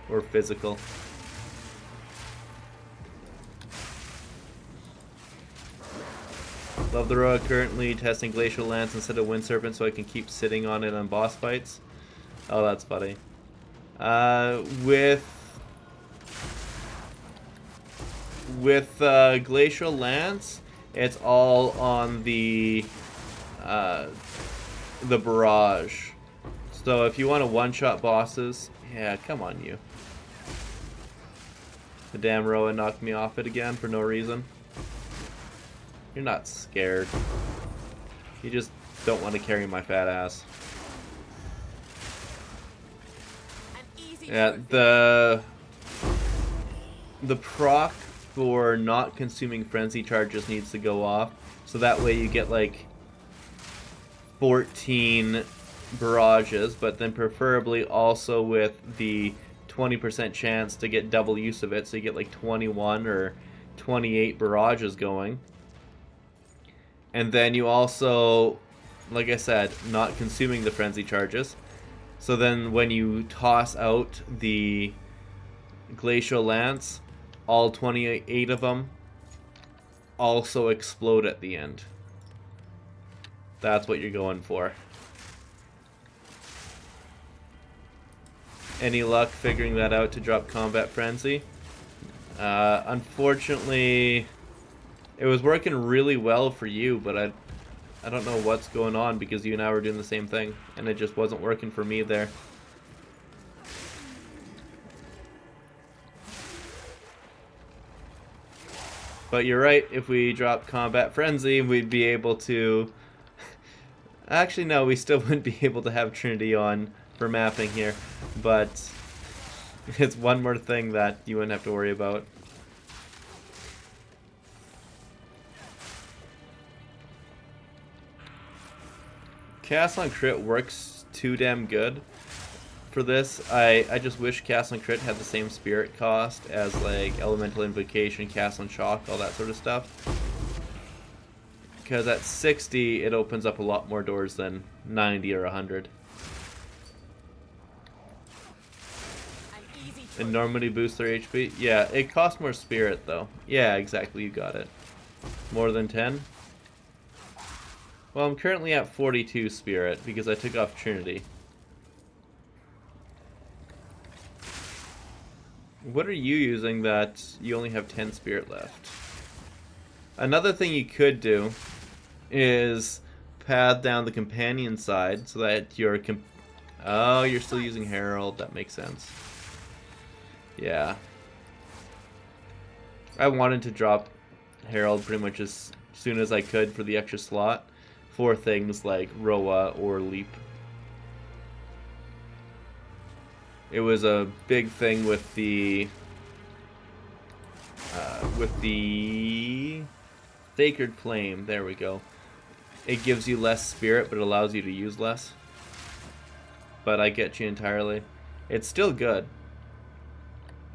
Or physical. Love the Roa, currently testing Glacial Lance instead of Wind Serpent so I can keep sitting on it on boss fights. Oh, that's funny. With Glacial Lance, it's all on the barrage. So if you want to one-shot bosses, yeah, come on you. The damn Roa knocked me off it again for no reason. You're not scared. You just don't want to carry my fat ass. Yeah, the proc for not consuming frenzy charges needs to go off, so that way you get like 14 barrages, but then preferably also with the 20% chance to get double use of it, so you get like 21 or 28 barrages going. And then you also, like I said, not consuming the frenzy charges. So then when you toss out the Glacial Lance, all 28 of them also explode at the end. That's what you're going for. Any luck figuring that out to drop Combat Frenzy? Unfortunately, it was working really well for you, but I don't know what's going on because you and I were doing the same thing, and it just wasn't working for me there. But you're right, if we drop Combat Frenzy, we'd be able to... Actually, no, we still wouldn't be able to have Trinity on for mapping here, but it's one more thing that you wouldn't have to worry about. Cast on crit works too damn good for this. I just wish cast on crit had the same spirit cost as like elemental invocation, cast on shock, all that sort of stuff. Because at 60 it opens up a lot more doors than 90 or 100. And normally boosts their HP. Yeah, it costs more spirit though. Yeah, exactly, you got it. More than 10? Well, I'm currently at 42 spirit because I took off Trinity. What are you using that you only have 10 spirit left? Another thing you could do is pad down the companion side so that your oh, you're still using Herald. That makes sense. Yeah. I wanted to drop Herald pretty much as soon as I could for the extra slot for things like Roa or Leap. It was a big thing with the Sacred Flame. There we go. It gives you less spirit, but it allows you to use less. But I get you entirely. It's still good.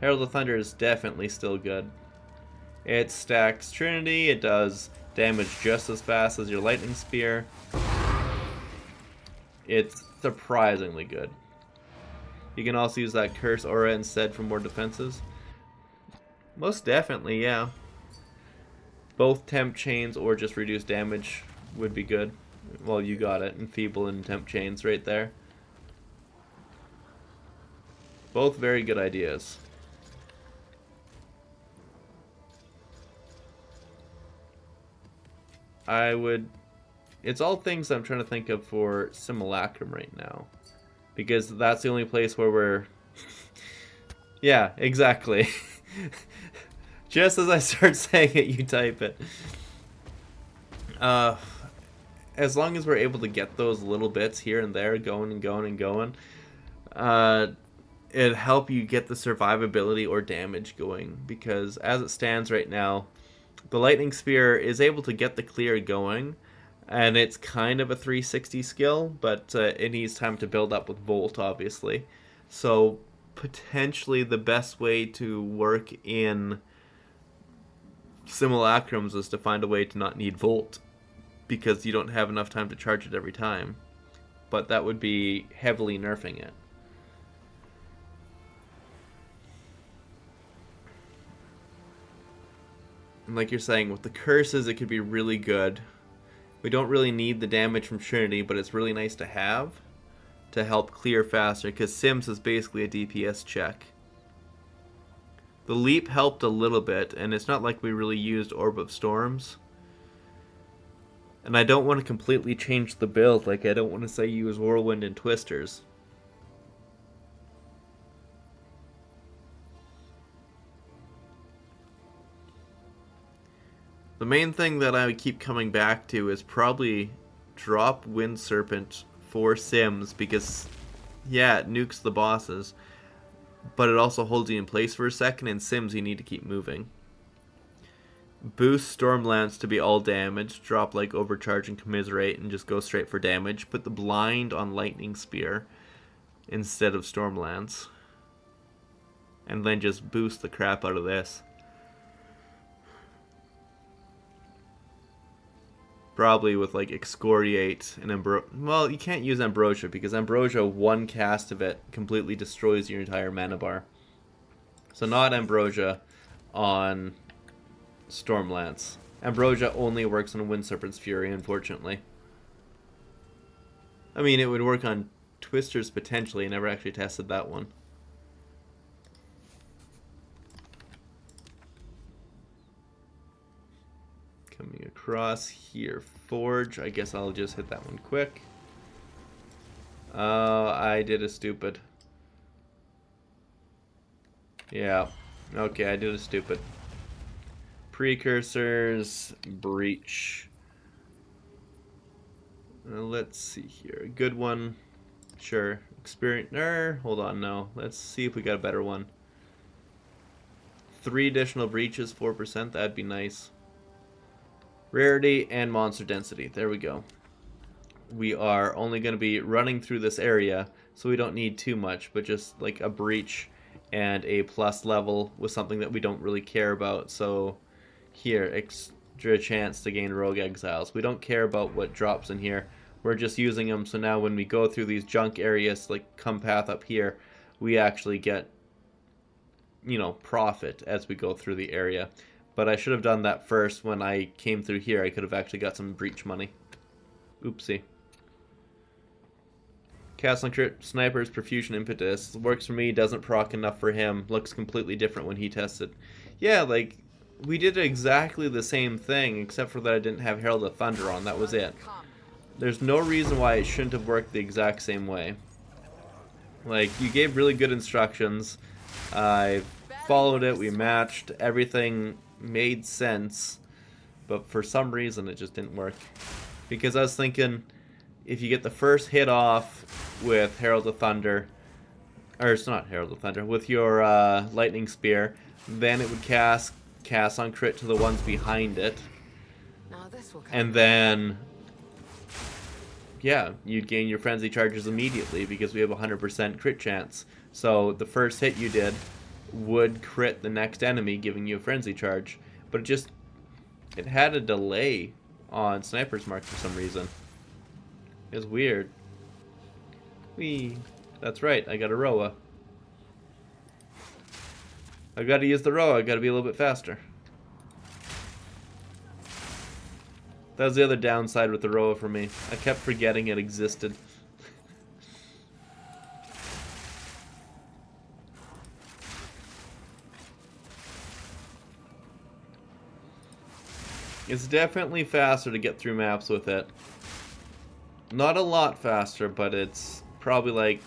Herald of Thunder is definitely still good. It stacks Trinity. It does damage just as fast as your Lightning Spear. It's surprisingly good. You can also use that Curse Aura instead for more defenses. Most definitely, yeah. Both Temp Chains or just reduced damage would be good. Well, you got it. Enfeeble and Temp Chains right there. Both very good ideas. It's all things I'm trying to think of for Simulacrum right now. Because that's the only place where we're... Yeah, exactly. Just as I start saying it, you type it. As long as we're able to get those little bits here and there going and going and going, it'd help you get the survivability or damage going. Because as it stands right now, the Lightning Spear is able to get the clear going, and it's kind of a 360 skill, but it needs time to build up with Volt, obviously. So potentially the best way to work in Simulacrums is to find a way to not need Volt, because you don't have enough time to charge it every time. But that would be heavily nerfing it. And like you're saying, with the curses, it could be really good. We don't really need the damage from Trinity, but it's really nice to have to help clear faster, because Sims is basically a DPS check. The Leap helped a little bit, and it's not like we really used Orb of Storms. And I don't want to completely change the build, like I don't want to say use Whirlwind and Twisters. The main thing that I would keep coming back to is probably drop Wind Serpent for Sims, because yeah, it nukes the bosses, but it also holds you in place for a second. In Sims you need to keep moving. Boost Stormlance to be all damage, drop like Overcharge and Commiserate and just go straight for damage. Put the blind on Lightning Spear instead of Stormlance, and then just boost the crap out of this. Probably with like Excoriate and Ambrosia. Well, you can't use Ambrosia because Ambrosia, one cast of it completely destroys your entire mana bar. So not Ambrosia on Stormlance. Ambrosia only works on Wind Serpent's Fury, unfortunately. I mean, it would work on Twisters potentially. I never actually tested that one. Coming across here, Forge. I guess I'll just hit that one quick. I did a stupid. Yeah. Okay, I did a stupid. Precursors, Breach. Let's see here. A good one. Sure. Experience. Hold on, no. Let's see if we got a better one. 3 additional breaches, 4%. That'd be nice. Rarity and monster density. There we go. we are only going to be running through this area, so we don't need too much, but just like a breach and a plus level with something that we don't really care about. So here, extra chance to gain rogue exiles. We don't care about what drops in here. We're just using them, so now when we go through these junk areas, like come path up here, we actually get, you know, profit as we go through the area. But I should have done that first. When I came through here, I could have actually got some breach money. Oopsie. Castle and crit snipers, perfusion, impetus. Works for me, doesn't proc enough for him. Looks completely different when he tested. Yeah, like, we did exactly the same thing, except for that I didn't have Herald of Thunder on. That was it. There's no reason why it shouldn't have worked the exact same way. Like, you gave really good instructions. I followed it, we matched, everything made sense, but for some reason it just didn't work. Because I was thinking, if you get the first hit off with Herald of Thunder, or it's not Herald of Thunder, with your Lightning Spear, then it would cast on crit to the ones behind it, Now this will come and then, yeah, you'd gain your frenzy charges immediately because we have a 100% crit chance. So the first hit you did would crit the next enemy, giving you a frenzy charge. But it had a delay on Sniper's Mark for some reason. It was weird. Whee! That's right, I got a Roa. I gotta use the Roa, I gotta be a little bit faster. That was the other downside with the Roa for me. I kept forgetting it existed. It's definitely faster to get through maps with it. Not a lot faster, but it's probably like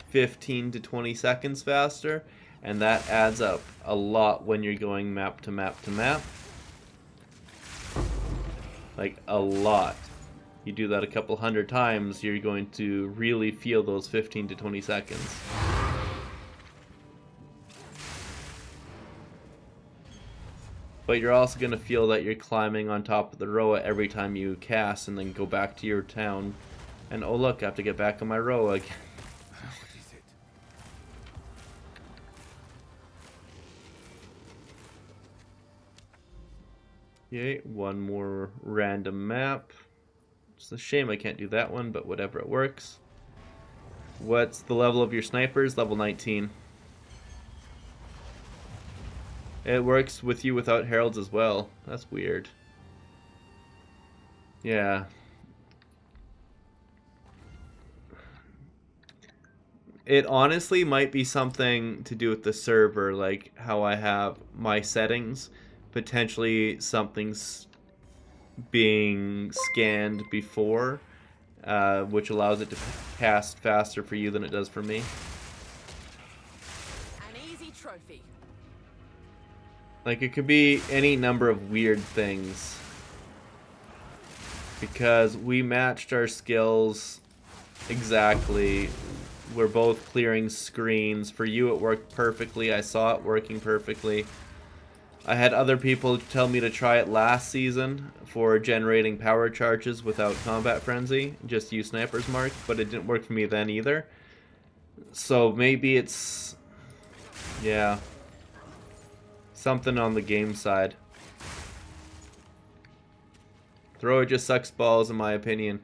15 to 20 seconds faster, and that adds up a lot when you're going map to map to map. Like, a lot. You do that a couple hundred times, you're going to really feel those 15 to 20 seconds. But you're also going to feel that you're climbing on top of the Roa every time you cast and then go back to your town. And oh look, I have to get back on my Roa again. What is it? Yay, one more random map. It's a shame I can't do that one, but whatever, it works. What's the level of your snipers? Level 19. It works with you without heralds as well. That's weird. Yeah. It honestly might be something to do with the server, like how I have my settings. Potentially something's being scanned before, which allows it to cast faster for you than it does for me. an easy trophy. Like, it could be any number of weird things. Because we matched our skills exactly. We're both clearing screens. For you, it worked perfectly. I saw it working perfectly. I had other people tell me to try it last season for generating power charges without Combat Frenzy. Just use Sniper's Mark, but it didn't work for me then either. So maybe it's... yeah. Something on the game side. Thrower just sucks balls in my opinion.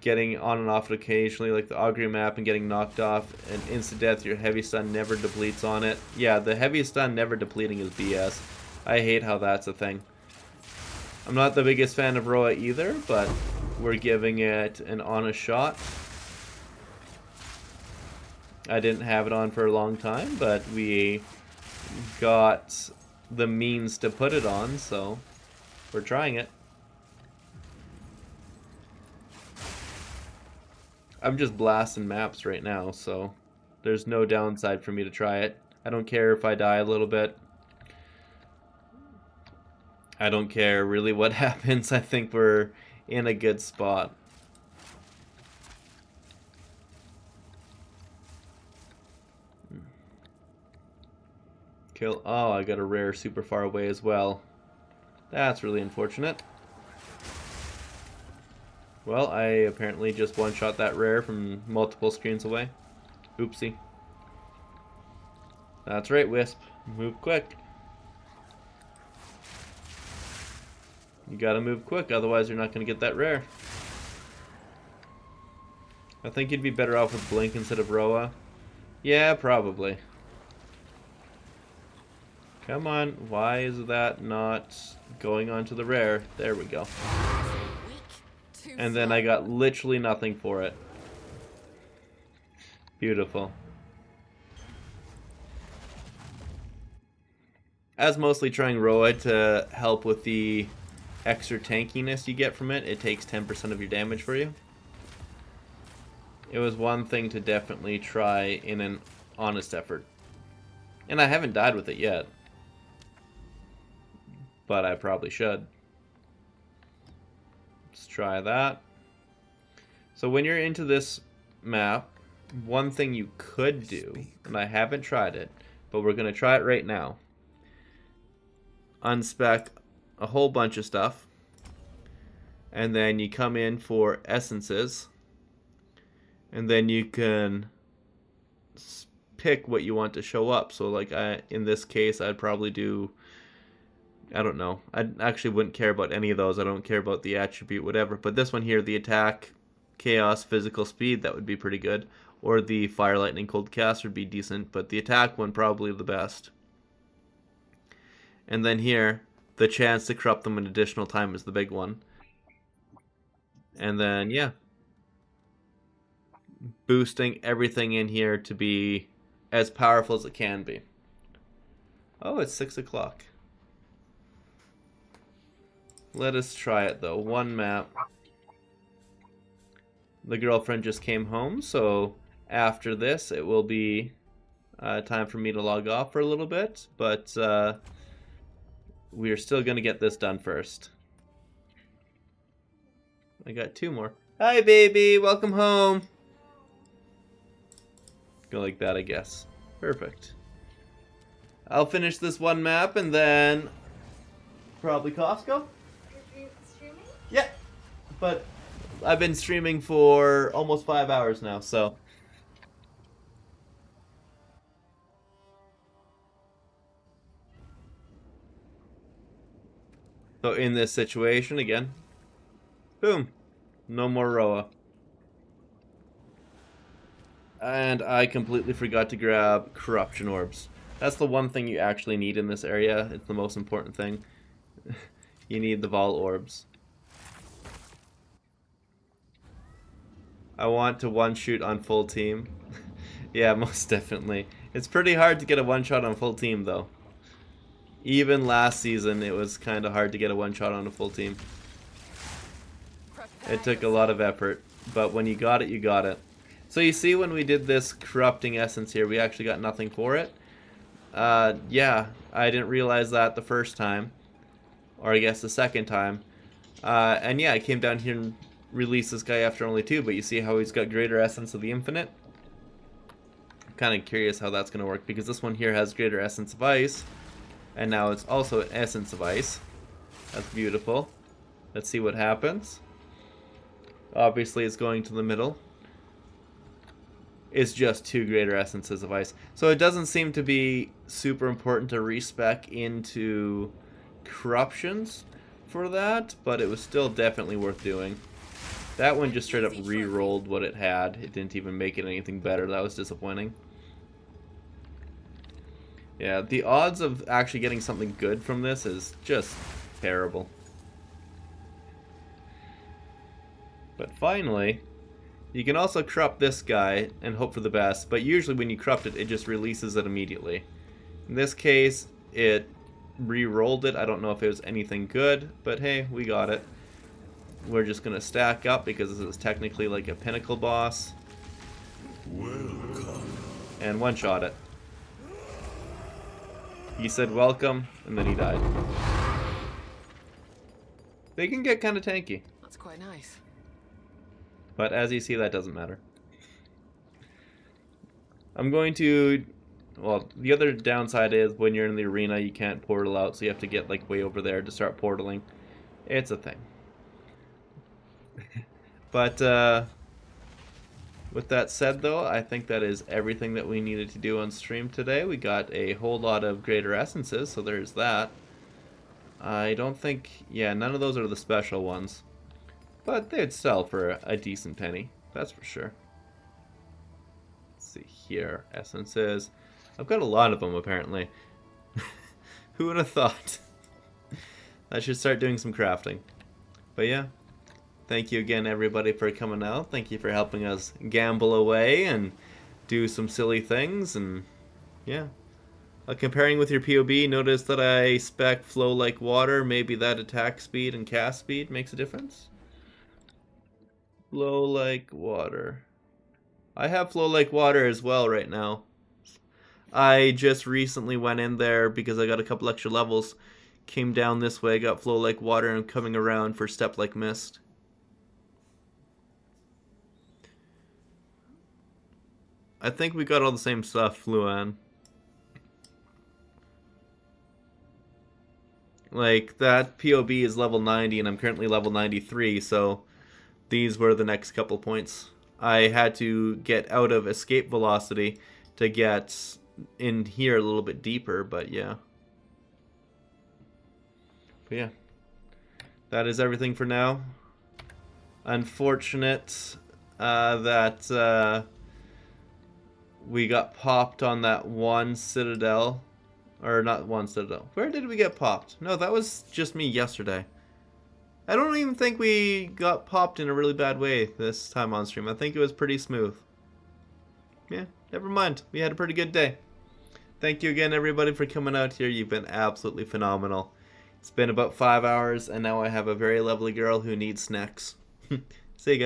Getting on and off it occasionally, like the Augury map, and getting knocked off and instant death, your heavy stun never depletes on it. Yeah, the heavy stun never depleting is BS. I hate how that's a thing. I'm not the biggest fan of Roa either, but we're giving it an honest shot. I didn't have it on for a long time, but we got the means to put it on, so we're trying it. I'm just blasting maps right now, so there's no downside for me to try it. I don't care if I die a little bit. I don't care really what happens. I think we're in a good spot. Kill. Oh, I got a rare super far away as well. That's really unfortunate. Well, I apparently just one-shot that rare from multiple screens away. Oopsie. That's right, Wisp. Move quick. You gotta move quick, otherwise you're not gonna get that rare. I think you'd be better off with Blink instead of Roa. Yeah, probably. Come on, why is that not going on to the rare? There we go. And then I got literally nothing for it. Beautiful. I was mostly trying Roa to help with the extra tankiness you get from it. It takes 10% of your damage for you. It was one thing to definitely try in an honest effort. And I haven't died with it yet. But I probably should. Let's try that. So when you're into this map, one thing you could do, and I haven't tried it, but we're going to try it right now. Unspec a whole bunch of stuff. And then you come in for essences. And then you can pick what you want to show up. So like in this case, I'd probably do... I don't know. I actually wouldn't care about any of those. I don't care about the attribute, whatever. But this one here, the attack, chaos, physical speed, that would be pretty good. Or the fire, lightning, cold cast would be decent. But the attack one, probably the best. And then here, the chance to corrupt them an additional time is the big one. And then, yeah. Boosting everything in here to be as powerful as it can be. Oh, it's 6 o'clock. Let us try it though. One map. The girlfriend just came home, so after this it will be time for me to log off for a little bit, but we are still going to get this done first. I got 2 more. Hi baby, welcome home. Go like that, I guess. Perfect. I'll finish this one map and then probably Costco. Yeah, but I've been streaming for almost 5 hours now, so. So in this situation, again, boom, no more Roa. And I completely forgot to grab corruption orbs. That's the one thing you actually need in this area. It's the most important thing. You need the Vol orbs. I want to one-shoot on full team. Yeah, most definitely. It's pretty hard to get a one-shot on full team, though. Even last season, it was kind of hard to get a one-shot on a full team. It took a lot of effort, but when you got it, you got it. So you see when we did this corrupting essence here, we actually got nothing for it. Yeah, I didn't realize that the first time. Or I guess the second time. And yeah, I came down here and released this guy after only 2, but you see how he's got greater essence of the infinite? I'm kind of curious how that's going to work, because this one here has greater essence of ice. And now it's also an essence of ice. That's beautiful. Let's see what happens. Obviously it's going to the middle. It's just 2 greater essences of ice. So it doesn't seem to be super important to respec into corruptions for that, but it was still definitely worth doing. That one just straight up re-rolled what it had. It didn't even make it anything better. That was disappointing. Yeah, the odds of actually getting something good from this is just terrible. But finally, you can also corrupt this guy and hope for the best, but usually when you corrupt it, it just releases it immediately. In this case, it re-rolled it. I don't know if it was anything good, but hey, we got it. We're just going to stack up because this is technically like a pinnacle boss. Welcome. And one-shot it. He said welcome, and then he died. They can get kind of tanky. That's quite nice. But as you see, that doesn't matter. I'm going to... Well, the other downside is when you're in the arena, you can't portal out, so you have to get like way over there to start portaling. It's a thing. But with that said, though, I think that is everything that we needed to do on stream today. We got a whole lot of greater essences, so there's that. I don't think... Yeah, none of those are the special ones. But they'd sell for a decent penny. That's for sure. Let's see here. Essences. I've got a lot of them, apparently. Who would have thought? I should start doing some crafting. But yeah. Thank you again, everybody, for coming out. Thank you for helping us gamble away and do some silly things. And yeah. Comparing with your POB, notice that I spec flow like water. Maybe that attack speed and cast speed makes a difference. Flow like water. I have flow like water as well right now. I just recently went in there because I got a couple extra levels. Came down this way, got flow like water, and I'm coming around for step like mist. I think we got all the same stuff, Luan. Like, that POB is level 90 and I'm currently level 93, so these were the next couple points. I had to get out of escape velocity to get in here a little bit deeper, but yeah. But yeah. That is everything for now. Unfortunate that we got popped on that one Citadel. Or not one Citadel. Where did we get popped? No, that was just me yesterday. I don't even think we got popped in a really bad way this time on stream. I think it was pretty smooth. Yeah, never mind. We had a pretty good day. Thank you again, everybody, for coming out here. You've been absolutely phenomenal. It's been about 5 hours, and now I have a very lovely girl who needs snacks. See you guys.